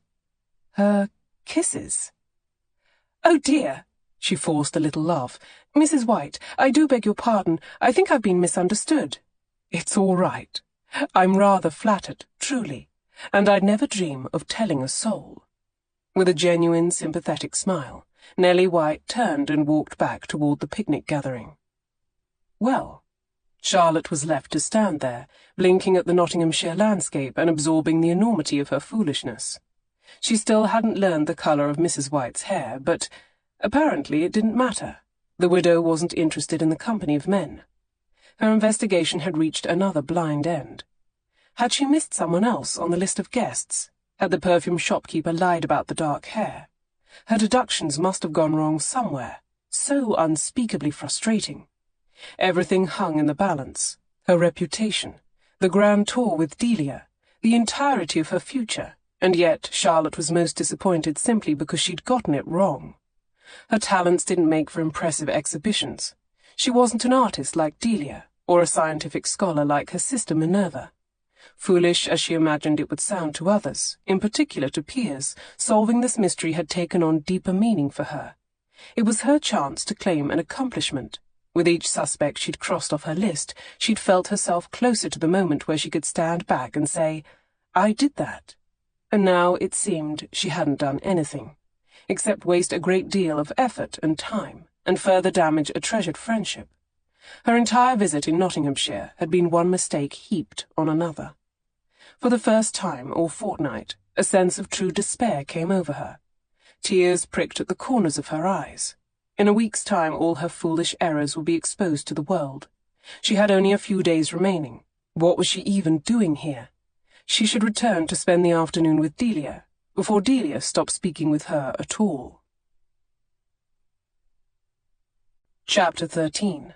"Her kisses." "Oh, dear!" She forced a little laugh. "Mrs. White, I do beg your pardon. I think I've been misunderstood." "It's all right. I'm rather flattered, truly, and I'd never dream of telling a soul." With a genuine, sympathetic smile, Nellie White turned and walked back toward the picnic gathering. "Well," Charlotte was left to stand there, blinking at the Nottinghamshire landscape and absorbing the enormity of her foolishness. She still hadn't learned the colour of Mrs. White's hair, but apparently it didn't matter. The widow wasn't interested in the company of men. Her investigation had reached another blind end. Had she missed someone else on the list of guests? Had the perfume shopkeeper lied about the dark hair? Her deductions must have gone wrong somewhere. So unspeakably frustrating. Everything hung in the balance. Her reputation, the grand tour with Delia, the entirety of her future, and yet Charlotte was most disappointed simply because she'd gotten it wrong. Her talents didn't make for impressive exhibitions. She wasn't an artist like Delia, or a scientific scholar like her sister Minerva. Foolish as she imagined it would sound to others, in particular to Piers, solving this mystery had taken on deeper meaning for her. It was her chance to claim an accomplishment. With each suspect she'd crossed off her list, she'd felt herself closer to the moment where she could stand back and say, "I did that." And now it seemed she hadn't done anything, except waste a great deal of effort and time, and further damage a treasured friendship. Her entire visit in Nottinghamshire had been one mistake heaped on another. For the first time all fortnight, a sense of true despair came over her. Tears pricked at the corners of her eyes. In a week's time all her foolish errors would be exposed to the world. She had only a few days remaining. What was she even doing here? She should return to spend the afternoon with Delia, before Delia stopped speaking with her at all. Chapter 13.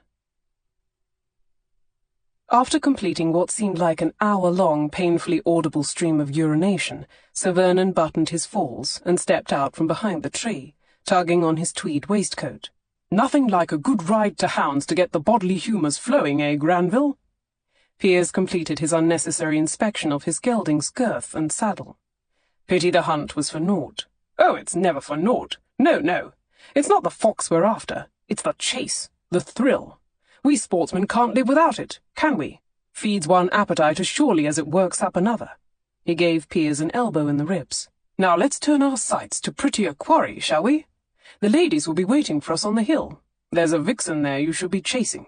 After completing what seemed like an hour-long, painfully audible stream of urination, Sir Vernon buttoned his falls and stepped out from behind the tree, tugging on his tweed waistcoat. "Nothing like a good ride to hounds to get the bodily humours flowing, eh, Granville?" Piers completed his unnecessary inspection of his gelding's girth and saddle. "Pity the hunt was for naught." "Oh, it's never for naught. No, no. It's not the fox we're after. It's the chase, the thrill. We sportsmen can't live without it, can we? Feeds one appetite as surely as it works up another." He gave Piers an elbow in the ribs. Now let's turn our sights to prettier quarry, shall we? The ladies will be waiting for us on the hill. There's a vixen there you should be chasing.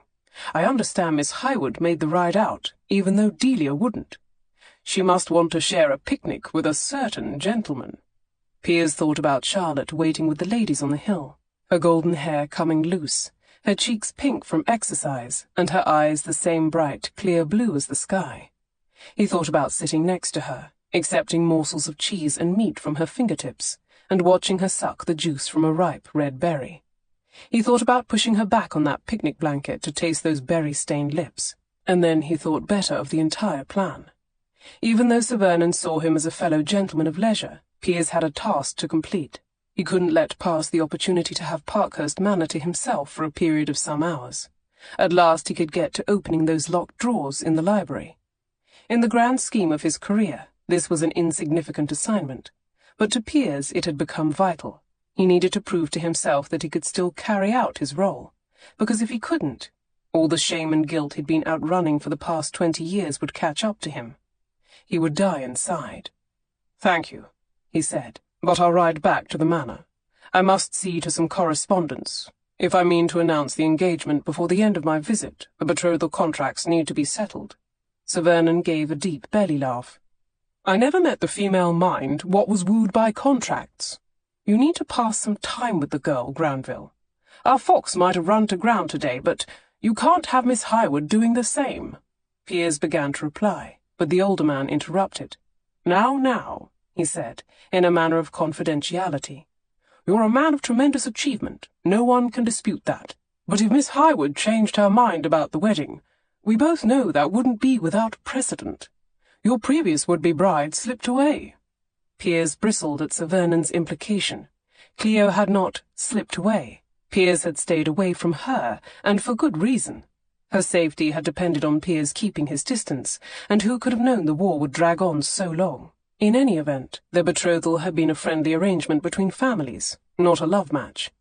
I understand Miss Highwood made the ride out, even though Delia wouldn't. She must want to share a picnic with a certain gentleman." Piers thought about Charlotte waiting with the ladies on the hill, her golden hair coming loose, her cheeks pink from exercise, and her eyes the same bright, clear blue as the sky. He thought about sitting next to her, accepting morsels of cheese and meat from her fingertips, and watching her suck the juice from a ripe red berry. He thought about pushing her back on that picnic blanket to taste those berry-stained lips, and then he thought better of the entire plan. Even though Sir Vernon saw him as a fellow gentleman of leisure, Piers had a task to complete. He couldn't let pass the opportunity to have Parkhurst Manor to himself for a period of some hours. At last he could get to opening those locked drawers in the library. In the grand scheme of his career, this was an insignificant assignment, but to Piers it had become vital. He needed to prove to himself that he could still carry out his role, because if he couldn't, all the shame and guilt he'd been outrunning for the past 20 years would catch up to him. He would die inside. "Thank you," he said, "but I'll ride back to the manor. I must see to some correspondence. If I mean to announce the engagement before the end of my visit, the betrothal contracts need to be settled." Sir Vernon gave a deep belly laugh. "I never met the female mind what was wooed by contracts. You need to pass some time with the girl, Granville. Our fox might have run to ground today, but you can't have Miss Highwood doing the same." Piers began to reply, but the older man interrupted. Now, he said, in a manner of confidentiality. "You're a man of tremendous achievement. No one can dispute that. But if Miss Highwood changed her mind about the wedding, we both know that wouldn't be without precedent. Your previous would-be bride slipped away." Piers bristled at Sir Vernon's implication. Cleo had not slipped away. Piers had stayed away from her, and for good reason. Her safety had depended on Piers keeping his distance, and who could have known the war would drag on so long? In any event, their betrothal had been a friendly arrangement between families, not a love match.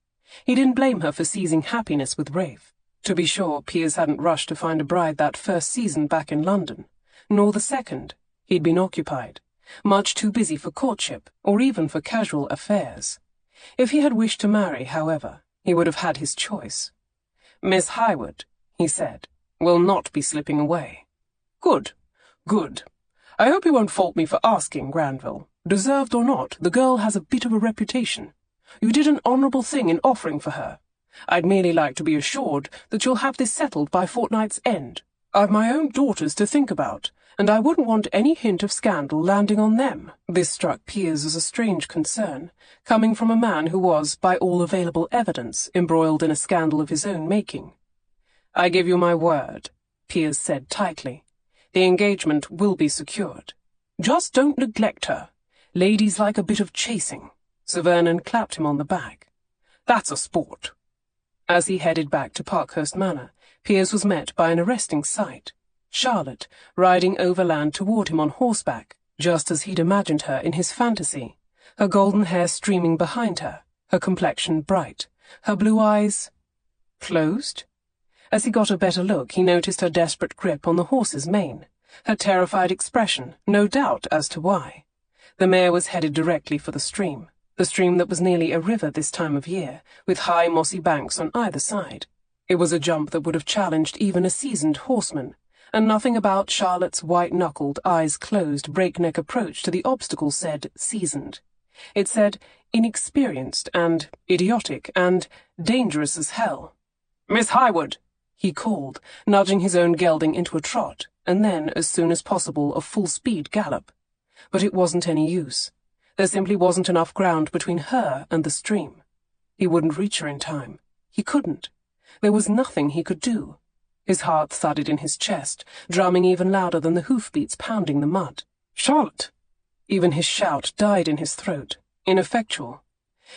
He didn't blame her for seizing happiness with Rafe. To be sure, Piers hadn't rushed to find a bride that first season back in London, nor the second. He'd been occupied, much too busy for courtship, or even for casual affairs. If he had wished to marry, however, he would have had his choice. "Miss Highwood," he said, "will not be slipping away." Good. I hope you won't fault me for asking, Granville. Deserved or not, the girl has a bit of a reputation. You did an honourable thing in offering for her. I'd merely like to be assured that you'll have this settled by fortnight's end. I've my own daughters to think about, and I wouldn't want any hint of scandal landing on them." This struck Piers as a strange concern, coming from a man who was, by all available evidence, embroiled in a scandal of his own making. "I give you my word," Piers said tightly. "The engagement will be secured. Just don't neglect her. Ladies like a bit of chasing." Sir Vernon clapped him on the back. "That's a sport." As he headed back to Parkhurst Manor, Piers was met by an arresting sight. Charlotte, riding overland toward him on horseback, just as he'd imagined her in his fantasy, her golden hair streaming behind her, her complexion bright, her blue eyes closed. As he got a better look, he noticed her desperate grip on the horse's mane, her terrified expression, no doubt as to why. The mare was headed directly for the stream that was nearly a river this time of year, with high mossy banks on either side. It was a jump that would have challenged even a seasoned horseman, and nothing about Charlotte's white-knuckled, eyes-closed, breakneck approach to the obstacle said seasoned. It said inexperienced and idiotic and dangerous as hell. "Miss Highwood!" he called, nudging his own gelding into a trot, and then, as soon as possible, a full-speed gallop. But it wasn't any use. There simply wasn't enough ground between her and the stream. He wouldn't reach her in time. He couldn't. There was nothing he could do. His heart thudded in his chest, drumming even louder than the hoofbeats pounding the mud. "Charlotte!" Even his shout died in his throat, ineffectual.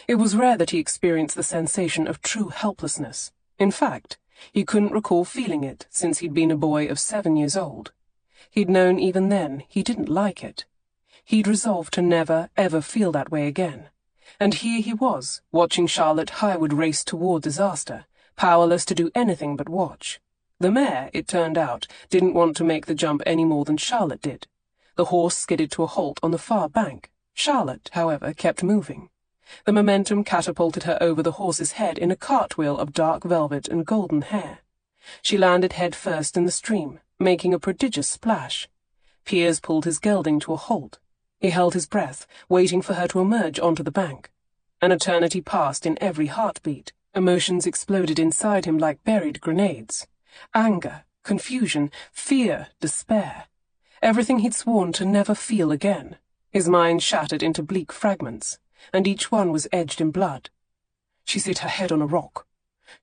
It was rare that he experienced the sensation of true helplessness. In fact, he couldn't recall feeling it since he'd been a boy of 7 years old. He'd known even then he didn't like it. He'd resolved to never, ever feel that way again. And here he was, watching Charlotte Highwood race toward disaster, powerless to do anything but watch. The mare, it turned out, didn't want to make the jump any more than Charlotte did. The horse skidded to a halt on the far bank. Charlotte, however, kept moving. The momentum catapulted her over the horse's head in a cartwheel of dark velvet and golden hair. She landed head first in the stream, making a prodigious splash. Piers pulled his gelding to a halt. He held his breath, waiting for her to emerge onto the bank. An eternity passed in every heartbeat. Emotions exploded inside him like buried grenades. Anger, confusion, fear, despair. Everything he'd sworn to never feel again. His mind shattered into bleak fragments, and each one was edged in blood. She's hit her head on a rock.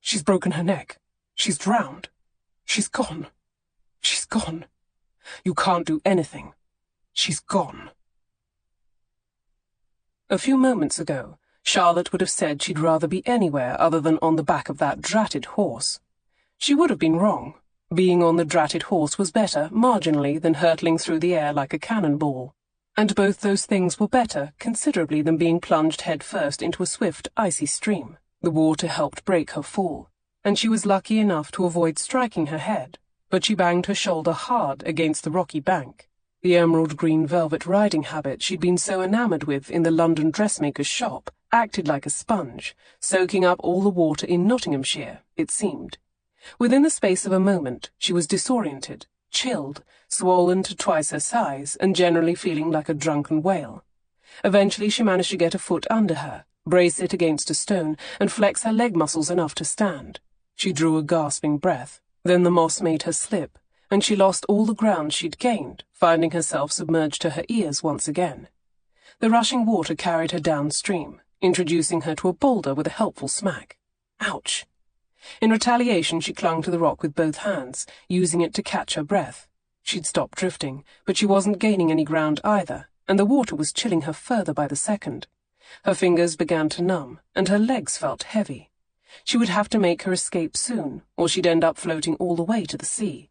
She's broken her neck. She's drowned. She's gone. She's gone. You can't do anything. She's gone. A few moments ago, Charlotte would have said she'd rather be anywhere other than on the back of that dratted horse. She would have been wrong. Being on the dratted horse was better, marginally, than hurtling through the air like a cannonball. And both those things were better, considerably, than being plunged head-first into a swift, icy stream. The water helped break her fall, and she was lucky enough to avoid striking her head, but she banged her shoulder hard against the rocky bank. The emerald-green velvet riding habit she'd been so enamoured with in the London dressmaker's shop acted like a sponge, soaking up all the water in Nottinghamshire, it seemed. Within the space of a moment, she was disoriented, chilled, swollen to twice her size, and generally feeling like a drunken whale. Eventually she managed to get a foot under her, brace it against a stone, and flex her leg muscles enough to stand. She drew a gasping breath. Then the moss made her slip, and she lost all the ground she'd gained, finding herself submerged to her ears once again. The rushing water carried her downstream, introducing her to a boulder with a helpful smack. Ouch! In retaliation, she clung to the rock with both hands, using it to catch her breath. She'd stopped drifting, but she wasn't gaining any ground either, and the water was chilling her further by the second. Her fingers began to numb, and her legs felt heavy. She would have to make her escape soon, or she'd end up floating all the way to the sea.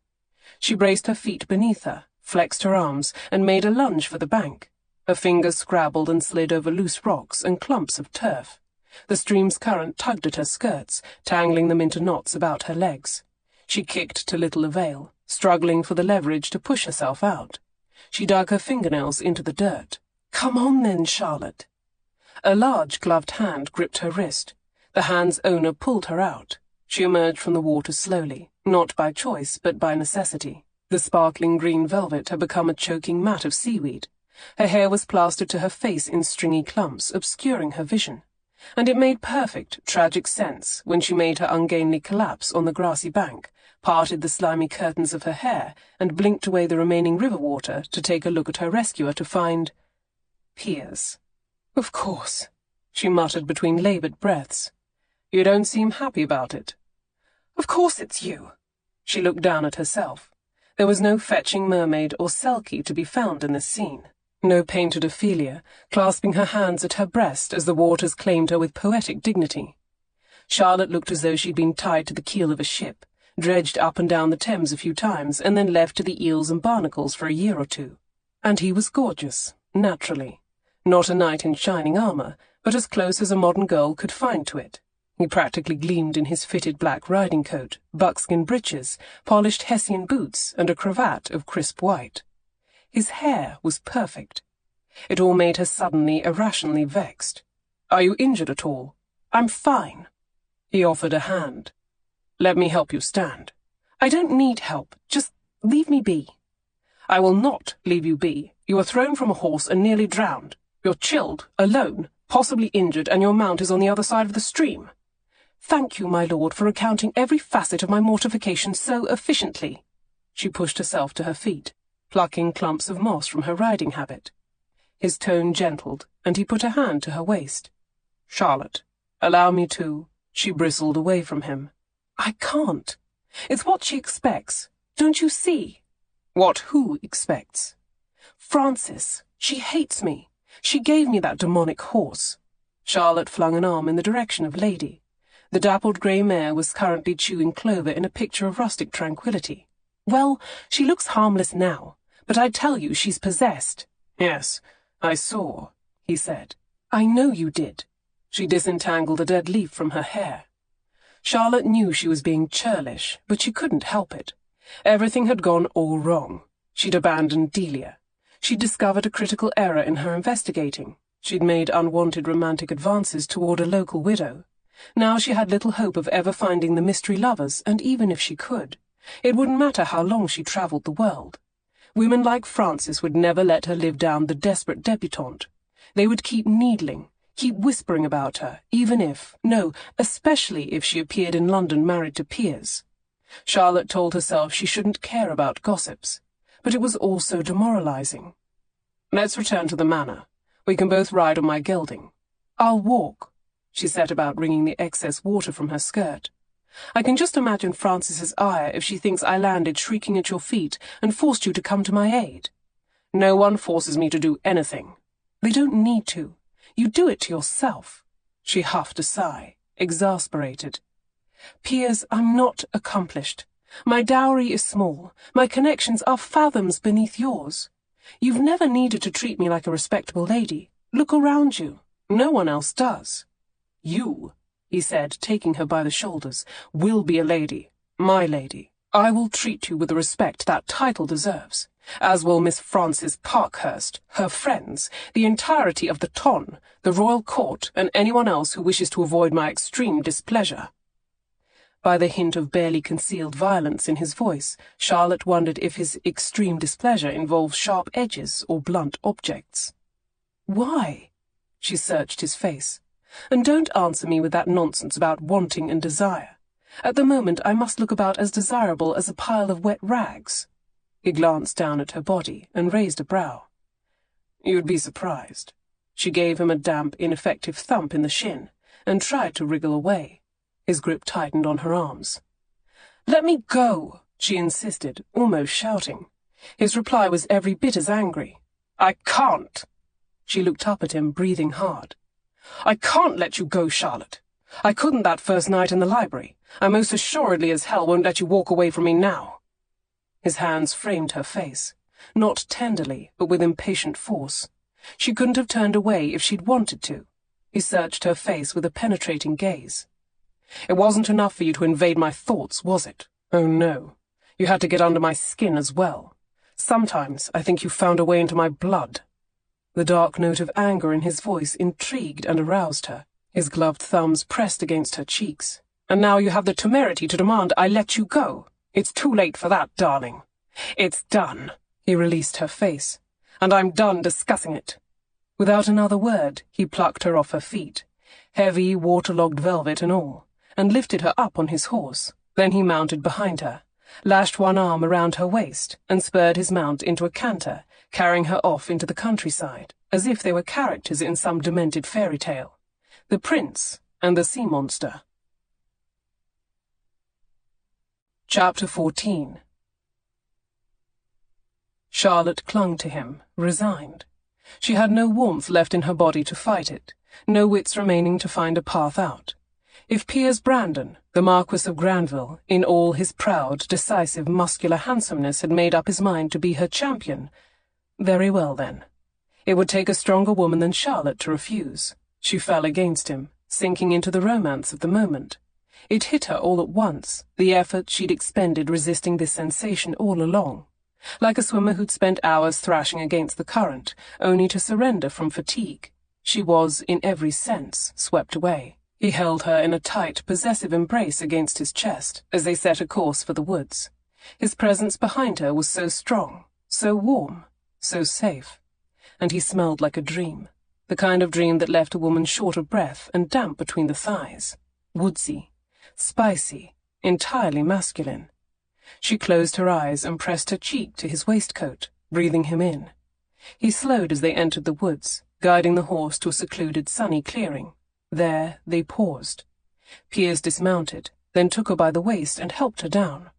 She braced her feet beneath her, flexed her arms, and made a lunge for the bank. Her fingers scrabbled and slid over loose rocks and clumps of turf. The stream's current tugged at her skirts, tangling them into knots about her legs. She kicked to little avail, struggling for the leverage to push herself out. She dug her fingernails into the dirt. "Come on then, Charlotte." A large gloved hand gripped her wrist. The hand's owner pulled her out. She emerged from the water slowly, not by choice but by necessity. The sparkling green velvet had become a choking mat of seaweed. Her hair was plastered to her face in stringy clumps, obscuring her vision. And it made perfect, tragic sense when she made her ungainly collapse on the grassy bank, parted the slimy curtains of her hair, and blinked away the remaining river water to take a look at her rescuer to find Piers. "Of course," she muttered between laboured breaths. "You don't seem happy about it." "Of course it's you." She looked down at herself. There was no fetching mermaid or Selkie to be found in this scene. No painted Ophelia, clasping her hands at her breast as the waters claimed her with poetic dignity. Charlotte looked as though she'd been tied to the keel of a ship, dredged up and down the Thames a few times, and then left to the eels and barnacles for a year or two. And he was gorgeous, naturally. Not a knight in shining armour, but as close as a modern girl could find to it. He practically gleamed in his fitted black riding coat, buckskin breeches, polished Hessian boots, and a cravat of crisp white. His hair was perfect. It all made her suddenly, irrationally vexed. "Are you injured at all?" "I'm fine." He offered a hand. "Let me help you stand." "I don't need help. Just leave me be." "I will not leave you be. You were thrown from a horse and nearly drowned. You're chilled, alone, possibly injured, and your mount is on the other side of the stream." "Thank you, my lord, for recounting every facet of my mortification so efficiently." She pushed herself to her feet, plucking clumps of moss from her riding habit. His tone gentled, and he put a hand to her waist. "Charlotte, allow me to—" She bristled away from him. "I can't. It's what she expects. Don't you see?" "What who expects?" "Francis. She hates me. She gave me that demonic horse." Charlotte flung an arm in the direction of Lady. The dappled grey mare was currently chewing clover in a picture of rustic tranquillity. "Well, she looks harmless now, but I tell you she's possessed." "Yes, I saw," he said. "I know you did." She disentangled a dead leaf from her hair. Charlotte knew she was being churlish, but she couldn't help it. Everything had gone all wrong. She'd abandoned Delia. She'd discovered a critical error in her investigating. She'd made unwanted romantic advances toward a local widow. Now she had little hope of ever finding the mystery lovers, and even if she could, it wouldn't matter how long she travelled the world. Women like Frances would never let her live down the desperate debutante. They would keep needling, keep whispering about her, even if, no, especially if she appeared in London married to Piers. Charlotte told herself she shouldn't care about gossips, but it was also demoralizing. "Let's return to the manor. We can both ride on my gelding." "I'll walk." She set about wringing the excess water from her skirt. "I can just imagine Frances's ire if she thinks I landed shrieking at your feet and forced you to come to my aid." "No one forces me to do anything." "They don't need to. You do it to yourself." She huffed a sigh, exasperated. "Piers, I'm not accomplished. My dowry is small. My connections are fathoms beneath yours. You've never needed to treat me like a respectable lady. Look around you. No one else does." "You," he said, taking her by the shoulders, "will be a lady, my lady. I will treat you with the respect that title deserves, as will Miss Frances Parkhurst, her friends, the entirety of the ton, the royal court, and anyone else who wishes to avoid my extreme displeasure." By the hint of barely concealed violence in his voice, Charlotte wondered if his extreme displeasure involved sharp edges or blunt objects. "Why?" She searched his face. "And don't answer me with that nonsense about wanting and desire. At the moment I must look about as desirable as a pile of wet rags." He glanced down at her body and raised a brow. "You'd be surprised." She gave him a damp, ineffective thump in the shin, and tried to wriggle away. His grip tightened on her arms. "Let me go," she insisted, almost shouting. His reply was every bit as angry. "I can't." She looked up at him, breathing hard. "I can't let you go, Charlotte. I couldn't that first night in the library. I most assuredly as hell won't let you walk away from me now." His hands framed her face, not tenderly, but with impatient force. She couldn't have turned away if she'd wanted to. He searched her face with a penetrating gaze. "It wasn't enough for you to invade my thoughts, was it? Oh, no. You had to get under my skin as well. Sometimes I think you found a way into my blood." The dark note of anger in his voice intrigued and aroused her. His gloved thumbs pressed against her cheeks. "And now you have the temerity to demand I let you go. It's too late for that, darling." "It's done." He released her face. "And I'm done discussing it." Without another word, he plucked her off her feet, heavy, waterlogged velvet and all, and lifted her up on his horse. Then he mounted behind her, lashed one arm around her waist, and spurred his mount into a canter, carrying her off into the countryside, as if they were characters in some demented fairy tale. The Prince and the Sea Monster. Chapter 14. Charlotte clung to him, resigned. She had no warmth left in her body to fight it, no wits remaining to find a path out. If Piers Brandon, the Marquess of Granville, in all his proud, decisive, muscular handsomeness had made up his mind to be her champion, very well then. It would take a stronger woman than Charlotte to refuse. She fell against him, sinking into the romance of the moment. It hit her all at once, the effort she'd expended resisting this sensation all along. Like a swimmer who'd spent hours thrashing against the current, only to surrender from fatigue. She was, in every sense, swept away. He held her in a tight, possessive embrace against his chest as they set a course for the woods. His presence behind her was so strong, so warm, so safe. And he smelled like a dream, the kind of dream that left a woman short of breath and damp between the thighs. Woodsy, spicy, entirely masculine. She closed her eyes and pressed her cheek to his waistcoat, breathing him in. He slowed as they entered the woods, guiding the horse to a secluded sunny clearing. There they paused. Piers dismounted, then took her by the waist and helped her down.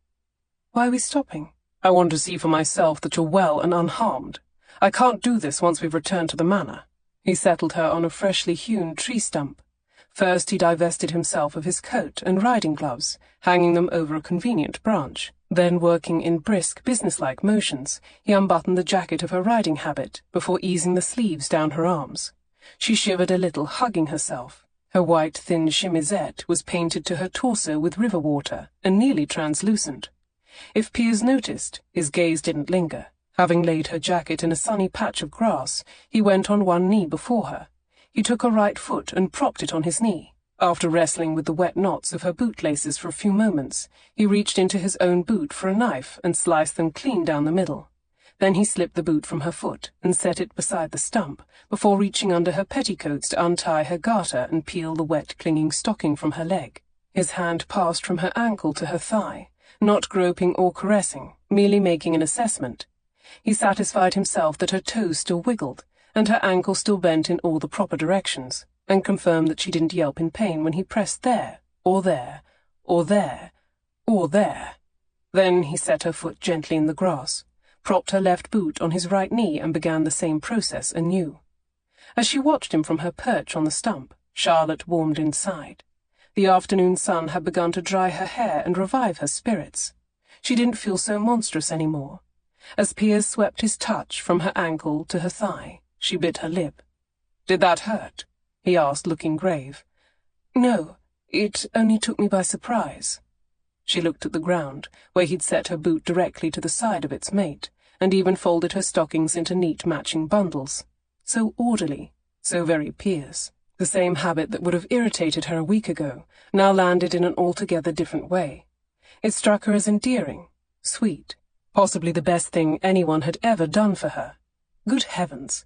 "Why are we stopping?" "I want to see for myself that you're well and unharmed. I can't do this once we've returned to the manor." He settled her on a freshly hewn tree stump. First he divested himself of his coat and riding gloves, hanging them over a convenient branch. Then, working in brisk, businesslike motions, he unbuttoned the jacket of her riding habit before easing the sleeves down her arms. She shivered a little, hugging herself. Her white, thin chemisette was painted to her torso with river water and nearly translucent. If Piers noticed, his gaze didn't linger. Having laid her jacket in a sunny patch of grass, he went on one knee before her. He took her right foot and propped it on his knee. After wrestling with the wet knots of her bootlaces for a few moments, he reached into his own boot for a knife and sliced them clean down the middle. Then he slipped the boot from her foot and set it beside the stump, before reaching under her petticoats to untie her garter and peel the wet, clinging stocking from her leg. His hand passed from her ankle to her thigh, not groping or caressing, merely making an assessment. He satisfied himself that her toes still wiggled, and her ankle still bent in all the proper directions, and confirmed that she didn't yelp in pain when he pressed there, or there, or there, or there. Then he set her foot gently in the grass, propped her left boot on his right knee, and began the same process anew. As she watched him from her perch on the stump, Charlotte warmed inside. The afternoon sun had begun to dry her hair and revive her spirits. She didn't feel so monstrous any more. As Piers swept his touch from her ankle to her thigh, she bit her lip. "Did that hurt?" he asked, looking grave. "No, it only took me by surprise." She looked at the ground, where he'd set her boot directly to the side of its mate, and even folded her stockings into neat matching bundles. So orderly, so very Piers. The same habit that would have irritated her a week ago now landed in an altogether different way. It struck her as endearing, sweet, possibly the best thing anyone had ever done for her. Good heavens!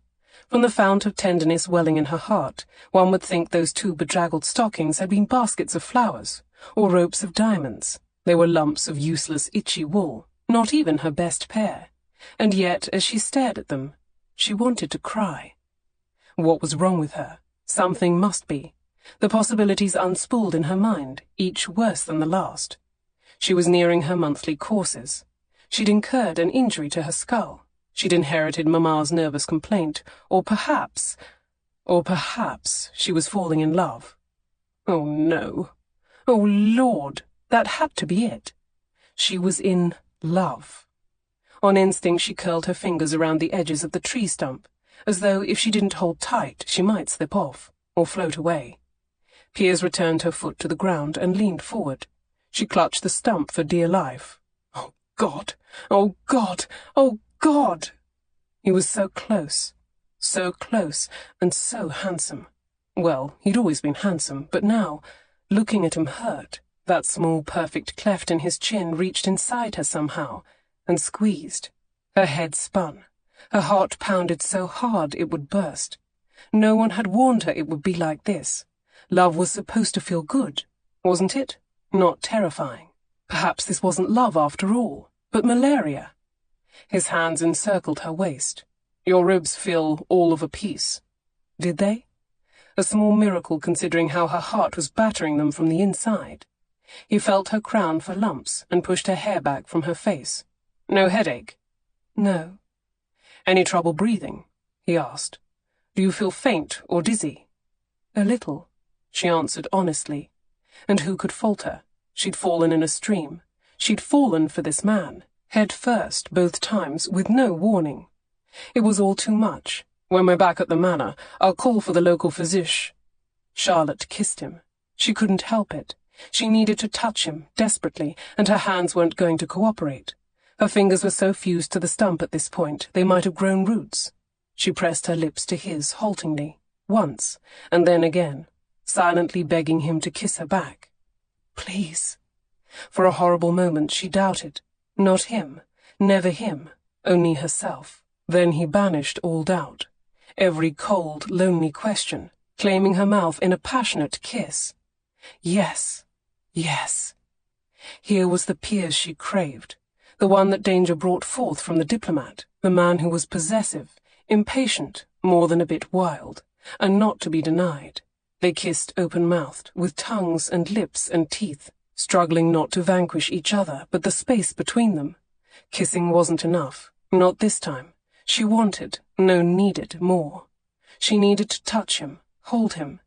From the fount of tenderness welling in her heart, one would think those two bedraggled stockings had been baskets of flowers, or ropes of diamonds. They were lumps of useless, itchy wool, not even her best pair. And yet, as she stared at them, she wanted to cry. What was wrong with her? Something must be. The possibilities unspooled in her mind, each worse than the last. She was nearing her monthly courses. She'd incurred an injury to her skull. She'd inherited Mamma's nervous complaint, or perhaps she was falling in love. Oh, no. Oh, Lord, that had to be it. She was in love. On instinct, she curled her fingers around the edges of the tree stump, as though if she didn't hold tight, she might slip off, or float away. Piers returned her foot to the ground and leaned forward. She clutched the stump for dear life. Oh, God! Oh, God! Oh, God! He was so close, and so handsome. Well, he'd always been handsome, but now, looking at him hurt, that small perfect cleft in his chin reached inside her somehow, and squeezed. Her head spun. Her heart pounded so hard it would burst. No one had warned her it would be like this. Love was supposed to feel good, wasn't it? Not terrifying. Perhaps this wasn't love after all, but malaria. His hands encircled her waist. "Your ribs feel all of a piece." Did they? A small miracle considering how her heart was battering them from the inside. He felt her crown for lumps and pushed her hair back from her face. "No headache?" "No." "Any trouble breathing?" he asked. "Do you feel faint or dizzy?" "A little," she answered honestly. And who could fault her? She'd fallen in a stream. She'd fallen for this man, head first both times, with no warning. It was all too much. "When we're back at the manor, I'll call for the local physician." Charlotte kissed him. She couldn't help it. She needed to touch him, desperately, and her hands weren't going to cooperate. Her fingers were so fused to the stump at this point, they might have grown roots. She pressed her lips to his haltingly, once, and then again, silently begging him to kiss her back. Please. For a horrible moment she doubted. Not him, never him, only herself. Then he banished all doubt, every cold, lonely question, claiming her mouth in a passionate kiss. Yes, yes. Here was the Piers she craved, the one that danger brought forth from the diplomat, the man who was possessive, impatient, more than a bit wild, and not to be denied. They kissed open-mouthed, with tongues and lips and teeth, struggling not to vanquish each other, but the space between them. Kissing wasn't enough, not this time. She wanted, no, needed more. She needed to touch him, hold him,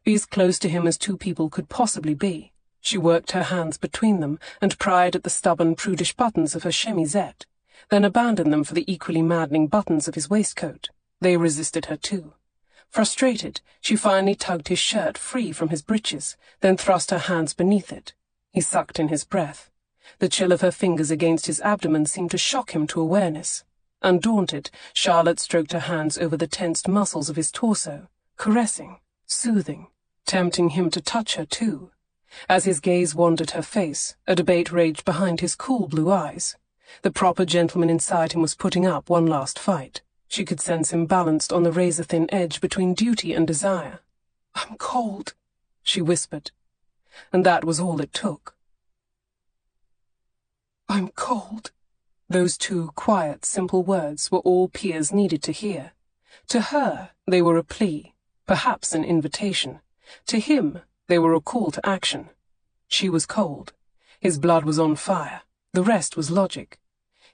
be as close to him as two people could possibly be. She worked her hands between them and pried at the stubborn, prudish buttons of her chemisette, then abandoned them for the equally maddening buttons of his waistcoat. They resisted her too. Frustrated, she finally tugged his shirt free from his breeches, then thrust her hands beneath it. He sucked in his breath. The chill of her fingers against his abdomen seemed to shock him to awareness. Undaunted, Charlotte stroked her hands over the tensed muscles of his torso, caressing, soothing, tempting him to touch her too. As his gaze wandered her face, a debate raged behind his cool blue eyes. The proper gentleman inside him was putting up one last fight. She could sense him balanced on the razor-thin edge between duty and desire. "I'm cold," she whispered. And that was all it took. "I'm cold." Those two quiet, simple words were all Piers needed to hear. To her, they were a plea, perhaps an invitation. To him, they were a call to action. She was cold. His blood was on fire. The rest was logic.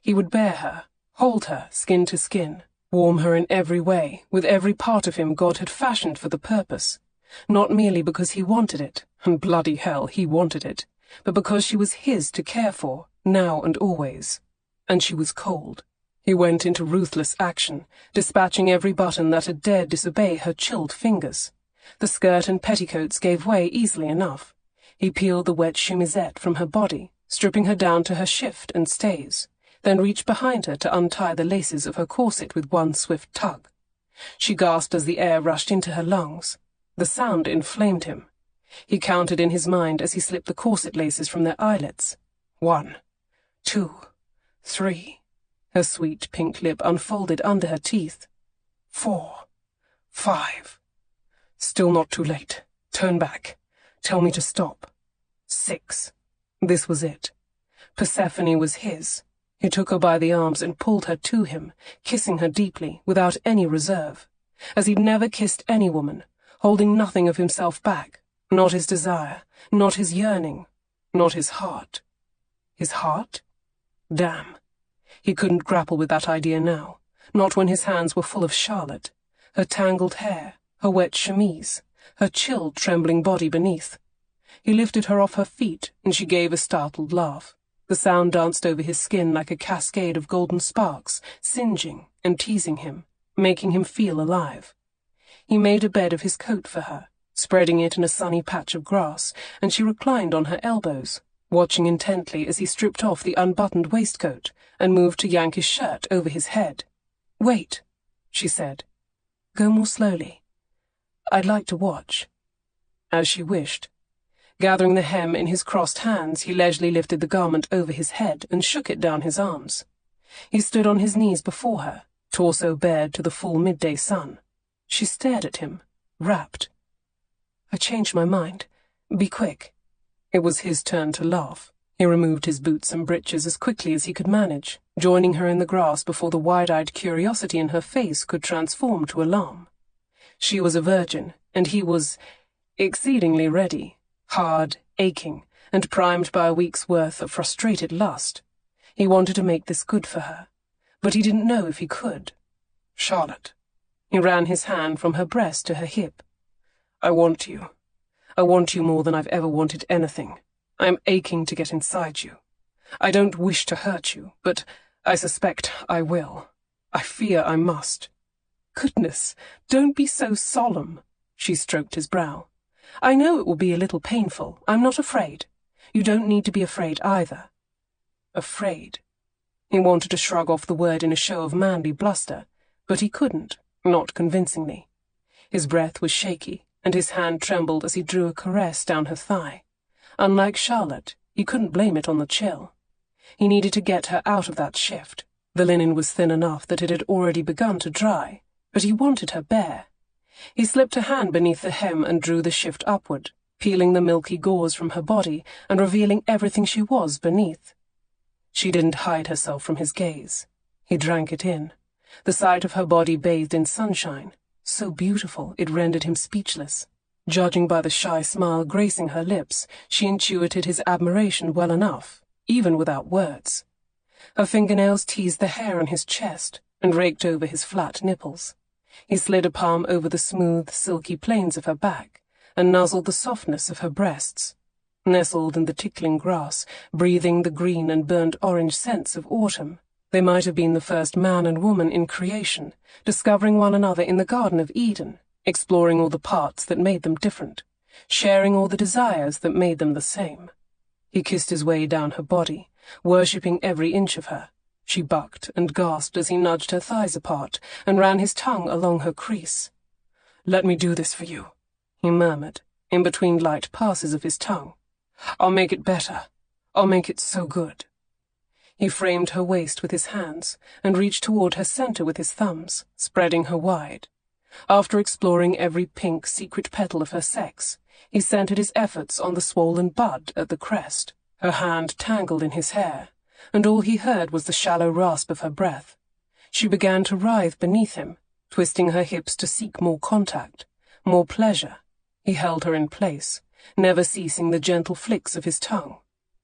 He would bear her, hold her, skin to skin, warm her in every way, with every part of him God had fashioned for the purpose. Not merely because he wanted it, and bloody hell, he wanted it, but because she was his to care for, now and always. And she was cold. He went into ruthless action, dispatching every button that had dared disobey her chilled fingers. The skirt and petticoats gave way easily enough. He peeled the wet chemisette from her body, stripping her down to her shift and stays, then reached behind her to untie the laces of her corset with one swift tug. She gasped as the air rushed into her lungs. The sound inflamed him. He counted in his mind as he slipped the corset laces from their eyelets. 1, 2, 3. Her sweet pink lip unfolded under her teeth. 4, 5. Still not too late. Turn back. Tell me to stop. 6. This was it. Persephone was his. He took her by the arms and pulled her to him, kissing her deeply, without any reserve, as he'd never kissed any woman, holding nothing of himself back, not his desire, not his yearning, not his heart. His heart? Damn. He couldn't grapple with that idea now, not when his hands were full of Charlotte, her tangled hair, her wet chemise, her chilled, trembling body beneath. He lifted her off her feet, and she gave a startled laugh. The sound danced over his skin like a cascade of golden sparks, singeing and teasing him, making him feel alive. He made a bed of his coat for her, spreading it in a sunny patch of grass, and she reclined on her elbows, watching intently as he stripped off the unbuttoned waistcoat and moved to yank his shirt over his head. "Wait," she said. "Go more slowly. I'd like to watch." As she wished. Gathering the hem in his crossed hands, he leisurely lifted the garment over his head and shook it down his arms. He stood on his knees before her, torso bared to the full midday sun. She stared at him, rapt. "I changed my mind. Be quick." It was his turn to laugh. He removed his boots and breeches as quickly as he could manage, joining her in the grass before the wide-eyed curiosity in her face could transform to alarm. She was a virgin, and he was exceedingly ready, hard, aching, and primed by a week's worth of frustrated lust. He wanted to make this good for her, but he didn't know if he could. "Charlotte." He ran his hand from her breast to her hip. "I want you. I want you more than I've ever wanted anything. I am aching to get inside you. I don't wish to hurt you, but I suspect I will. I fear I must." "Goodness, don't be so solemn." She stroked his brow. "I know it will be a little painful. I'm not afraid. You don't need to be afraid either." Afraid. He wanted to shrug off the word in a show of manly bluster, but he couldn't, not convincingly. His breath was shaky, and his hand trembled as he drew a caress down her thigh. Unlike Charlotte, he couldn't blame it on the chill. He needed to get her out of that shift. The linen was thin enough that it had already begun to dry, but he wanted her bare. He slipped a hand beneath the hem and drew the shift upward, peeling the milky gauze from her body and revealing everything she was beneath. She didn't hide herself from his gaze. He drank it in. The sight of her body bathed in sunshine, so beautiful it rendered him speechless. Judging by the shy smile gracing her lips, she intuited his admiration well enough, even without words. Her fingernails teased the hair on his chest and raked over his flat nipples. He slid a palm over the smooth, silky planes of her back and nuzzled the softness of her breasts. Nestled in the tickling grass, breathing the green and burnt orange scents of autumn, they might have been the first man and woman in creation, discovering one another in the Garden of Eden, exploring all the parts that made them different, sharing all the desires that made them the same. He kissed his way down her body, worshipping every inch of her, She bucked and gasped as he nudged her thighs apart and ran his tongue along her crease. "Let me do this for you," he murmured, in between light passes of his tongue. "I'll make it better. I'll make it so good." He framed her waist with his hands and reached toward her center with his thumbs, spreading her wide. After exploring every pink secret petal of her sex, he centered his efforts on the swollen bud at the crest. Her hand tangled in his hair, and all he heard was the shallow rasp of her breath. She began to writhe beneath him, twisting her hips to seek more contact, more pleasure. He held her in place, never ceasing the gentle flicks of his tongue.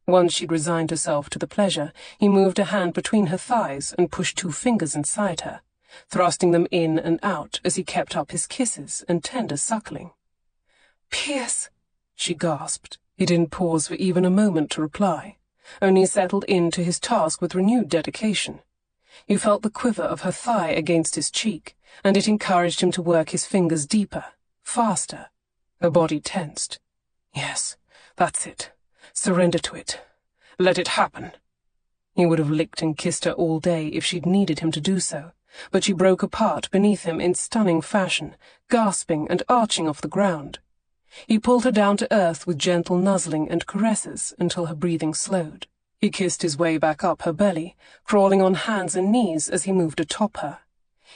Once she'd resigned herself to the pleasure, he moved a hand between her thighs and pushed 2 fingers inside her, thrusting them in and out as he kept up his kisses and tender suckling. "Piers," she gasped. He didn't pause for even a moment to reply, only settled into his task with renewed dedication. He felt the quiver of her thigh against his cheek, and it encouraged him to work his fingers deeper, faster. Her body tensed. "Yes, that's it. Surrender to it. Let it happen." He would have licked and kissed her all day if she'd needed him to do so, but she broke apart beneath him in stunning fashion, gasping and arching off the ground. He pulled her down to earth with gentle nuzzling and caresses until her breathing slowed. He kissed his way back up her belly, crawling on hands and knees as he moved atop her.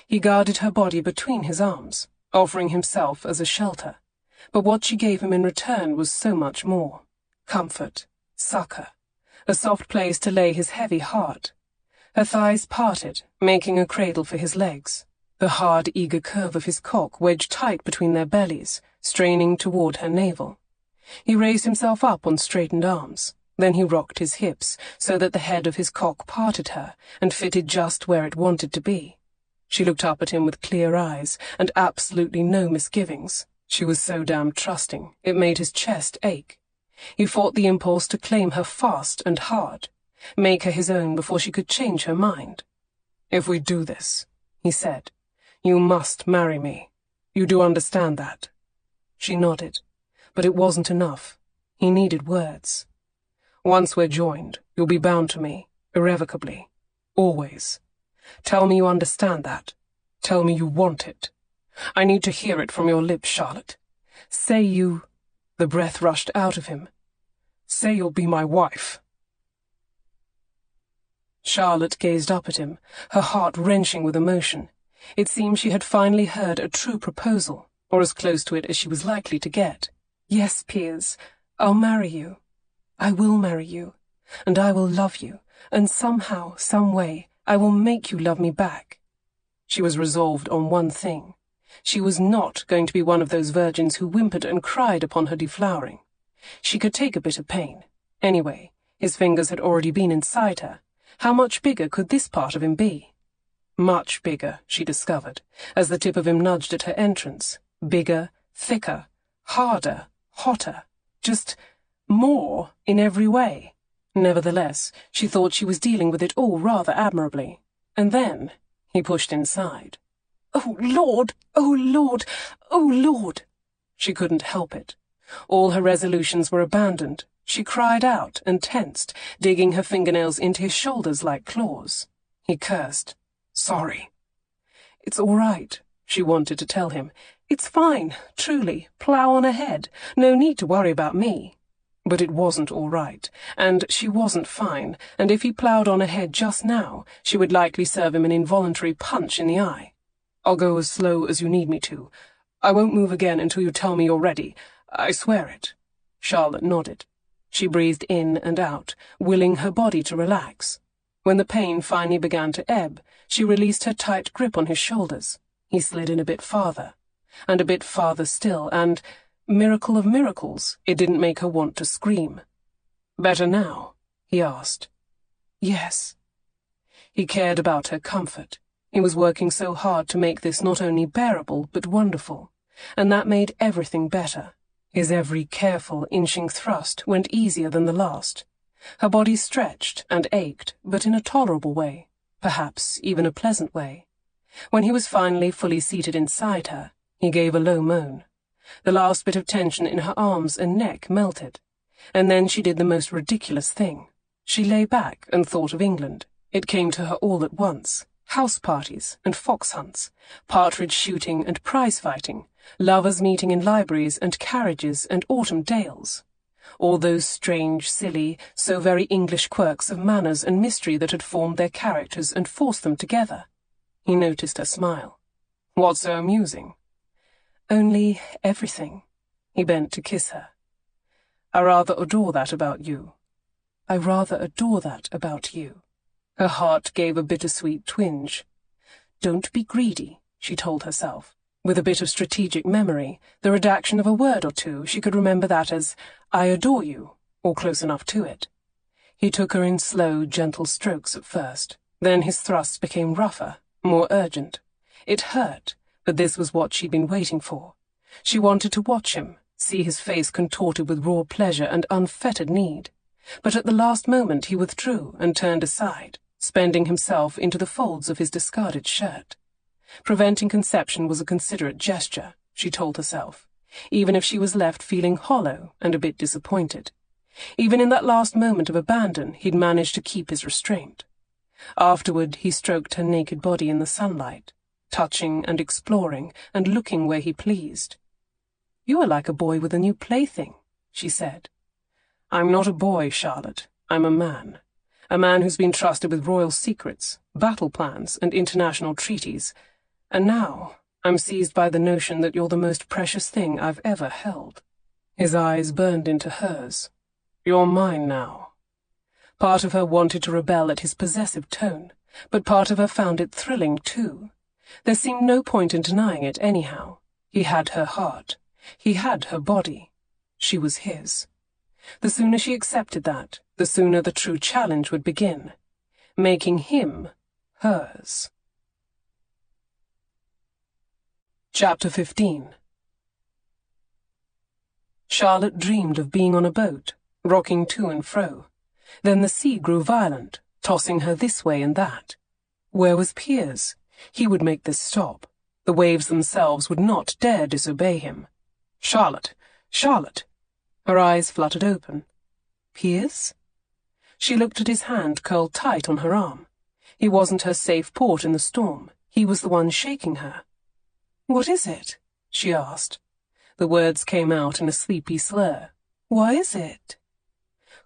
He guarded her body between his arms, offering himself as a shelter, but what she gave him in return was so much more. Comfort, succor, a soft place to lay his heavy heart. Her thighs parted, making a cradle for his legs. The hard, eager curve of his cock wedged tight between their bellies, straining toward her navel. He raised himself up on straightened arms. Then he rocked his hips so that the head of his cock parted her and fitted just where it wanted to be. She looked up at him with clear eyes and absolutely no misgivings. She was so damn trusting, it made his chest ache. He fought the impulse to claim her fast and hard, make her his own before she could change her mind. "If we do this," he said, "you must marry me. You do understand that?" She nodded, but it wasn't enough. He needed words. "Once we're joined, you'll be bound to me, irrevocably. Always. Tell me you understand that. Tell me you want it. I need to hear it from your lips, Charlotte. Say you—" The breath rushed out of him. "Say you'll be my wife." Charlotte gazed up at him, her heart wrenching with emotion. It seemed she had finally heard a true proposal, or as close to it as she was likely to get. "Yes, Piers, I'll marry you. I will marry you, and I will love you, and somehow, some way, I will make you love me back." She was resolved on one thing. She was not going to be one of those virgins who whimpered and cried upon her deflowering. She could take a bit of pain. Anyway, his fingers had already been inside her. How much bigger could this part of him be? Much bigger, she discovered, as the tip of him nudged at her entrance. Bigger, thicker, harder, hotter. Just more in every way. Nevertheless, she thought she was dealing with it all rather admirably. And then he pushed inside. "Oh, Lord! Oh, Lord! Oh, Lord!" She couldn't help it. All her resolutions were abandoned. She cried out and tensed, digging her fingernails into his shoulders like claws. He cursed. "Sorry." "It's all right," she wanted to tell him. "It's fine, truly. Plough on ahead. No need to worry about me." But it wasn't all right, and she wasn't fine, and if he ploughed on ahead just now, she would likely serve him an involuntary punch in the eye. "I'll go as slow as you need me to. I won't move again until you tell me you're ready. I swear it." Charlotte nodded. She breathed in and out, willing her body to relax. When the pain finally began to ebb, she released her tight grip on his shoulders. He slid in a bit farther, and a bit farther still, and, miracle of miracles, it didn't make her want to scream. "Better now?" he asked. "Yes." He cared about her comfort. He was working so hard to make this not only bearable but wonderful, and that made everything better. His every careful, inching thrust went easier than the last. Her body stretched and ached, but in a tolerable way, perhaps even a pleasant way. When he was finally fully seated inside her, he gave a low moan. The last bit of tension in her arms and neck melted, and then she did the most ridiculous thing. She lay back and thought of England. It came to her all at once. House parties and fox hunts, partridge shooting and prize fighting, lovers meeting in libraries and carriages and autumn dales. All those strange, silly, so very English quirks of manners and mystery that had formed their characters and forced them together. He noticed her smile. What's so amusing? Only everything. He bent to kiss her. I rather adore that about you. I rather adore that about you. Her heart gave a bittersweet twinge. Don't be greedy, she told herself. With a bit of strategic memory, the redaction of a word or two, she could remember that as, I adore you, or close enough to it. He took her in slow, gentle strokes at first. Then his thrusts became rougher, more urgent. It hurt, but this was what she'd been waiting for. She wanted to watch him, see his face contorted with raw pleasure and unfettered need. But at the last moment he withdrew and turned aside, spending himself into the folds of his discarded shirt. Preventing conception was a considerate gesture, she told herself, even if she was left feeling hollow and a bit disappointed. Even in that last moment of abandon, he'd managed to keep his restraint. Afterward, he stroked her naked body in the sunlight, touching and exploring and looking where he pleased. You are like a boy with a new plaything, she said. I'm not a boy, Charlotte. I'm a man. A man who's been trusted with royal secrets, battle plans, and international treaties. And now I'm seized by the notion that you're the most precious thing I've ever held. His eyes burned into hers. You're mine now. Part of her wanted to rebel at his possessive tone, but part of her found it thrilling too. There seemed no point in denying it anyhow. He had her heart. He had her body. She was his. The sooner she accepted that, the sooner the true challenge would begin, making him hers. Chapter 15. Charlotte dreamed of being on a boat, rocking to and fro. Then the sea grew violent, tossing her this way and that. Where was Piers? He would make this stop. The waves themselves would not dare disobey him. Charlotte! Charlotte! Her eyes fluttered open. Piers? She looked at his hand curled tight on her arm. He wasn't her safe port in the storm. He was the one shaking her. What is it? She asked. The words came out in a sleepy slur. Why is it?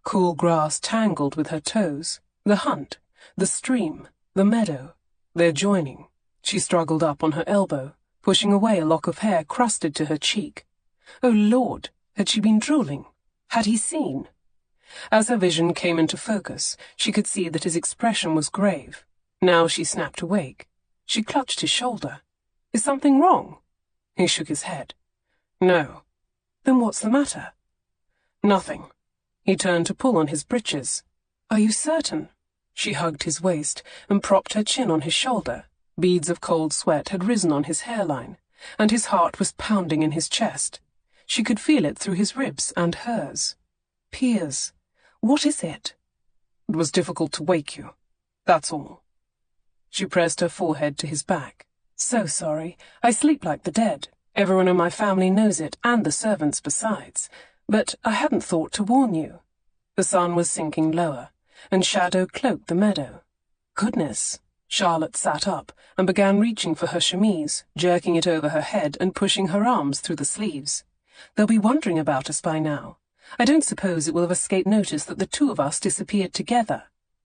Cool grass tangled with her toes. The hunt, the stream, the meadow. They're joining. She struggled up on her elbow, pushing away a lock of hair crusted to her cheek. Oh, Lord! Had she been drooling? Had he seen? As her vision came into focus, she could see that his expression was grave. Now she snapped awake. She clutched his shoulder. Is something wrong? He shook his head. No. Then what's the matter? Nothing. He turned to pull on his breeches. Are you certain? She hugged his waist and propped her chin on his shoulder. Beads of cold sweat had risen on his hairline, and his heart was pounding in his chest. She could feel it through his ribs and hers. Piers, what is it? It was difficult to wake you. That's all. She pressed her forehead to his back. So sorry. I sleep like the dead. Everyone in my family knows it, and the servants besides. But I hadn't thought to warn you. The sun was sinking lower, and shadow cloaked the meadow. Goodness! Charlotte sat up and began reaching for her chemise, jerking it over her head and pushing her arms through the sleeves. They'll be wondering about us by now. I don't suppose it will have escaped notice that the two of us disappeared together.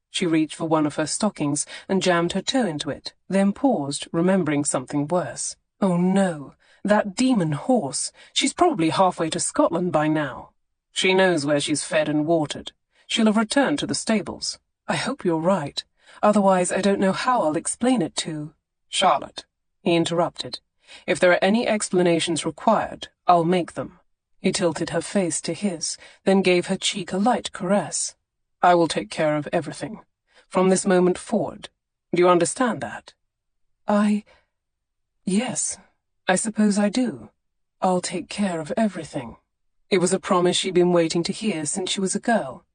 She reached for one of her stockings and jammed her toe into it, then paused, remembering something worse. Oh no, that demon horse. She's probably halfway to Scotland by now. She knows where she's fed and watered. She'll have returned to the stables. I hope you're right. Otherwise I don't know how I'll explain it to... Charlotte, he interrupted. If there are any explanations required, I'll make them. He tilted her face to his, then gave her cheek a light caress. I will take care of everything. From this moment forward. Do you understand that? Yes, I suppose I do. I'll take care of everything. It was a promise she'd been waiting to hear since she was a girl.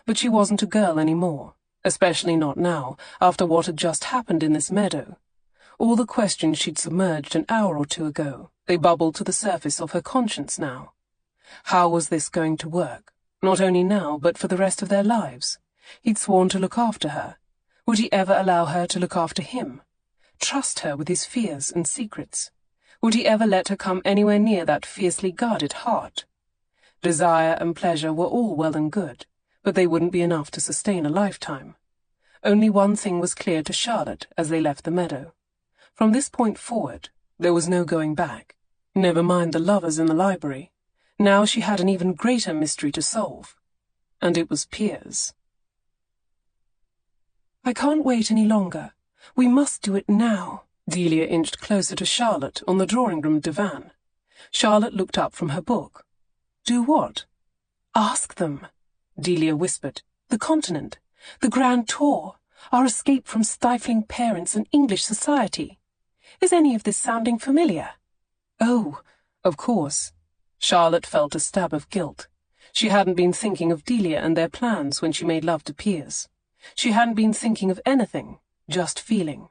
But she wasn't a girl anymore, especially not now, after what had just happened in this meadow. All the questions she'd submerged an hour or two ago, they bubbled to the surface of her conscience now. How was this going to work? Not only now, but for the rest of their lives. He'd sworn to look after her. Would he ever allow her to look after him? Trust her with his fears and secrets? Would he ever let her come anywhere near that fiercely guarded heart? Desire and pleasure were all well and good, but they wouldn't be enough to sustain a lifetime. Only one thing was clear to Charlotte as they left the meadow. From this point forward, there was no going back. Never mind the lovers in the library. Now she had an even greater mystery to solve. And it was Piers. "I can't wait any longer. We must do it now." Delia inched closer to Charlotte on the drawing-room divan. Charlotte looked up from her book. "Do what?" "Ask them," Delia whispered. "The continent, the grand tour, our escape from stifling parents and English society. Is any of this sounding familiar?" "Oh, of course." Charlotte felt a stab of guilt. She hadn't been thinking of Delia and their plans when she made love to Piers. She hadn't been thinking of anything, just feeling.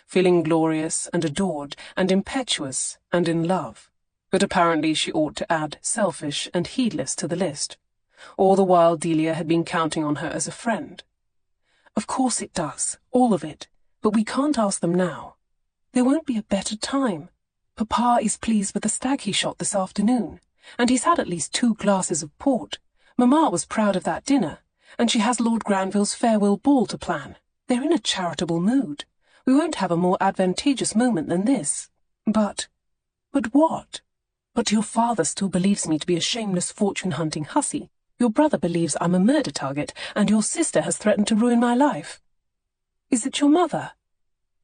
Feeling glorious and adored and impetuous and in love. But apparently she ought to add selfish and heedless to the list. All the while Delia had been counting on her as a friend. "Of course it does, all of it, but we can't ask them now. There won't be a better time. Papa is pleased with the stag he shot this afternoon, and he's had at least 2 glasses of port. Mamma was proud of that dinner, and she has Lord Granville's farewell ball to plan. They're in a charitable mood. We won't have a more advantageous moment than this. But what? But your father still believes me to be a shameless fortune-hunting hussy. Your brother believes I'm a murder target, and your sister has threatened to ruin my life." "Is it your mother?"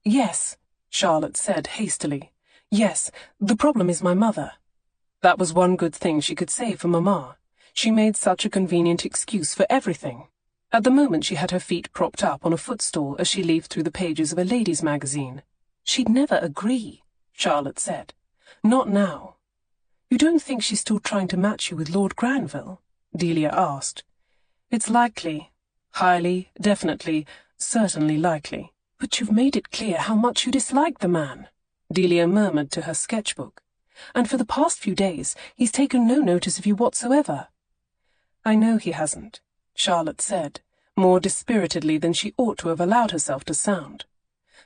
"Yes," Charlotte said hastily. "Yes, the problem is my mother." That was one good thing she could say for Mamma. She made such a convenient excuse for everything. At the moment she had her feet propped up on a footstool as she leafed through the pages of a ladies' magazine. "She'd never agree," Charlotte said. "Not now." "You don't think she's still trying to match you with Lord Granville?" Delia asked. "It's likely. Highly, definitely, certainly likely." "But you've made it clear how much you dislike the man," Delia murmured to her sketchbook. "And for the past few days he's taken no notice of you whatsoever." "I know he hasn't," Charlotte said, more dispiritedly than she ought to have allowed herself to sound.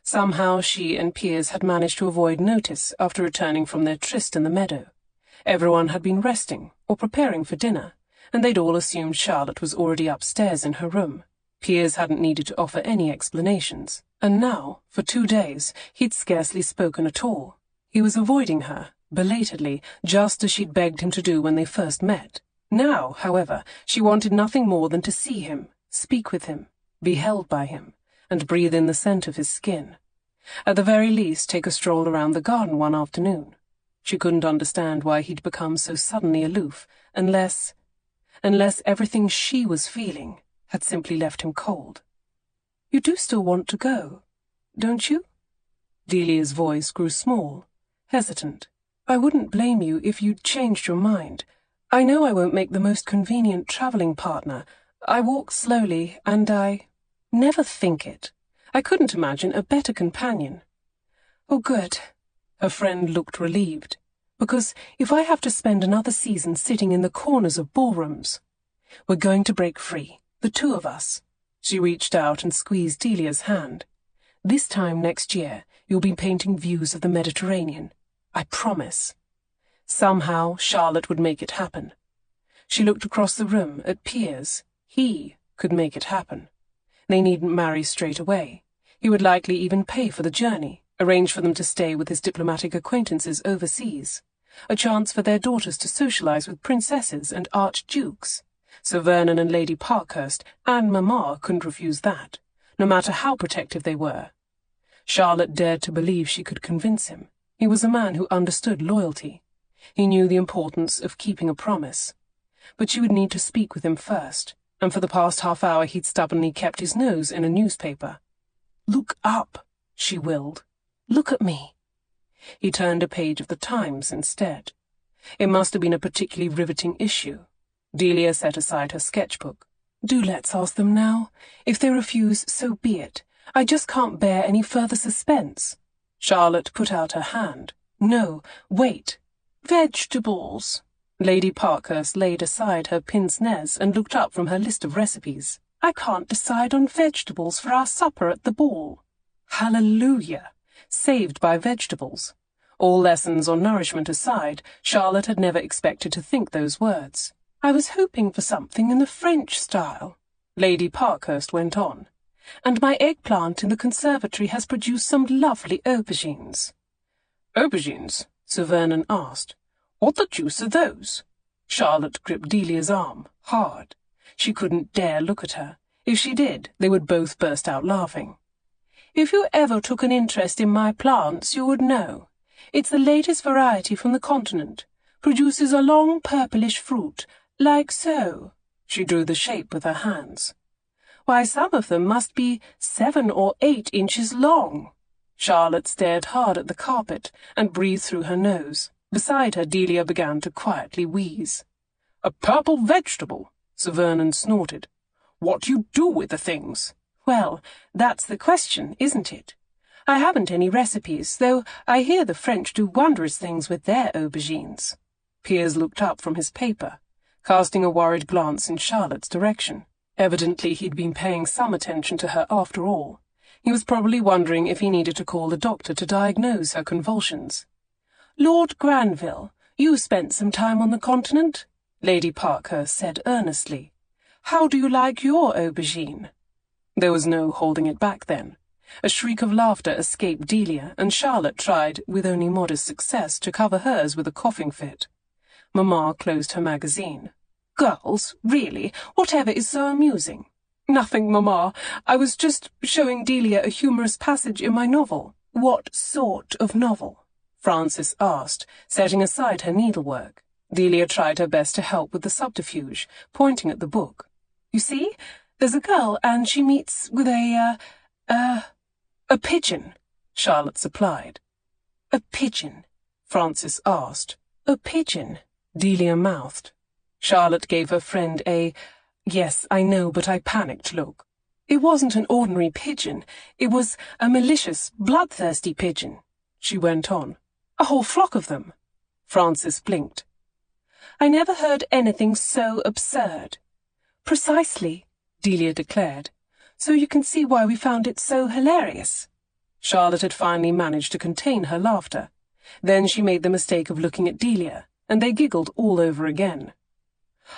Somehow she and Piers had managed to avoid notice after returning from their tryst in the meadow. Everyone had been resting or preparing for dinner, and they'd all assumed Charlotte was already upstairs in her room. Piers hadn't needed to offer any explanations, and now, for 2 days, he'd scarcely spoken at all. He was avoiding her, belatedly, just as she'd begged him to do when they first met. Now, however, she wanted nothing more than to see him, speak with him, be held by him, and breathe in the scent of his skin. At the very least, take a stroll around the garden one afternoon. She couldn't understand why he'd become so suddenly aloof, unless everything she was feeling had simply left him cold. "You do still want to go, don't you?" Delia's voice grew small, hesitant. "I wouldn't blame you if you'd changed your mind. I know I won't make the most convenient travelling partner. I walk slowly, and I never think it. I couldn't imagine a better companion." "Oh, good." Her friend looked relieved. "Because if I have to spend another season sitting in the corners of ballrooms, we're going to break free, the 2 of us." She reached out and squeezed Delia's hand. "This time next year, you'll be painting views of the Mediterranean. I promise." Somehow Charlotte would make it happen. She looked across the room at Piers. He could make it happen. They needn't marry straight away. He would likely even pay for the journey, arrange for them to stay with his diplomatic acquaintances overseas. A chance for their daughters to socialize with princesses and archdukes. Sir Vernon and Lady Parkhurst and Mamma couldn't refuse that, no matter how protective they were. Charlotte dared to believe she could convince him. He was a man who understood loyalty. He knew the importance of keeping a promise. But she would need to speak with him first, and for the past half-hour he'd stubbornly kept his nose in a newspaper. "Look up," she willed. "Look at me." He turned a page of the Times instead. It must have been a particularly riveting issue. Delia set aside her sketchbook. "Do let's ask them now. If they refuse, so be it. I just can't bear any further suspense." Charlotte put out her hand. "No, wait. Vegetables." Lady Parkhurst laid aside her pince-nez and looked up from her list of recipes. I can't decide on vegetables for our supper at the ball. Hallelujah! Saved by vegetables. All lessons on nourishment aside, Charlotte had never expected to think those words. I was hoping for something in the French style, Lady Parkhurst went on, and my eggplant in the conservatory has produced some lovely aubergines. Aubergines? Sir Vernon asked. What the deuce are those? Charlotte gripped Delia's arm, hard. She couldn't dare look at her. If she did, they would both burst out laughing. If you ever took an interest in my plants, you would know. It's the latest variety from the continent. Produces a long purplish fruit, like so. She drew the shape with her hands. Why, some of them must be 7 or 8 inches long. Charlotte stared hard at the carpet and breathed through her nose. Beside her, Delia began to quietly wheeze. A purple vegetable, Sir Vernon snorted. What do you do with the things? Well, that's the question, isn't it? I haven't any recipes, though I hear the French do wondrous things with their aubergines. Piers looked up from his paper, casting a worried glance in Charlotte's direction. Evidently he'd been paying some attention to her after all. He was probably wondering if he needed to call the doctor to diagnose her convulsions. Lord Granville, you spent some time on the continent, Lady Parkhurst said earnestly. How do you like your aubergine? There was no holding it back then. A shriek of laughter escaped Delia, and Charlotte tried, with only modest success, to cover hers with a coughing fit. Mamma closed her magazine. Girls, really, whatever is so amusing? Nothing, Mamma. I was just showing Delia a humorous passage in my novel. What sort of novel? Frances asked, setting aside her needlework. Delia tried her best to help with the subterfuge, pointing at the book. You see, there's a girl, and she meets with a pigeon, Charlotte supplied. A pigeon? Frances asked. A pigeon, Delia mouthed. Charlotte gave her friend a, yes, I know, but I panicked look. It wasn't an ordinary pigeon. It was a malicious, bloodthirsty pigeon, she went on. A whole flock of them. Frances blinked. I never heard anything so absurd. Precisely, Delia declared. So you can see why we found it so hilarious. Charlotte had finally managed to contain her laughter. Then she made the mistake of looking at Delia, and they giggled all over again.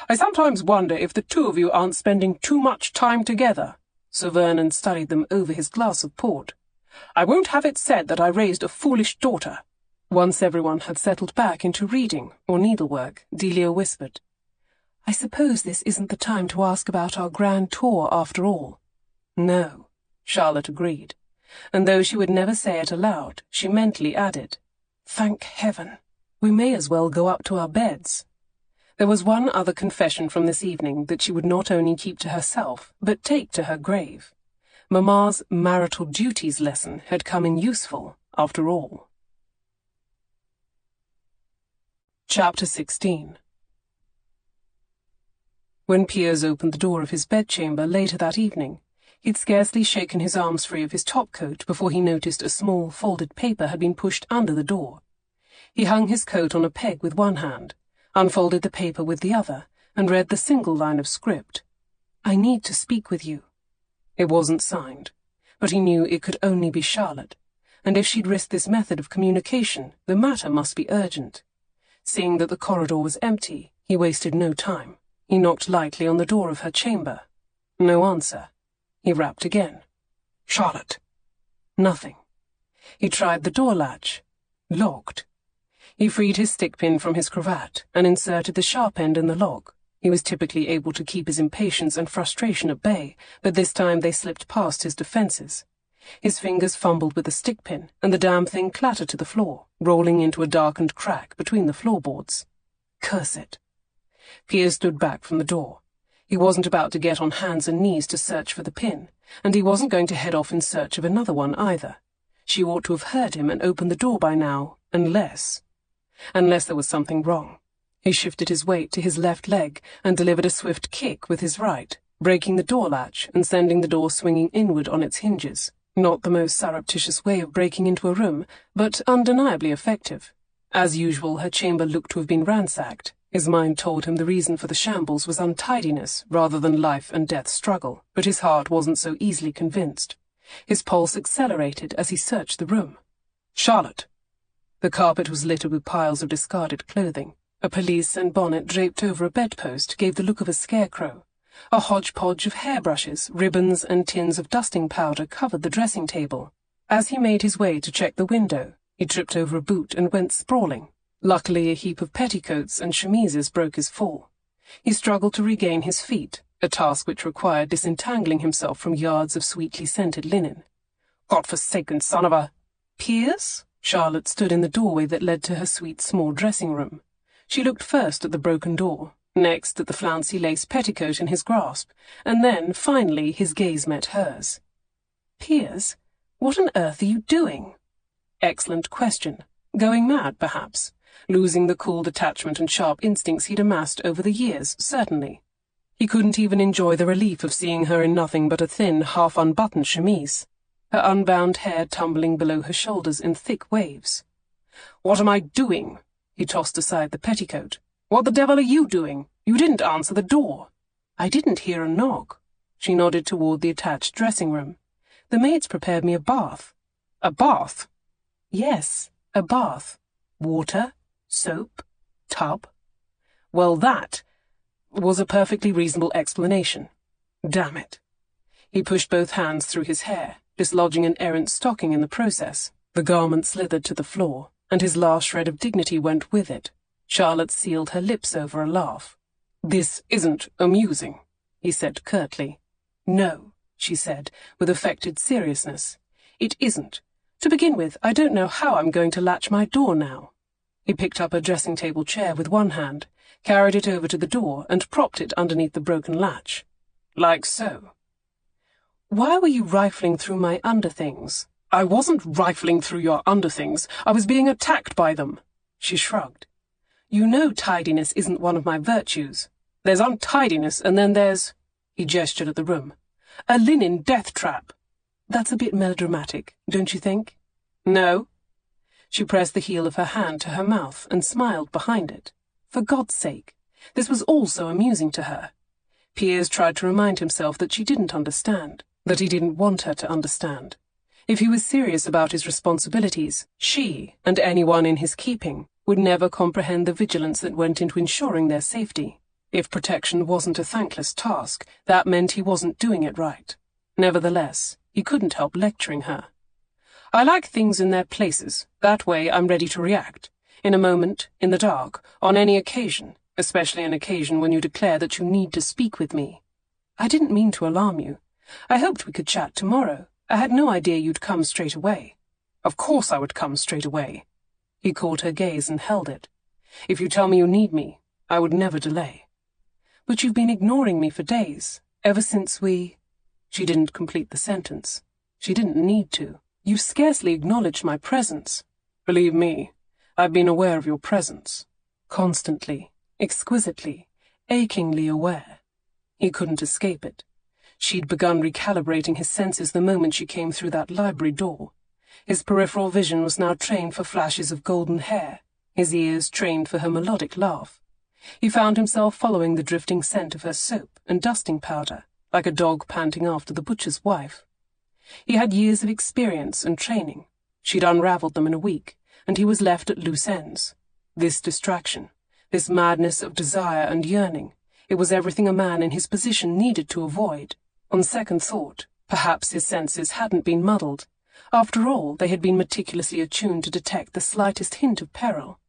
I sometimes wonder if the two of you aren't spending too much time together. Sir Vernon studied them over his glass of port. I won't have it said that I raised a foolish daughter. Once everyone had settled back into reading or needlework, Delia whispered, I suppose this isn't the time to ask about our grand tour after all. No, Charlotte agreed, and though she would never say it aloud, she mentally added, Thank heaven, we may as well go up to our beds. There was one other confession from this evening that she would not only keep to herself, but take to her grave. Mamma's marital duties lesson had come in useful, after all. Chapter 16. When Piers opened the door of his bedchamber later that evening, he'd scarcely shaken his arms free of his topcoat before he noticed a small folded paper had been pushed under the door. He hung his coat on a peg with one hand, unfolded the paper with the other, and read the single line of script. I need to speak with you. It wasn't signed, but he knew it could only be Charlotte, and if she'd risked this method of communication, the matter must be urgent. Seeing that the corridor was empty, he wasted no time. He knocked lightly on the door of her chamber. No answer. He rapped again. Charlotte. Nothing. He tried the door latch. Locked. He freed his stick-pin from his cravat and inserted the sharp end in the lock. He was typically able to keep his impatience and frustration at bay, but this time they slipped past his defences. His fingers fumbled with the stick-pin, and the damn thing clattered to the floor, rolling into a darkened crack between the floorboards. Curse it. Piers stood back from the door. He wasn't about to get on hands and knees to search for the pin, and he wasn't going to head off in search of another one either. She ought to have heard him and opened the door by now, unless there was something wrong. He shifted his weight to his left leg and delivered a swift kick with his right, breaking the door latch and sending the door swinging inward on its hinges. Not the most surreptitious way of breaking into a room, but undeniably effective. As usual, her chamber looked to have been ransacked. His mind told him the reason for the shambles was untidiness rather than life-and-death struggle, but his heart wasn't so easily convinced. His pulse accelerated as he searched the room. "Charlotte!" The carpet was littered with piles of discarded clothing. A pelisse and bonnet draped over a bedpost gave the look of a scarecrow. A hodgepodge of hairbrushes, ribbons, and tins of dusting powder covered the dressing table. As he made his way to check the window, he tripped over a boot and went sprawling. Luckily, a heap of petticoats and chemises broke his fall. He struggled to regain his feet, a task which required disentangling himself from yards of sweetly scented linen. "God-forsaken son of a—" "Piers?" Charlotte stood in the doorway that led to her sweet small dressing room. She looked first at the broken door, next at the flouncy lace petticoat in his grasp, and then, finally, his gaze met hers. "Piers, what on earth are you doing?" Excellent question. Going mad, perhaps. Losing the cool detachment and sharp instincts he'd amassed over the years, certainly. He couldn't even enjoy the relief of seeing her in nothing but a thin, half-unbuttoned chemise, her unbound hair tumbling below her shoulders in thick waves. "What am I doing?" He tossed aside the petticoat. "What the devil are you doing? You didn't answer the door." "I didn't hear a knock." She nodded toward the attached dressing room. "The maids prepared me a bath." "A bath?" "Yes, a bath. Water, soap, tub." Well, that was a perfectly reasonable explanation. Damn it. He pushed both hands through his hair, dislodging an errant stocking in the process. The garment slithered to the floor, and his last shred of dignity went with it. Charlotte sealed her lips over a laugh. "This isn't amusing," he said curtly. "No," she said, with affected seriousness. "It isn't. To begin with, I don't know how I'm going to latch my door now." He picked up a dressing-table chair with one hand, carried it over to the door, and propped it underneath the broken latch. "Like so." "Why were you rifling through my underthings?" "I wasn't rifling through your underthings. I was being attacked by them." She shrugged. "You know tidiness isn't one of my virtues. There's untidiness, and then there's—" he gestured at the room. "A linen death-trap." "That's a bit melodramatic, don't you think?" "No." She pressed the heel of her hand to her mouth and smiled behind it. For God's sake, this was all so amusing to her. Piers tried to remind himself that she didn't understand, that he didn't want her to understand. If he was serious about his responsibilities, she, and anyone in his keeping, would never comprehend the vigilance that went into ensuring their safety. If protection wasn't a thankless task, that meant he wasn't doing it right. Nevertheless, he couldn't help lecturing her. "I like things in their places. That way I'm ready to react. In a moment, in the dark, on any occasion, especially an occasion when you declare that you need to speak with me." "I didn't mean to alarm you. I hoped we could chat tomorrow. I had no idea you'd come straight away." "Of course I would come straight away." He caught her gaze and held it. "If you tell me you need me, I would never delay." "But you've been ignoring me for days, ever since we—" She didn't complete the sentence. She didn't need to. "You've scarcely acknowledged my presence." "Believe me, I've been aware of your presence." Constantly, exquisitely, achingly aware. He couldn't escape it. She'd begun recalibrating his senses the moment she came through that library door. His peripheral vision was now trained for flashes of golden hair, his ears trained for her melodic laugh. He found himself following the drifting scent of her soap and dusting powder, like a dog panting after the butcher's wife. He had years of experience and training. She'd unraveled them in a week, and he was left at loose ends. This distraction, this madness of desire and yearning, it was everything a man in his position needed to avoid. On second thought, perhaps his senses hadn't been muddled. After all, they had been meticulously attuned to detect the slightest hint of peril.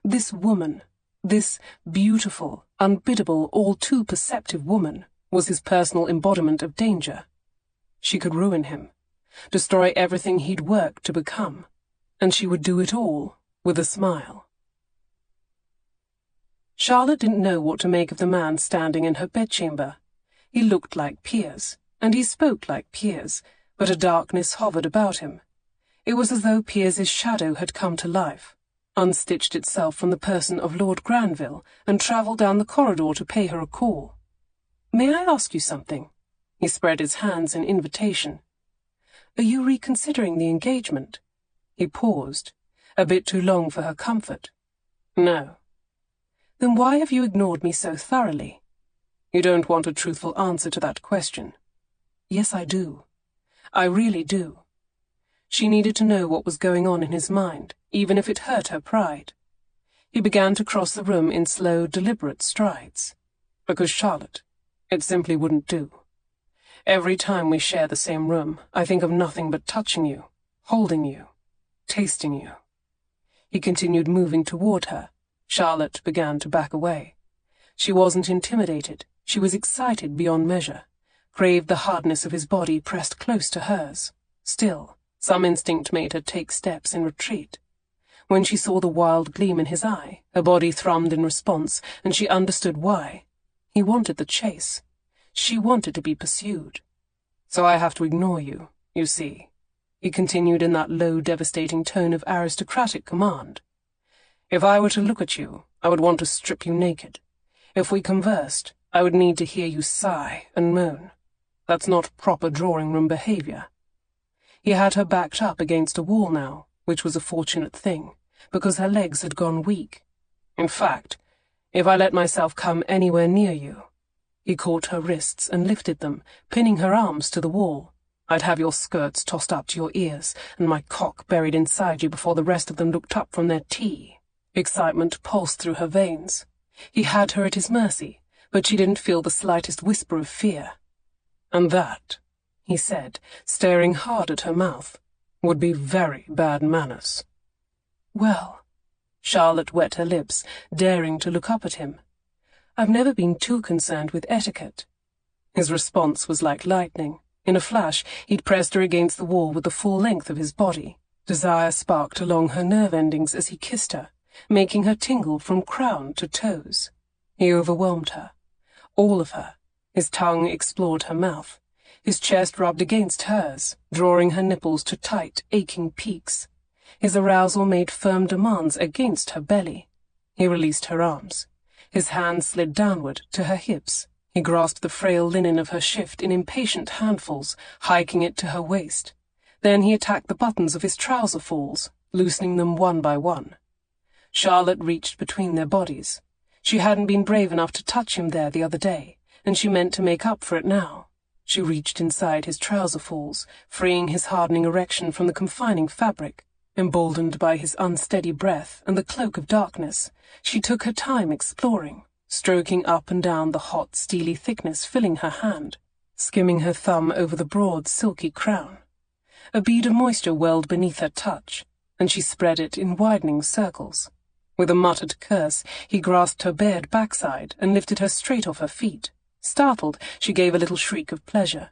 This woman, this beautiful, unbiddable, all too perceptive woman, was his personal embodiment of danger. She could ruin him, destroy everything he'd worked to become, and she would do it all with a smile. Charlotte didn't know what to make of the man standing in her bedchamber. He looked like Piers, and he spoke like Piers, but a darkness hovered about him. It was as though Piers's shadow had come to life, unstitched itself from the person of Lord Granville, and travelled down the corridor to pay her a call. "May I ask you something?" He spread his hands in invitation. "Are you reconsidering the engagement?" He paused, a bit too long for her comfort. "No." Then why have you ignored me so thoroughly? You don't want a truthful answer to that question. Yes, I do. I really do. She needed to know what was going on in his mind, even if it hurt her pride. He began to cross the room in slow, deliberate strides. Because, Charlotte, it simply wouldn't do. Every time we share the same room, I think of nothing but touching you, holding you, tasting you. He continued moving toward her. Charlotte began to back away. She wasn't intimidated. She was excited beyond measure, craved the hardness of his body pressed close to hers. Still, some instinct made her take steps in retreat. When she saw the wild gleam in his eye, her body thrummed in response, and she understood why. He wanted the chase. She wanted to be pursued. So I have to ignore you, you see, he continued in that low, devastating tone of aristocratic command. If I were to look at you, I would want to strip you naked. If we conversed, I would need to hear you sigh and moan. That's not proper drawing-room behavior. He had her backed up against a wall now, which was a fortunate thing, because her legs had gone weak. In fact, if I let myself come anywhere near you— He caught her wrists and lifted them, pinning her arms to the wall. I'd have your skirts tossed up to your ears, and my cock buried inside you before the rest of them looked up from their tea. Excitement pulsed through her veins. He had her at his mercy, but she didn't feel the slightest whisper of fear. And that, he said, staring hard at her mouth, would be very bad manners. Well, Charlotte wet her lips, daring to look up at him. I've never been too concerned with etiquette. His response was like lightning. In a flash, he'd pressed her against the wall with the full length of his body. Desire sparked along her nerve endings as he kissed her, making her tingle from crown to toes. He overwhelmed her. All of her. His tongue explored her mouth. His chest rubbed against hers, drawing her nipples to tight, aching peaks. His arousal made firm demands against her belly. He released her arms. His hand slid downward to her hips. He grasped the frail linen of her shift in impatient handfuls, hiking it to her waist. Then he attacked the buttons of his trouser falls, loosening them one by one. Charlotte reached between their bodies. She hadn't been brave enough to touch him there the other day, and she meant to make up for it now. She reached inside his trouser falls, freeing his hardening erection from the confining fabric. Emboldened by his unsteady breath and the cloak of darkness, she took her time exploring, stroking up and down the hot, steely thickness filling her hand, skimming her thumb over the broad, silky crown. A bead of moisture welled beneath her touch, and she spread it in widening circles. With a muttered curse, he grasped her bared backside and lifted her straight off her feet. Startled, she gave a little shriek of pleasure.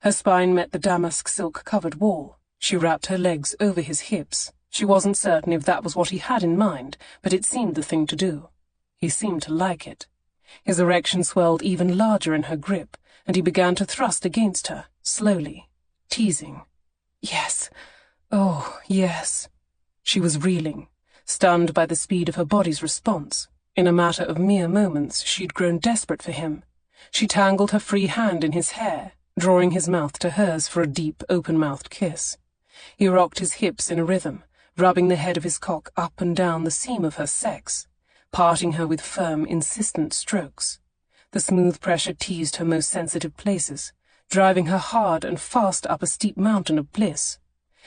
Her spine met the damask silk-covered wall. She wrapped her legs over his hips. She wasn't certain if that was what he had in mind, but it seemed the thing to do. He seemed to like it. His erection swelled even larger in her grip, and he began to thrust against her, slowly, teasing. Yes. Oh, yes. She was reeling, stunned by the speed of her body's response. In a matter of mere moments, she'd grown desperate for him. She tangled her free hand in his hair, drawing his mouth to hers for a deep, open-mouthed kiss. He rocked his hips in a rhythm, rubbing the head of his cock up and down the seam of her sex, parting her with firm, insistent strokes. The smooth pressure teased her most sensitive places, driving her hard and fast up a steep mountain of bliss.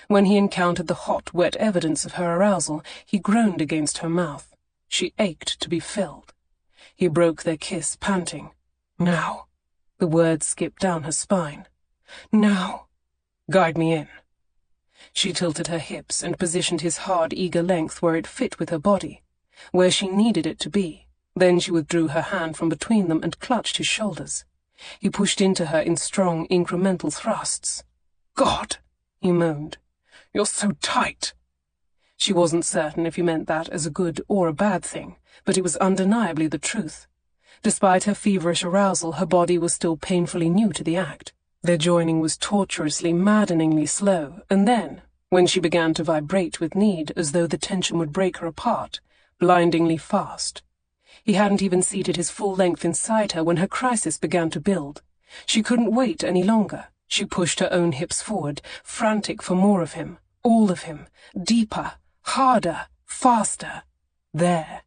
When he encountered the hot, wet evidence of her arousal, he groaned against her mouth. She ached to be filled. He broke their kiss, panting. Now. The words skipped down her spine. Now. Guide me in. She tilted her hips and positioned his hard, eager length where it fit with her body, where she needed it to be. Then she withdrew her hand from between them and clutched his shoulders. He pushed into her in strong, incremental thrusts. God, he moaned. You're so tight. She wasn't certain if he meant that as a good or a bad thing, but it was undeniably the truth. Despite her feverish arousal, her body was still painfully new to the act. Their joining was torturously, maddeningly slow, and then, when she began to vibrate with need as though the tension would break her apart, blindingly fast. He hadn't even seated his full length inside her when her crisis began to build. She couldn't wait any longer. She pushed her own hips forward, frantic for more of him, all of him, deeper, harder, faster. There.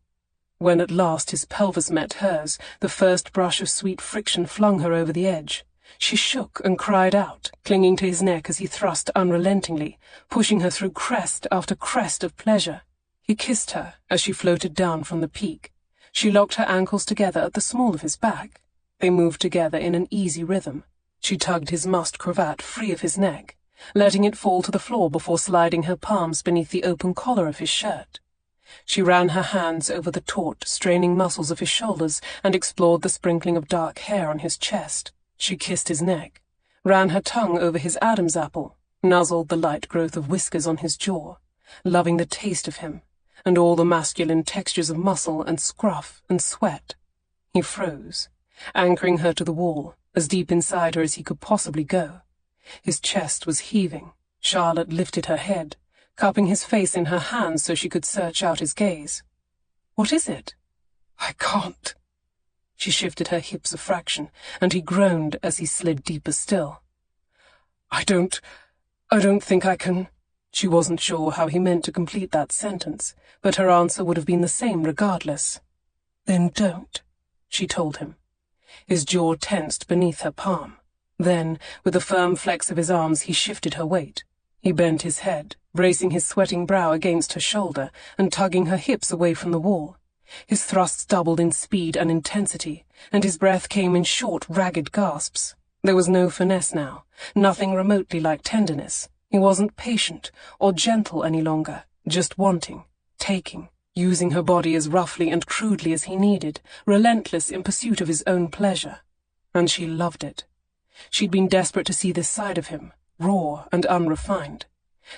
When at last his pelvis met hers, the first brush of sweet friction flung her over the edge. She shook and cried out, clinging to his neck as he thrust unrelentingly, pushing her through crest after crest of pleasure. He kissed her as she floated down from the peak. She locked her ankles together at the small of his back. They moved together in an easy rhythm. She tugged his mussed cravat free of his neck, letting it fall to the floor before sliding her palms beneath the open collar of his shirt. She ran her hands over the taut, straining muscles of his shoulders and explored the sprinkling of dark hair on his chest. She kissed his neck, ran her tongue over his Adam's apple, nuzzled the light growth of whiskers on his jaw, loving the taste of him, and all the masculine textures of muscle and scruff and sweat. He froze, anchoring her to the wall, as deep inside her as he could possibly go. His chest was heaving. Charlotte lifted her head, cupping his face in her hands so she could search out his gaze. "What is it?" "I can't." She shifted her hips a fraction, and he groaned as he slid deeper still. I don't think I can." She wasn't sure how he meant to complete that sentence, but her answer would have been the same regardless. "Then don't," she told him. His jaw tensed beneath her palm. Then, with a firm flex of his arms, he shifted her weight. He bent his head, bracing his sweating brow against her shoulder and tugging her hips away from the wall. His thrusts doubled in speed and intensity, and his breath came in short, ragged gasps. There was no finesse now, nothing remotely like tenderness. He wasn't patient or gentle any longer, just wanting, taking, using her body as roughly and crudely as he needed, relentless in pursuit of his own pleasure. And she loved it. She'd been desperate to see this side of him, raw and unrefined.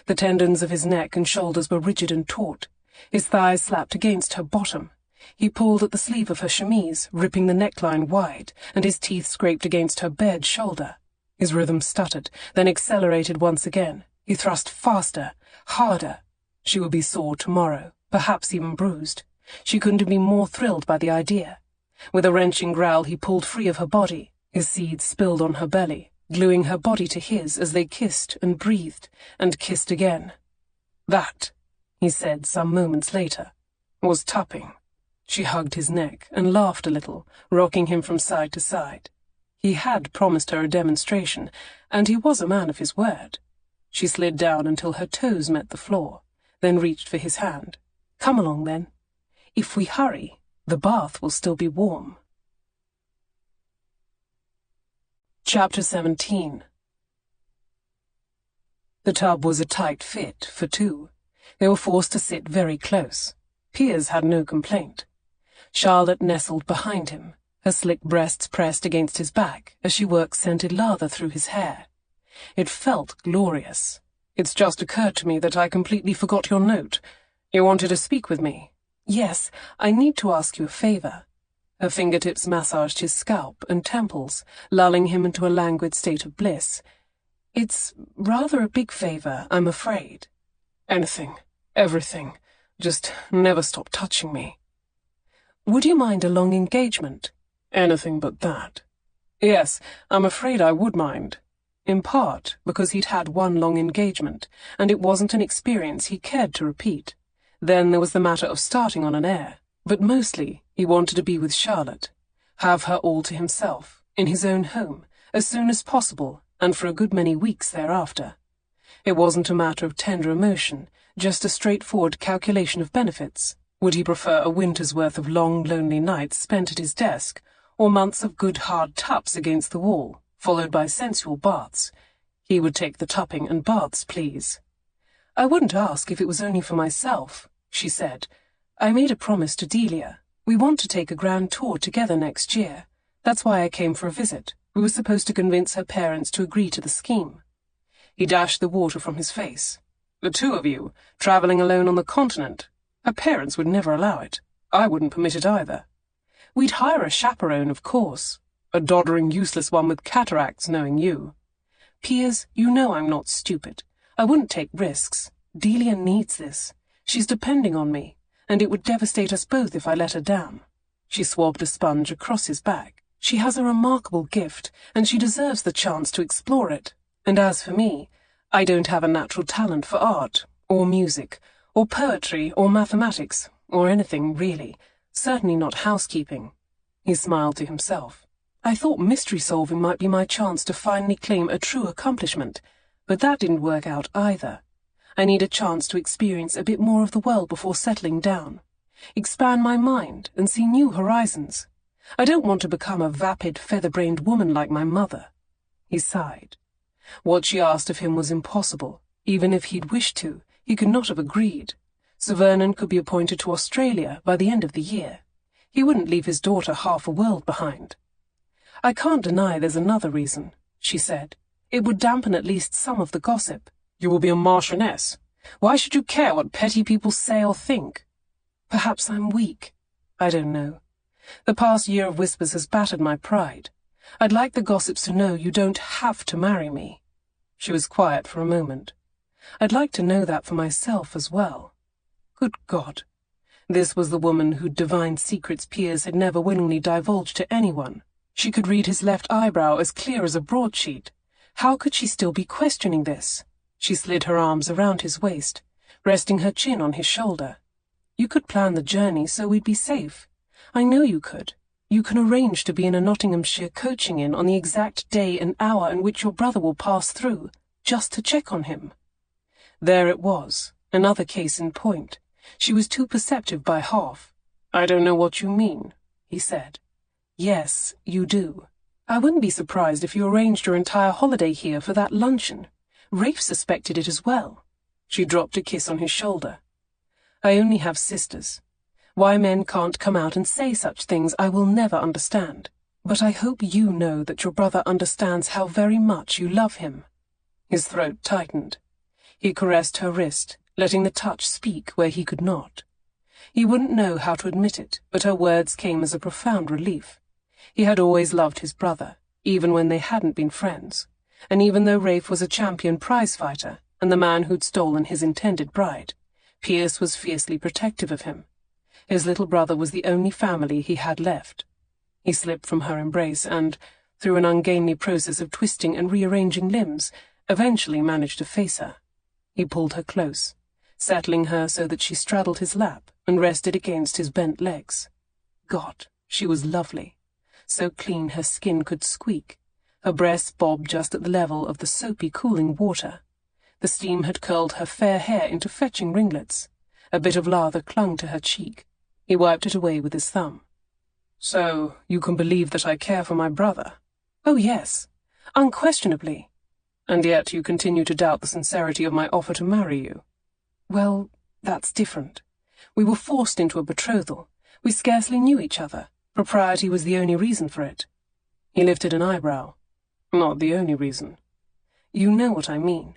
The tendons of his neck and shoulders were rigid and taut. His thighs slapped against her bottom. He pulled at the sleeve of her chemise, ripping the neckline wide, and his teeth scraped against her bared shoulder. His rhythm stuttered, then accelerated once again. He thrust faster, harder. She would be sore tomorrow, perhaps even bruised. She couldn't have been more thrilled by the idea. With a wrenching growl, he pulled free of her body. His seeds spilled on her belly, gluing her body to his as they kissed and breathed, and kissed again. "That," he said some moments later, "was tapping." She hugged his neck and laughed a little, rocking him from side to side. He had promised her a demonstration, and he was a man of his word. She slid down until her toes met the floor, then reached for his hand. "Come along, then. If we hurry, the bath will still be warm." Chapter 17. The tub was a tight fit for two. They were forced to sit very close. Piers had no complaint. Charlotte nestled behind him, her slick breasts pressed against his back as she worked scented lather through his hair. It felt glorious. "It's just occurred to me that I completely forgot your note. You wanted to speak with me?" "Yes, I need to ask you a favor." Her fingertips massaged his scalp and temples, lulling him into a languid state of bliss. "It's rather a big favor, I'm afraid." "Anything, everything. Just never stop touching me." "Would you mind a long engagement?" "Anything but that." "Yes, I'm afraid I would mind." In part because he'd had one long engagement, and it wasn't an experience he cared to repeat. Then there was the matter of starting on an heir, but mostly he wanted to be with Charlotte, have her all to himself, in his own home, as soon as possible, and for a good many weeks thereafter. It wasn't a matter of tender emotion, just a straightforward calculation of benefits. Would he prefer a winter's worth of long, lonely nights spent at his desk, or months of good hard taps against the wall, followed by sensual baths? He would take the tapping and baths, please. "I wouldn't ask if it was only for myself," she said. "I made a promise to Delia. We want to take a grand tour together next year. That's why I came for a visit. We were supposed to convince her parents to agree to the scheme." He dashed the water from his face. "The two of you, travelling alone on the continent? Her parents would never allow it. I wouldn't permit it either." "We'd hire a chaperone, of course." "A doddering, useless one with cataracts, knowing you." "Piers, you know I'm not stupid. I wouldn't take risks. Delia needs this. She's depending on me, and it would devastate us both if I let her down." She swabbed a sponge across his back. "She has a remarkable gift, and she deserves the chance to explore it. And as for me, I don't have a natural talent for art, or music, or poetry, or mathematics, or anything, really. Certainly not housekeeping. He smiled to himself. I thought mystery solving might be my chance to finally claim a true accomplishment, but that didn't work out either. I need a chance to experience a bit more of the world before settling down. Expand my mind and see new horizons. I don't want to become a vapid, feather-brained woman like my mother. He sighed. What she asked of him was impossible. Even if he'd wished to, he could not have agreed. Sir Vernon could be appointed to Australia by the end of the year. He wouldn't leave his daughter half a world behind. I can't deny there's another reason, she said. It would dampen at least some of the gossip. You will be a marchioness. Why should you care what petty people say or think? Perhaps I'm weak. I don't know. The past year of whispers has battered my pride. I'd like the gossips to know you don't have to marry me. She was quiet for a moment. I'd like to know that for myself as well. Good God. This was the woman who'd divined secrets Piers had never willingly divulged to anyone. She could read his left eyebrow as clear as a broadsheet. How could she still be questioning this? She slid her arms around his waist, resting her chin on his shoulder. You could plan the journey so we'd be safe. I know you could. You can arrange to be in a Nottinghamshire coaching inn on the exact day and hour in which your brother will pass through, just to check on him. There it was, another case in point. She was too perceptive by half. I don't know what you mean, he said. Yes, you do. I wouldn't be surprised if you arranged your entire holiday here for that luncheon. Rafe suspected it as well. She dropped a kiss on his shoulder. I only have sisters. Why men can't come out and say such things I will never understand. But I hope you know that your brother understands how very much you love him. His throat tightened. He caressed her wrist, letting the touch speak where he could not. He wouldn't know how to admit it, but her words came as a profound relief. He had always loved his brother, even when they hadn't been friends, and even though Rafe was a champion prize-fighter and the man who'd stolen his intended bride, Piers was fiercely protective of him. His little brother was the only family he had left. He slipped from her embrace and, through an ungainly process of twisting and rearranging limbs, eventually managed to face her. He pulled her close, settling her so that she straddled his lap and rested against his bent legs. God, she was lovely. So clean her skin could squeak. Her breasts bobbed just at the level of the soapy cooling water. The steam had curled her fair hair into fetching ringlets. A bit of lather clung to her cheek. He wiped it away with his thumb. So, you can believe that I care for my brother? Oh, yes. Unquestionably. And yet you continue to doubt the sincerity of my offer to marry you. Well, that's different. We were forced into a betrothal. We scarcely knew each other. Propriety was the only reason for it. He lifted an eyebrow. Not the only reason. You know what I mean.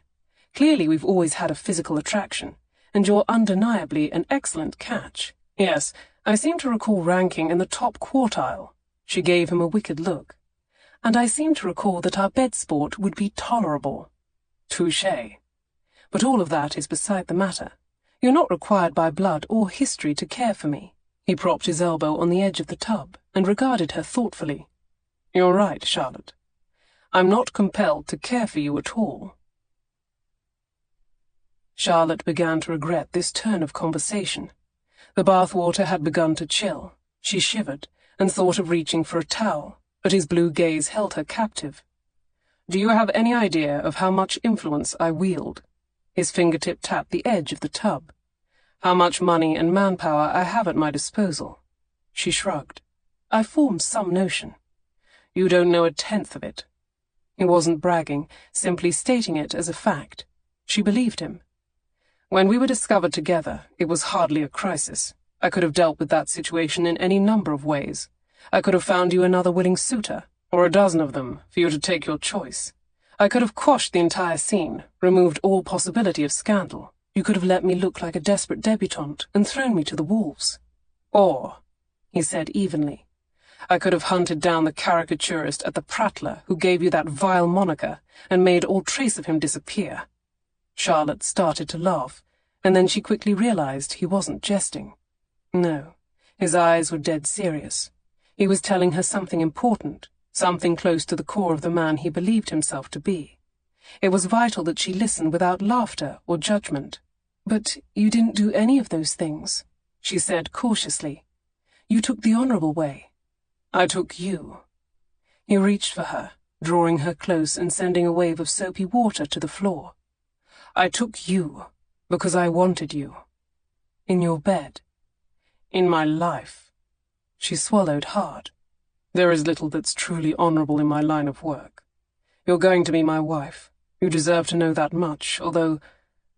Clearly we've always had a physical attraction, and you're undeniably an excellent catch. Yes, I seem to recall ranking in the top quartile. She gave him a wicked look. And I seem to recall that our bed sport would be tolerable. Touché. But all of that is beside the matter. You're not required by blood or history to care for me. He propped his elbow on the edge of the tub and regarded her thoughtfully. You're right, Charlotte. I'm not compelled to care for you at all. Charlotte began to regret this turn of conversation. The bath-water had begun to chill. She shivered and thought of reaching for a towel, but his blue gaze held her captive. Do you have any idea of how much influence I wield? His fingertip tapped the edge of the tub. How much money and manpower I have at my disposal? She shrugged. I formed some notion. You don't know a tenth of it. He wasn't bragging, simply stating it as a fact. She believed him. When we were discovered together, it was hardly a crisis. I could have dealt with that situation in any number of ways. I could have found you another willing suitor, or a dozen of them, for you to take your choice. I could have quashed the entire scene, removed all possibility of scandal. You could have let me look like a desperate debutante and thrown me to the wolves. Or, he said evenly, I could have hunted down the caricaturist at the Prattler who gave you that vile moniker and made all trace of him disappear. Charlotte started to laugh, and then she quickly realized he wasn't jesting. No, his eyes were dead serious. He was telling her something important, something close to the core of the man he believed himself to be. It was vital that she listen without laughter or judgment. But you didn't do any of those things, she said cautiously. You took the honourable way. I took you." He reached for her, drawing her close and sending a wave of soapy water to the floor. "I took you because I wanted you. In your bed. In my life." She swallowed hard. "There is little that's truly honourable in my line of work. You're going to be my wife. You deserve to know that much, although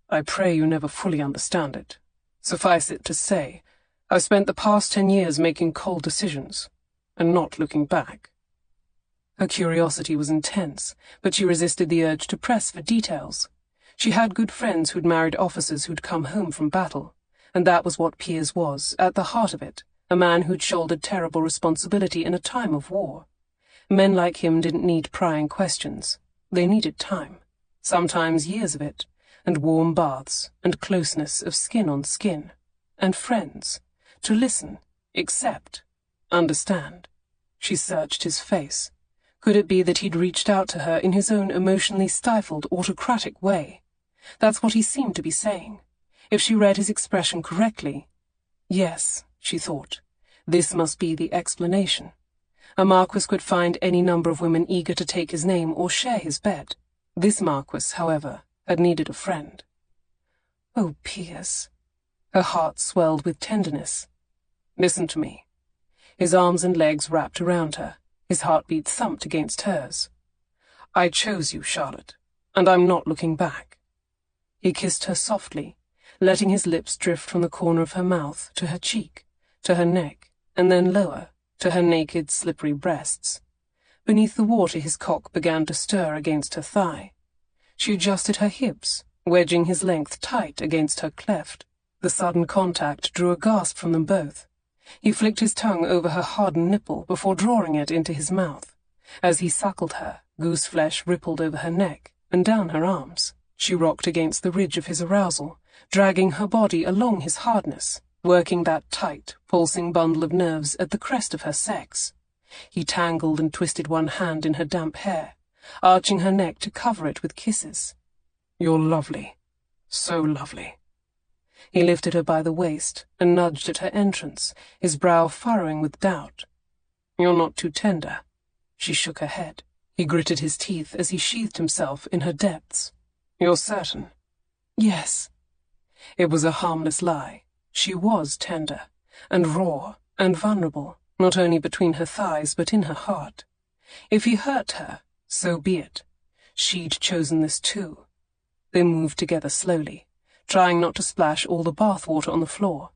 I pray you never fully understand it. Suffice it to say, I've spent the past 10 years making cold decisions, and not looking back." Her curiosity was intense, but she resisted the urge to press for details. She had good friends who'd married officers who'd come home from battle, and that was what Piers was, at the heart of it, a man who'd shouldered terrible responsibility in a time of war. Men like him didn't need prying questions. They needed time, sometimes years of it, and warm baths, and closeness of skin on skin, and friends, to listen, accept, understand. She searched his face. Could it be that he'd reached out to her in his own emotionally stifled, autocratic way? That's what he seemed to be saying. If she read his expression correctly, yes, she thought, this must be the explanation. A marquess could find any number of women eager to take his name or share his bed. This marquess, however, had needed a friend. "Oh, Piers." Her heart swelled with tenderness. "Listen to me." His arms and legs wrapped around her. His heartbeat thumped against hers. "I chose you, Charlotte, and I'm not looking back." He kissed her softly, letting his lips drift from the corner of her mouth to her cheek, to her neck, and then lower, to her naked, slippery breasts. Beneath the water his cock began to stir against her thigh. She adjusted her hips, wedging his length tight against her cleft. The sudden contact drew a gasp from them both. He flicked his tongue over her hardened nipple before drawing it into his mouth. As he suckled her, goose flesh rippled over her neck and down her arms. She rocked against the ridge of his arousal, dragging her body along his hardness, working that tight, pulsing bundle of nerves at the crest of her sex. He tangled and twisted one hand in her damp hair, arching her neck to cover it with kisses. "You're lovely. So lovely." He lifted her by the waist and nudged at her entrance, his brow furrowing with doubt. "You're not too tender." She shook her head. He gritted his teeth as he sheathed himself in her depths. "You're certain?" "Yes." It was a harmless lie. She was tender, and raw, and vulnerable, not only between her thighs but in her heart. If he hurt her, so be it. She'd chosen this too. They moved together slowly, trying not to splash all the bathwater on the floor.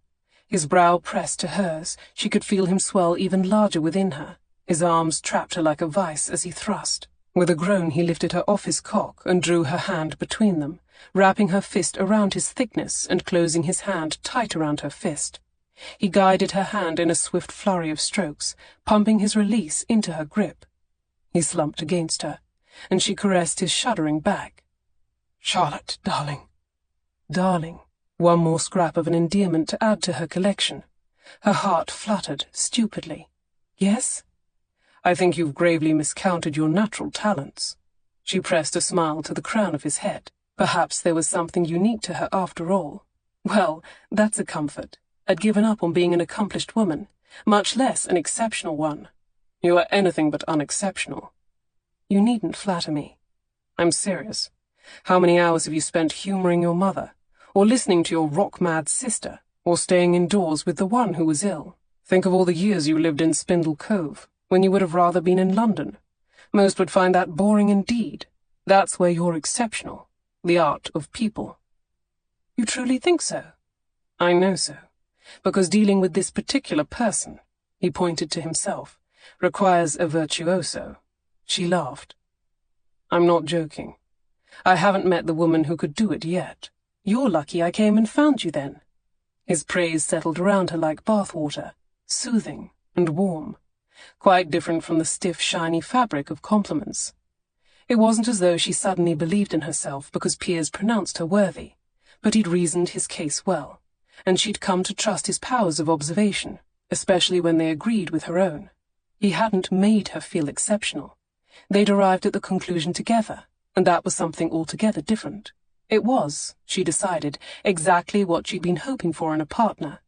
His brow pressed to hers. She could feel him swell even larger within her. His arms trapped her like a vice as he thrust. With a groan he lifted her off his cock and drew her hand between them, wrapping her fist around his thickness and closing his hand tight around her fist. He guided her hand in a swift flurry of strokes, pumping his release into her grip. He slumped against her, and she caressed his shuddering back. "Charlotte, darling." Darling, one more scrap of an endearment to add to her collection. Her heart fluttered stupidly. "Yes?" "I think you've gravely miscounted your natural talents." She pressed a smile to the crown of his head. Perhaps there was something unique to her after all. Well, that's a comfort. I'd given up on being an accomplished woman, much less an exceptional one. "You are anything but unexceptional." "You needn't flatter me." "I'm serious. How many hours have you spent humouring your mother, or listening to your rock-mad sister, or staying indoors with the one who was ill? Think of all the years you lived in Spindle Cove, when you would have rather been in London. Most would find that boring indeed. That's where you're exceptional. The art of people." "You truly think so?" "I know so. Because dealing with this particular person," he pointed to himself, "requires a virtuoso." She laughed. "I'm not joking. I haven't met the woman who could do it yet." "You're lucky I came and found you then." His praise settled around her like bathwater, soothing and warm, quite different from the stiff, shiny fabric of compliments. It wasn't as though she suddenly believed in herself because Piers pronounced her worthy, but he'd reasoned his case well, and she'd come to trust his powers of observation, especially when they agreed with her own. He hadn't made her feel exceptional. They'd arrived at the conclusion together, and that was something altogether different. It was, she decided, exactly what she'd been hoping for in a partner.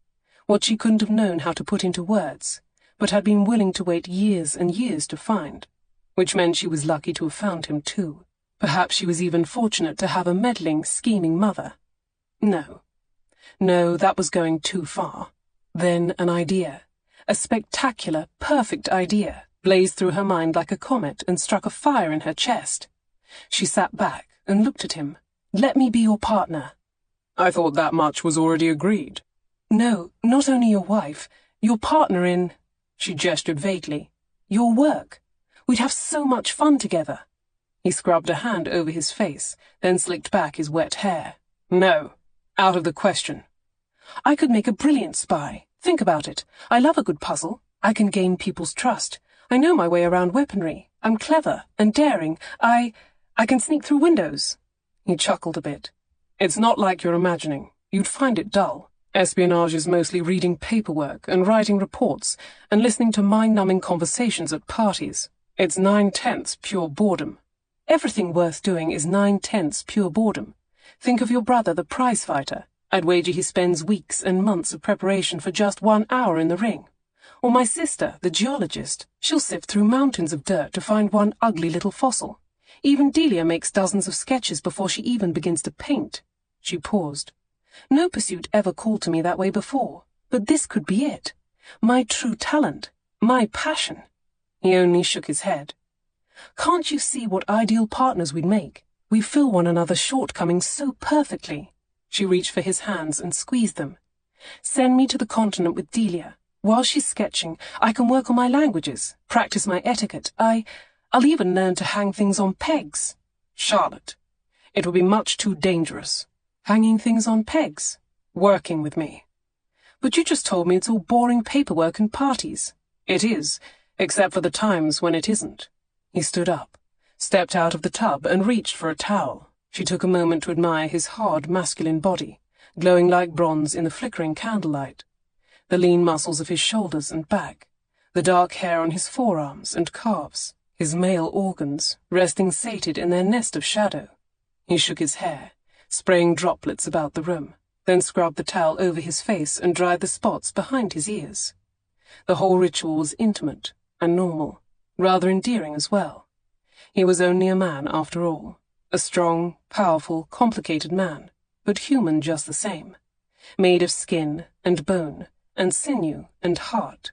what she couldn't have known how to put into words, but had been willing to wait years and years to find, which meant she was lucky to have found him too. Perhaps she was even fortunate to have a meddling, scheming mother. No, that was going too far. Then an idea, a spectacular, perfect idea, blazed through her mind like a comet and struck a fire in her chest. She sat back and looked at him. "Let me be your partner." "I thought that much was already agreed." "No, not only your wife, your partner in—" she gestured vaguely. "Your work. We'd have so much fun together." He scrubbed a hand over his face, then slicked back his wet hair. "No, out of the question." "I could make a brilliant spy. Think about it. I love a good puzzle. I can gain people's trust. I know my way around weaponry. I'm clever and daring. I can sneak through windows." He chuckled a bit. "It's not like you're imagining. You'd find it dull. Espionage is mostly reading paperwork and writing reports and listening to mind-numbing conversations at parties. It's 9/10 pure boredom." "Everything worth doing is 9/10 pure boredom. Think of your brother, the prize fighter. I'd wager he spends weeks and months of preparation for just 1 hour in the ring. Or my sister, the geologist. She'll sift through mountains of dirt to find one ugly little fossil. Even Delia makes dozens of sketches before she even begins to paint." She paused. "No pursuit ever called to me that way before, but this could be it. My true talent, my passion." He only shook his head. "Can't you see what ideal partners we'd make? We fill one another's shortcomings so perfectly." She reached for his hands and squeezed them. "Send me to the continent with Delia. While she's sketching, I can work on my languages, practice my etiquette. I'll even learn to hang things on pegs." "Charlotte, it would be much too dangerous." "Hanging things on pegs?" "Working with me." "But you just told me it's all boring paperwork and parties." "It is, except for the times when it isn't." He stood up, stepped out of the tub and reached for a towel. She took a moment to admire his hard, masculine body, glowing like bronze in the flickering candlelight. The lean muscles of his shoulders and back, the dark hair on his forearms and calves, his male organs resting sated in their nest of shadow. He shook his hair, spraying droplets about the room, then scrubbed the towel over his face and dried the spots behind his ears. The whole ritual was intimate and normal, rather endearing as well. He was only a man after all, a strong, powerful, complicated man, but human just the same, made of skin and bone and sinew and heart.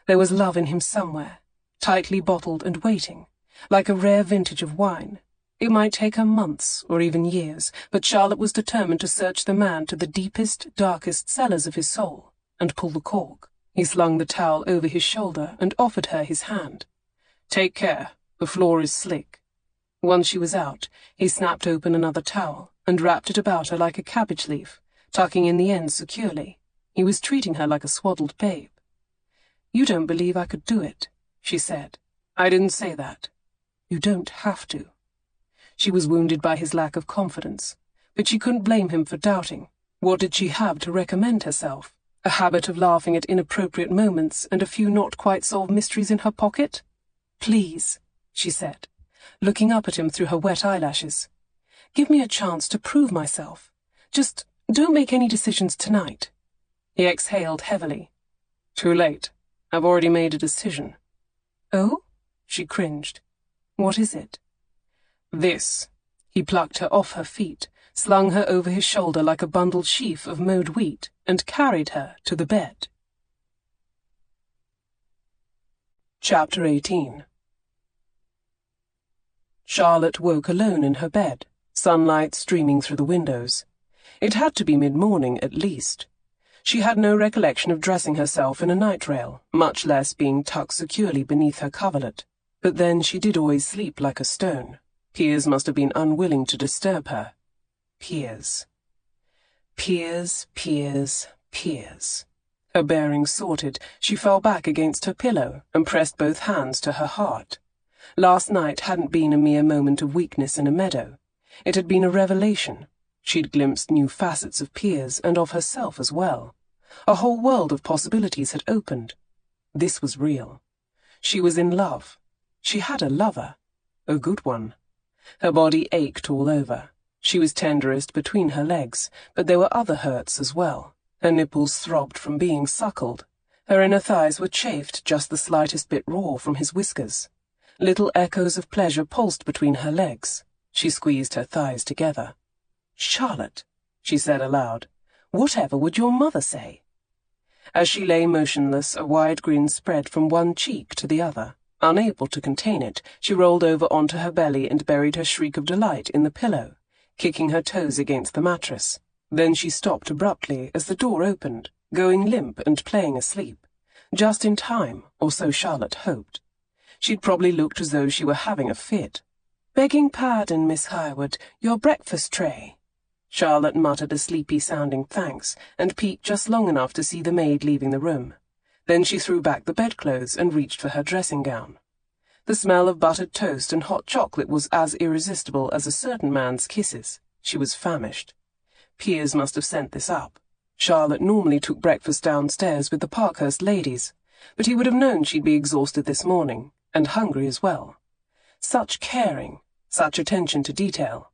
There was love in him somewhere, tightly bottled and waiting, like a rare vintage of wine. It might take her months or even years, but Charlotte was determined to search the man to the deepest, darkest cellars of his soul and pull the cork. He slung the towel over his shoulder and offered her his hand. "Take care, the floor is slick." Once she was out, he snapped open another towel and wrapped it about her like a cabbage leaf, tucking in the end securely. He was treating her like a swaddled babe. "You don't believe I could do it," she said. "I didn't say that." "You don't have to." She was wounded by his lack of confidence, but she couldn't blame him for doubting. What did she have to recommend herself? A habit of laughing at inappropriate moments and a few not-quite-solved mysteries in her pocket? "Please," she said, looking up at him through her wet eyelashes. "Give me a chance to prove myself. Just don't make any decisions tonight." He exhaled heavily. "Too late. I've already made a decision." "Oh?" She cringed. "What is it?" "This." He plucked her off her feet, slung her over his shoulder like a bundled sheaf of mowed wheat, and carried her to the bed. Chapter 18. Charlotte woke alone in her bed, sunlight streaming through the windows. It had to be mid-morning at least. She had no recollection of dressing herself in a night-rail, much less being tucked securely beneath her coverlet. But then she did always sleep like a stone. Piers must have been unwilling to disturb her. Piers. Piers, Piers, Piers. Her bearings sorted, she fell back against her pillow and pressed both hands to her heart. Last night hadn't been a mere moment of weakness in a meadow. It had been a revelation. She'd glimpsed new facets of Piers and of herself as well. A whole world of possibilities had opened. This was real. She was in love. She had a lover. A good one. Her body ached all over. She was tenderest between her legs, but there were other hurts as well. Her nipples throbbed from being suckled. Her inner thighs were chafed just the slightest bit raw from his whiskers. Little echoes of pleasure pulsed between her legs. She squeezed her thighs together. "Charlotte," she said aloud, "whatever would your mother say?" As she lay motionless, a wide grin spread from one cheek to the other. Unable to contain it, she rolled over onto her belly and buried her shriek of delight in the pillow, kicking her toes against the mattress. Then she stopped abruptly as the door opened, going limp and playing asleep. Just in time, or so Charlotte hoped. She'd probably looked as though she were having a fit. "Begging pardon, Miss Highwood, your breakfast tray." Charlotte muttered a sleepy-sounding thanks and peeked just long enough to see the maid leaving the room. Then she threw back the bedclothes and reached for her dressing gown. The smell of buttered toast and hot chocolate was as irresistible as a certain man's kisses. She was famished. Piers must have sent this up. Charlotte normally took breakfast downstairs with the Parkhurst ladies, but he would have known she'd be exhausted this morning, and hungry as well. Such caring, such attention to detail.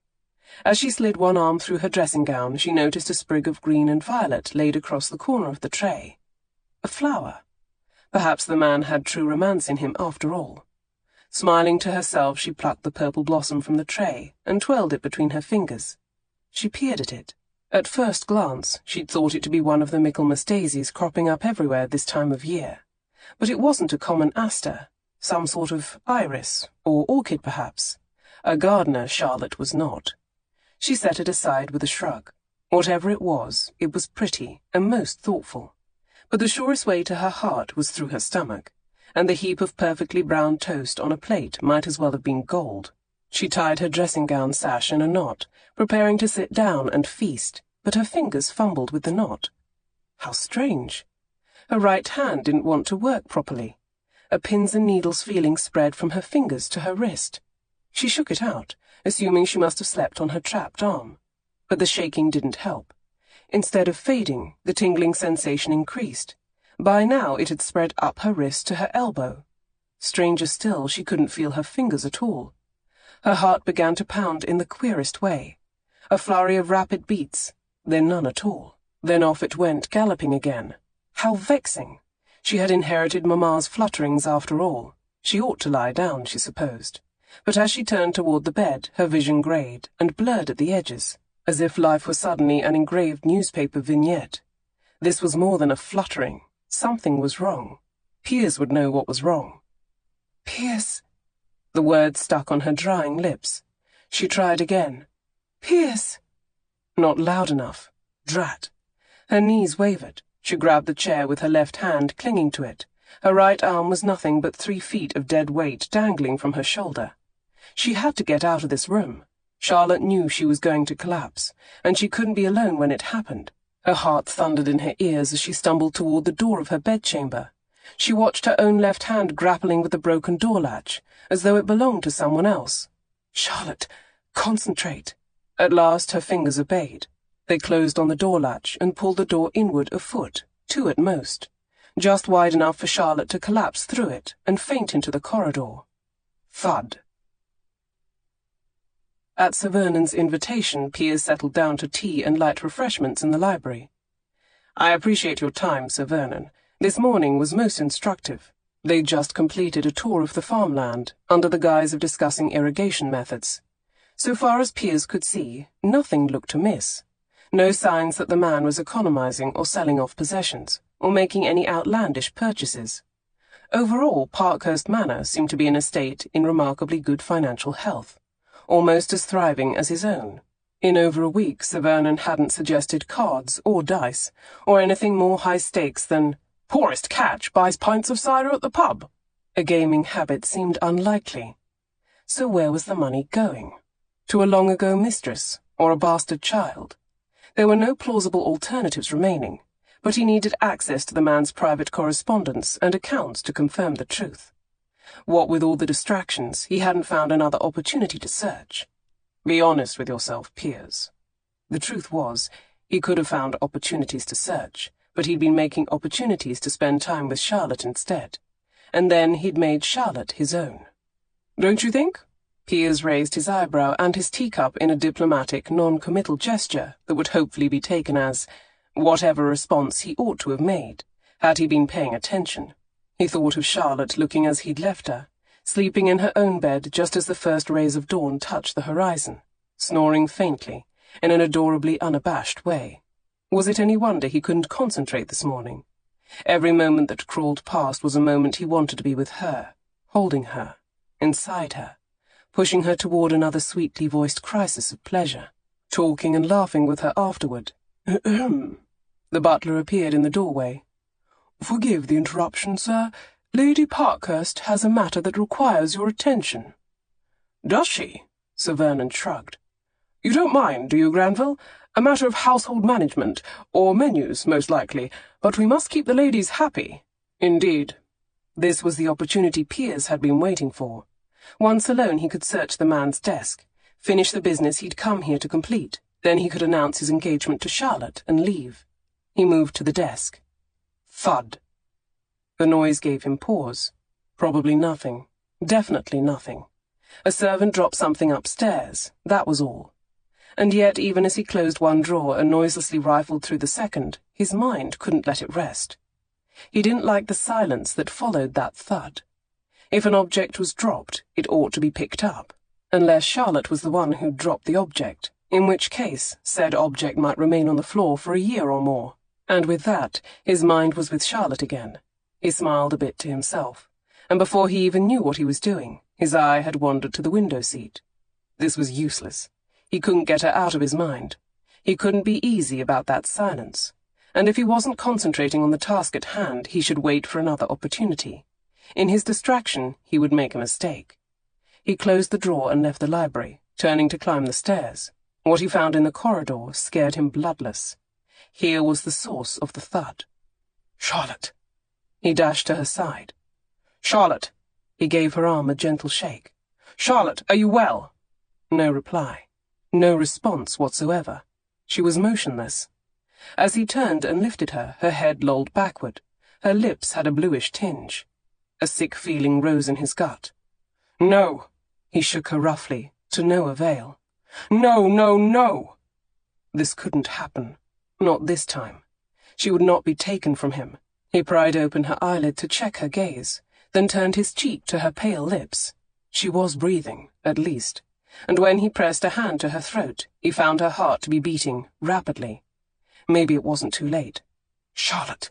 As she slid one arm through her dressing gown, she noticed a sprig of green and violet laid across the corner of the tray. A flower. Perhaps the man had true romance in him after all. Smiling to herself, she plucked the purple blossom from the tray and twirled it between her fingers. She peered at it. At first glance, she'd thought it to be one of the Michaelmas daisies cropping up everywhere this time of year. But it wasn't a common aster, some sort of iris, or orchid perhaps. A gardener Charlotte was not. She set it aside with a shrug. Whatever it was pretty and most thoughtful. But the surest way to her heart was through her stomach, and the heap of perfectly browned toast on a plate might as well have been gold. She tied her dressing gown sash in a knot, preparing to sit down and feast, but her fingers fumbled with the knot. How strange. Her right hand didn't want to work properly. A pins and needles feeling spread from her fingers to her wrist. She shook it out, assuming she must have slept on her trapped arm. But the shaking didn't help. Instead of fading, the tingling sensation increased. By now it had spread up her wrist to her elbow. Stranger still, she couldn't feel her fingers at all. Her heart began to pound in the queerest way. A flurry of rapid beats, then none at all. Then off it went, galloping again. How vexing! She had inherited Mamma's flutterings after all. She ought to lie down, she supposed. But as she turned toward the bed, her vision greyed and blurred at the edges, as if life were suddenly an engraved newspaper vignette. This was more than a fluttering. Something was wrong. Piers would know what was wrong. "Piers." The words stuck on her drying lips. She tried again. "Piers." Not loud enough. Drat. Her knees wavered. She grabbed the chair with her left hand, clinging to it. Her right arm was nothing but 3 feet of dead weight dangling from her shoulder. She had to get out of this room. Charlotte knew she was going to collapse, and she couldn't be alone when it happened. Her heart thundered in her ears as she stumbled toward the door of her bedchamber. She watched her own left hand grappling with the broken door latch, as though it belonged to someone else. "Charlotte, concentrate." At last her fingers obeyed. They closed on the door latch and pulled the door inward a foot, 2 at most, just wide enough for Charlotte to collapse through it and faint into the corridor. Thud. At Sir Vernon's invitation, Piers settled down to tea and light refreshments in the library. "I appreciate your time, Sir Vernon. This morning was most instructive. They'd just completed a tour of the farmland, under the guise of discussing irrigation methods. So far as Piers could see, nothing looked amiss. No signs that the man was economizing or selling off possessions, or making any outlandish purchases. Overall, Parkhurst Manor seemed to be an estate in remarkably good financial health, almost as thriving as his own. In over a week, Sir Vernon hadn't suggested cards or dice, or anything more high stakes than "poorest catch buys pints of cider at the pub." A gaming habit seemed unlikely. So where was the money going? To a long-ago mistress, or a bastard child? There were no plausible alternatives remaining, but he needed access to the man's private correspondence and accounts to confirm the truth. What with all the distractions, he hadn't found another opportunity to search. Be honest with yourself, Piers. The truth was, he could have found opportunities to search, but he'd been making opportunities to spend time with Charlotte instead. And then he'd made Charlotte his own. Don't you think? Piers raised his eyebrow and his teacup in a diplomatic, non-committal gesture that would hopefully be taken as, Whatever response he ought to have made, had he been paying attention. He thought of Charlotte looking as he'd left her, sleeping in her own bed just as the first rays of dawn touched the horizon, snoring faintly, in an adorably unabashed way. Was it any wonder he couldn't concentrate this morning? Every moment that crawled past was a moment he wanted to be with her, holding her, inside her, pushing her toward another sweetly voiced crisis of pleasure, talking and laughing with her afterward. The butler appeared in the doorway. "Forgive the interruption, sir. Lady Parkhurst has a matter that requires your attention." "Does she?" Sir Vernon shrugged. "You don't mind, do you, Granville? A matter of household management, or menus, most likely, but we must keep the ladies happy." Indeed. This was the opportunity Piers had been waiting for. Once alone he could search the man's desk, finish the business he'd come here to complete, then he could announce his engagement to Charlotte and leave. He moved to the desk. Thud. The noise gave him pause. Probably nothing. Definitely nothing. A servant dropped something upstairs, that was all. And yet, even as he closed one drawer and noiselessly rifled through the second, his mind couldn't let it rest. He didn't like the silence that followed that thud. If an object was dropped, it ought to be picked up, unless Charlotte was the one who dropped the object, in which case said object might remain on the floor for a year or more. And with that, his mind was with Charlotte again. He smiled a bit to himself, and before he even knew what he was doing, his eye had wandered to the window seat. This was useless. He couldn't get her out of his mind. He couldn't be easy about that silence. And if he wasn't concentrating on the task at hand, he should wait for another opportunity. In his distraction, he would make a mistake. He closed the drawer and left the library, turning to climb the stairs. What he found in the corridor scared him bloodless. Here was the source of the thud. "Charlotte!" He dashed to her side. "Charlotte!" He gave her arm a gentle shake. "Charlotte, are you well?" No reply. No response whatsoever. She was motionless. As he turned and lifted her, her head lolled backward. Her lips had a bluish tinge. A sick feeling rose in his gut. "No!" He shook her roughly, to no avail. "No, no, no!" This couldn't happen. Not this time. She would not be taken from him. He pried open her eyelid to check her gaze, then turned his cheek to her pale lips. She was breathing, at least, and when he pressed a hand to her throat, he found her heart to be beating rapidly. Maybe it wasn't too late. "Charlotte!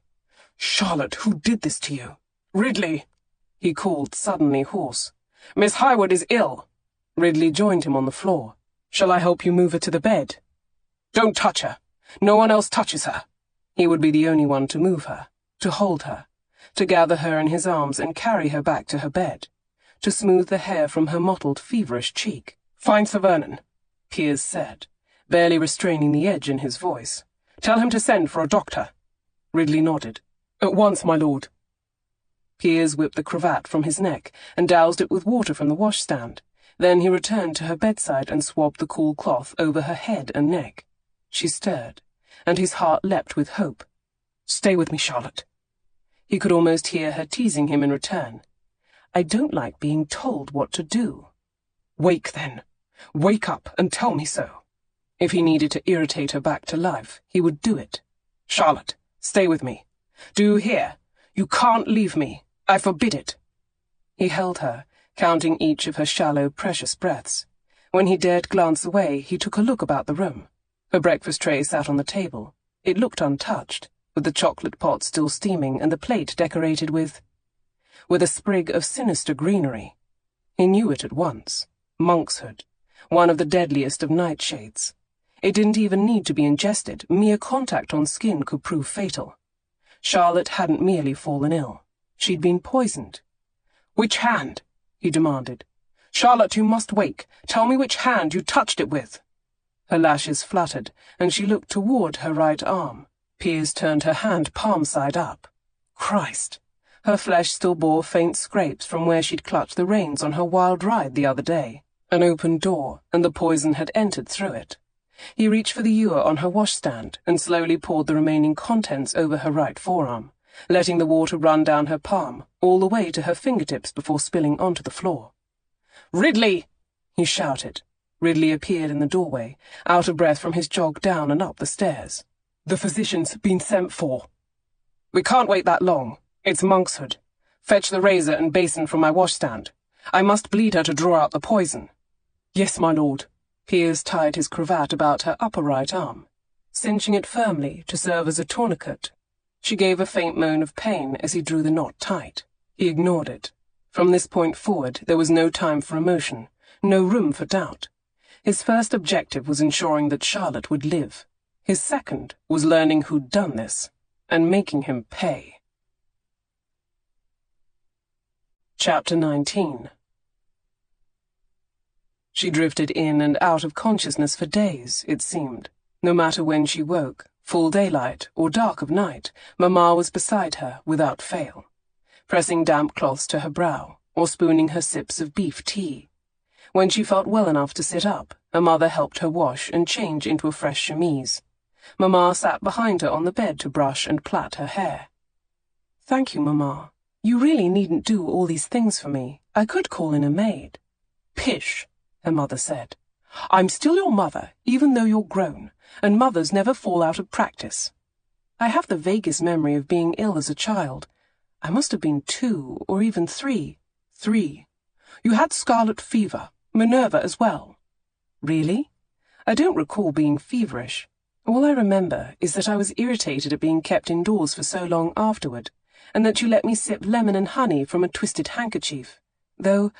Charlotte, who did this to you?" "Ridley!" he called, suddenly hoarse. "Miss Highwood is ill." Ridley joined him on the floor. "Shall I help you move her to the bed?" "Don't touch her. No one else touches her." He would be the only one to move her, to hold her, to gather her in his arms and carry her back to her bed, to smooth the hair from her mottled, feverish cheek. "Find Sir Vernon," Piers said, barely restraining the edge in his voice. "Tell him to send for a doctor." Ridley nodded. "At once, my lord." Piers whipped the cravat from his neck and doused it with water from the washstand. Then he returned to her bedside and swabbed the cool cloth over her head and neck. She stirred, and his heart leapt with hope. "Stay with me, Charlotte." He could almost hear her teasing him in return. "I don't like being told what to do." "Wake, then. Wake up and tell me so." If he needed to irritate her back to life, he would do it. "Charlotte, stay with me. Do you hear? You can't leave me. I forbid it." He held her, counting each of her shallow, precious breaths. When he dared glance away, he took a look about the room. Her breakfast tray sat on the table. It looked untouched, with the chocolate pot still steaming and the plate decorated with a sprig of sinister greenery. He knew it at once. Monkshood, one of the deadliest of nightshades. It didn't even need to be ingested. Mere contact on skin could prove fatal. Charlotte hadn't merely fallen ill. She'd been poisoned. "Which hand?" he demanded. "Charlotte, you must wake. Tell me which hand you touched it with." Her lashes fluttered, and she looked toward her right arm. Piers turned her hand palm side up. Christ! Her flesh still bore faint scrapes from where she'd clutched the reins on her wild ride the other day. An open door, and the poison had entered through it. He reached for the ewer on her washstand and slowly poured the remaining contents over her right forearm, letting the water run down her palm, all the way to her fingertips before spilling onto the floor. "Ridley!" he shouted. Ridley appeared in the doorway, out of breath from his jog down and up the stairs. The physician's been sent for. We can't wait that long. It's monkshood. Fetch the razor and basin from my washstand. I must bleed her to draw out the poison. Yes, my lord. Piers tied his cravat about her upper right arm, cinching it firmly to serve as a tourniquet. She gave a faint moan of pain as he drew the knot tight. He ignored it. From this point forward, there was no time for emotion, no room for doubt. His first objective was ensuring that Charlotte would live. His second was learning who'd done this, and making him pay. Chapter 19. She drifted in and out of consciousness for days, it seemed. No matter when she woke, full daylight or dark of night, Mamma was beside her without fail, pressing damp cloths to her brow, or spooning her sips of beef tea. When she felt well enough to sit up, her mother helped her wash and change into a fresh chemise. Mamma sat behind her on the bed to brush and plait her hair. "Thank you, Mamma. You really needn't do all these things for me. I could call in a maid." "Pish," her mother said. "I'm still your mother, even though you're grown, and mothers never fall out of practice. I have the vaguest memory of being ill as a child. I must have been 2 or even 3. 3. You had scarlet fever, Minerva as well." "Really? I don't recall being feverish. All I remember is that I was irritated at being kept indoors for so long afterward, and that you let me sip lemon and honey from a twisted handkerchief, though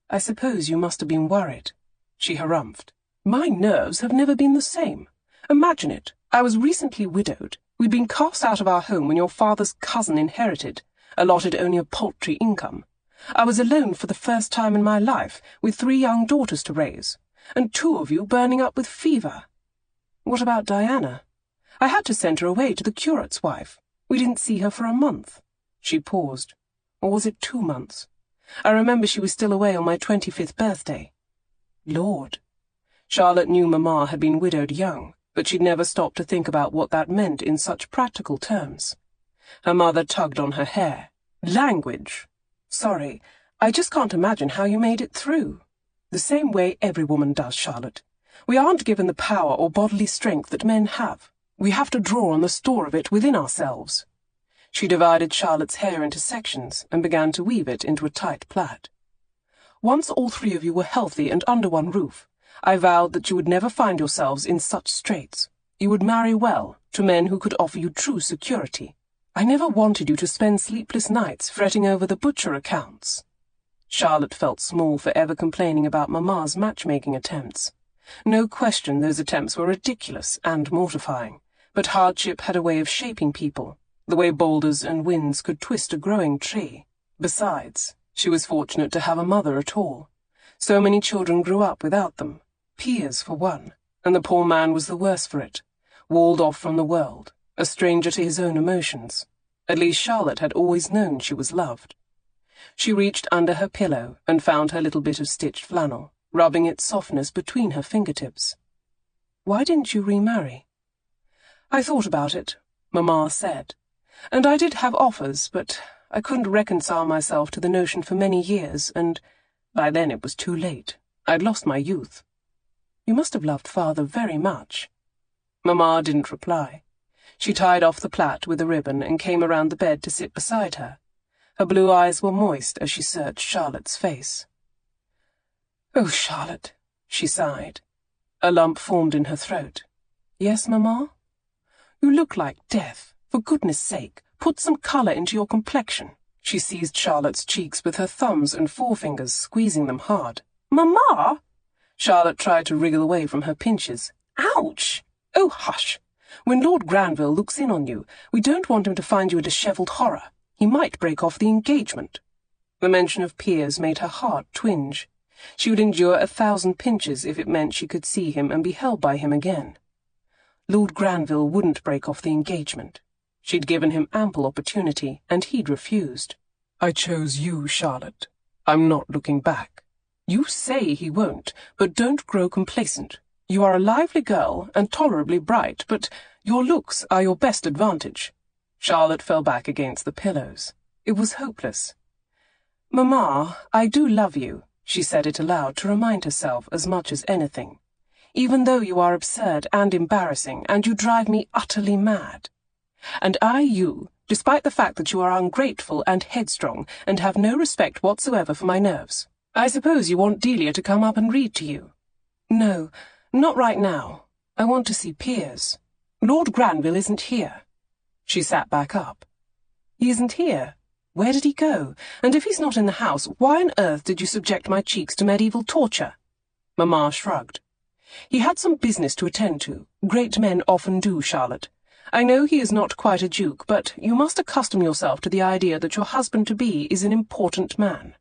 I suppose you must have been worried." She harumphed. "My nerves have never been the same. Imagine it. I was recently widowed. We'd been cast out of our home when your father's cousin inherited, allotted only a paltry income. I was alone for the first time in my life, with 3 young daughters to raise, and 2 of you burning up with fever. What about Diana? I had to send her away to the curate's wife. We didn't see her for a month." She paused. Or was it 2 months? I remember she was still away on my 25th birthday. Lord. Charlotte knew Mamma had been widowed young, but she'd never stopped to think about what that meant in such practical terms. Her mother tugged on her hair. "Language. Sorry, I just can't imagine how you made it through. The same way every woman does, Charlotte. We aren't given the power or bodily strength that men have. We have to draw on the store of it within ourselves." She divided Charlotte's hair into sections and began to weave it into a tight plait. "Once all 3 of you were healthy and under one roof, I vowed that you would never find yourselves in such straits. You would marry well, to men who could offer you true security. I never wanted you to spend sleepless nights fretting over the butcher accounts." Charlotte felt small for ever complaining about Mamma's matchmaking attempts. No question those attempts were ridiculous and mortifying, but hardship had a way of shaping people, the way boulders and winds could twist a growing tree. Besides, she was fortunate to have a mother at all. So many children grew up without them, Piers for one, and the poor man was the worse for it, walled off from the world, a stranger to his own emotions. At least Charlotte had always known she was loved. She reached under her pillow and found her little bit of stitched flannel, rubbing its softness between her fingertips. "Why didn't you remarry?" "I thought about it," Mamma said, "and I did have offers, but I couldn't reconcile myself to the notion for many years, and by then it was too late. I'd lost my youth." "You must have loved father very much." Mamma didn't reply. She tied off the plait with a ribbon and came around the bed to sit beside her. Her blue eyes were moist as she searched Charlotte's face. "Oh, Charlotte," she sighed. A lump formed in her throat. "Yes, Mamma?" "You look like death. For goodness sake, put some colour into your complexion." She seized Charlotte's cheeks with her thumbs and forefingers, squeezing them hard. "Mamma!" Charlotte tried to wriggle away from her pinches. "Ouch!" "Oh, hush. When Lord Granville looks in on you, we don't want him to find you a dishevelled horror. He might break off the engagement." The mention of Piers made her heart twinge. She would endure 1,000 pinches if it meant she could see him and be held by him again. Lord Granville wouldn't break off the engagement. She'd given him ample opportunity, and he'd refused. "I chose you, Charlotte. I'm not looking back." "You say he won't, but don't grow complacent. You are a lively girl and tolerably bright, but your looks are your best advantage." Charlotte fell back against the pillows. It was hopeless. "Mamma, I do love you," she said it aloud to remind herself as much as anything. even though you are absurd and embarrassing, and you drive me utterly mad. And I you, despite the fact that you are ungrateful and headstrong, and have no respect whatsoever for my nerves. I suppose you want Delia to come up and read to you. No, not right now. I want to see Piers. Lord Granville isn't here. She sat back up. He isn't here? Where did he go? And if he's not in the house, why on earth did you subject my cheeks to medieval torture? Mamma shrugged. He had some business to attend to. Great men often do, Charlotte. I know he is not quite a duke, but you must accustom yourself to the idea that your husband-to-be is an important man.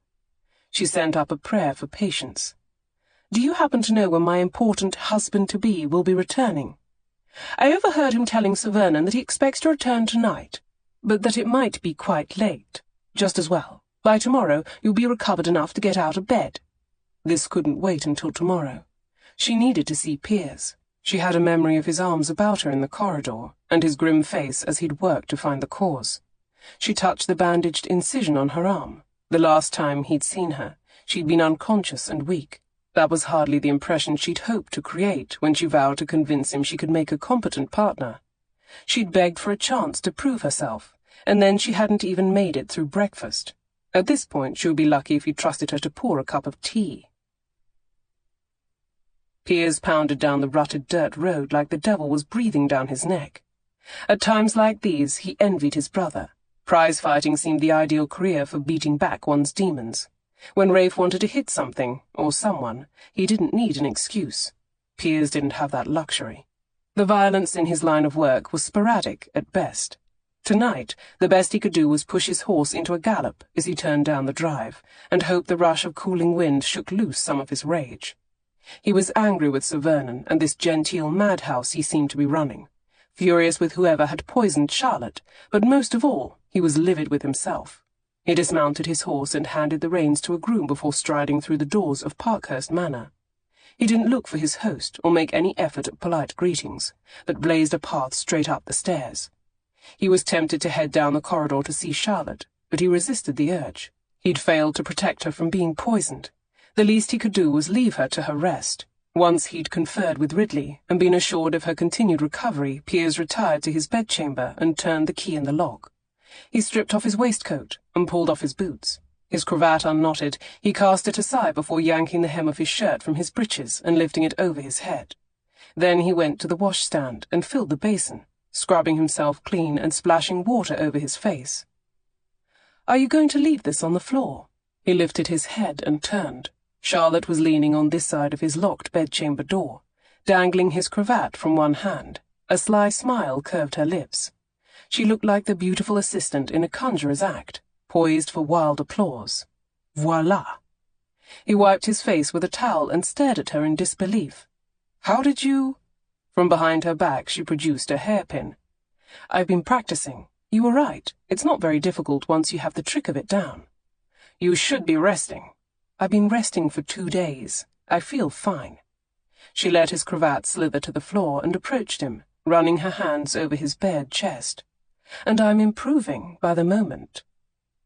She sent up a prayer for patience. Do you happen to know when my important husband-to-be will be returning? I overheard him telling Sir Vernon that he expects to return tonight, but that it might be quite late. Just as well. By tomorrow you'll be recovered enough to get out of bed. This couldn't wait until tomorrow. She needed to see Piers. She had a memory of his arms about her in the corridor, and his grim face as he'd worked to find the cause. She touched the bandaged incision on her arm. The last time he'd seen her, she'd been unconscious and weak. That was hardly the impression she'd hoped to create when she vowed to convince him she could make a competent partner. She'd begged for a chance to prove herself, and then she hadn't even made it through breakfast. At this point, she would be lucky if he trusted her to pour a cup of tea. Piers pounded down the rutted dirt road like the devil was breathing down his neck. At times like these, he envied his brother. Prize-fighting seemed the ideal career for beating back one's demons. When Rafe wanted to hit something, or someone, he didn't need an excuse. Piers didn't have that luxury. The violence in his line of work was sporadic at best. Tonight, the best he could do was push his horse into a gallop as he turned down the drive, and hope the rush of cooling wind shook loose some of his rage. He was angry with Sir Vernon and this genteel madhouse he seemed to be running, furious with whoever had poisoned Charlotte, but most of all, he was livid with himself. He dismounted his horse and handed the reins to a groom before striding through the doors of Parkhurst Manor. He didn't look for his host or make any effort at polite greetings, but blazed a path straight up the stairs. He was tempted to head down the corridor to see Charlotte, but he resisted the urge. He'd failed to protect her from being poisoned. The least he could do was leave her to her rest. Once he'd conferred with Ridley and been assured of her continued recovery, Piers retired to his bedchamber and turned the key in the lock. He stripped off his waistcoat and pulled off his boots. His cravat unknotted, he cast it aside before yanking the hem of his shirt from his breeches and lifting it over his head. Then he went to the washstand and filled the basin, scrubbing himself clean and splashing water over his face. "Are you going to leave this on the floor?" He lifted his head and turned. Charlotte was leaning on this side of his locked bedchamber door, dangling his cravat from one hand. A sly smile curved her lips. She looked like the beautiful assistant in a conjurer's act, poised for wild applause. Voila! He wiped his face with a towel and stared at her in disbelief. "How did you—" From behind her back she produced a hairpin. "I've been practicing. You were right. It's not very difficult once you have the trick of it down." "You should be resting." "I've been resting for 2 days. I feel fine." She let his cravat slither to the floor and approached him, running her hands over his bared chest. "And I'm improving by the moment."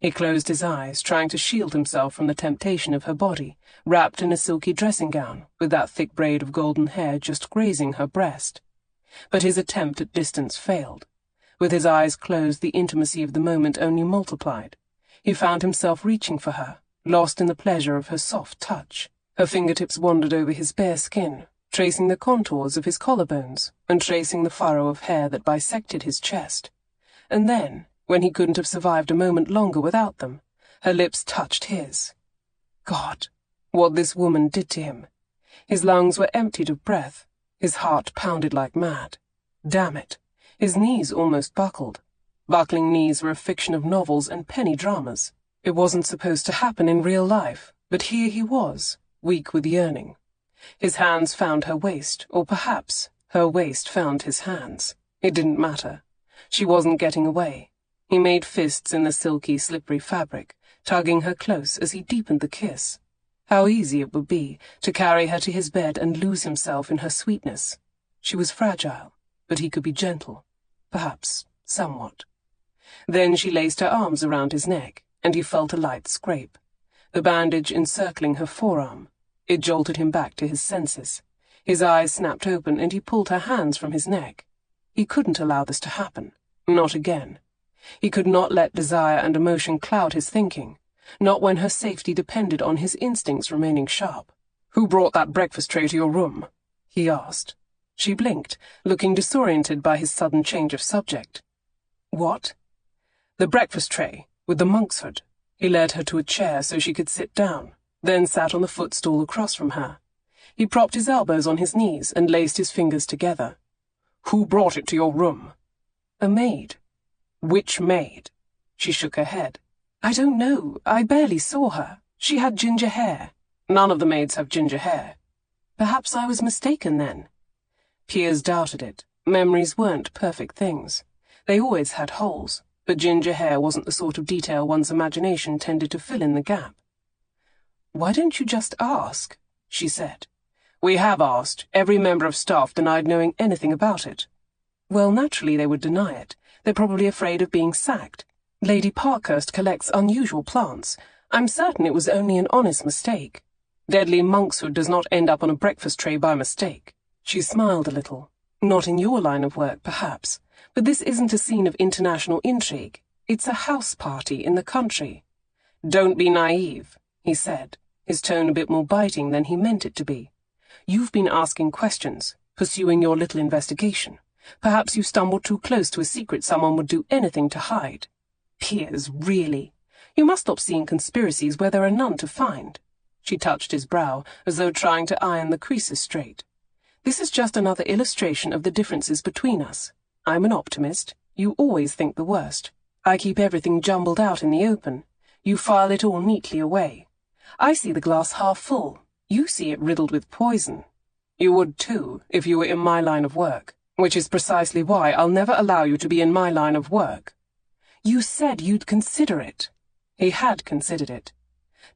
He closed his eyes, trying to shield himself from the temptation of her body, wrapped in a silky dressing gown, with that thick braid of golden hair just grazing her breast. But his attempt at distance failed. With his eyes closed, the intimacy of the moment only multiplied. He found himself reaching for her, lost in the pleasure of her soft touch. Her fingertips wandered over his bare skin, tracing the contours of his collarbones, and tracing the furrow of hair that bisected his chest. And then, when he couldn't have survived a moment longer without them, her lips touched his. God, what this woman did to him! His lungs were emptied of breath. His heart pounded like mad. Damn it! His knees almost buckled. Buckling knees were a fiction of novels and penny dramas. It wasn't supposed to happen in real life, but here he was, weak with yearning. His hands found her waist, or perhaps her waist found his hands. It didn't matter. She wasn't getting away. He made fists in the silky, slippery fabric, tugging her close as he deepened the kiss. How easy it would be to carry her to his bed and lose himself in her sweetness. She was fragile, but he could be gentle, perhaps somewhat. Then she laced her arms around his neck, and he felt a light scrape. The bandage encircling her forearm. It jolted him back to his senses. His eyes snapped open and he pulled her hands from his neck. He couldn't allow this to happen. Not again. He could not let desire and emotion cloud his thinking, not when her safety depended on his instincts remaining sharp. "Who brought that breakfast tray to your room?" he asked. She blinked, looking disoriented by his sudden change of subject. "What?" "The breakfast tray, with the monk's hood." He led her to a chair so she could sit down, then sat on the footstool across from her. He propped his elbows on his knees and laced his fingers together. "Who brought it to your room?" "A maid." "Which maid?" She shook her head. "I don't know. I barely saw her. She had ginger hair." "None of the maids have ginger hair." "Perhaps I was mistaken then." Piers doubted it. Memories weren't perfect things. They always had holes, but ginger hair wasn't the sort of detail one's imagination tended to fill in the gap. "Why don't you just ask?" she said. "We have asked. Every member of staff denied knowing anything about it." "Well, naturally they would deny it. They're probably afraid of being sacked. Lady Parkhurst collects unusual plants. I'm certain it was only an honest mistake." "Deadly monkshood does not end up on a breakfast tray by mistake." She smiled a little. "Not in your line of work, perhaps. But this isn't a scene of international intrigue. It's a house party in the country." "Don't be naive," he said, his tone a bit more biting than he meant it to be. "You've been asking questions, pursuing your little investigation. Perhaps you stumbled too close to a secret someone would do anything to hide. Piers, really. You must stop seeing conspiracies where there are none to find." She touched his brow, as though trying to iron the creases straight. "This is just another illustration of the differences between us. I'm an optimist. You always think the worst. I keep everything jumbled out in the open. You file it all neatly away. I see the glass half full. You see it riddled with poison. You would too, if you were in my line of work. Which is precisely why I'll never allow you to be in my line of work." "You said you'd consider it." He had considered it.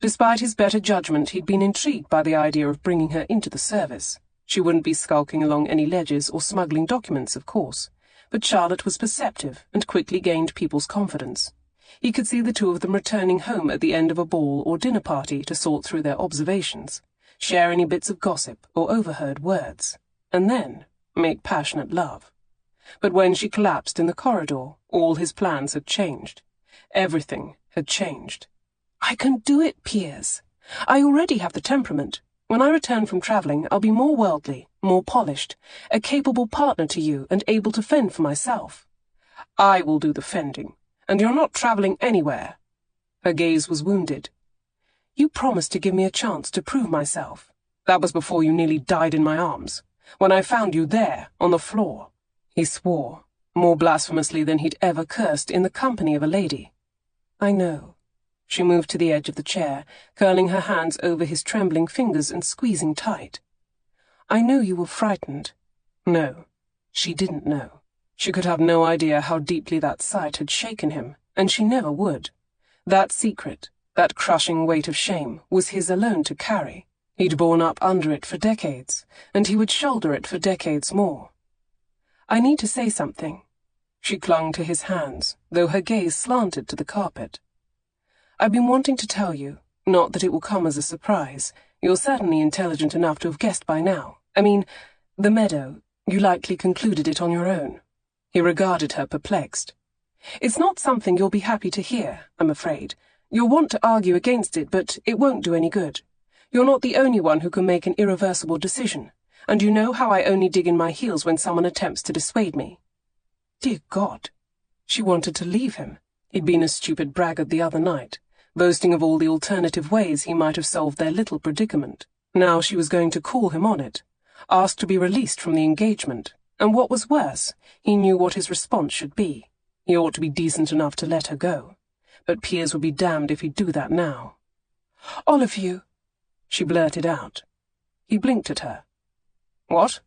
Despite his better judgment, he'd been intrigued by the idea of bringing her into the service. She wouldn't be skulking along any ledges or smuggling documents, of course, but Charlotte was perceptive and quickly gained people's confidence. He could see the two of them returning home at the end of a ball or dinner party to sort through their observations, share any bits of gossip or overheard words, and then make passionate love. But when she collapsed in the corridor, all his plans had changed. Everything had changed. "I can do it, Piers. I already have the temperament. When I return from travelling, I'll be more worldly, more polished, a capable partner to you and able to fend for myself." "I will do the fending, and you're not travelling anywhere." Her gaze was wounded. "You promised to give me a chance to prove myself." "That was before you nearly died in my arms. When I found you there, on the floor." He swore, more blasphemously than he'd ever cursed in the company of a lady. "I know." She moved to the edge of the chair, curling her hands over his trembling fingers and squeezing tight. "I know you were frightened." No, she didn't know. She could have no idea how deeply that sight had shaken him, and she never would. That secret, that crushing weight of shame, was his alone to carry. He'd borne up under it for decades, and he would shoulder it for decades more. "I need to say something." She clung to his hands, though her gaze slanted to the carpet. "I've been wanting to tell you, not that it will come as a surprise. You're certainly intelligent enough to have guessed by now. I mean, the meadow, you likely concluded it on your own." He regarded her perplexed. "It's not something you'll be happy to hear, I'm afraid. You'll want to argue against it, but it won't do any good. You're not the only one who can make an irreversible decision, and you know how I only dig in my heels when someone attempts to dissuade me." Dear God! She wanted to leave him. He'd been a stupid braggart the other night, boasting of all the alternative ways he might have solved their little predicament. Now she was going to call him on it, ask to be released from the engagement, and what was worse, he knew what his response should be. He ought to be decent enough to let her go, but Piers would be damned if he'd do that now. "All of you," she blurted out. He blinked at her. What?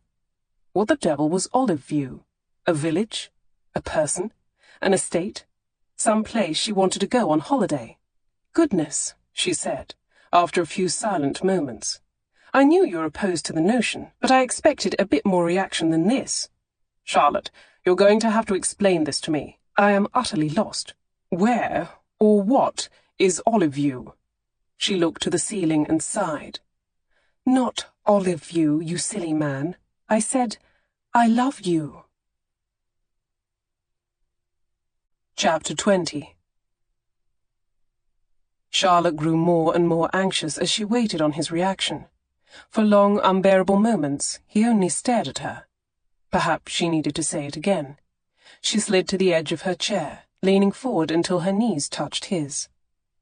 What the devil was Olive View? A village? A person? An estate? Some place she wanted to go on holiday? "Goodness," she said, after a few silent moments. "I knew you were opposed to the notion, but I expected a bit more reaction than this." "Charlotte, you're going to have to explain this to me. I am utterly lost. Where, or what, is Olive View?" She looked to the ceiling and sighed. "Not olive you silly man. I said, I love you. Chapter 20. Charlotte grew more and more anxious as she waited on his reaction. For long, unbearable moments, he only stared at her. Perhaps she needed to say it again. She slid to the edge of her chair, leaning forward until her knees touched his.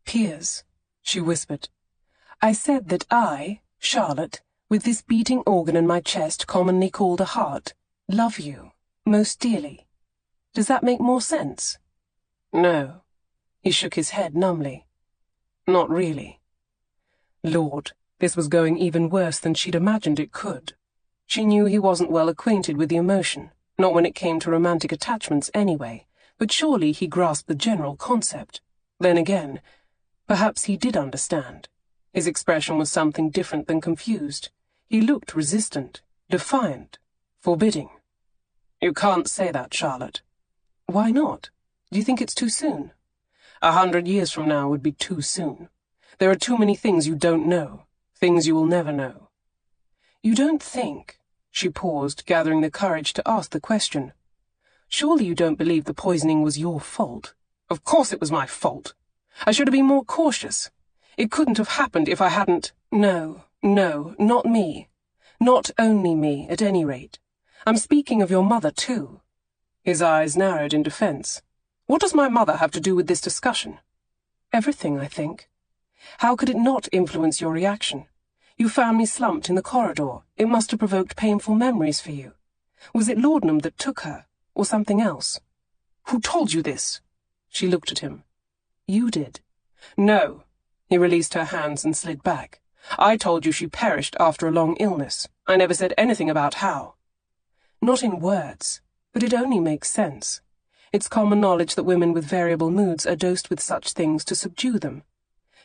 "Piers," she whispered. "I said that I, Charlotte, with this beating organ in my chest commonly called a heart, love you, most dearly. Does that make more sense?" "No." He shook his head numbly. "Not really." Lord, this was going even worse than she'd imagined it could. She knew he wasn't well acquainted with the emotion, not when it came to romantic attachments anyway, but surely he grasped the general concept. Then again, perhaps he did understand. His expression was something different than confused. He looked resistant, defiant, forbidding. "You can't say that, Charlotte." "Why not? Do you think it's too soon?" 100 years from now would be too soon. There are too many things you don't know, things you will never know. "You don't think—" She paused, gathering the courage to ask the question. "Surely you don't believe the poisoning was your fault?" "Of course it was my fault. I should have been more cautious. It couldn't have happened if I hadn't—" No, not me. Not only me, at any rate. I'm speaking of your mother, too." His eyes narrowed in defense. "What does my mother have to do with this discussion?" "Everything, I think. How could it not influence your reaction? You found me slumped in the corridor. It must have provoked painful memories for you. Was it laudanum that took her, or something else?" "Who told you this?" She looked at him. "You did." "No." He released her hands and slid back. "I told you she perished after a long illness. I never said anything about how." "Not in words, but it only makes sense. It's common knowledge that women with variable moods are dosed with such things to subdue them.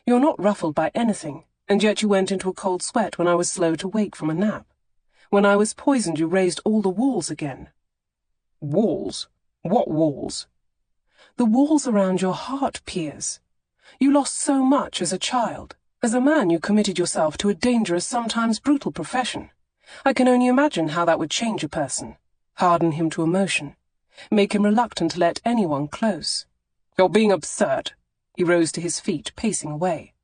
You're not ruffled by anything, and yet you went into a cold sweat when I was slow to wake from a nap. When I was poisoned, you raised all the walls again." "Walls? What walls?" "The walls around your heart, Piers. You lost so much as a child. As a man, you committed yourself to a dangerous, sometimes brutal profession. I can only imagine how that would change a person, harden him to emotion, make him reluctant to let anyone close." "You're being absurd." He rose to his feet, pacing away.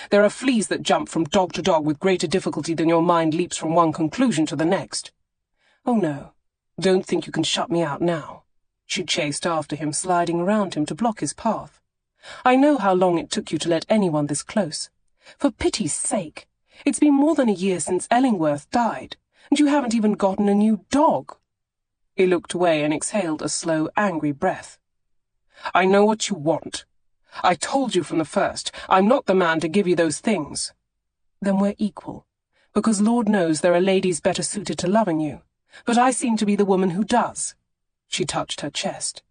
"There are fleas that jump from dog to dog with greater difficulty than your mind leaps from one conclusion to the next." "Oh no, don't think you can shut me out now." She chased after him, sliding around him to block his path. "I know how long it took you to let anyone this close. For pity's sake, it's been more than a year since Ellingworth died, and you haven't even gotten a new dog." He looked away and exhaled a slow, angry breath. "I know what you want. I told you from the first, I'm not the man to give you those things." "Then we're equal, because Lord knows there are ladies better suited to loving you, but I seem to be the woman who does." She touched her chest.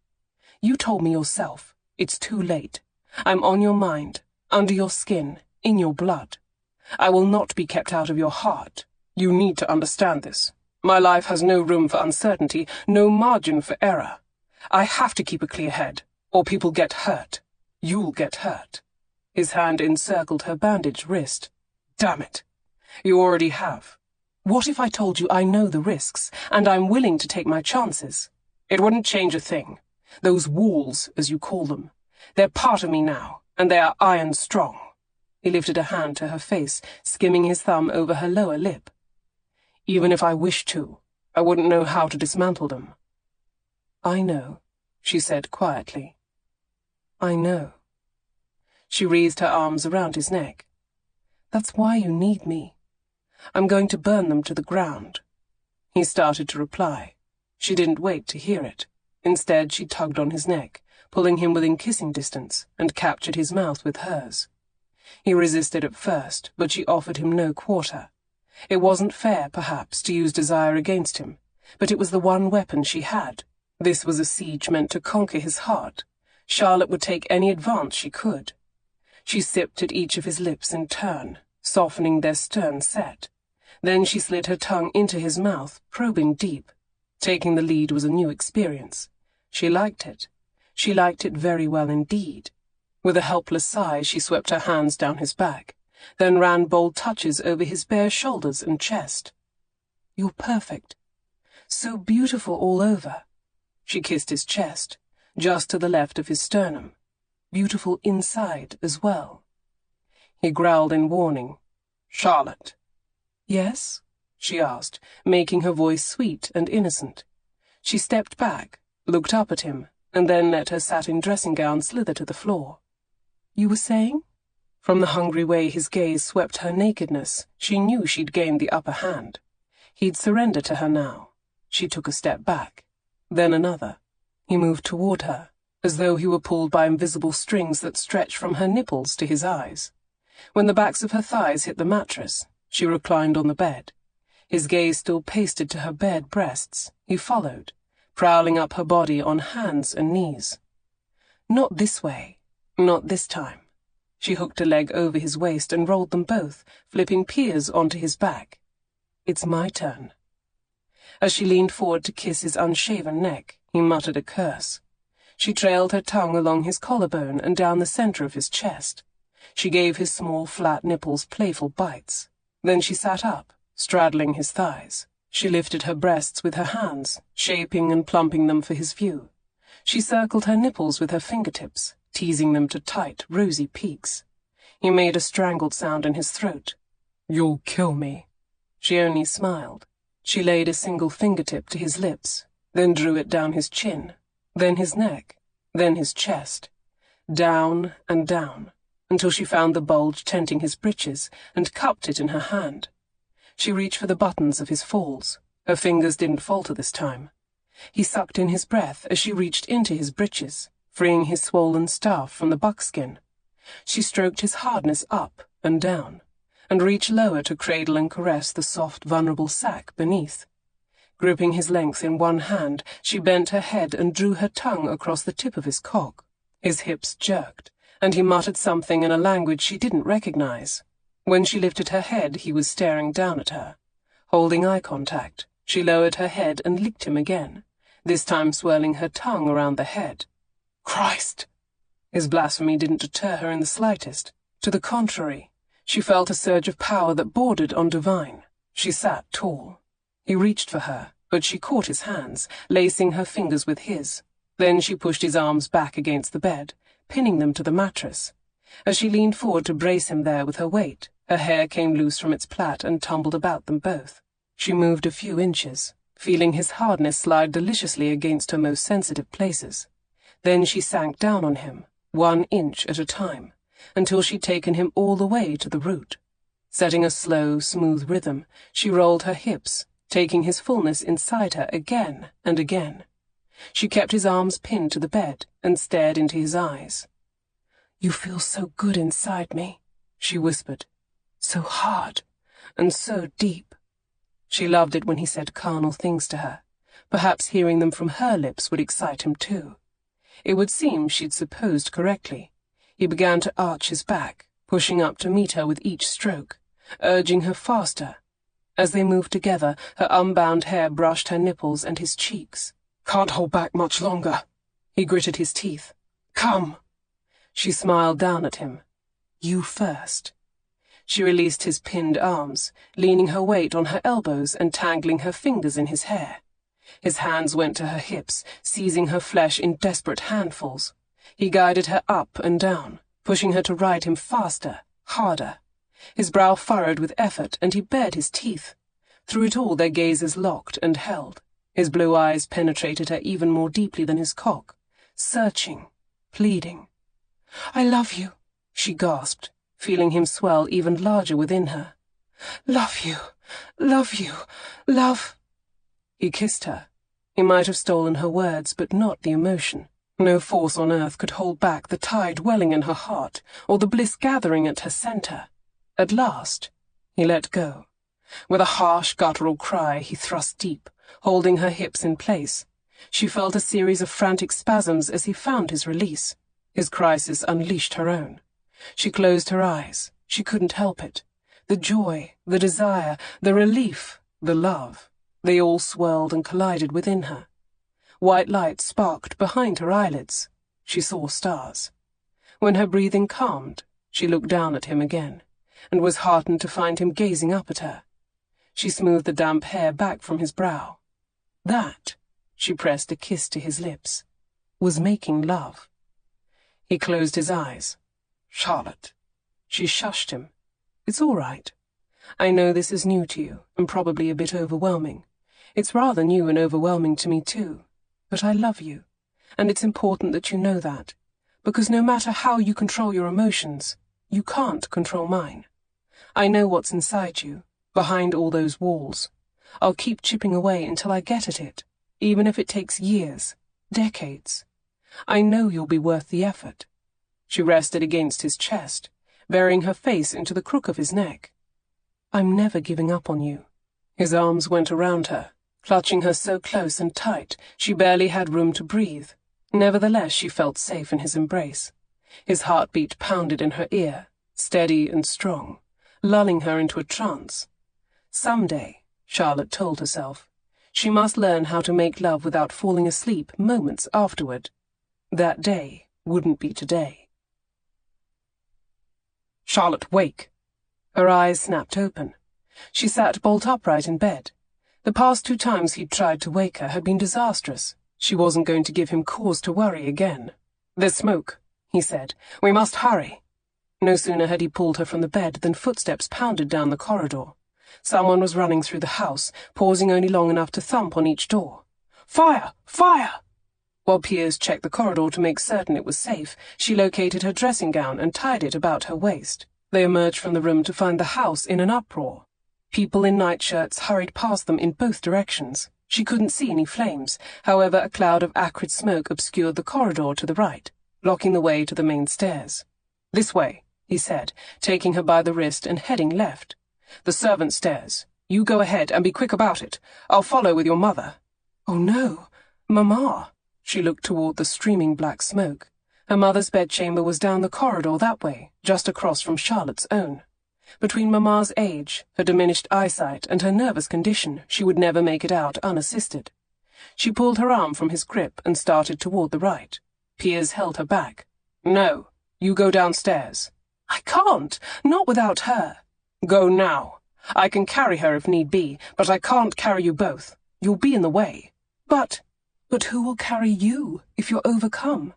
"You told me yourself. It's too late. I'm on your mind, under your skin, in your blood. I will not be kept out of your heart. You need to understand this. My life has no room for uncertainty, no margin for error. I have to keep a clear head, or people get hurt. You'll get hurt." His hand encircled her bandaged wrist. "Damn it. You already have. What if I told you I know the risks, and I'm willing to take my chances?" "It wouldn't change a thing. Those walls, as you call them, they're part of me now, and they are iron strong." He lifted a hand to her face, skimming his thumb over her lower lip. "Even if I wished to, I wouldn't know how to dismantle them." "I know," she said quietly. "I know." She raised her arms around his neck. "That's why you need me. I'm going to burn them to the ground." He started to reply. She didn't wait to hear it. Instead, she tugged on his neck, pulling him within kissing distance, and captured his mouth with hers. He resisted at first, but she offered him no quarter. It wasn't fair, perhaps, to use desire against him, but it was the one weapon she had. This was a siege meant to conquer his heart. Charlotte would take any advance she could. She sipped at each of his lips in turn, softening their stern set. Then she slid her tongue into his mouth, probing deep. Taking the lead was a new experience. She liked it. She liked it very well indeed. With a helpless sigh, she swept her hands down his back, then ran bold touches over his bare shoulders and chest. "You're perfect. So beautiful all over." She kissed his chest, just to the left of his sternum. Beautiful inside as well. He growled in warning. "Charlotte." "Yes?" she asked, making her voice sweet and innocent. She stepped back, looked up at him, and then let her satin dressing gown slither to the floor. "You were saying?" From the hungry way his gaze swept her nakedness, she knew she'd gained the upper hand. He'd surrender to her now. She took a step back, then another. He moved toward her, as though he were pulled by invisible strings that stretched from her nipples to his eyes. When the backs of her thighs hit the mattress, she reclined on the bed. His gaze still pasted to her bared breasts. He followed, prowling up her body on hands and knees. Not this way. Not this time. She hooked a leg over his waist and rolled them both, flipping Piers onto his back. "It's my turn." As she leaned forward to kiss his unshaven neck, he muttered a curse. She trailed her tongue along his collarbone and down the center of his chest. She gave his small, flat nipples playful bites. Then she sat up, straddling his thighs. She lifted her breasts with her hands, shaping and plumping them for his view. She circled her nipples with her fingertips, teasing them to tight, rosy peaks. He made a strangled sound in his throat. "You'll kill me." She only smiled. She laid a single fingertip to his lips, then drew it down his chin, then his neck, then his chest. Down and down, until she found the bulge tenting his breeches and cupped it in her hand. She reached for the buttons of his falls. Her fingers didn't falter this time. He sucked in his breath as she reached into his breeches, freeing his swollen staff from the buckskin. She stroked his hardness up and down, and reached lower to cradle and caress the soft, vulnerable sack beneath. Gripping his length in one hand, she bent her head and drew her tongue across the tip of his cock. His hips jerked, and he muttered something in a language she didn't recognize. When she lifted her head, he was staring down at her. Holding eye contact, she lowered her head and licked him again, this time swirling her tongue around the head. "Christ!" His blasphemy didn't deter her in the slightest. To the contrary, she felt a surge of power that bordered on divine. She sat tall. He reached for her, but she caught his hands, lacing her fingers with his. Then she pushed his arms back against the bed, pinning them to the mattress. As she leaned forward to brace him there with her weight, her hair came loose from its plait and tumbled about them both. She moved a few inches, feeling his hardness slide deliciously against her most sensitive places. Then she sank down on him, 1 inch at a time, until she'd taken him all the way to the root. Setting a slow, smooth rhythm, she rolled her hips, taking his fullness inside her again and again. She kept his arms pinned to the bed and stared into his eyes. "You feel so good inside me," she whispered. "So hard and so deep." She loved it when he said carnal things to her. Perhaps hearing them from her lips would excite him too. It would seem she'd supposed correctly. He began to arch his back, pushing up to meet her with each stroke, urging her faster. As they moved together, her unbound hair brushed her nipples and his cheeks. "Can't hold back much longer." He gritted his teeth. "Come." She smiled down at him. "You first." She released his pinned arms, leaning her weight on her elbows and tangling her fingers in his hair. His hands went to her hips, seizing her flesh in desperate handfuls. He guided her up and down, pushing her to ride him faster, harder. His brow furrowed with effort, and he bared his teeth. Through it all their gazes locked and held. His blue eyes penetrated her even more deeply than his cock, searching, pleading. "I love you," she gasped, feeling him swell even larger within her. "Love you, love you, love—" He kissed her. He might have stolen her words, but not the emotion. No force on earth could hold back the tide welling in her heart, or the bliss gathering at her center. At last, he let go. With a harsh, guttural cry, he thrust deep, holding her hips in place. She felt a series of frantic spasms as he found his release. His crisis unleashed her own. She closed her eyes. She couldn't help it. The joy, the desire, the relief, the love, they all swirled and collided within her. White light sparked behind her eyelids. She saw stars. When her breathing calmed, she looked down at him again, and was heartened to find him gazing up at her. She smoothed the damp hair back from his brow. That, she pressed a kiss to his lips, was making love. He closed his eyes. "Charlotte." She shushed him. "It's all right. I know this is new to you, and probably a bit overwhelming. It's rather new and overwhelming to me too. But I love you, and it's important that you know that, because no matter how you control your emotions, you can't control mine. I know what's inside you, behind all those walls. I'll keep chipping away until I get at it, even if it takes years, decades. I know you'll be worth the effort." She rested against his chest, burying her face into the crook of his neck. "I'm never giving up on you." His arms went around her, clutching her so close and tight she barely had room to breathe. Nevertheless, she felt safe in his embrace. His heartbeat pounded in her ear, steady and strong, lulling her into a trance. Someday, Charlotte told herself, she must learn how to make love without falling asleep moments afterward. That day wouldn't be today. "Charlotte, wake!" Her eyes snapped open. She sat bolt upright in bed. The past 2 times he'd tried to wake her had been disastrous. She wasn't going to give him cause to worry again. "There's smoke," he said. "We must hurry." No sooner had he pulled her from the bed than footsteps pounded down the corridor. Someone was running through the house, pausing only long enough to thump on each door. "Fire! Fire!" While Piers checked the corridor to make certain it was safe, she located her dressing gown and tied it about her waist. They emerged from the room to find the house in an uproar. People in nightshirts hurried past them in both directions. She couldn't see any flames, however a cloud of acrid smoke obscured the corridor to the right, blocking the way to the main stairs. "This way," he said, taking her by the wrist and heading left. "The servants' stairs. You go ahead and be quick about it. I'll follow with your mother." "Oh no, Mamma." She looked toward the streaming black smoke. Her mother's bedchamber was down the corridor that way, just across from Charlotte's own. Between Mamma's age, her diminished eyesight, and her nervous condition, she would never make it out unassisted. She pulled her arm from his grip and started toward the right. Piers held her back. "No, you go downstairs." "I can't, not without her." "Go now. I can carry her if need be, but I can't carry you both. You'll be in the way." But who will carry you if you're overcome?"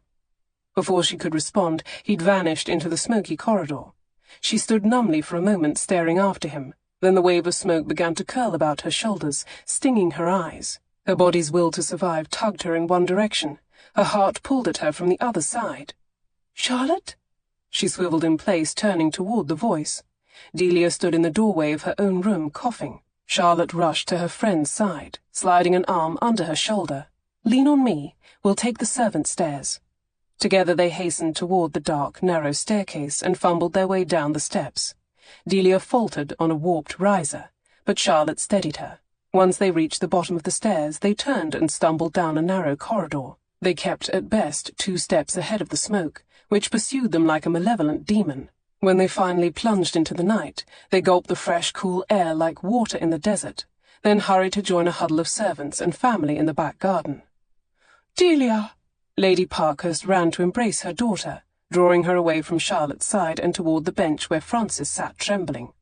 Before she could respond, he'd vanished into the smoky corridor. She stood numbly for a moment staring after him. Then the wave of smoke began to curl about her shoulders, stinging her eyes. Her body's will to survive tugged her in one direction. Her heart pulled at her from the other side. "Charlotte?" She swiveled in place, turning toward the voice. Delia stood in the doorway of her own room, coughing. Charlotte rushed to her friend's side, sliding an arm under her shoulder. "Lean on me. We'll take the servants' stairs." Together they hastened toward the dark, narrow staircase and fumbled their way down the steps. Delia faltered on a warped riser, but Charlotte steadied her. Once they reached the bottom of the stairs, they turned and stumbled down a narrow corridor. They kept, at best, 2 steps ahead of the smoke, which pursued them like a malevolent demon. When they finally plunged into the night, they gulped the fresh, cool air like water in the desert, then hurried to join a huddle of servants and family in the back garden. "Delia!" Lady Parkhurst ran to embrace her daughter, drawing her away from Charlotte's side and toward the bench where Francis sat trembling.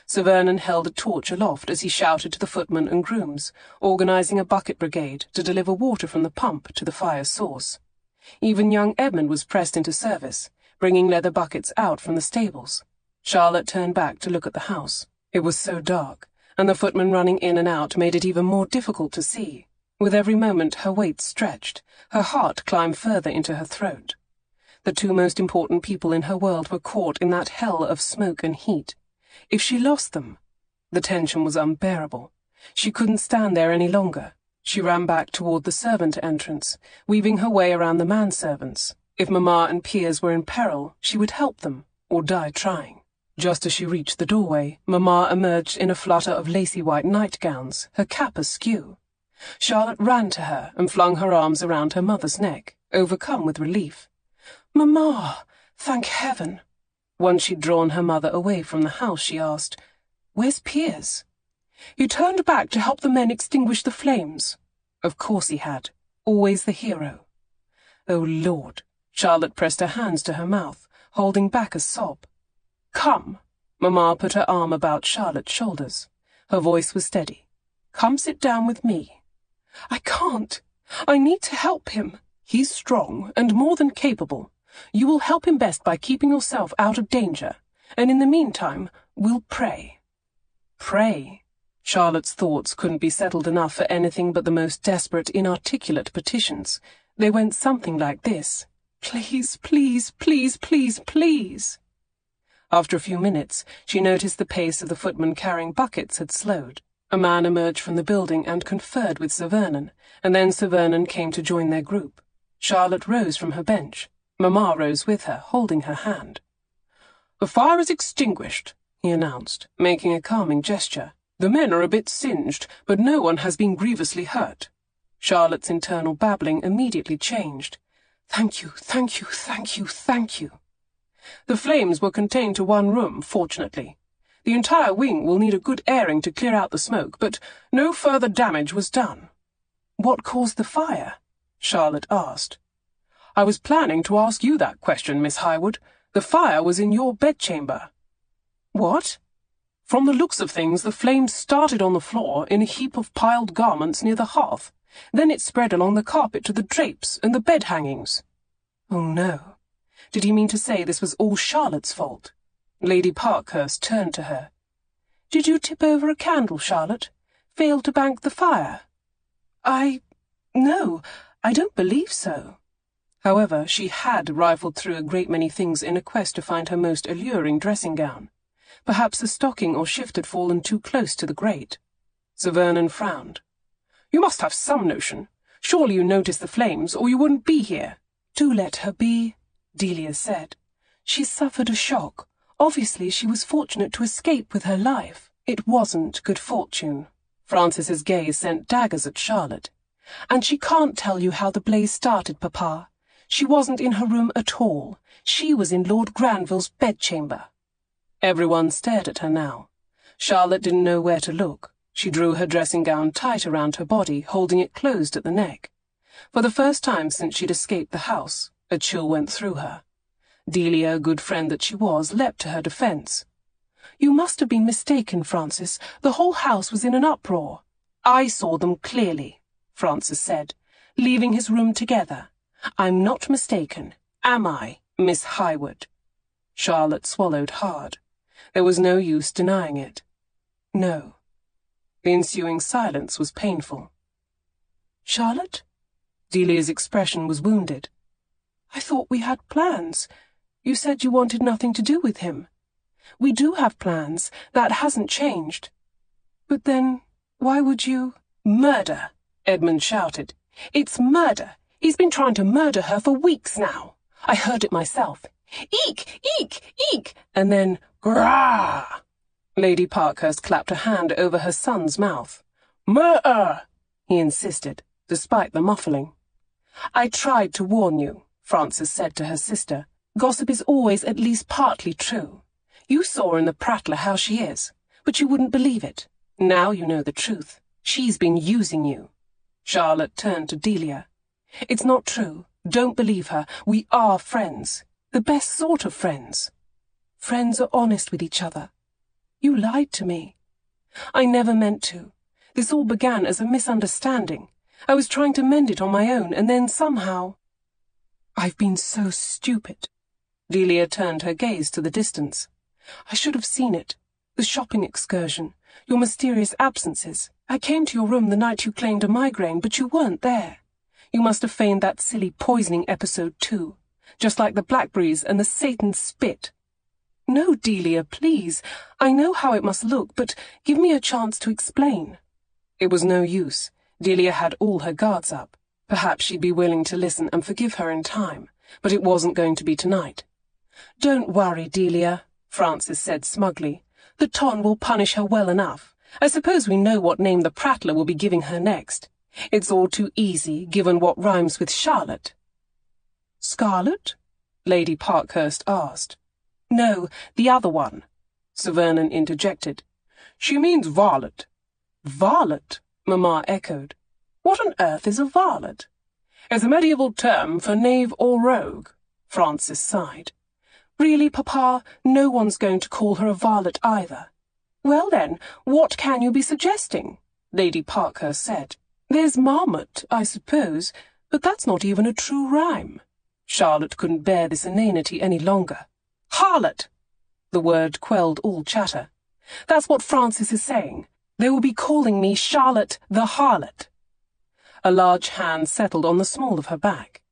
Sir Vernon held a torch aloft as he shouted to the footmen and grooms, organizing a bucket brigade to deliver water from the pump to the fire source. Even young Edmund was pressed into service, bringing leather buckets out from the stables. Charlotte turned back to look at the house. It was so dark, and the footmen running in and out made it even more difficult to see. With every moment her weight stretched, her heart climbed further into her throat. The 2 most important people in her world were caught in that hell of smoke and heat. If she lost them, the tension was unbearable. She couldn't stand there any longer. She ran back toward the servant entrance, weaving her way around the manservants. If Mamma and Piers were in peril, she would help them, or die trying. Just as she reached the doorway, Mamma emerged in a flutter of lacy white nightgowns, her cap askew. Charlotte ran to her and flung her arms around her mother's neck, overcome with relief. "Mamma, thank heaven!" Once she'd drawn her mother away from the house, she asked, "Where's Piers?" "He turned back to help the men extinguish the flames." Of course he had. Always the hero. Oh, Lord! Charlotte pressed her hands to her mouth, holding back a sob. "Come." Mamma put her arm about Charlotte's shoulders. Her voice was steady. "Come sit down with me." "I can't. I need to help him." "He's strong and more than capable. You will help him best by keeping yourself out of danger, and in the meantime, we'll pray." Pray? Charlotte's thoughts couldn't be settled enough for anything but the most desperate, inarticulate petitions. They went something like this: "Please, please, please, please, please." After a few minutes, she noticed the pace of the footman carrying buckets had slowed. A man emerged from the building and conferred with Sir Vernon, and then Sir Vernon came to join their group. Charlotte rose from her bench. Mamma rose with her, holding her hand. "The fire is extinguished," he announced, making a calming gesture. "The men are a bit singed, but no one has been grievously hurt." Charlotte's internal babbling immediately changed. "Thank you, thank you, thank you, thank you." "The flames were contained to one room, fortunately. The entire wing will need a good airing to clear out the smoke, but no further damage was done." "What caused the fire?" Charlotte asked. "I was planning to ask you that question, Miss Highwood. The fire was in your bedchamber." "What?" "From the looks of things, the flames started on the floor in a heap of piled garments near the hearth. Then it spread along the carpet to the drapes and the bed hangings." Oh no. Did he mean to say this was all Charlotte's fault? Lady Parkhurst turned to her. "Did you tip over a candle, Charlotte? Fail to bank the fire?" No, I don't believe so." However, she had rifled through a great many things in a quest to find her most alluring dressing gown. Perhaps a stocking or shift had fallen too close to the grate. Sir Vernon frowned. "You must have some notion. Surely you noticed the flames, or you wouldn't be here." "Do let her be," Delia said. "She's suffered a shock. Obviously she was fortunate to escape with her life." "It wasn't good fortune." Francis's gaze sent daggers at Charlotte. "And she can't tell you how the blaze started, Papa. She wasn't in her room at all. She was in Lord Granville's bedchamber." Everyone stared at her now. Charlotte didn't know where to look. She drew her dressing gown tight around her body, holding it closed at the neck. For the first time since she'd escaped the house, a chill went through her. Delia, good friend that she was, leapt to her defence. "You must have been mistaken, Francis. The whole house was in an uproar." "I saw them clearly," Francis said, leaving his room together. "I'm not mistaken, am I, Miss Highwood?" Charlotte swallowed hard. There was no use denying it. No. The ensuing silence was painful. "Charlotte?" Delia's expression was wounded. "I thought we had plans. You said you wanted nothing to do with him." "We do have plans. That hasn't changed." "But then, why would you—" "Murder!" Edmund shouted. "It's murder! He's been trying to murder her for weeks now. I heard it myself. Eek! Eek! Eek! And then, grah!" Lady Parkhurst clapped a hand over her son's mouth. "Murder!" he insisted, despite the muffling. "I tried to warn you," Frances said to her sister. "Gossip is always at least partly true. You saw in the prattler how she is, but you wouldn't believe it. Now you know the truth. She's been using you." Charlotte turned to Delia. "It's not true. Don't believe her. We are friends. The best sort of friends. Friends are honest with each other. You lied to me." "I never meant to. This all began as a misunderstanding. I was trying to mend it on my own, and then somehow—" "I've been so stupid." Delia turned her gaze to the distance. "I should have seen it. The shopping excursion. Your mysterious absences. I came to your room the night you claimed a migraine, but you weren't there. You must have feigned that silly poisoning episode too, just like the blackberries and the Satan's spit." "No, Delia, please. I know how it must look, but give me a chance to explain." It was no use. Delia had all her guards up. Perhaps she'd be willing to listen and forgive her in time, but it wasn't going to be tonight. "Don't worry, Delia," Frances said smugly. "The ton will punish her well enough. I suppose we know what name the prattler will be giving her next. It's all too easy, given what rhymes with Charlotte." "Scarlet?" Lady Parkhurst asked. "No, the other one," Sir Vernon interjected. "She means varlet." "Varlet?" Mamma echoed. "What on earth is a varlet?" "It's a medieval term for knave or rogue," Frances sighed. Really, Papa, no one's going to call her a varlet either. Well then, what can you be suggesting? Lady Parkhurst said. There's marmot, I suppose, but that's not even a true rhyme. Charlotte couldn't bear this inanity any longer. Harlot! The word quelled all chatter. That's what Francis is saying. They will be calling me Charlotte the Harlot. A large hand settled on the small of her back.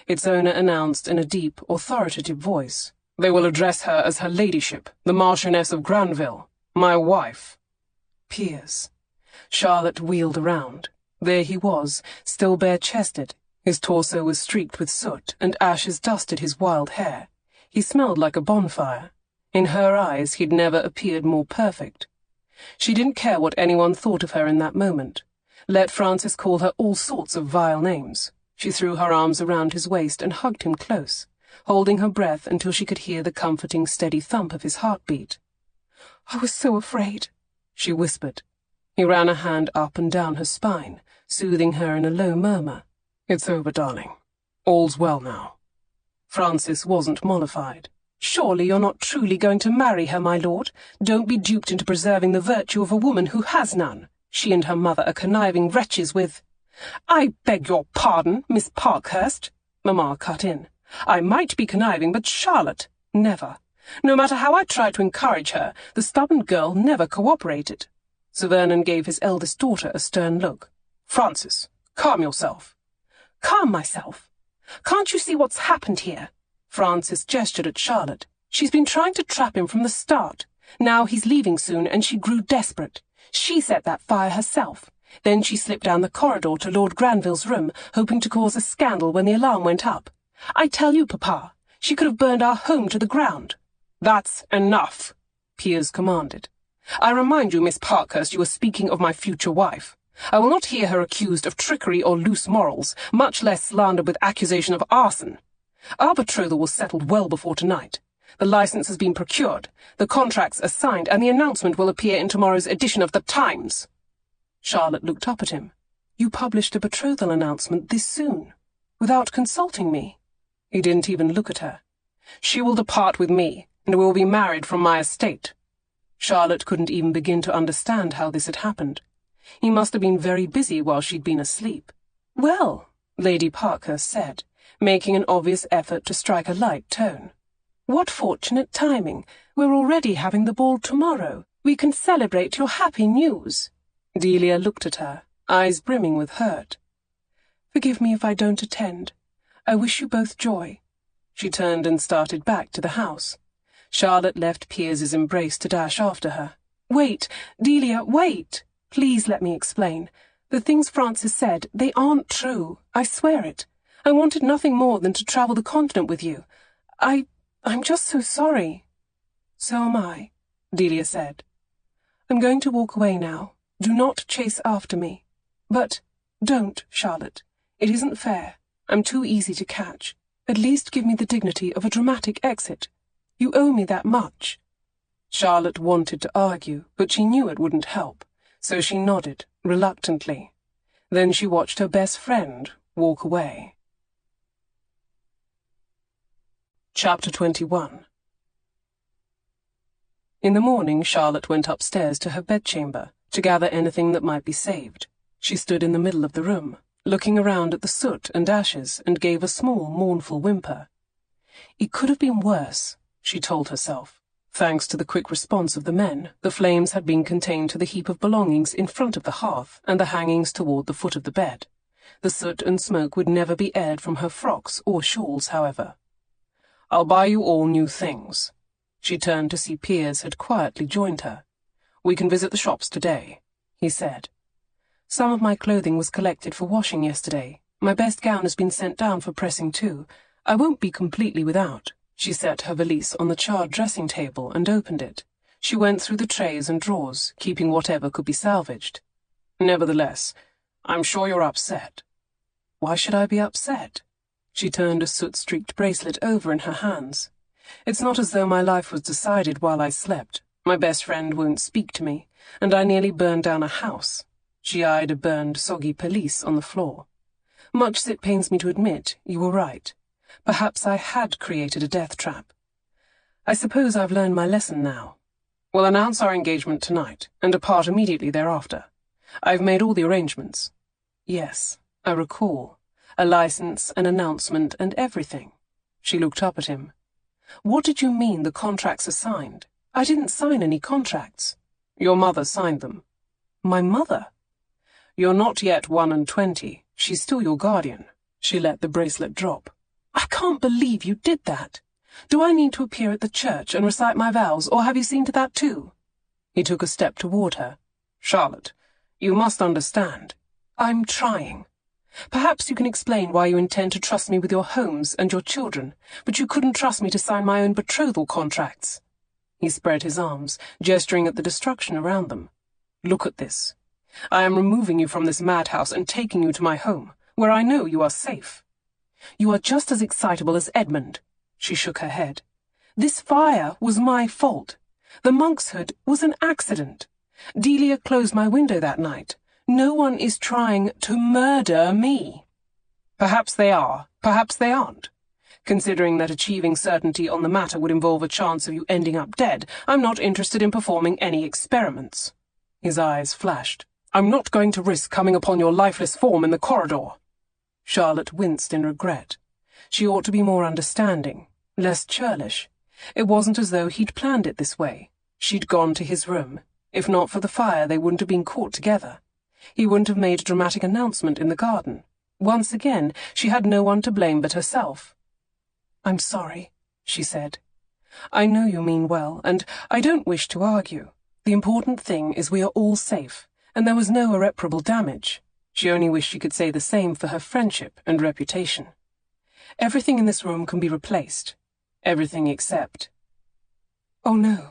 Its owner announced in a deep, authoritative voice. They will address her as her ladyship, the Marchioness of Granville, my wife. Piers. Charlotte wheeled around. There he was, still bare-chested. His torso was streaked with soot, and ashes dusted his wild hair. He smelled like a bonfire. In her eyes he'd never appeared more perfect. She didn't care what anyone thought of her in that moment. Let Francis call her all sorts of vile names. She threw her arms around his waist and hugged him close, holding her breath until she could hear the comforting, steady thump of his heartbeat. "I was so afraid," she whispered. He ran a hand up and down her spine, soothing her in a low murmur. "It's over, darling. All's well now." Francis wasn't mollified. "Surely you're not truly going to marry her, my lord? Don't be duped into preserving the virtue of a woman who has none. She and her mother are conniving wretches with—" "I beg your pardon, Miss Parkhurst," Mamma cut in. "I might be conniving, but Charlotte, never. No matter how I tried to encourage her, the stubborn girl never cooperated." Sir Vernon gave his eldest daughter a stern look. "Francis, calm yourself." "Calm myself? Can't you see what's happened here?" Francis gestured at Charlotte. "She's been trying to trap him from the start. Now he's leaving soon, and she grew desperate. She set that fire herself. Then she slipped down the corridor to Lord Granville's room, hoping to cause a scandal when the alarm went up. I tell you, Papa, she could have burned our home to the ground." "That's enough," Piers commanded. "I remind you, Miss Parkhurst, you are speaking of my future wife. I will not hear her accused of trickery or loose morals, much less slandered with accusation of arson. Our betrothal was settled well before tonight. The license has been procured, the contracts are signed, and the announcement will appear in tomorrow's edition of the Times." Charlotte looked up at him. "You published a betrothal announcement this soon, without consulting me?" He didn't even look at her. "She will depart with me, and we will be married from my estate." Charlotte couldn't even begin to understand how this had happened. He must have been very busy while she'd been asleep. "Well," Lady Parkhurst said, making an obvious effort to strike a light tone. "What fortunate timing. We're already having the ball tomorrow. We can celebrate your happy news." Delia looked at her, eyes brimming with hurt. "Forgive me if I don't attend. I wish you both joy." She turned and started back to the house. Charlotte left Piers's embrace to dash after her. "Wait, Delia, wait! Please let me explain. The things Francis said, they aren't true. I swear it. I wanted nothing more than to travel the continent with you. I'm just so sorry." "So am I," Delia said. "I'm going to walk away now. Do not chase after me. But don't, Charlotte. It isn't fair. I'm too easy to catch. At least give me the dignity of a dramatic exit. You owe me that much." Charlotte wanted to argue, but she knew it wouldn't help, so she nodded, reluctantly. Then she watched her best friend walk away. Chapter 21. In the morning, Charlotte went upstairs to her bedchamber to gather anything that might be saved. She stood in the middle of the room, looking around at the soot and ashes, and gave a small, mournful whimper. It could have been worse, she told herself. Thanks to the quick response of the men, the flames had been contained to the heap of belongings in front of the hearth and the hangings toward the foot of the bed. The soot and smoke would never be aired from her frocks or shawls, however. "I'll buy you all new things." She turned to see Piers had quietly joined her. "We can visit the shops today," he said. "Some of my clothing was collected for washing yesterday. My best gown has been sent down for pressing too. I won't be completely without." She set her valise on the charred dressing table and opened it. She went through the trays and drawers, keeping whatever could be salvaged. "Nevertheless, I'm sure you're upset." "Why should I be upset?" She turned a soot-streaked bracelet over in her hands. "It's not as though my life was decided while I slept. My best friend won't speak to me, and I nearly burned down a house." She eyed a burned, soggy pelisse on the floor. "Much as it pains me to admit, you were right. Perhaps I had created a death trap. I suppose I've learned my lesson now. We'll announce our engagement tonight, and depart immediately thereafter. I've made all the arrangements. Yes, I recall. A license, an announcement, and everything. She looked up at him. What did you mean the contracts are signed? I didn't sign any contracts. Your mother signed them. My mother? You're not yet 21. She's still your guardian. She let the bracelet drop. I can't believe you did that. Do I need to appear at the church and recite my vows, or have you seen to that too? He took a step toward her. Charlotte, you must understand. I'm trying. Perhaps you can explain why you intend to trust me with your homes and your children, but you couldn't trust me to sign my own betrothal contracts. He spread his arms, gesturing at the destruction around them. Look at this. I am removing you from this madhouse and taking you to my home, where I know you are safe. You are just as excitable as Edmund. She shook her head. This fire was my fault. The monkshood was an accident. Delia closed my window that night. No one is trying to murder me. Perhaps they are, perhaps they aren't. Considering that achieving certainty on the matter would involve a chance of you ending up dead, I'm not interested in performing any experiments. His eyes flashed. I'm not going to risk coming upon your lifeless form in the corridor. Charlotte winced in regret. She ought to be more understanding, less churlish. It wasn't as though he'd planned it this way. She'd gone to his room. If not for the fire, they wouldn't have been caught together. He wouldn't have made a dramatic announcement in the garden. Once again, she had no one to blame but herself. I'm sorry, she said. I know you mean well, and I don't wish to argue. The important thing is we are all safe, and there was no irreparable damage. She only wished she could say the same for her friendship and reputation. Everything in this room can be replaced. Everything except... Oh no,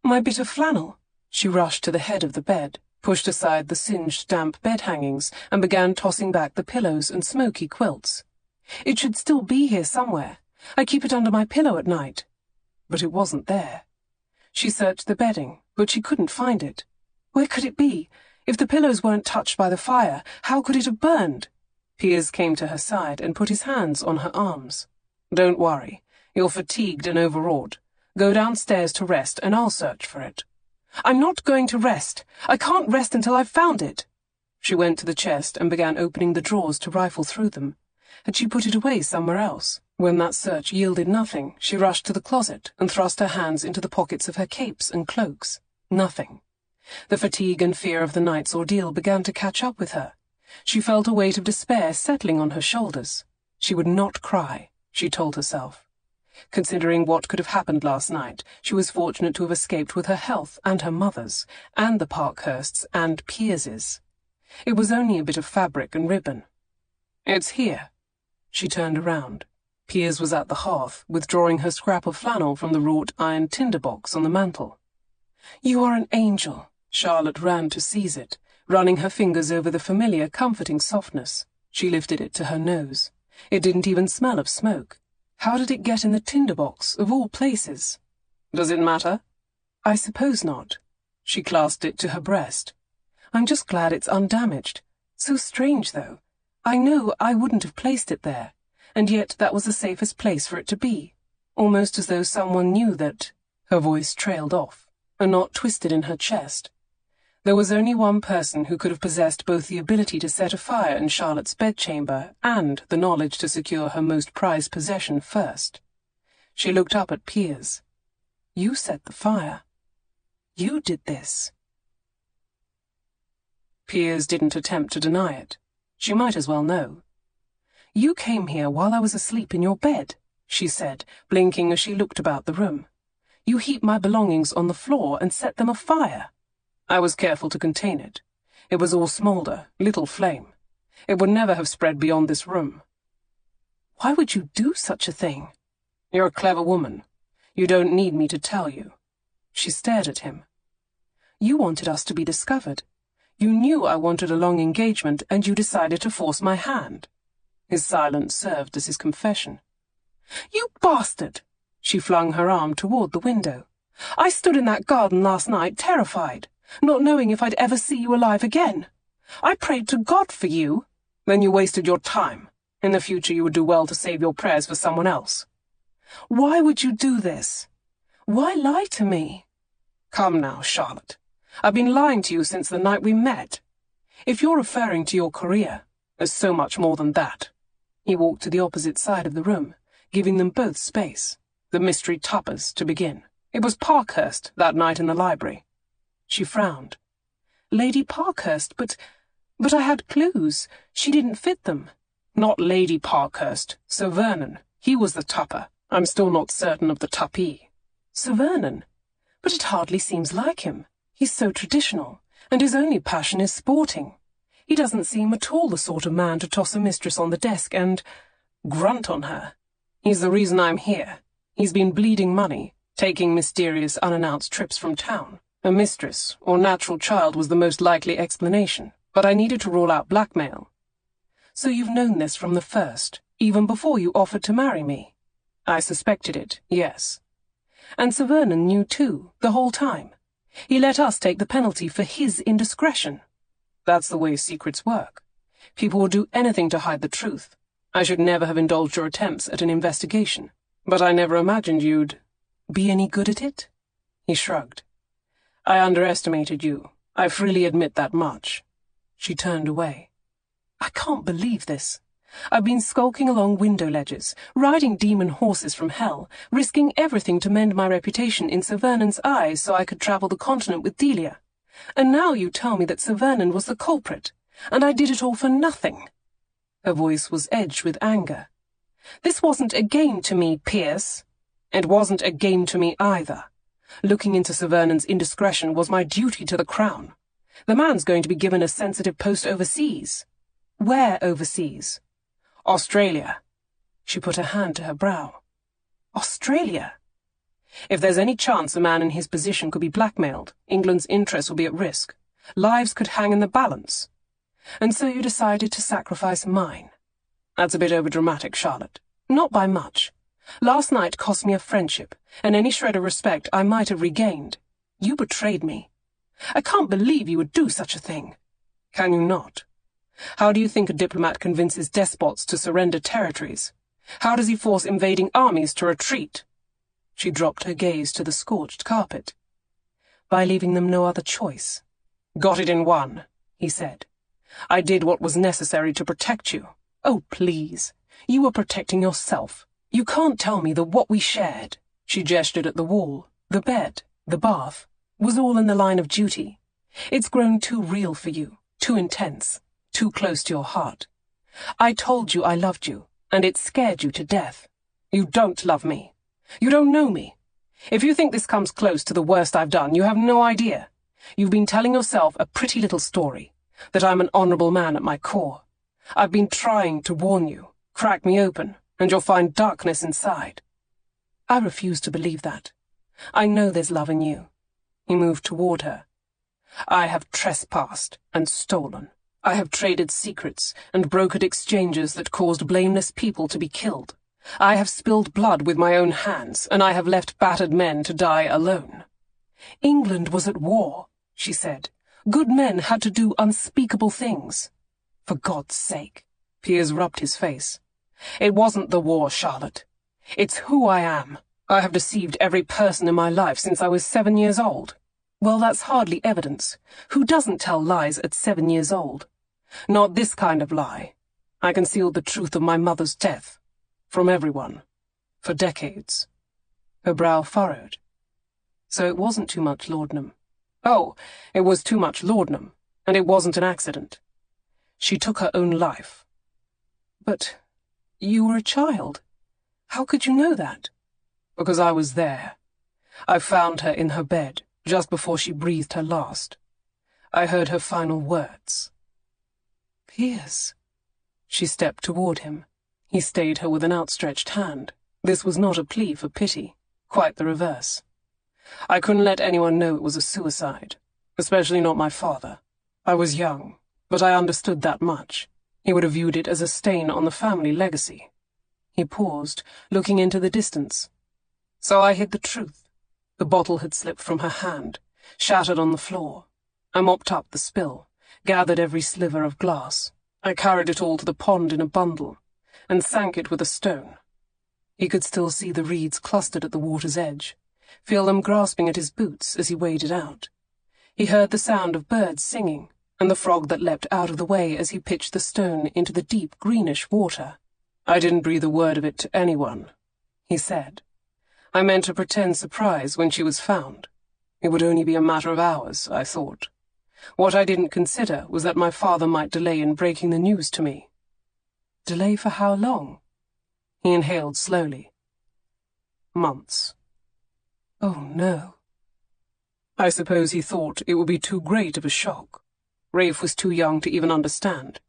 my bit of flannel. She rushed to the head of the bed, pushed aside the singed damp bed hangings, and began tossing back the pillows and smoky quilts. It should still be here somewhere. I keep it under my pillow at night. But it wasn't there. She searched the bedding, but she couldn't find it. Where could it be? If the pillows weren't touched by the fire, how could it have burned? Piers came to her side and put his hands on her arms. Don't worry. You're fatigued and overwrought. Go downstairs to rest, and I'll search for it. I'm not going to rest. I can't rest until I've found it. She went to the chest and began opening the drawers to rifle through them. Had she put it away somewhere else? When that search yielded nothing, she rushed to the closet and thrust her hands into the pockets of her capes and cloaks. Nothing. The fatigue and fear of the night's ordeal began to catch up with her. She felt a weight of despair settling on her shoulders. She would not cry, she told herself. Considering what could have happened last night, she was fortunate to have escaped with her health and her mother's, and the Parkhursts and Piers's. It was only a bit of fabric and ribbon. It's here. She turned around. Piers was at the hearth, withdrawing her scrap of flannel from the wrought iron tinder-box on the mantel. You are an angel. Charlotte ran to seize it, running her fingers over the familiar, comforting softness. She lifted it to her nose. It didn't even smell of smoke. How did it get in the tinder-box, of all places? Does it matter? I suppose not. She clasped it to her breast. I'm just glad it's undamaged. So strange, though. I know I wouldn't have placed it there, and yet that was the safest place for it to be, almost as though someone knew that... Her voice trailed off, a knot twisted in her chest. There was only one person who could have possessed both the ability to set a fire in Charlotte's bedchamber and the knowledge to secure her most prized possession first. She looked up at Piers. You set the fire. You did this. Piers didn't attempt to deny it. She might as well know. You came here while I was asleep in your bed, she said, blinking as she looked about the room. You heaped my belongings on the floor and set them afire. I was careful to contain it. It was all smoulder, little flame. It would never have spread beyond this room. Why would you do such a thing? You're a clever woman. You don't need me to tell you. She stared at him. You wanted us to be discovered. You knew I wanted a long engagement, and you decided to force my hand. His silence served as his confession. You bastard! She flung her arm toward the window. I stood in that garden last night, terrified, not knowing if I'd ever see you alive again. I prayed to God for you. Then you wasted your time. In the future you would do well to save your prayers for someone else. Why would you do this? Why lie to me? Come now, Charlotte. I've been lying to you since the night we met. If you're referring to your career, there's so much more than that. He walked to the opposite side of the room, giving them both space. The mystery tuppers to begin. It was Parkhurst that night in the library. She frowned. Lady Parkhurst, but I had clues. She didn't fit them. Not Lady Parkhurst, Sir Vernon. He was the tupper. I'm still not certain of the tuppee. Sir Vernon? But it hardly seems like him. He's so traditional, and his only passion is sporting. He doesn't seem at all the sort of man to toss a mistress on the desk and grunt on her. He's the reason I'm here. He's been bleeding money, taking mysterious, unannounced trips from town. A mistress, or natural child, was the most likely explanation, but I needed to rule out blackmail. So you've known this from the first, even before you offered to marry me? I suspected it, yes. And Sir Vernon knew too, the whole time. He let us take the penalty for his indiscretion. That's the way secrets work. People will do anything to hide the truth. I should never have indulged your attempts at an investigation, but I never imagined you'd be any good at it. He shrugged. I underestimated you. I freely admit that much. She turned away. I can't believe this. I've been skulking along window ledges, riding demon horses from hell, risking everything to mend my reputation in Sir Vernon's eyes so I could travel the continent with Delia. And now you tell me that Sir Vernon was the culprit, and I did it all for nothing. Her voice was edged with anger. This wasn't a game to me, Piers. It wasn't a game to me either. Looking into Sir Vernon's indiscretion was my duty to the Crown. The man's going to be given a sensitive post overseas. Where overseas? Australia. She put her hand to her brow. Australia? If there's any chance a man in his position could be blackmailed, England's interests will be at risk. Lives could hang in the balance. And so you decided to sacrifice mine. That's a bit overdramatic, Charlotte. Not by much. Last night cost me a friendship, and any shred of respect I might have regained. You betrayed me. I can't believe you would do such a thing. Can you not? How do you think a diplomat convinces despots to surrender territories? How does he force invading armies to retreat? She dropped her gaze to the scorched carpet. By leaving them no other choice. Got it in one, he said. I did what was necessary to protect you. Oh, please. You were protecting yourself. You can't tell me that what we shared, she gestured at the wall, the bed, the bath, was all in the line of duty. It's grown too real for you, too intense, too close to your heart. I told you I loved you, and it scared you to death. You don't love me. You don't know me. If you think this comes close to the worst I've done, you have no idea. You've been telling yourself a pretty little story, that I'm an honourable man at my core. I've been trying to warn you. Crack me open, and you'll find darkness inside. I refuse to believe that. I know there's love in you. He moved toward her. I have trespassed and stolen. I have traded secrets and brokered exchanges that caused blameless people to be killed. I have spilled blood with my own hands, and I have left battered men to die alone. England was at war, she said. Good men had to do unspeakable things. For God's sake. Piers rubbed his face. It wasn't the war, Charlotte. It's who I am. I have deceived every person in my life since I was 7 years old. Well, that's hardly evidence. Who doesn't tell lies at 7 years old? Not this kind of lie. I concealed the truth of my mother's death. From everyone. For decades. Her brow furrowed. So it wasn't too much laudanum. Oh, it was too much laudanum, and it wasn't an accident. She took her own life. But you were a child. How could you know that? Because I was there. I found her in her bed, just before she breathed her last. I heard her final words. Piers. She stepped toward him. He stayed her with an outstretched hand. This was not a plea for pity. Quite the reverse. I couldn't let anyone know it was a suicide, especially not my father. I was young, but I understood that much. He would have viewed it as a stain on the family legacy. He paused, looking into the distance. So I hid the truth. The bottle had slipped from her hand, shattered on the floor. I mopped up the spill, gathered every sliver of glass. I carried it all to the pond in a bundle, and sank it with a stone. He could still see the reeds clustered at the water's edge, feel them grasping at his boots as he waded out. He heard the sound of birds singing, and the frog that leapt out of the way as he pitched the stone into the deep greenish water. "I didn't breathe a word of it to anyone," he said. "I meant to pretend surprise when she was found. It would only be a matter of hours, I thought. What I didn't consider was that my father might delay in breaking the news to me." "Delay for how long?" He inhaled slowly. "Months." "Oh, no." "I suppose he thought it would be too great of a shock. Rafe was too young to even understand.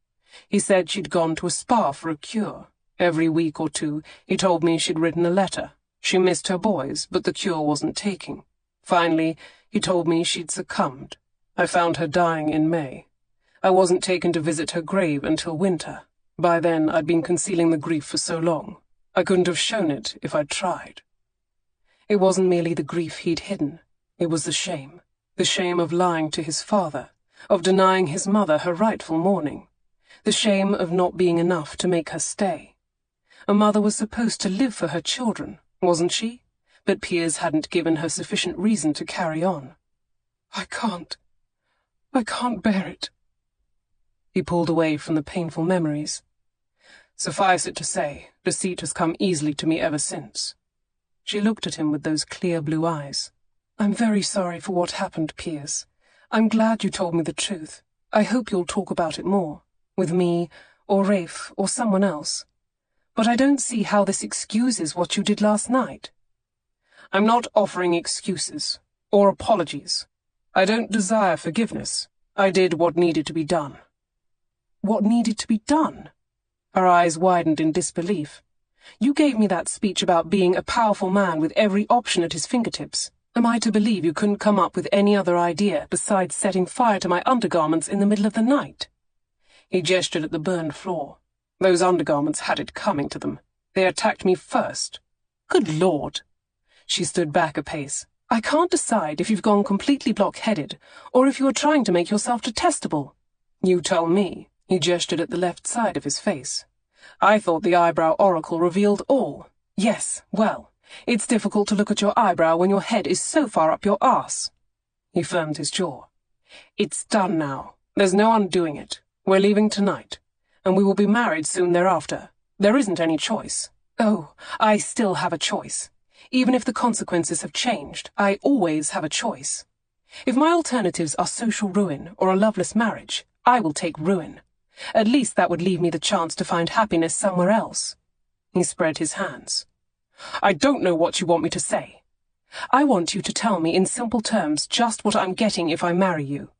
He said she'd gone to a spa for a cure. Every week or two, he told me she'd written a letter. She missed her boys, but the cure wasn't taking. Finally, he told me she'd succumbed. I found her dying in May. I wasn't taken to visit her grave until winter. By then, I'd been concealing the grief for so long. I couldn't have shown it if I'd tried." It wasn't merely the grief he'd hidden. It was the shame of lying to his father, of denying his mother her rightful mourning, the shame of not being enough to make her stay. A mother was supposed to live for her children, wasn't she? But Piers hadn't given her sufficient reason to carry on. I can't bear it." He pulled away from the painful memories. "Suffice it to say, deceit has come easily to me ever since." She looked at him with those clear blue eyes. "I'm very sorry for what happened, Piers. I'm glad you told me the truth. I hope you'll talk about it more, with me, or Rafe, or someone else. But I don't see how this excuses what you did last night." "I'm not offering excuses, or apologies. I don't desire forgiveness. I did what needed to be done." "What needed to be done?" Her eyes widened in disbelief. "You gave me that speech about being a powerful man with every option at his fingertips. Am I to believe you couldn't come up with any other idea besides setting fire to my undergarments in the middle of the night?" He gestured at the burned floor. "Those undergarments had it coming to them. They attacked me first." "Good Lord!" She stood back a pace. "I can't decide if you've gone completely block-headed, or if you are trying to make yourself detestable." "You tell me." He gestured at the left side of his face. "I thought the eyebrow oracle revealed all." "Yes, well, it's difficult to look at your eyebrow when your head is so far up your arse." He firmed his jaw. "It's done now. There's no undoing it. We're leaving tonight, and we will be married soon thereafter. There isn't any choice." "Oh, I still have a choice. Even if the consequences have changed, I always have a choice. If my alternatives are social ruin or a loveless marriage, I will take ruin. At least that would leave me the chance to find happiness somewhere else." He spread his hands. "I don't know what you want me to say." "I want you to tell me in simple terms just what I'm getting if I marry you.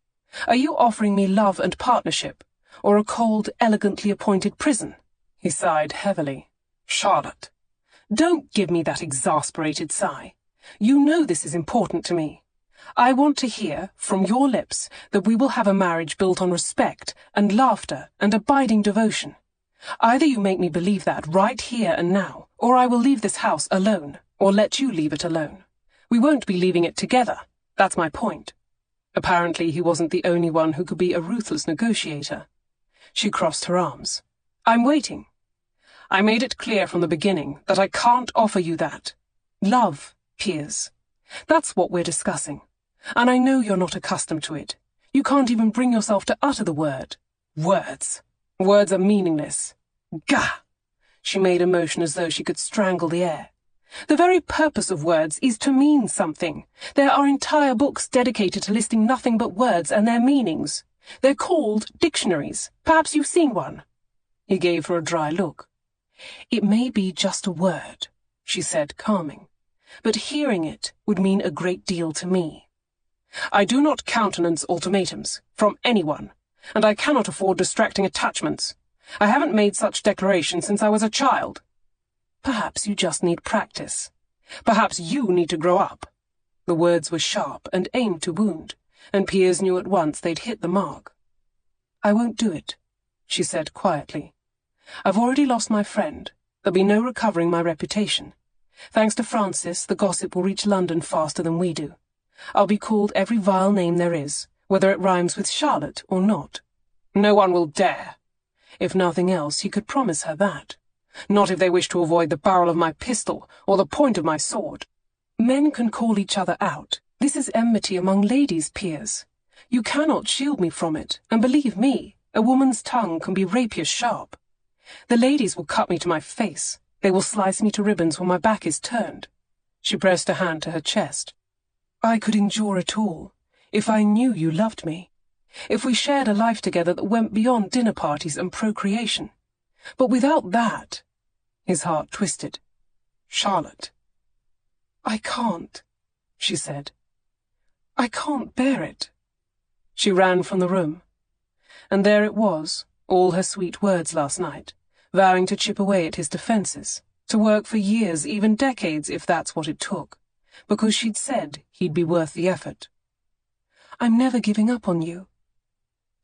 Are you offering me love and partnership, or a cold, elegantly appointed prison?" He sighed heavily. "Charlotte." "Don't give me that exasperated sigh. You know this is important to me. I want to hear, from your lips, that we will have a marriage built on respect and laughter and abiding devotion. Either you make me believe that right here and now, or I will leave this house alone, or let you leave it alone. We won't be leaving it together. That's my point." Apparently he wasn't the only one who could be a ruthless negotiator. She crossed her arms. "I'm waiting. I made it clear from the beginning that I can't offer you that. Love, Piers. That's what we're discussing. And I know you're not accustomed to it. You can't even bring yourself to utter the word. Words. Words are meaningless. Gah!" She made a motion as though she could strangle the air. "The very purpose of words is to mean something. There are entire books dedicated to listing nothing but words and their meanings. They're called dictionaries. Perhaps you've seen one." He gave her a dry look. "It may be just a word," she said, calming, "but hearing it would mean a great deal to me. I do not countenance ultimatums, from anyone, and I cannot afford distracting attachments. I haven't made such declarations since I was a child." "Perhaps you just need practice. Perhaps you need to grow up." The words were sharp and aimed to wound, and Piers knew at once they'd hit the mark. "I won't do it," she said quietly. "I've already lost my friend. There'll be no recovering my reputation. Thanks to Francis, the gossip will reach London faster than we do. I'll be called every vile name there is, whether it rhymes with Charlotte or not. No one will dare. If nothing else, he could promise her that. Not if they wish to avoid the barrel of my pistol or the point of my sword." Men can call each other out. This is enmity among ladies, Piers. You cannot shield me from it, and believe me, a woman's tongue can be rapier sharp. The ladies will cut me to my face. They will slice me to ribbons when my back is turned. She pressed a hand to her chest. I could endure it all, if I knew you loved me. If we shared a life together that went beyond dinner parties and procreation. But without that... His heart twisted. Charlotte. I can't, she said. I can't bear it. She ran from the room. And there it was, all her sweet words last night, vowing to chip away at his defences, to work for years, even decades, if that's what it took, because she'd said he'd be worth the effort. I'm never giving up on you.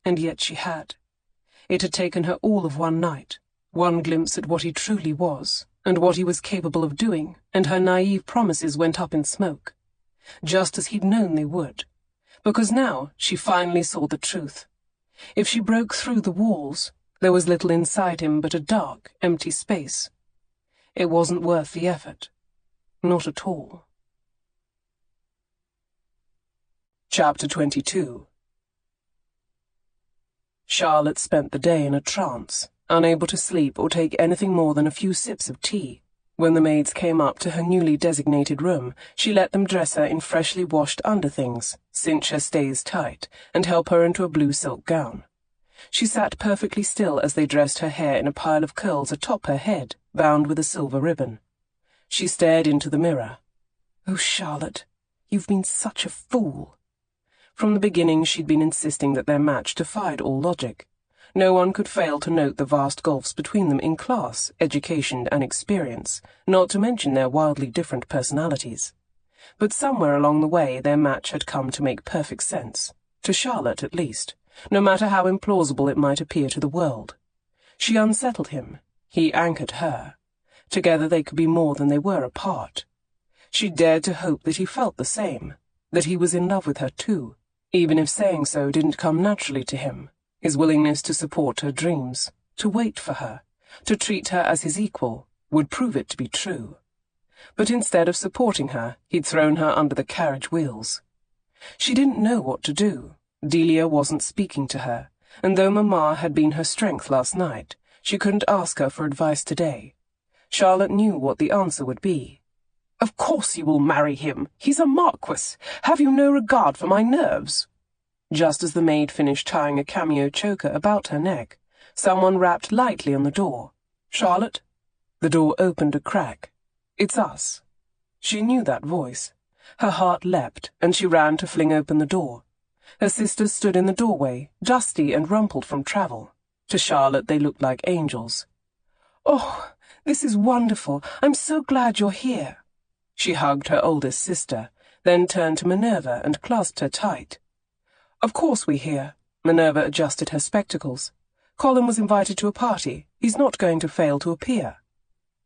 And yet she had. It had taken her all of one night, one glimpse at what he truly was, and what he was capable of doing, and her naive promises went up in smoke, just as he'd known they would, because now she finally saw the truth. If she broke through the walls, there was little inside him but a dark, empty space. It wasn't worth the effort. Not at all. Chapter 22. Charlotte spent the day in a trance, unable to sleep or take anything more than a few sips of tea. When the maids came up to her newly designated room, she let them dress her in freshly washed underthings, cinch her stays tight, and help her into a blue silk gown. She sat perfectly still as they dressed her hair in a pile of curls atop her head, bound with a silver ribbon. She stared into the mirror. Oh, Charlotte, you've been such a fool. From the beginning she'd been insisting that their match defied all logic. No one could fail to note the vast gulfs between them in class, education, and experience, not to mention their wildly different personalities. But somewhere along the way their match had come to make perfect sense, to Charlotte at least, no matter how implausible it might appear to the world. She unsettled him, he anchored her. Together they could be more than they were apart. She dared to hope that he felt the same, that he was in love with her too, even if saying so didn't come naturally to him. His willingness to support her dreams, to wait for her, to treat her as his equal, would prove it to be true. But instead of supporting her, he'd thrown her under the carriage wheels. She didn't know what to do. Delia wasn't speaking to her, and though Mamma had been her strength last night, she couldn't ask her for advice today. Charlotte knew what the answer would be. Of course you will marry him. He's a marquess. Have you no regard for my nerves? Just as the maid finished tying a cameo choker about her neck, someone rapped lightly on the door. Charlotte? The door opened a crack. It's us. She knew that voice. Her heart leapt, and she ran to fling open the door. Her sisters stood in the doorway, dusty and rumpled from travel. To Charlotte they looked like angels. Oh, this is wonderful. I'm so glad you're here. She hugged her oldest sister, then turned to Minerva and clasped her tight. Of course we're here. Minerva adjusted her spectacles. Colin was invited to a party. He's not going to fail to appear.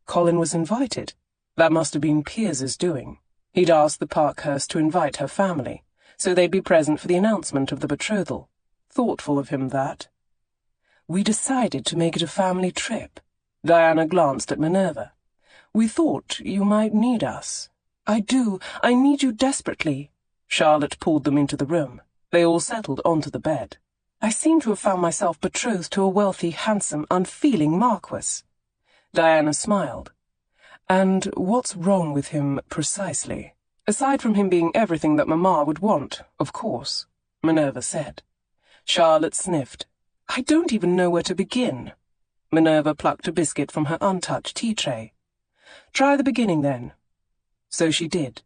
Colin was invited? That must have been Piers's doing. He'd asked the Parkhurst to invite her family, so they'd be present for the announcement of the betrothal. Thoughtful of him, that. We decided to make it a family trip. Diana glanced at Minerva. We thought you might need us. I do. I need you desperately. Charlotte pulled them into the room. They all settled onto the bed. I seem to have found myself betrothed to a wealthy, handsome, unfeeling marquess. Diana smiled. And what's wrong with him precisely? Aside from him being everything that Mamma would want, of course, Minerva said. Charlotte sniffed. I don't even know where to begin. Minerva plucked a biscuit from her untouched tea tray. Try the beginning, then. So she did.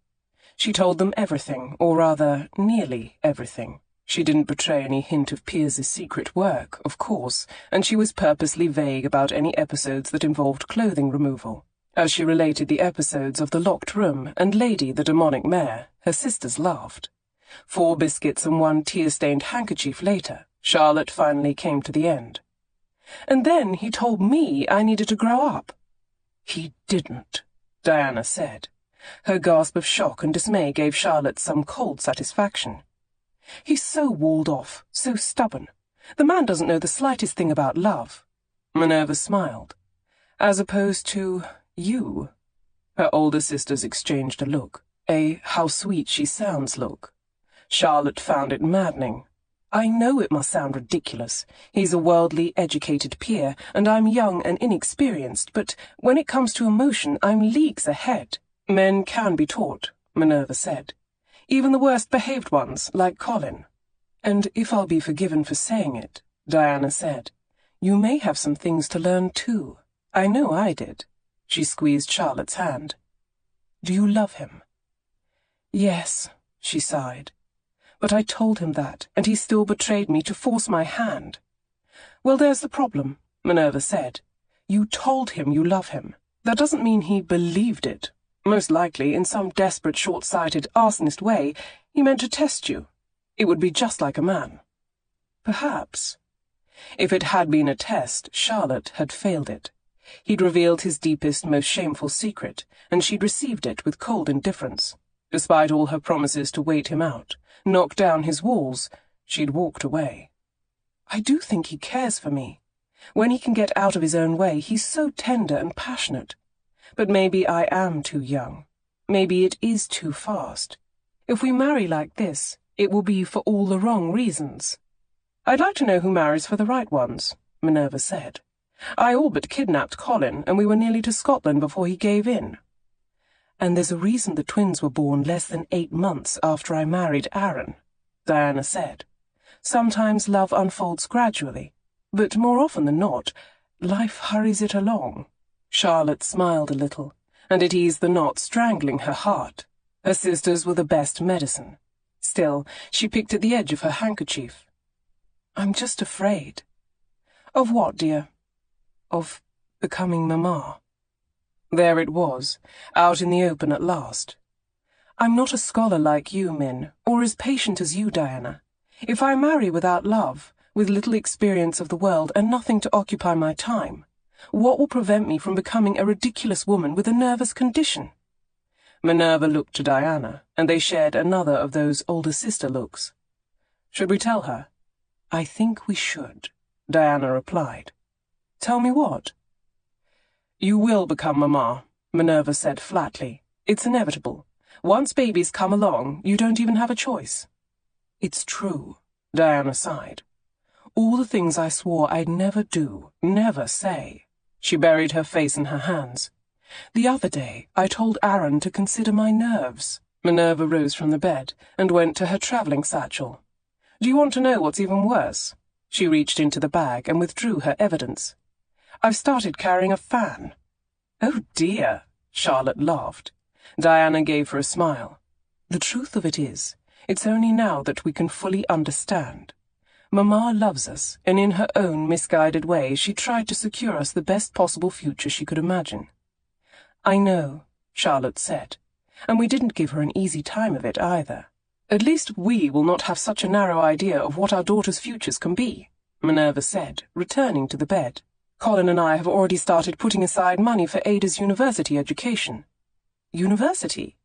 She told them everything, or rather, nearly everything. She didn't betray any hint of Piers's secret work, of course, and she was purposely vague about any episodes that involved clothing removal. As she related the episodes of the locked room and Lady the demonic mare, her sisters laughed. 4 biscuits and 1 tear-stained handkerchief later, Charlotte finally came to the end. And then he told me I needed to grow up. He didn't, Diana said. Her gasp of shock and dismay gave Charlotte some cold satisfaction. He's so walled off, so stubborn. The man doesn't know the slightest thing about love. Minerva smiled. As opposed to you. Her older sisters exchanged a look. a how sweet she sounds look. Charlotte found it maddening. I know it must sound ridiculous. He's a worldly, educated peer, and I'm young and inexperienced, but when it comes to emotion, I'm leagues ahead. Men can be taught, Minerva said. Even the worst-behaved ones, like Colin. And if I'll be forgiven for saying it, Diana said, you may have some things to learn too. I know I did. She squeezed Charlotte's hand. Do you love him? Yes, she sighed. But I told him that, and he still betrayed me to force my hand. Well, there's the problem, Minerva said. You told him you love him. That doesn't mean he believed it. Most likely, in some desperate, short-sighted, arsonist way, he meant to test you. It would be just like a man. Perhaps. If it had been a test, Charlotte had failed it. He'd revealed his deepest, most shameful secret, and she'd received it with cold indifference. Despite all her promises to wait him out, knock down his walls, she'd walked away. I do think he cares for me. When he can get out of his own way, he's so tender and passionate. But maybe I am too young. Maybe it is too fast. If we marry like this, it will be for all the wrong reasons. I'd like to know who marries for the right ones, Minerva said. I all but kidnapped Colin, and we were nearly to Scotland before he gave in. And there's a reason the twins were born less than 8 months after I married Aaron, Diana said. Sometimes love unfolds gradually, but more often than not, life hurries it along. Charlotte smiled a little, and it eased the knot strangling her heart. Her sisters were the best medicine. Still, she picked at the edge of her handkerchief. I'm just afraid. Of what, dear? Of becoming Mamma. There it was, out in the open at last. I'm not a scholar like you, Min, or as patient as you, Diana. If I marry without love, with little experience of the world and nothing to occupy my time, what will prevent me from becoming a ridiculous woman with a nervous condition? Minerva looked to Diana, and they shared another of those older sister looks. Should we tell her? I think we should, Diana replied. Tell me what? You will become Mamma, Minerva said flatly. It's inevitable. Once babies come along, you don't even have a choice. It's true, Diana sighed. All the things I swore I'd never do, never say. She buried her face in her hands. The other day, I told Aaron to consider my nerves. Minerva rose from the bed and went to her travelling satchel. Do you want to know what's even worse? She reached into the bag and withdrew her evidence. I've started carrying a fan. Oh dear, Charlotte laughed. Diana gave her a smile. The truth of it is, it's only now that we can fully understand. Mamma loves us, and in her own misguided way she tried to secure us the best possible future she could imagine. I know, Charlotte said, and we didn't give her an easy time of it either. At least we will not have such a narrow idea of what our daughters' futures can be, Minerva said, returning to the bed. Colin and I have already started putting aside money for Ada's university education. University?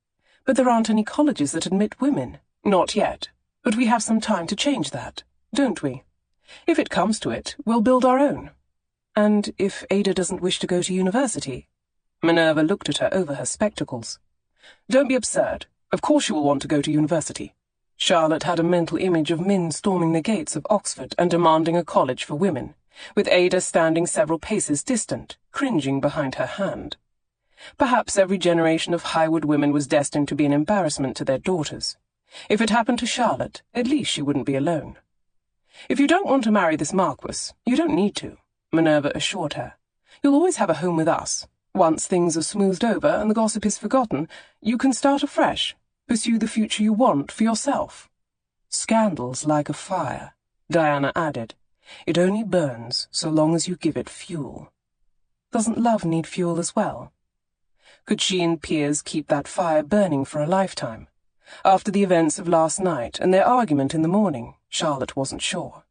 But there aren't any colleges that admit women. Not yet. But we have some time to change that, don't we? If it comes to it, we'll build our own. And if Ada doesn't wish to go to university? Minerva looked at her over her spectacles. Don't be absurd. Of course you will want to go to university. Charlotte had a mental image of Min storming the gates of Oxford and demanding a college for women, with Ada standing several paces distant, cringing behind her hand. Perhaps every generation of Highwood women was destined to be an embarrassment to their daughters. If it happened to Charlotte, at least she wouldn't be alone. If you don't want to marry this marquess, you don't need to, Minerva assured her. You'll always have a home with us. Once things are smoothed over and the gossip is forgotten, you can start afresh, pursue the future you want for yourself. Scandal's like a fire, Diana added. It only burns so long as you give it fuel. Doesn't love need fuel as well? Could she and Piers keep that fire burning for a lifetime? After the events of last night and their argument in the morning, Charlotte wasn't sure.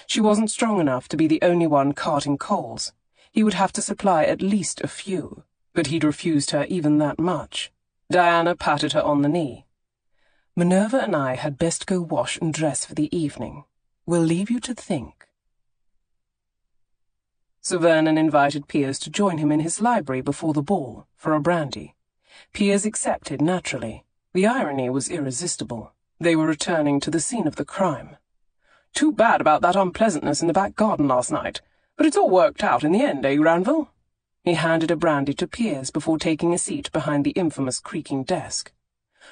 She wasn't strong enough to be the only one carting coals. He would have to supply at least a few, but he'd refused her even that much. Diana patted her on the knee. Minerva and I had best go wash and dress for the evening. We'll leave you to think. Sir Vernon invited Piers to join him in his library before the ball, for a brandy. Piers accepted naturally. The irony was irresistible. They were returning to the scene of the crime. "Too bad about that unpleasantness in the back garden last night, but it's all worked out in the end, eh, Granville?" He handed a brandy to Piers before taking a seat behind the infamous creaking desk.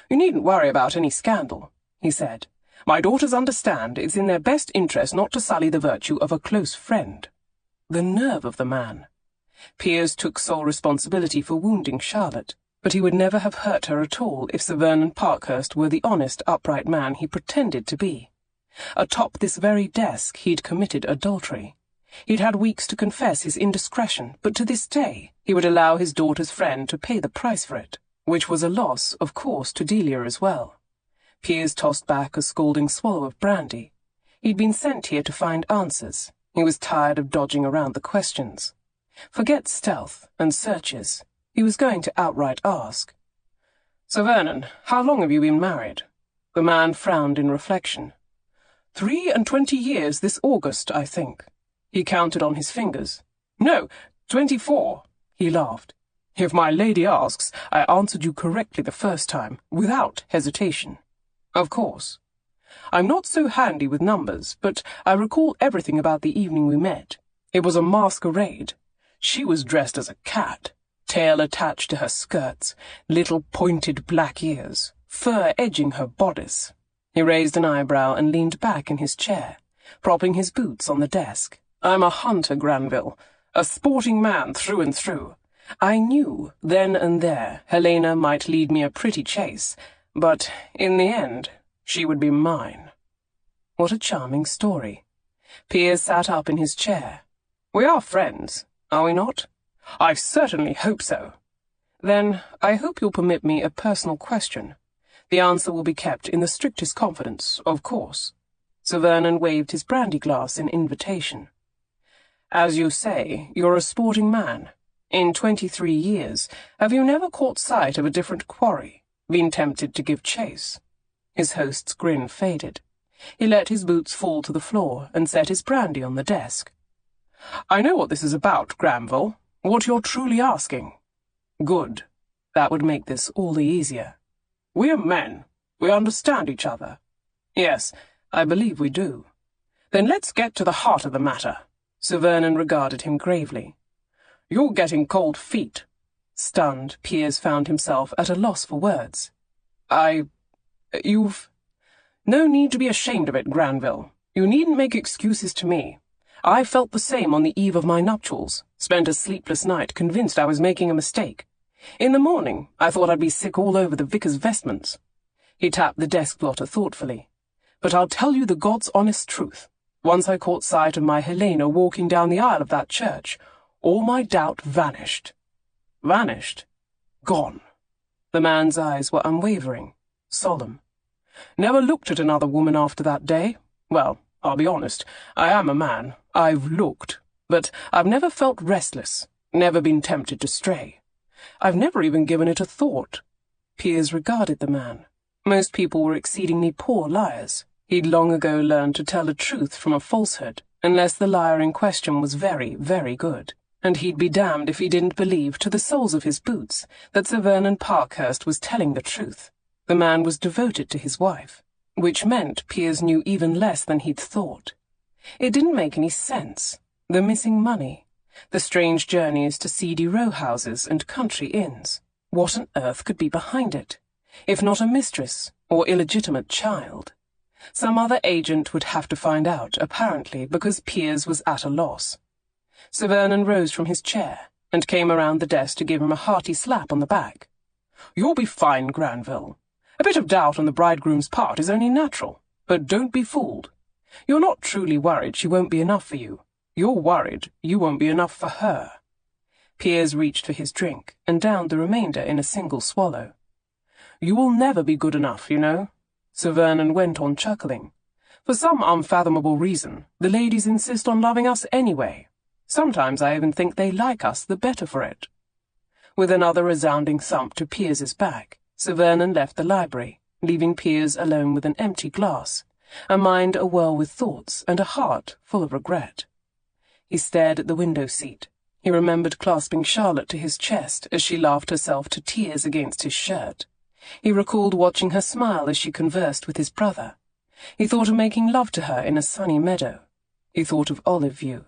"You needn't worry about any scandal," he said. "My daughters understand it's in their best interest not to sully the virtue of a close friend." The nerve of the man! Piers took sole responsibility for wounding Charlotte, but he would never have hurt her at all if Sir Vernon Parkhurst were the honest, upright man he pretended to be. Atop this very desk he'd committed adultery. He'd had weeks to confess his indiscretion, but to this day he would allow his daughter's friend to pay the price for it, which was a loss, of course, to Delia as well. Piers tossed back a scalding swallow of brandy. He'd been sent here to find answers. He was tired of dodging around the questions. Forget stealth and searches. He was going to outright ask. "Sir Vernon, how long have you been married?" The man frowned in reflection. 23 years this August, I think." He counted on his fingers. "No, 24, he laughed. "If my lady asks, I answered you correctly the first time, without hesitation." "Of course. I'm not so handy with numbers, but I recall everything about the evening we met. It was a masquerade. She was dressed as a cat, tail attached to her skirts, little pointed black ears, fur edging her bodice." He raised an eyebrow and leaned back in his chair, propping his boots on the desk. "I'm a hunter, Granville, a sporting man through and through. I knew, then and there, Helena might lead me a pretty chase, but, in the end, she would be mine." What a charming story. Piers sat up in his chair. "We are friends, are we not?" "I certainly hope so." "Then I hope you'll permit me a personal question. The answer will be kept in the strictest confidence, of course." Sir Vernon waved his brandy glass in invitation. "As you say, you're a sporting man. In 23 years, have you never caught sight of a different quarry, been tempted to give chase?" His host's grin faded. He let his boots fall to the floor and set his brandy on the desk. "I know what this is about, Granville, what you're truly asking." "Good. That would make this all the easier. We're men. We understand each other." "Yes, I believe we do." "Then let's get to the heart of the matter." Sir Vernon regarded him gravely. "You're getting cold feet." Stunned, Piers found himself at a loss for words. You've... No need to be ashamed of it, Granville. You needn't make excuses to me. I felt the same on the eve of my nuptials, spent a sleepless night convinced I was making a mistake. In the morning, I thought I'd be sick all over the vicar's vestments." He tapped the desk blotter thoughtfully. "But I'll tell you the God's honest truth. Once I caught sight of my Helena walking down the aisle of that church, all my doubt vanished." "Vanished?" "Gone." The man's eyes were unwavering, solemn. "Never looked at another woman after that day. Well, I'll be honest, I am a man. I've looked, but I've never felt restless, never been tempted to stray. I've never even given it a thought." Piers regarded the man. Most people were exceedingly poor liars. He'd long ago learned to tell a truth from a falsehood, unless the liar in question was very, very good. And he'd be damned if he didn't believe, to the soles of his boots, that Sir Vernon Parkhurst was telling the truth. The man was devoted to his wife, which meant Piers knew even less than he'd thought. It didn't make any sense. The missing money, the strange journeys to seedy row houses and country inns. What on earth could be behind it, if not a mistress or illegitimate child? Some other agent would have to find out, apparently, because Piers was at a loss. Sir Vernon rose from his chair and came around the desk to give him a hearty slap on the back. "You'll be fine, Granville. A bit of doubt on the bridegroom's part is only natural, but don't be fooled. You're not truly worried she won't be enough for you. You're worried you won't be enough for her." Piers reached for his drink and downed the remainder in a single swallow. "You will never be good enough, you know," Sir Vernon went on chuckling. "For some unfathomable reason, the ladies insist on loving us anyway. Sometimes I even think they like us the better for it." With another resounding thump to Piers's back, Sir Vernon left the library, leaving Piers alone with an empty glass, a mind awhirl with thoughts and a heart full of regret. He stared at the window seat. He remembered clasping Charlotte to his chest as she laughed herself to tears against his shirt. He recalled watching her smile as she conversed with his brother. He thought of making love to her in a sunny meadow. He thought of Olive View,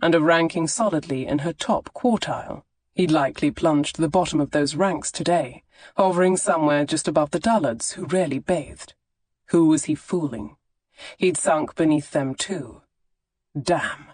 and of ranking solidly in her top quartile. He'd likely plunged to the bottom of those ranks today, hovering somewhere just above the dullards who rarely bathed. Who was he fooling? He'd sunk beneath them too. Damn.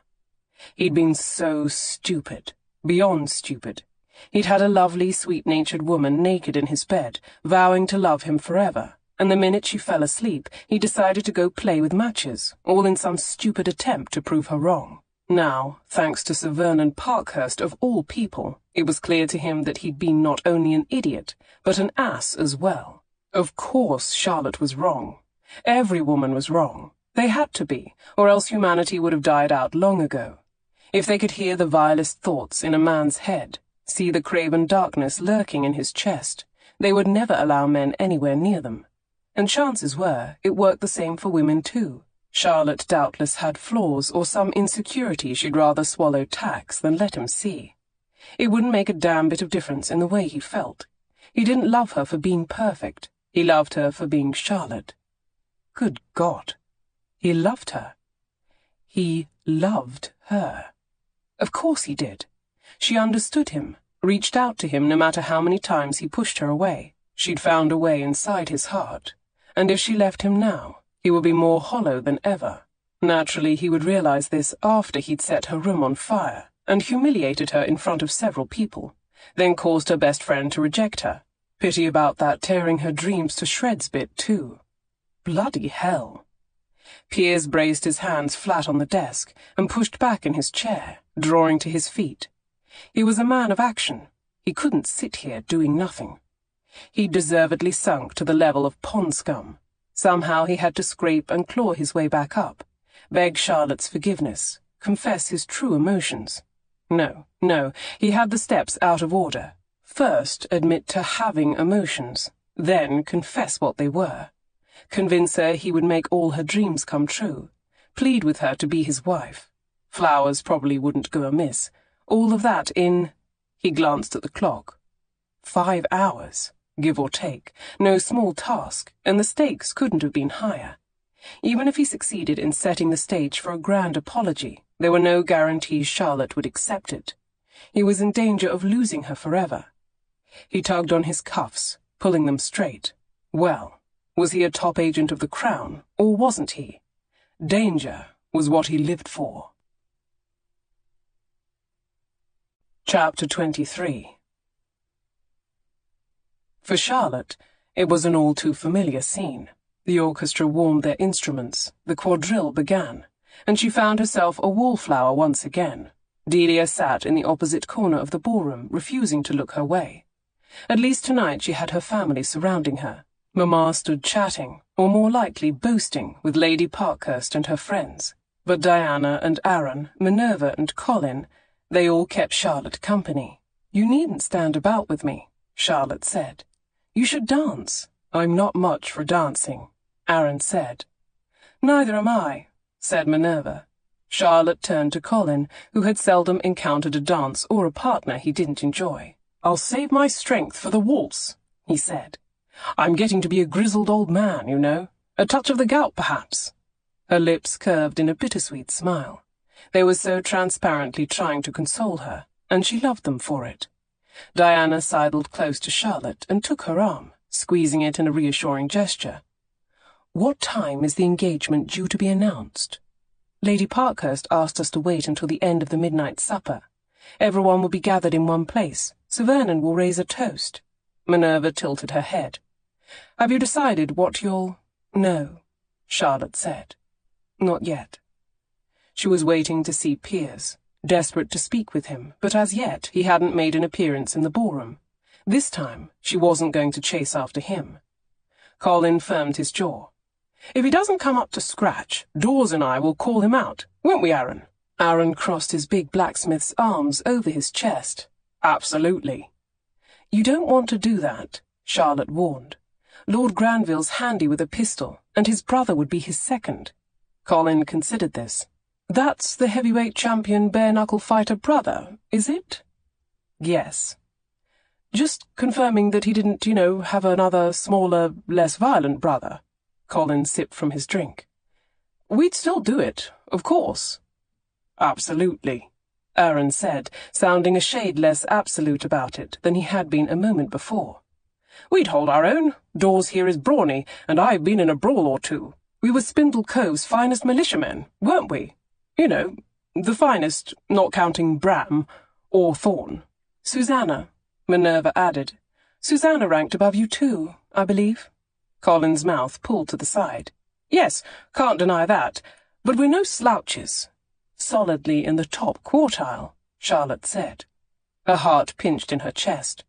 He'd been so stupid, beyond stupid. He'd had a lovely, sweet-natured woman naked in his bed, vowing to love him forever, and the minute she fell asleep, he decided to go play with matches, all in some stupid attempt to prove her wrong. Now, thanks to Sir Vernon Parkhurst of all people, it was clear to him that he'd been not only an idiot, but an ass as well. Of course Charlotte was wrong. Every woman was wrong. They had to be, or else humanity would have died out long ago. If they could hear the vilest thoughts in a man's head, see the craven darkness lurking in his chest, they would never allow men anywhere near them. And chances were it worked the same for women too. Charlotte doubtless had flaws or some insecurity she'd rather swallow tacks than let him see. It wouldn't make a damn bit of difference in the way he felt. He didn't love her for being perfect. He loved her for being Charlotte. Good God. He loved her. He loved her. Of course he did. She understood him, reached out to him no matter how many times he pushed her away. She'd found a way inside his heart, and if she left him now, he would be more hollow than ever. Naturally, he would realize this after he'd set her room on fire and humiliated her in front of several people, then caused her best friend to reject her. Pity about that tearing her dreams to shreds bit, too. Bloody hell. Piers braced his hands flat on the desk and pushed back in his chair, drawing to his feet. He was a man of action. He couldn't sit here doing nothing. He'd deservedly sunk to the level of pond scum. Somehow he had to scrape and claw his way back up, beg Charlotte's forgiveness, confess his true emotions. No, he had the steps out of order. First, admit to having emotions, then confess what they were. Convince her he would make all her dreams come true, plead with her to be his wife. Flowers probably wouldn't go amiss. All of that in... He glanced at the clock. 5 hours, give or take. No small task, and the stakes couldn't have been higher. Even if he succeeded in setting the stage for a grand apology, there were no guarantees Charlotte would accept it. He was in danger of losing her forever. He tugged on his cuffs, pulling them straight. Well, was he a top agent of the Crown, or wasn't he? Danger was what he lived for. Chapter 23. For Charlotte, it was an all-too-familiar scene. The orchestra warmed their instruments, the quadrille began, and she found herself a wallflower once again. Delia sat in the opposite corner of the ballroom, refusing to look her way. At least tonight she had her family surrounding her. Mamma stood chatting, or more likely boasting, with Lady Parkhurst and her friends. But Diana and Aaron, Minerva and Colin, they all kept Charlotte company. "You needn't stand about with me," Charlotte said. "You should dance." "I'm not much for dancing," Aaron said. "Neither am I," said Minerva. Charlotte turned to Colin, who had seldom encountered a dance or a partner he didn't enjoy. "I'll save my strength for the waltz," he said. "I'm getting to be a grizzled old man, you know. A touch of the gout, perhaps." Her lips curved in a bittersweet smile. They were so transparently trying to console her, and she loved them for it. Diana sidled close to Charlotte and took her arm, squeezing it in a reassuring gesture. "What time is the engagement due to be announced?" "Lady Parkhurst asked us to wait until the end of the midnight supper. Everyone will be gathered in one place. Sir Vernon will raise a toast." Minerva tilted her head. "Have you decided what you'll—" "No," Charlotte said. "Not yet." She was waiting to see Piers, desperate to speak with him, but as yet he hadn't made an appearance in the ballroom. This time she wasn't going to chase after him. Colin firmed his jaw. "If he doesn't come up to scratch, Dawes and I will call him out, won't we, Aaron?" Aaron crossed his big blacksmith's arms over his chest. "Absolutely." "You don't want to do that," Charlotte warned. "Lord Granville's handy with a pistol, and his brother would be his second." Colin considered this. "That's the heavyweight champion bare-knuckle fighter brother, is it?" "Yes." Just confirming that he didn't, have another, smaller, less violent brother. Colin sipped from his drink. We'd still do it, of course. Absolutely, Aaron said, sounding a shade less absolute about it than he had been a moment before. We'd hold our own. Dawes here is brawny, and I've been in a brawl or two. We were Spindle Cove's finest militiamen, weren't we? The finest, not counting Bram or Thorn. Susanna, Minerva added. Susanna ranked above you too, I believe. Colin's mouth pulled to the side. Yes, can't deny that, but we're no slouches. Solidly in the top quartile, Charlotte said. Her heart pinched in her chest.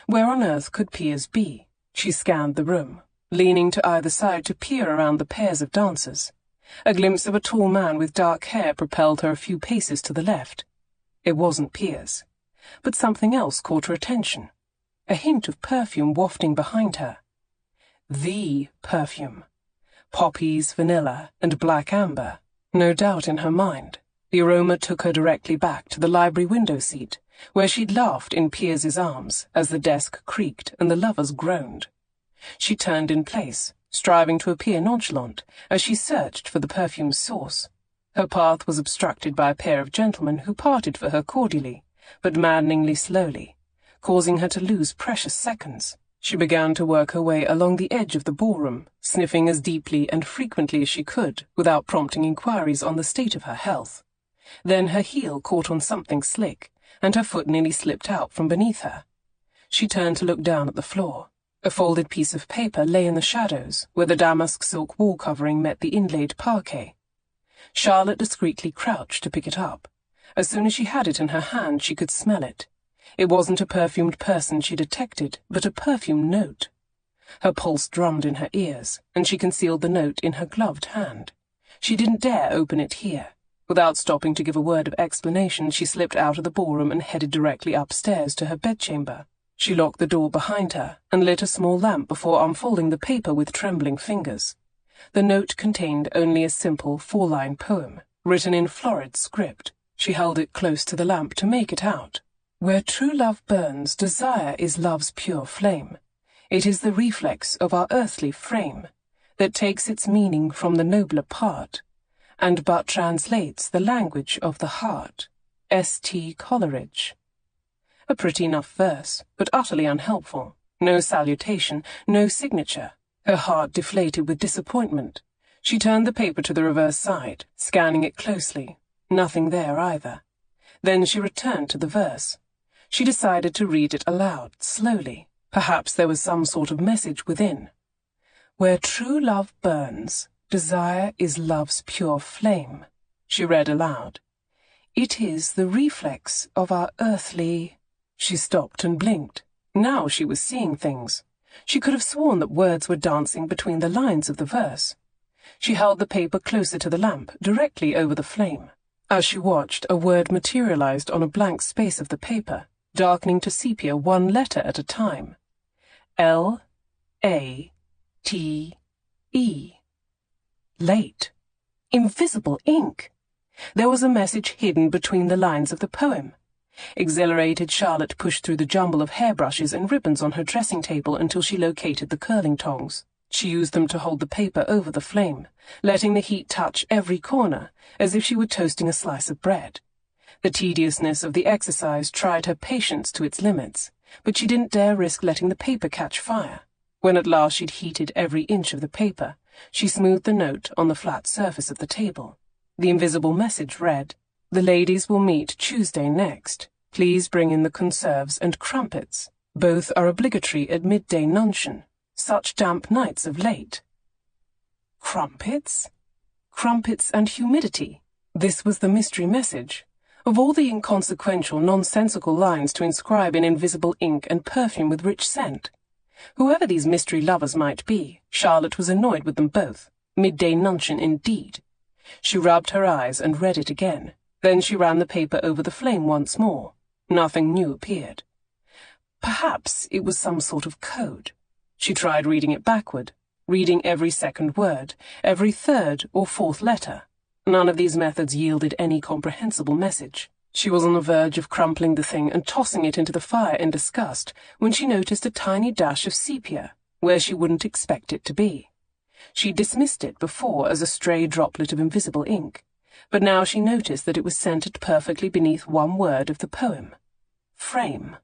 Where on earth could Piers be? She scanned the room, leaning to either side to peer around the pairs of dancers. A glimpse of a tall man with dark hair propelled her a few paces to the left. It wasn't Piers, but something else caught her attention. A hint of perfume wafting behind her. The perfume. Poppies, vanilla, and black amber. No doubt in her mind. The aroma took her directly back to the library window seat, where she'd laughed in Piers's arms as the desk creaked and the lovers groaned. She turned in place, striving to appear nonchalant, as she searched for the perfume's source. Her path was obstructed by a pair of gentlemen who parted for her cordially, but maddeningly slowly, causing her to lose precious seconds. She began to work her way along the edge of the ballroom, sniffing as deeply and frequently as she could, without prompting inquiries on the state of her health. Then her heel caught on something slick, and her foot nearly slipped out from beneath her. She turned to look down at the floor. A folded piece of paper lay in the shadows, where the damask silk wall covering met the inlaid parquet. Charlotte discreetly crouched to pick it up. As soon as she had it in her hand, she could smell it. It wasn't a perfumed person she detected, but a perfumed note. Her pulse drummed in her ears, and she concealed the note in her gloved hand. She didn't dare open it here. Without stopping to give a word of explanation, she slipped out of the ballroom and headed directly upstairs to her bedchamber. She locked the door behind her and lit a small lamp before unfolding the paper with trembling fingers. The note contained only a simple 4-line poem, written in florid script. She held it close to the lamp to make it out. Where true love burns, desire is love's pure flame. It is the reflex of our earthly frame, that takes its meaning from the nobler part, and but translates the language of the heart. S.T. Coleridge. A pretty enough verse, but utterly unhelpful. No salutation, no signature. Her heart deflated with disappointment. She turned the paper to the reverse side, scanning it closely. Nothing there either. Then she returned to the verse. She decided to read it aloud, slowly. Perhaps there was some sort of message within. Where true love burns, desire is love's pure flame, she read aloud. It is the reflex of our earthly... She stopped and blinked. Now she was seeing things. She could have sworn that words were dancing between the lines of the verse. She held the paper closer to the lamp, directly over the flame. As she watched, a word materialized on a blank space of the paper, darkening to sepia one letter at a time. L-A-T-E. Late. Invisible ink! There was a message hidden between the lines of the poem. Exhilarated, Charlotte pushed through the jumble of hairbrushes and ribbons on her dressing table until she located the curling tongs. She used them to hold the paper over the flame, letting the heat touch every corner, as if she were toasting a slice of bread. The tediousness of the exercise tried her patience to its limits, but she didn't dare risk letting the paper catch fire. When at last she'd heated every inch of the paper, she smoothed the note on the flat surface of the table. The invisible message read, "The ladies will meet Tuesday next. Please bring in the conserves and crumpets. Both are obligatory at midday nuncheon. Such damp nights of late." Crumpets? Crumpets and humidity. This was the mystery message. Of all the inconsequential, nonsensical lines to inscribe in invisible ink and perfume with rich scent. Whoever these mystery lovers might be, Charlotte was annoyed with them both. Midday nuncheon indeed. She rubbed her eyes and read it again. Then she ran the paper over the flame once more. Nothing new appeared. Perhaps it was some sort of code. She tried reading it backward, reading every second word, every third or fourth letter. None of these methods yielded any comprehensible message. She was on the verge of crumpling the thing and tossing it into the fire in disgust when she noticed a tiny dash of sepia where she wouldn't expect it to be. She dismissed it before as a stray droplet of invisible ink, but now she noticed that it was centered perfectly beneath one word of the poem. Frame.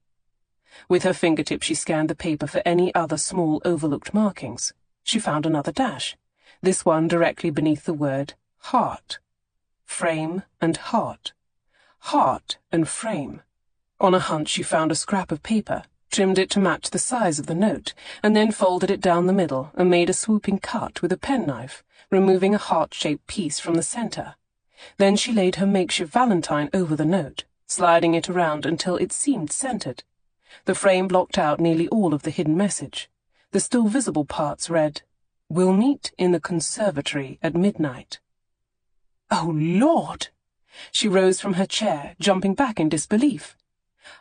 With her fingertip she scanned the paper for any other small overlooked markings. She found another dash, this one directly beneath the word heart. Frame and heart. Heart and frame. On a hunch she found a scrap of paper, trimmed it to match the size of the note, and then folded it down the middle and made a swooping cut with a penknife, removing a heart-shaped piece from the center. Then she laid her makeshift valentine over the note, sliding it around until it seemed centered. The frame blocked out nearly all of the hidden message. The still visible parts read, "We'll meet in the conservatory at midnight." Oh, Lord! She rose from her chair, jumping back in disbelief.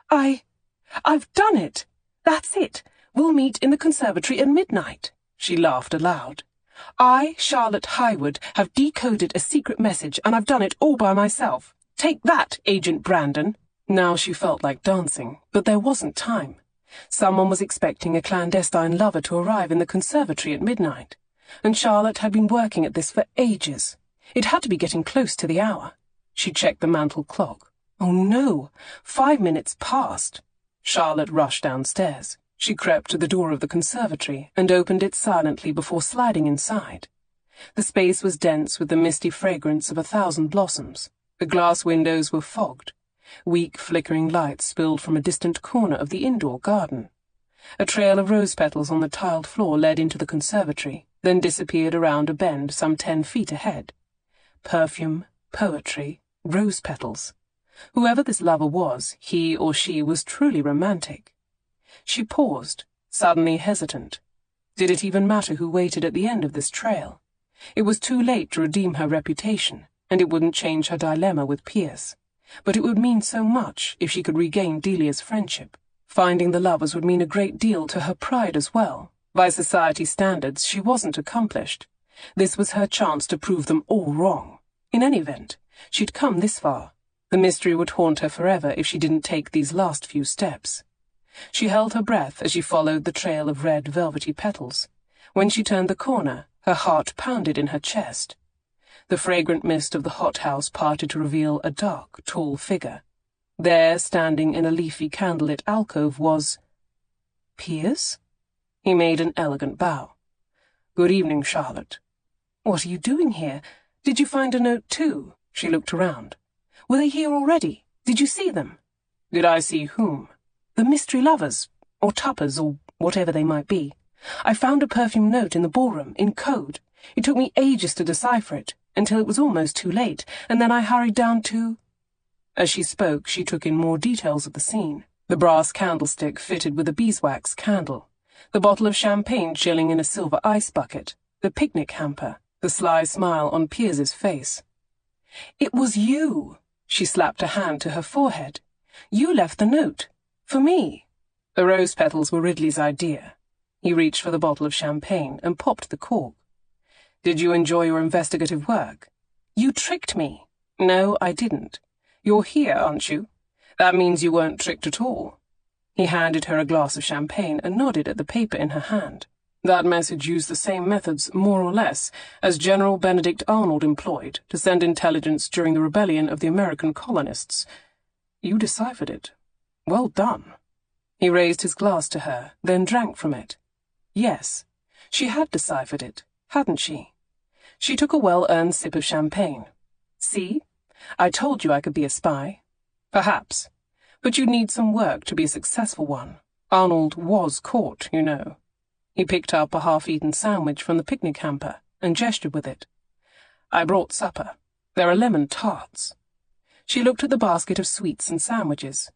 I've done it! That's it! We'll meet in the conservatory at midnight! She laughed aloud. I, Charlotte Highwood, have decoded a secret message, and I've done it all by myself. Take that, Agent Brandon! Now she felt like dancing, but there wasn't time. Someone was expecting a clandestine lover to arrive in the conservatory at midnight, and Charlotte had been working at this for ages. It had to be getting close to the hour. She checked the mantel clock. Oh no, 5 minutes past. Charlotte rushed downstairs. She crept to the door of the conservatory and opened it silently before sliding inside. The space was dense with the misty fragrance of 1,000 blossoms. The glass windows were fogged. Weak, flickering lights spilled from a distant corner of the indoor garden. A trail of rose petals on the tiled floor led into the conservatory, then disappeared around a bend some 10 feet ahead. Perfume, poetry, rose petals. Whoever this lover was, he or she was truly romantic. She paused, suddenly hesitant. Did it even matter who waited at the end of this trail? It was too late to redeem her reputation, and it wouldn't change her dilemma with Piers. But it would mean so much if she could regain Delia's friendship. Finding the lovers would mean a great deal to her pride as well. By society standards, she wasn't accomplished. This was her chance to prove them all wrong. In any event, she'd come this far. The mystery would haunt her forever if she didn't take these last few steps. She held her breath as she followed the trail of red velvety petals. When she turned the corner, her heart pounded in her chest. The fragrant mist of the hothouse parted to reveal a dark, tall figure. There, standing in a leafy candlelit alcove, was Piers? He made an elegant bow. Good evening, Charlotte. What are you doing here? Did you find a note too? She looked around. Were they here already? Did you see them? Did I see whom? The mystery lovers, or tuppers, or whatever they might be. I found a perfume note in the ballroom, in code. It took me ages to decipher it, until it was almost too late, and then I hurried down to... As she spoke, she took in more details of the scene. The brass candlestick fitted with a beeswax candle, the bottle of champagne chilling in a silver ice bucket, the picnic hamper, the sly smile on Piers's face. It was you! She slapped a hand to her forehead. You left the note. For me. The rose petals were Ridley's idea. He reached for the bottle of champagne and popped the cork. Did you enjoy your investigative work? You tricked me. No, I didn't. You're here, aren't you? That means you weren't tricked at all. He handed her a glass of champagne and nodded at the paper in her hand. That message used the same methods, more or less, as General Benedict Arnold employed to send intelligence during the rebellion of the American colonists. You deciphered it. Well done. He raised his glass to her, then drank from it. Yes, she had deciphered it, hadn't she? She took a well-earned sip of champagne. See? I told you I could be a spy. Perhaps. But you'd need some work to be a successful one. Arnold was caught, you know. He picked up a half-eaten sandwich from the picnic hamper and gestured with it. I brought supper. There are lemon tarts. She looked at the basket of sweets and sandwiches.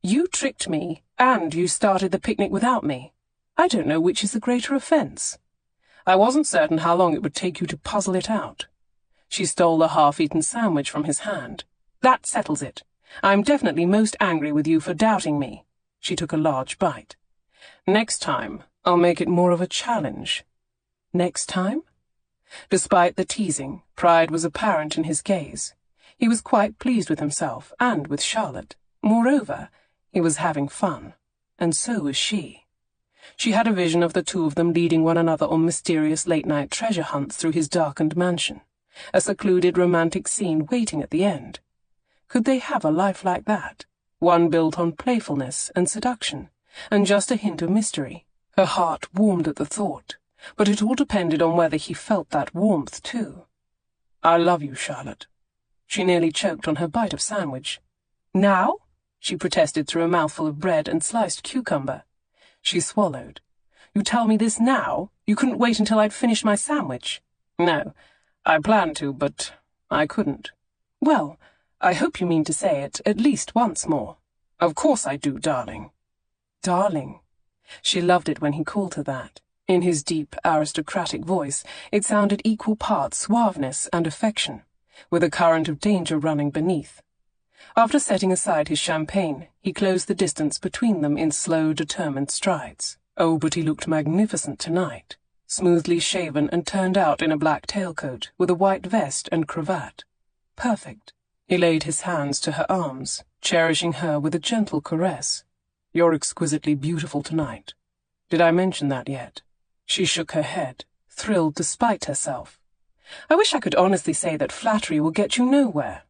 You tricked me, and you started the picnic without me. I don't know which is the greater offense. I wasn't certain how long it would take you to puzzle it out. She stole the half-eaten sandwich from his hand. That settles it. I'm definitely most angry with you for doubting me. She took a large bite. Next time, I'll make it more of a challenge. Next time? Despite the teasing, pride was apparent in his gaze. He was quite pleased with himself and with Charlotte. Moreover, he was having fun, and so was she. She had a vision of the two of them leading one another on mysterious late-night treasure hunts through his darkened mansion, a secluded romantic scene waiting at the end. Could they have a life like that, one built on playfulness and seduction, and just a hint of mystery? Her heart warmed at the thought, but it all depended on whether he felt that warmth too. "I love you, Charlotte." She nearly choked on her bite of sandwich. "Now?" she protested through a mouthful of bread and sliced cucumber. She swallowed. "You tell me this now? You couldn't wait until I'd finished my sandwich?" "No, I planned to, but I couldn't." "Well, I hope you mean to say it at least once more." "Of course I do, darling." Darling. She loved it when he called her that. In his deep, aristocratic voice, it sounded equal parts suaveness and affection, with a current of danger running beneath. After setting aside his champagne, he closed the distance between them in slow, determined strides. Oh, but he looked magnificent tonight, smoothly shaven and turned out in a black tailcoat with a white vest and cravat. Perfect. He laid his hands to her arms, cherishing her with a gentle caress. "You're exquisitely beautiful tonight. Did I mention that yet?" She shook her head, thrilled despite herself. "I wish I could honestly say that flattery will get you nowhere."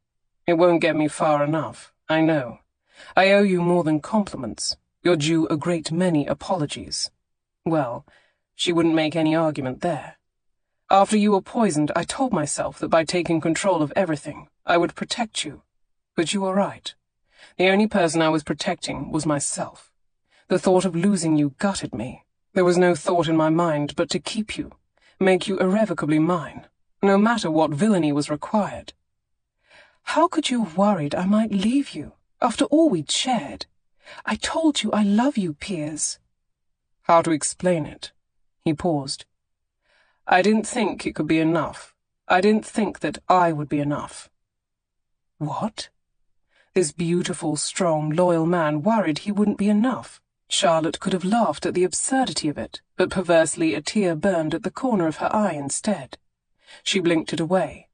"It won't get me far enough, I know. I owe you more than compliments. You're due a great many apologies." Well, she wouldn't make any argument there. "After you were poisoned, I told myself that by taking control of everything, I would protect you. But you were right. The only person I was protecting was myself. The thought of losing you gutted me. There was no thought in my mind but to keep you, make you irrevocably mine, no matter what villainy was required." "How could you have worried I might leave you, after all we'd shared? I told you I love you, Piers." "How to explain it?" He paused. "I didn't think it could be enough. I didn't think that I would be enough." What? This beautiful, strong, loyal man worried he wouldn't be enough. Charlotte could have laughed at the absurdity of it, but perversely a tear burned at the corner of her eye instead. She blinked it away.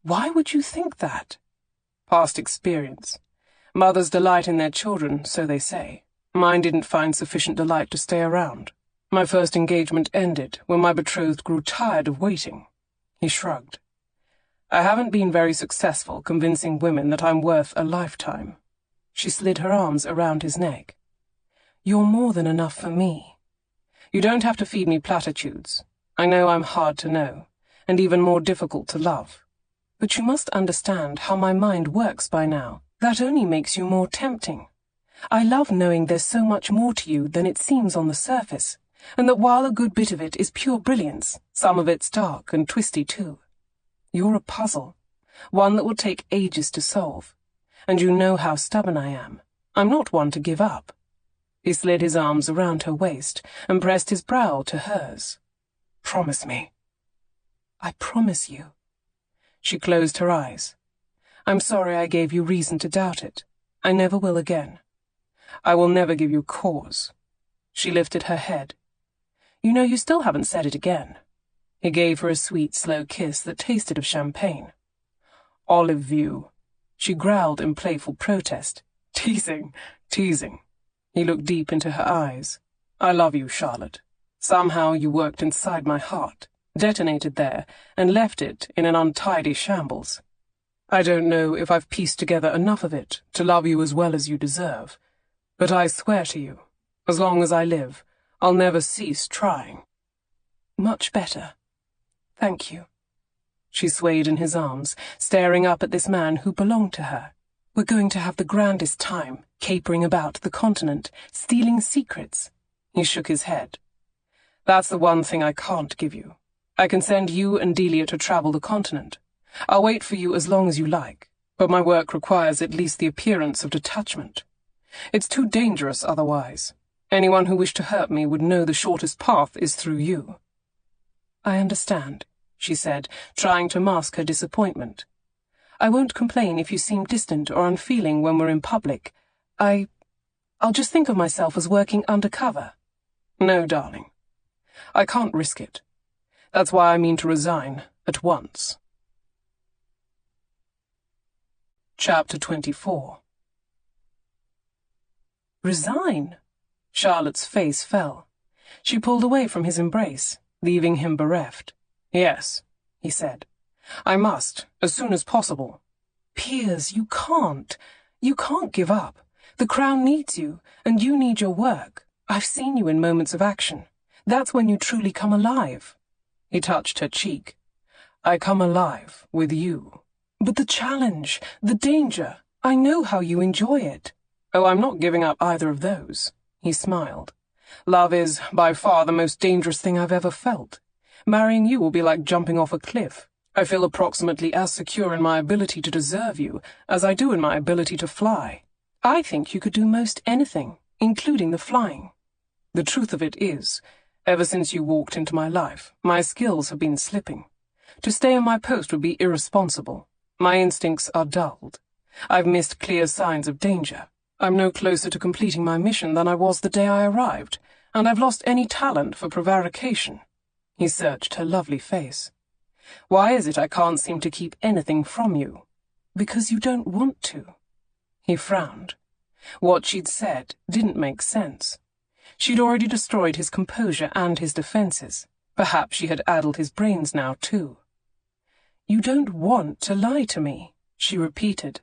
"Why would you think that?" "Past experience. Mothers delight in their children, so they say. Mine didn't find sufficient delight to stay around. My first engagement ended when my betrothed grew tired of waiting." He shrugged. "I haven't been very successful convincing women that I'm worth a lifetime." She slid her arms around his neck. "You're more than enough for me. You don't have to feed me platitudes. I know I'm hard to know, and even more difficult to love. But you must understand how my mind works by now. That only makes you more tempting. I love knowing there's so much more to you than it seems on the surface, and that while a good bit of it is pure brilliance, some of it's dark and twisty too. You're a puzzle, one that will take ages to solve, and you know how stubborn I am. I'm not one to give up." He slid his arms around her waist and pressed his brow to hers. "Promise me." "I promise you." She closed her eyes. "I'm sorry I gave you reason to doubt it. I never will again. I will never give you cause." She lifted her head. "You know you still haven't said it again." He gave her a sweet, slow kiss that tasted of champagne. "Olive view." She growled in playful protest. "Teasing, teasing." He looked deep into her eyes. "I love you, Charlotte. Somehow you worked inside my heart, detonated there, and left it in an untidy shambles. I don't know if I've pieced together enough of it to love you as well as you deserve, but I swear to you, as long as I live, I'll never cease trying." "Much better. Thank you." She swayed in his arms, staring up at this man who belonged to her. "We're going to have the grandest time, capering about the continent, stealing secrets." He shook his head. "That's the one thing I can't give you. I can send you and Delia to travel the continent. I'll wait for you as long as you like, but my work requires at least the appearance of detachment. It's too dangerous otherwise. Anyone who wished to hurt me would know the shortest path is through you." "I understand," she said, trying to mask her disappointment. "I won't complain if you seem distant or unfeeling when we're in public. I'll just think of myself as working undercover." "No, darling. I can't risk it. That's why I mean to resign at once." Chapter 24. Resign? Charlotte's face fell. She pulled away from his embrace, leaving him bereft. Yes, he said. I must, as soon as possible. Piers, you can't. You can't give up. The Crown needs you, and you need your work. I've seen you in moments of action. That's when you truly come alive. He touched her cheek. I come alive with you. But the challenge, the danger, I know how you enjoy it. Oh, I'm not giving up either of those. He smiled. Love is, by far, the most dangerous thing I've ever felt. Marrying you will be like jumping off a cliff. I feel approximately as secure in my ability to deserve you as I do in my ability to fly. I think you could do most anything, including the flying. The truth of it is, ever since you walked into my life, my skills have been slipping. To stay on my post would be irresponsible. My instincts are dulled. I've missed clear signs of danger. I'm no closer to completing my mission than I was the day I arrived, and I've lost any talent for prevarication. He searched her lovely face. Why is it I can't seem to keep anything from you? Because you don't want to. He frowned. What she'd said didn't make sense. She'd already destroyed his composure and his defenses. Perhaps she had addled his brains now, too. You don't want to lie to me, she repeated.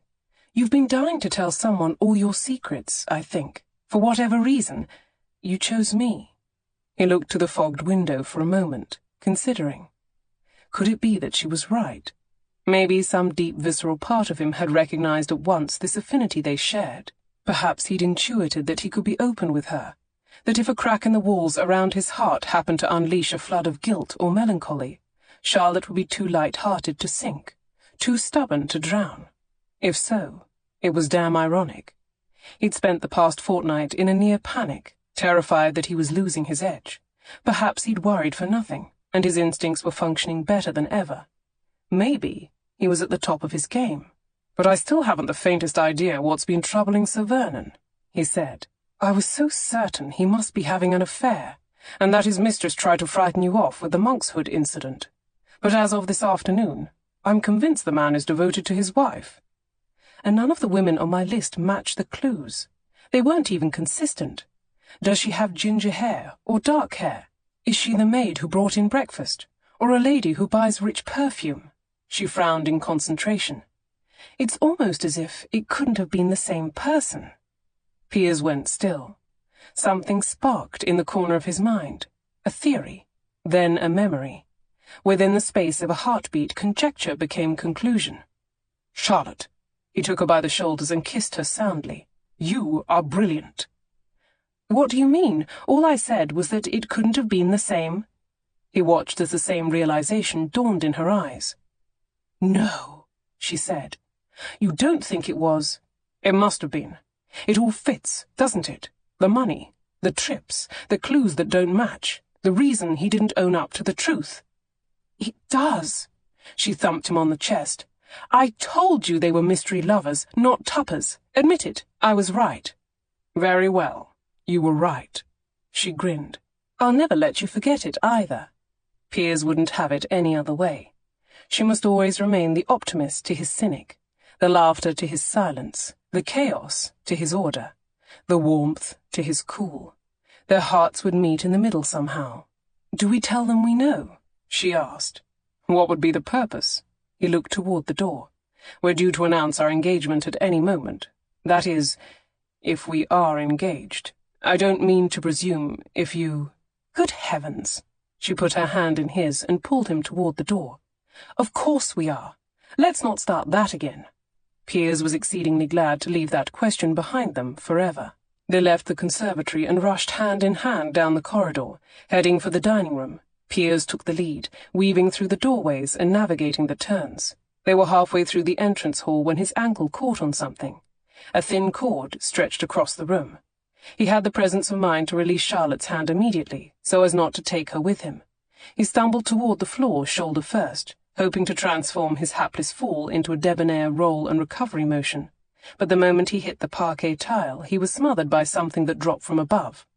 You've been dying to tell someone all your secrets, I think. For whatever reason, you chose me. He looked to the fogged window for a moment, considering. Could it be that she was right? Maybe some deep visceral part of him had recognized at once this affinity they shared. Perhaps he'd intuited that he could be open with her, that if a crack in the walls around his heart happened to unleash a flood of guilt or melancholy, Charlotte would be too light-hearted to sink, too stubborn to drown. If so, it was damn ironic. He'd spent the past fortnight in a near panic, terrified that he was losing his edge. Perhaps he'd worried for nothing, and his instincts were functioning better than ever. Maybe he was at the top of his game. But I still haven't the faintest idea what's been troubling Sir Vernon, he said. I was so certain he must be having an affair, and that his mistress tried to frighten you off with the monkshood incident. But as of this afternoon, I'm convinced the man is devoted to his wife. And none of the women on my list match the clues. They weren't even consistent. Does she have ginger hair or dark hair? Is she the maid who brought in breakfast, or a lady who buys rich perfume? She frowned in concentration. It's almost as if it couldn't have been the same person. Piers went still. Something sparked in the corner of his mind. A theory, then a memory. Within the space of a heartbeat, conjecture became conclusion. Charlotte. He took her by the shoulders and kissed her soundly. You are brilliant. What do you mean? All I said was that it couldn't have been the same. He watched as the same realization dawned in her eyes. No, she said. You don't think it was? It must have been. It all fits, doesn't it? The money, the trips, the clues that don't match, the reason he didn't own up to the truth. It does. She thumped him on the chest. I told you they were mystery lovers, not tuppers. Admit it, I was right. Very well, you were right. She grinned. I'll never let you forget it either. Piers wouldn't have it any other way. She must always remain the optimist to his cynic, the laughter to his silence, the chaos to his order, the warmth to his cool. Their hearts would meet in the middle somehow. Do we tell them we know? She asked. What would be the purpose? He looked toward the door. We're due to announce our engagement at any moment. That is, if we are engaged. I don't mean to presume if you... Good heavens! She put her hand in his and pulled him toward the door. Of course we are. Let's not start that again. Piers was exceedingly glad to leave that question behind them forever. They left the conservatory and rushed hand in hand down the corridor, heading for the dining room. Piers took the lead, weaving through the doorways and navigating the turns. They were halfway through the entrance hall when his ankle caught on something. A thin cord stretched across the room. He had the presence of mind to release Charlotte's hand immediately, so as not to take her with him. He stumbled toward the floor shoulder first, hoping to transform his hapless fall into a debonair roll and recovery motion. But the moment he hit the parquet tile, he was smothered by something that dropped from above.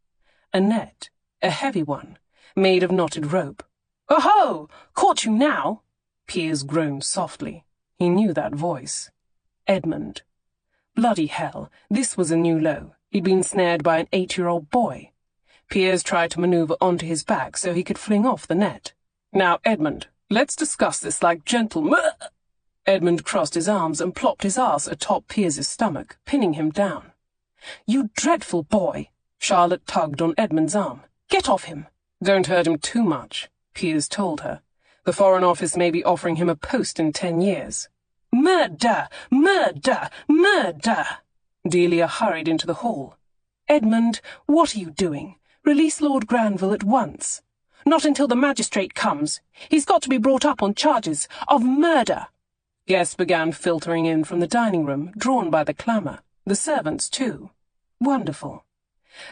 A net, a heavy one, made of knotted rope. "Oh-ho! Caught you now!" Piers groaned softly. He knew that voice. Edmund. Bloody hell, this was a new low. He'd been snared by an 8-year-old boy. Piers tried to maneuver onto his back so he could fling off the net. "Now, Edmund, let's discuss this like gentlemen." Edmund crossed his arms and plopped his ass atop Piers's stomach, pinning him down. "You dreadful boy!" Charlotte tugged on Edmund's arm. "Get off him!" "Don't hurt him too much," Piers told her. "The Foreign Office may be offering him a post in 10 years. "Murder! Murder! Murder!" Delia hurried into the hall. "Edmund, what are you doing? Release Lord Granville at once." "Not until the magistrate comes. He's got to be brought up on charges of murder." Guests began filtering in from the dining room, drawn by the clamour. The servants, too. Wonderful.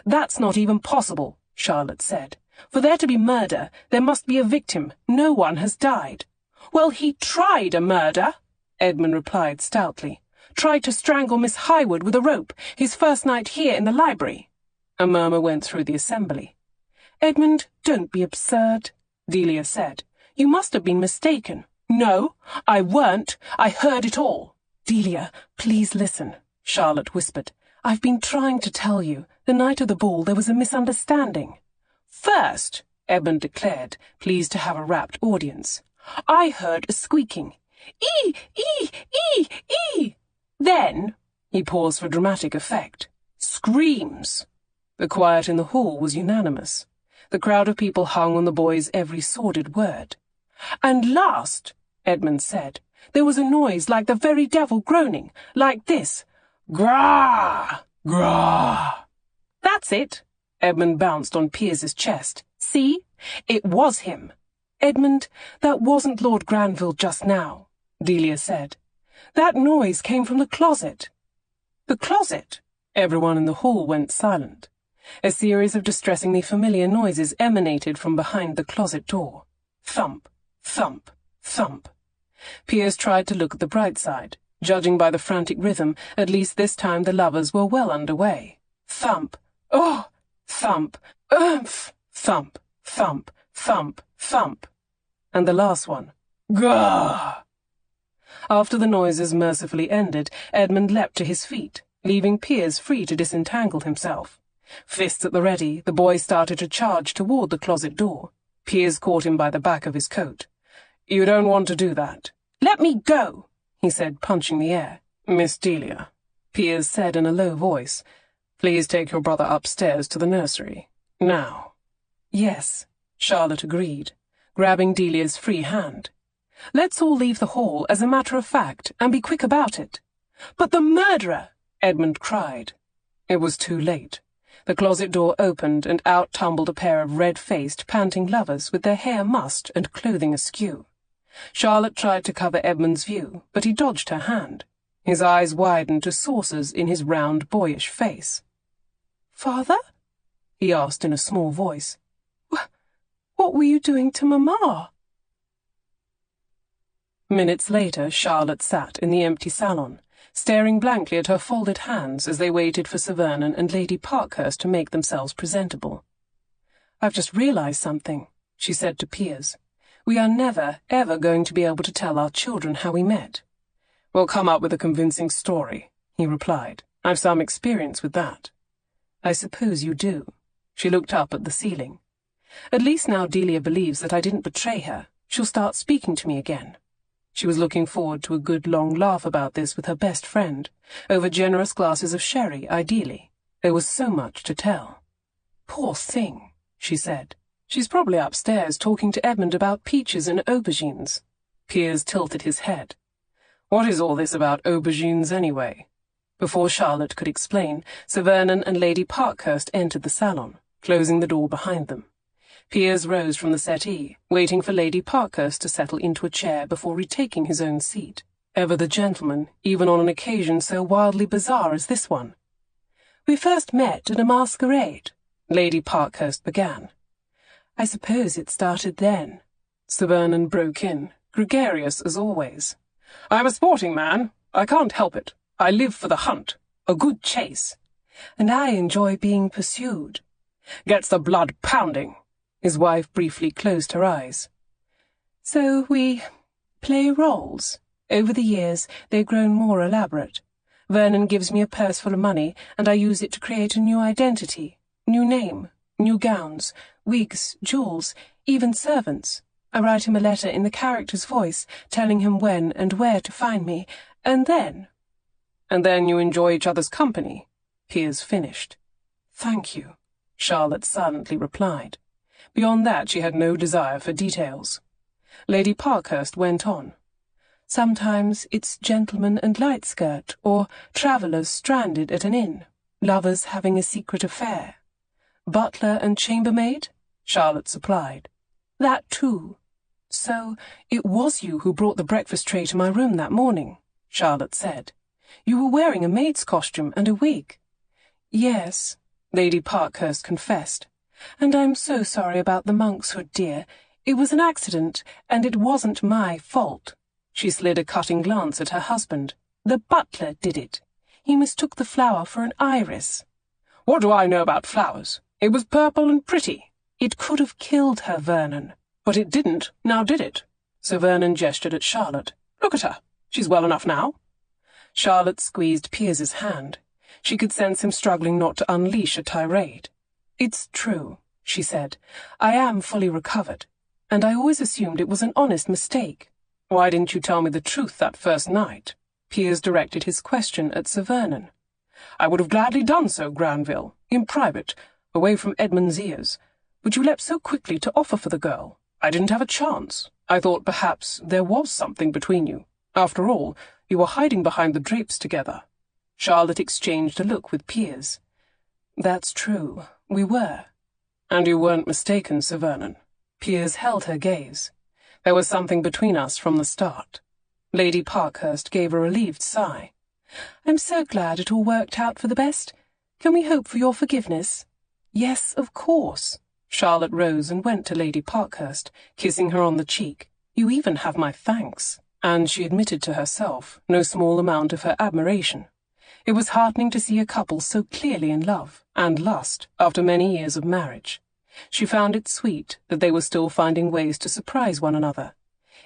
"That's not even possible," Charlotte said. "For there to be murder, there must be a victim. No one has died." "Well, he tried a murder," Edmund replied stoutly. "Tried to strangle Miss Highwood with a rope, his first night here in the library." A murmur went through the assembly. "Edmund, don't be absurd," Delia said. "You must have been mistaken." "No, I weren't. I heard it all." "Delia, please listen," Charlotte whispered. "I've been trying to tell you. The night of the ball there was a misunderstanding." "First," Edmund declared, pleased to have a rapt audience, "I heard a squeaking. Ee, ee, ee, ee. Then," he paused for dramatic effect, "screams." The quiet in the hall was unanimous. The crowd of people hung on the boy's every sordid word. "And last," Edmund said, "there was a noise like the very devil groaning, like this. Grah! Grah!" "That's it." Edmund bounced on Piers's chest. "See? It was him." "Edmund, that wasn't Lord Granville just now," Delia said. "That noise came from the closet." "The closet?" Everyone in the hall went silent. A series of distressingly familiar noises emanated from behind the closet door. Thump, thump, thump. Piers tried to look at the bright side. Judging by the frantic rhythm, at least this time the lovers were well underway. Thump, oh, thump, thump, thump, thump, thump. And the last one. Gah! After the noises mercifully ended, Edmund leapt to his feet, leaving Piers free to disentangle himself. Fists at the ready, the boy started to charge toward the closet door. Piers caught him by the back of his coat. "You don't want to do that." "Let me go," he said, punching the air. "Miss Delia," Piers said in a low voice, "please take your brother upstairs to the nursery. Now." "Yes," Charlotte agreed, grabbing Delia's free hand. "Let's all leave the hall as a matter of fact, and be quick about it." "But the murderer!" Edmund cried. It was too late. The closet door opened, and out tumbled a pair of red-faced, panting lovers with their hair mussed and clothing askew. Charlotte tried to cover Edmund's view, but he dodged her hand. His eyes widened to saucers in his round, boyish face. "Father?" he asked in a small voice. "What were you doing to Mamma?" Minutes later, Charlotte sat in the empty salon, staring blankly at her folded hands as they waited for Sir Vernon and Lady Parkhurst to make themselves presentable. "I've just realized something," she said to Piers. "We are never, ever going to be able to tell our children how we met." "We'll come up with a convincing story," he replied. "I've some experience with that." "I suppose you do." She looked up at the ceiling. "At least now Delia believes that I didn't betray her. She'll start speaking to me again." She was looking forward to a good long laugh about this with her best friend, over generous glasses of sherry, ideally. There was so much to tell. "Poor thing," she said. "She's probably upstairs talking to Edmund about peaches and aubergines." Piers tilted his head. "What is all this about aubergines, anyway?" Before Charlotte could explain, Sir Vernon and Lady Parkhurst entered the salon, closing the door behind them. Piers rose from the settee, waiting for Lady Parkhurst to settle into a chair before retaking his own seat. Ever the gentleman, even on an occasion so wildly bizarre as this one. "We first met at a masquerade," Lady Parkhurst began. "I suppose it started then," Sir Vernon broke in, gregarious as always. "I'm a sporting man. I can't help it. I live for the hunt. A good chase. And I enjoy being pursued." "Gets the blood pounding." His wife briefly closed her eyes. "So we play roles?" Over the years, they've grown more elaborate. Vernon gives me a purse full of money, and I use it to create a new identity, new name, new gowns, wigs, jewels, even servants. I write him a letter in the character's voice, telling him when and where to find me, and then— And then you enjoy each other's company, Piers finished. Thank you, Charlotte silently replied. Beyond that she had no desire for details. Lady Parkhurst went on. Sometimes it's gentleman and light skirt, or travellers stranded at an inn, lovers having a secret affair. Butler and chambermaid? Charlotte supplied. That too. So it was you who brought the breakfast tray to my room that morning, Charlotte said. You were wearing a maid's costume and a wig. Yes, Lady Parkhurst confessed. And I'm so sorry about the monkshood, dear. It was an accident, and it wasn't my fault. She slid a cutting glance at her husband. The butler did it. He mistook the flower for an iris. What do I know about flowers? It was purple and pretty. It could have killed her, Vernon. But it didn't, now did it? Sir Vernon gestured at Charlotte. Look at her. She's well enough now. Charlotte squeezed Piers's hand. She could sense him struggling not to unleash a tirade. It's true, she said. I am fully recovered, and I always assumed it was an honest mistake. Why didn't you tell me the truth that first night? Piers directed his question at Sir Vernon. I would have gladly done so, Granville, in private, away from Edmund's ears. But you leapt so quickly to offer for the girl. I didn't have a chance. I thought perhaps there was something between you. After all, you were hiding behind the drapes together. Charlotte exchanged a look with Piers. That's true. We were. And you weren't mistaken, Sir Vernon. Piers held her gaze. There was something between us from the start. Lady Parkhurst gave a relieved sigh. I'm so glad it all worked out for the best. Can we hope for your forgiveness? Yes, of course. Charlotte rose and went to Lady Parkhurst, kissing her on the cheek. You even have my thanks. And she admitted to herself no small amount of her admiration. It was heartening to see a couple so clearly in love and lust after many years of marriage. She found it sweet that they were still finding ways to surprise one another.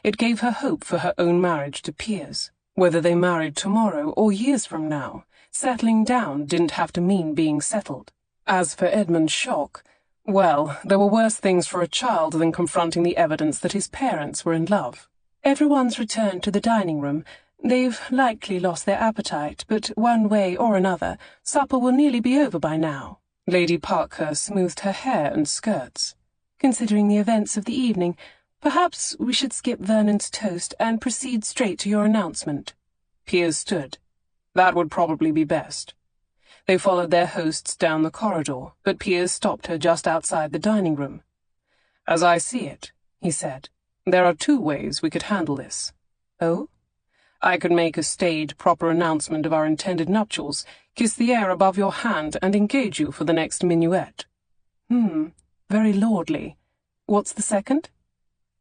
It gave her hope for her own marriage to Piers. Whether they married tomorrow or years from now, settling down didn't have to mean being settled. As for Edmund's shock, well, there were worse things for a child than confronting the evidence that his parents were in love. Everyone's returned to the dining room. They've likely lost their appetite, but one way or another, supper will nearly be over by now. Lady Parkhurst smoothed her hair and skirts. Considering the events of the evening, perhaps we should skip Vernon's toast and proceed straight to your announcement. Piers stood. That would probably be best. They followed their hosts down the corridor, but Piers stopped her just outside the dining room. As I see it, he said, there are two ways we could handle this. Oh? I could make a staid, proper announcement of our intended nuptials, kiss the air above your hand, and engage you for the next minuet. Very lordly. What's the second?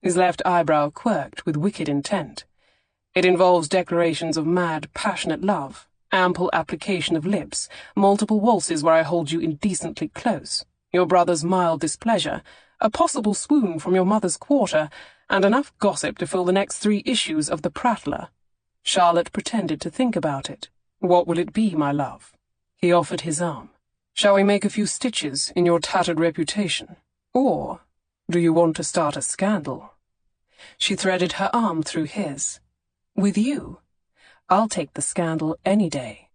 His left eyebrow quirked with wicked intent. It involves declarations of mad, passionate love, ample application of lips, multiple waltzes where I hold you indecently close, your brother's mild displeasure, a possible swoon from your mother's quarter, and enough gossip to fill the next 3 issues of The Prattler. Charlotte pretended to think about it. What will it be, my love? He offered his arm. Shall we make a few stitches in your tattered reputation? Or do you want to start a scandal? She threaded her arm through his. With you? I'll take the scandal any day.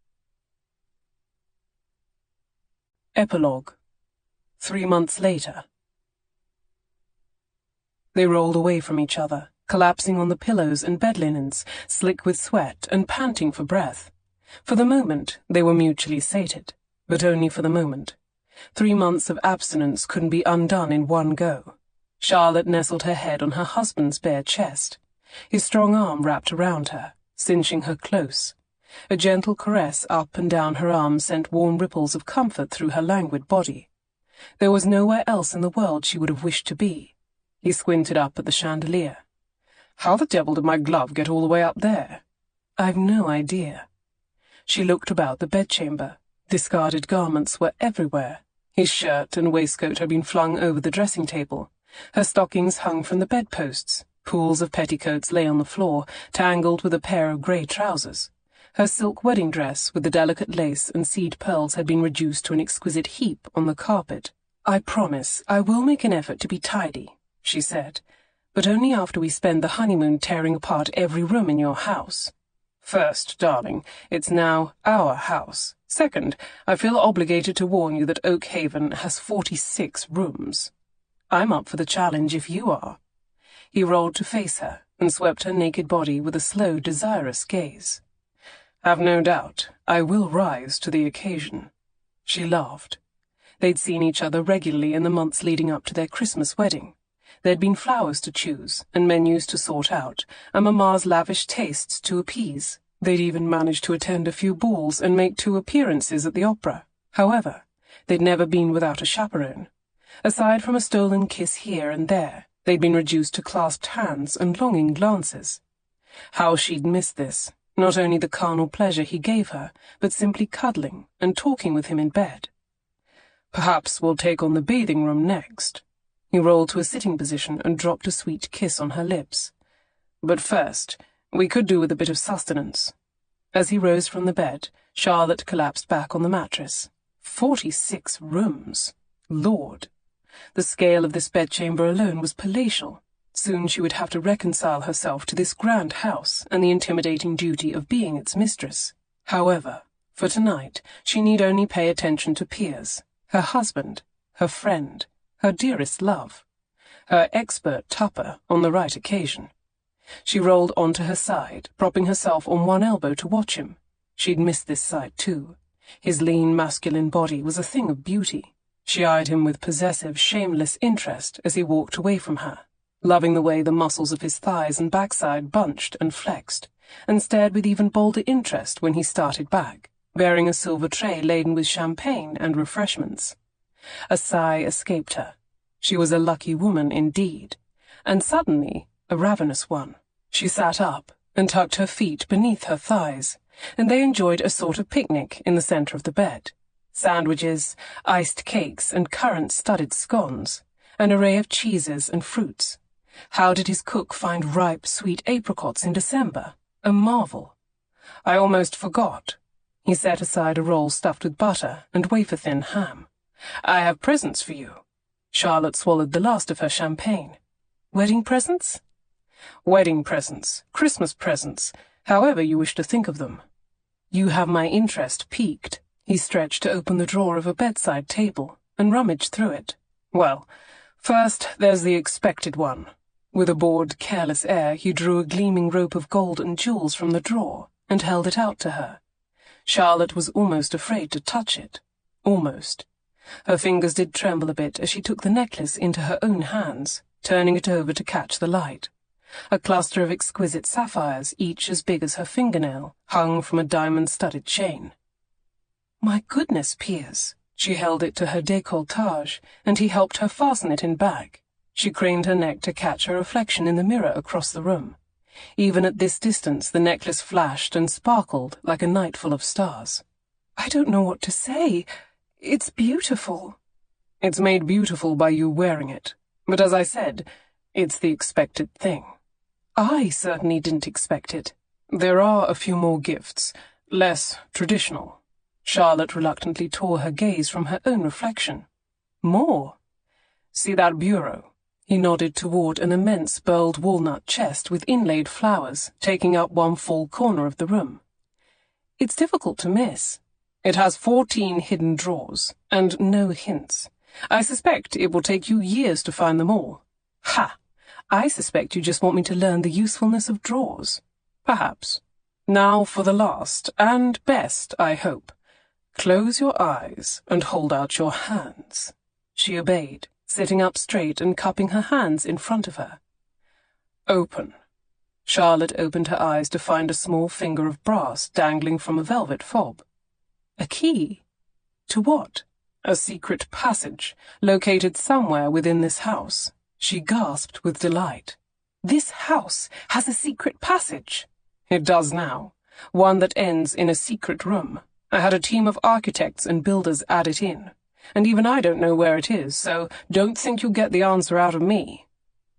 Epilogue. 3 months later. They rolled away from each other, collapsing on the pillows and bed linens, slick with sweat and panting for breath. For the moment, they were mutually sated, but only for the moment. 3 months of abstinence couldn't be undone in one go. Charlotte nestled her head on her husband's bare chest. His strong arm wrapped around her, cinching her close. A gentle caress up and down her arm sent warm ripples of comfort through her languid body. There was nowhere else in the world she would have wished to be. He squinted up at the chandelier. How the devil did my glove get all the way up there? I've no idea. She looked about the bedchamber. Discarded garments were everywhere. His shirt and waistcoat had been flung over the dressing table. Her stockings hung from the bedposts. Pools of petticoats lay on the floor, tangled with a pair of grey trousers. Her silk wedding dress with the delicate lace and seed pearls had been reduced to an exquisite heap on the carpet. "I promise I will make an effort to be tidy," she said, "but only after we spend the honeymoon tearing apart every room in your house. First, darling, it's now our house. Second, I feel obligated to warn you that Oakhaven has 46 rooms. I'm up for the challenge if you are." He rolled to face her and swept her naked body with a slow, desirous gaze. "Have no doubt I will rise to the occasion." She laughed. They'd seen each other regularly in the months leading up to their Christmas wedding. There'd been flowers to choose, and menus to sort out, and Mamma's lavish tastes to appease. They'd even managed to attend a few balls and make 2 appearances at the opera. However, they'd never been without a chaperone. Aside from a stolen kiss here and there, they'd been reduced to clasped hands and longing glances. How she'd missed this, not only the carnal pleasure he gave her, but simply cuddling and talking with him in bed. "Perhaps we'll take on the bathing room next." He rolled to a sitting position and dropped a sweet kiss on her lips. "But first, we could do with a bit of sustenance." As he rose from the bed, Charlotte collapsed back on the mattress. 46 rooms! Lord! The scale of this bedchamber alone was palatial. Soon she would have to reconcile herself to this grand house and the intimidating duty of being its mistress. However, for tonight she need only pay attention to Piers, her husband, her friend, her dearest love, her expert tupper on the right occasion. She rolled onto her side, propping herself on one elbow to watch him. She'd missed this sight too. His lean, masculine body was a thing of beauty. She eyed him with possessive, shameless interest as he walked away from her, loving the way the muscles of his thighs and backside bunched and flexed, and stared with even bolder interest when he started back, bearing a silver tray laden with champagne and refreshments. A sigh escaped her. She was a lucky woman indeed, and suddenly a ravenous one. She sat up and tucked her feet beneath her thighs, and they enjoyed a sort of picnic in the center of the bed. Sandwiches, iced cakes, and currant-studded scones, an array of cheeses and fruits. How did his cook find ripe, sweet apricots in December? A marvel. "I almost forgot." He set aside a roll stuffed with butter and wafer-thin ham. "I have presents for you." Charlotte swallowed the last of her champagne. "Wedding presents?" "Wedding presents, Christmas presents, however you wish to think of them." "You have my interest piqued." He stretched to open the drawer of a bedside table and rummaged through it. "Well, first there's the expected one." With a bored, careless air, he drew a gleaming rope of gold and jewels from the drawer and held it out to her. Charlotte was almost afraid to touch it. Almost. Her fingers did tremble a bit as she took the necklace into her own hands, turning it over to catch the light. A cluster of exquisite sapphires, each as big as her fingernail, hung from a diamond-studded chain. "My goodness, Piers!" She held it to her décolletage, and he helped her fasten it in back. She craned her neck to catch her reflection in the mirror across the room. Even at this distance the necklace flashed and sparkled like a night full of stars. "I don't know what to say. It's beautiful." "It's made beautiful by you wearing it. But as I said, it's the expected thing." "I certainly didn't expect it." "There are a few more gifts, less traditional." Charlotte reluctantly tore her gaze from her own reflection. "More? See that bureau?" He nodded toward an immense burled walnut chest with inlaid flowers, taking up one full corner of the room. "It's difficult to miss. It has 14 hidden drawers, and no hints. I suspect it will take you years to find them all." "Ha! I suspect you just want me to learn the usefulness of drawers." "Perhaps. Now for the last, and best, I hope. Close your eyes and hold out your hands." She obeyed, sitting up straight and cupping her hands in front of her. "Open." Charlotte opened her eyes to find a small finger of brass dangling from a velvet fob. A key? To what? A secret passage, located somewhere within this house. She gasped with delight. "This house has a secret passage?" "It does now. One that ends in a secret room. I had a team of architects and builders add it in. And even I don't know where it is, so don't think you'll get the answer out of me."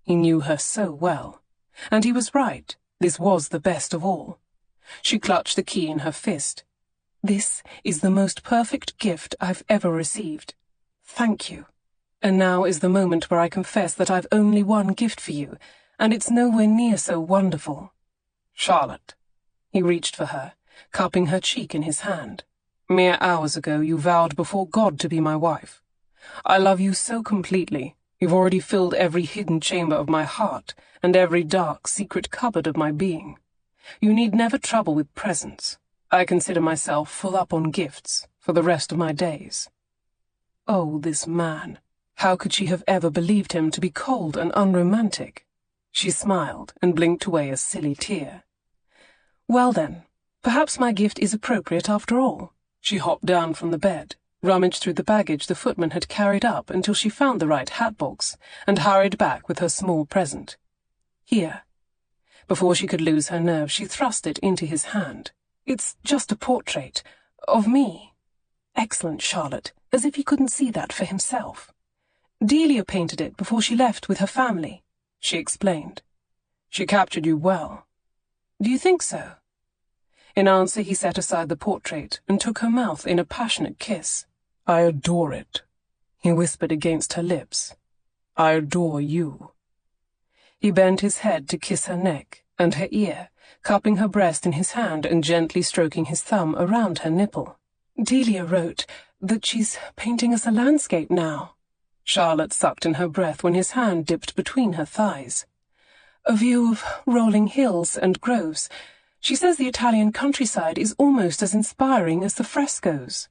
He knew her so well. And he was right. This was the best of all. She clutched the key in her fist. "This is the most perfect gift I've ever received. Thank you. And now is the moment where I confess that I've only one gift for you, and it's nowhere near so wonderful." "Charlotte." He reached for her, cupping her cheek in his hand. "Mere hours ago you vowed before God to be my wife. I love you so completely. You've already filled every hidden chamber of my heart and every dark, secret cupboard of my being. You need never trouble with presents. I consider myself full up on gifts for the rest of my days." Oh, this man. How could she have ever believed him to be cold and unromantic? She smiled and blinked away a silly tear. "Well then, perhaps my gift is appropriate after all." She hopped down from the bed, rummaged through the baggage the footman had carried up until she found the right hat-box, and hurried back with her small present. "Here." Before she could lose her nerve, she thrust it into his hand. "It's just a portrait. Of me." "Excellent, Charlotte, as if he couldn't see that for himself. Delia painted it before she left with her family," she explained. "She captured you well." "Do you think so?" In answer, he set aside the portrait and took her mouth in a passionate kiss. "I adore it," he whispered against her lips. "I adore you." He bent his head to kiss her neck and her ear, cupping her breast in his hand and gently stroking his thumb around her nipple. "Delia wrote that she's painting us a landscape now." Charlotte sucked in her breath when his hand dipped between her thighs. "A view of rolling hills and groves. She says the Italian countryside is almost as inspiring as the frescoes."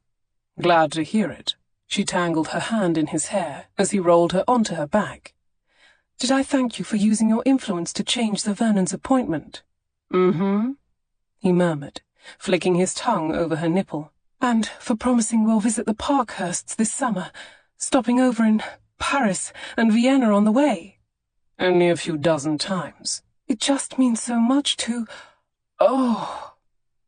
"Glad to hear it." She tangled her hand in his hair as he rolled her onto her back. "Did I thank you for using your influence to change Sir Vernon's appointment?" "Mm-hmm," he murmured, flicking his tongue over her nipple. "And for promising we'll visit the Parkhursts this summer, stopping over in Paris and Vienna on the way." "Only a few dozen times." "It just means so much to— Oh!"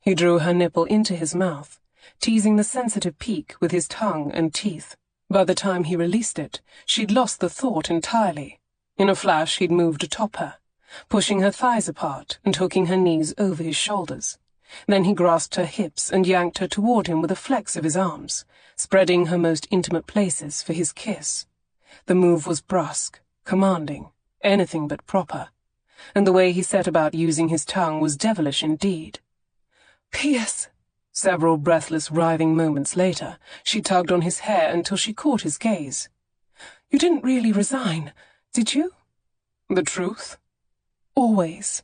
He drew her nipple into his mouth, teasing the sensitive peak with his tongue and teeth. By the time he released it, she'd lost the thought entirely. In a flash, he'd moved atop her, pushing her thighs apart and hooking her knees over his shoulders. Then he grasped her hips and yanked her toward him with a flex of his arms, spreading her most intimate places for his kiss. The move was brusque, commanding, anything but proper, and the way he set about using his tongue was devilish indeed. "Piers!" Several breathless, writhing moments later, she tugged on his hair until she caught his gaze. "You didn't really resign, did you?" "The truth?" "Always."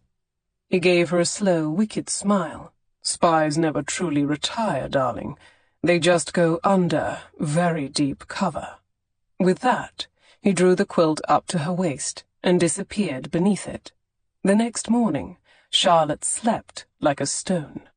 He gave her a slow, wicked smile. "Spies never truly retire, darling. They just go under very deep cover." With that, he drew the quilt up to her waist and disappeared beneath it. The next morning, Charlotte slept like a stone.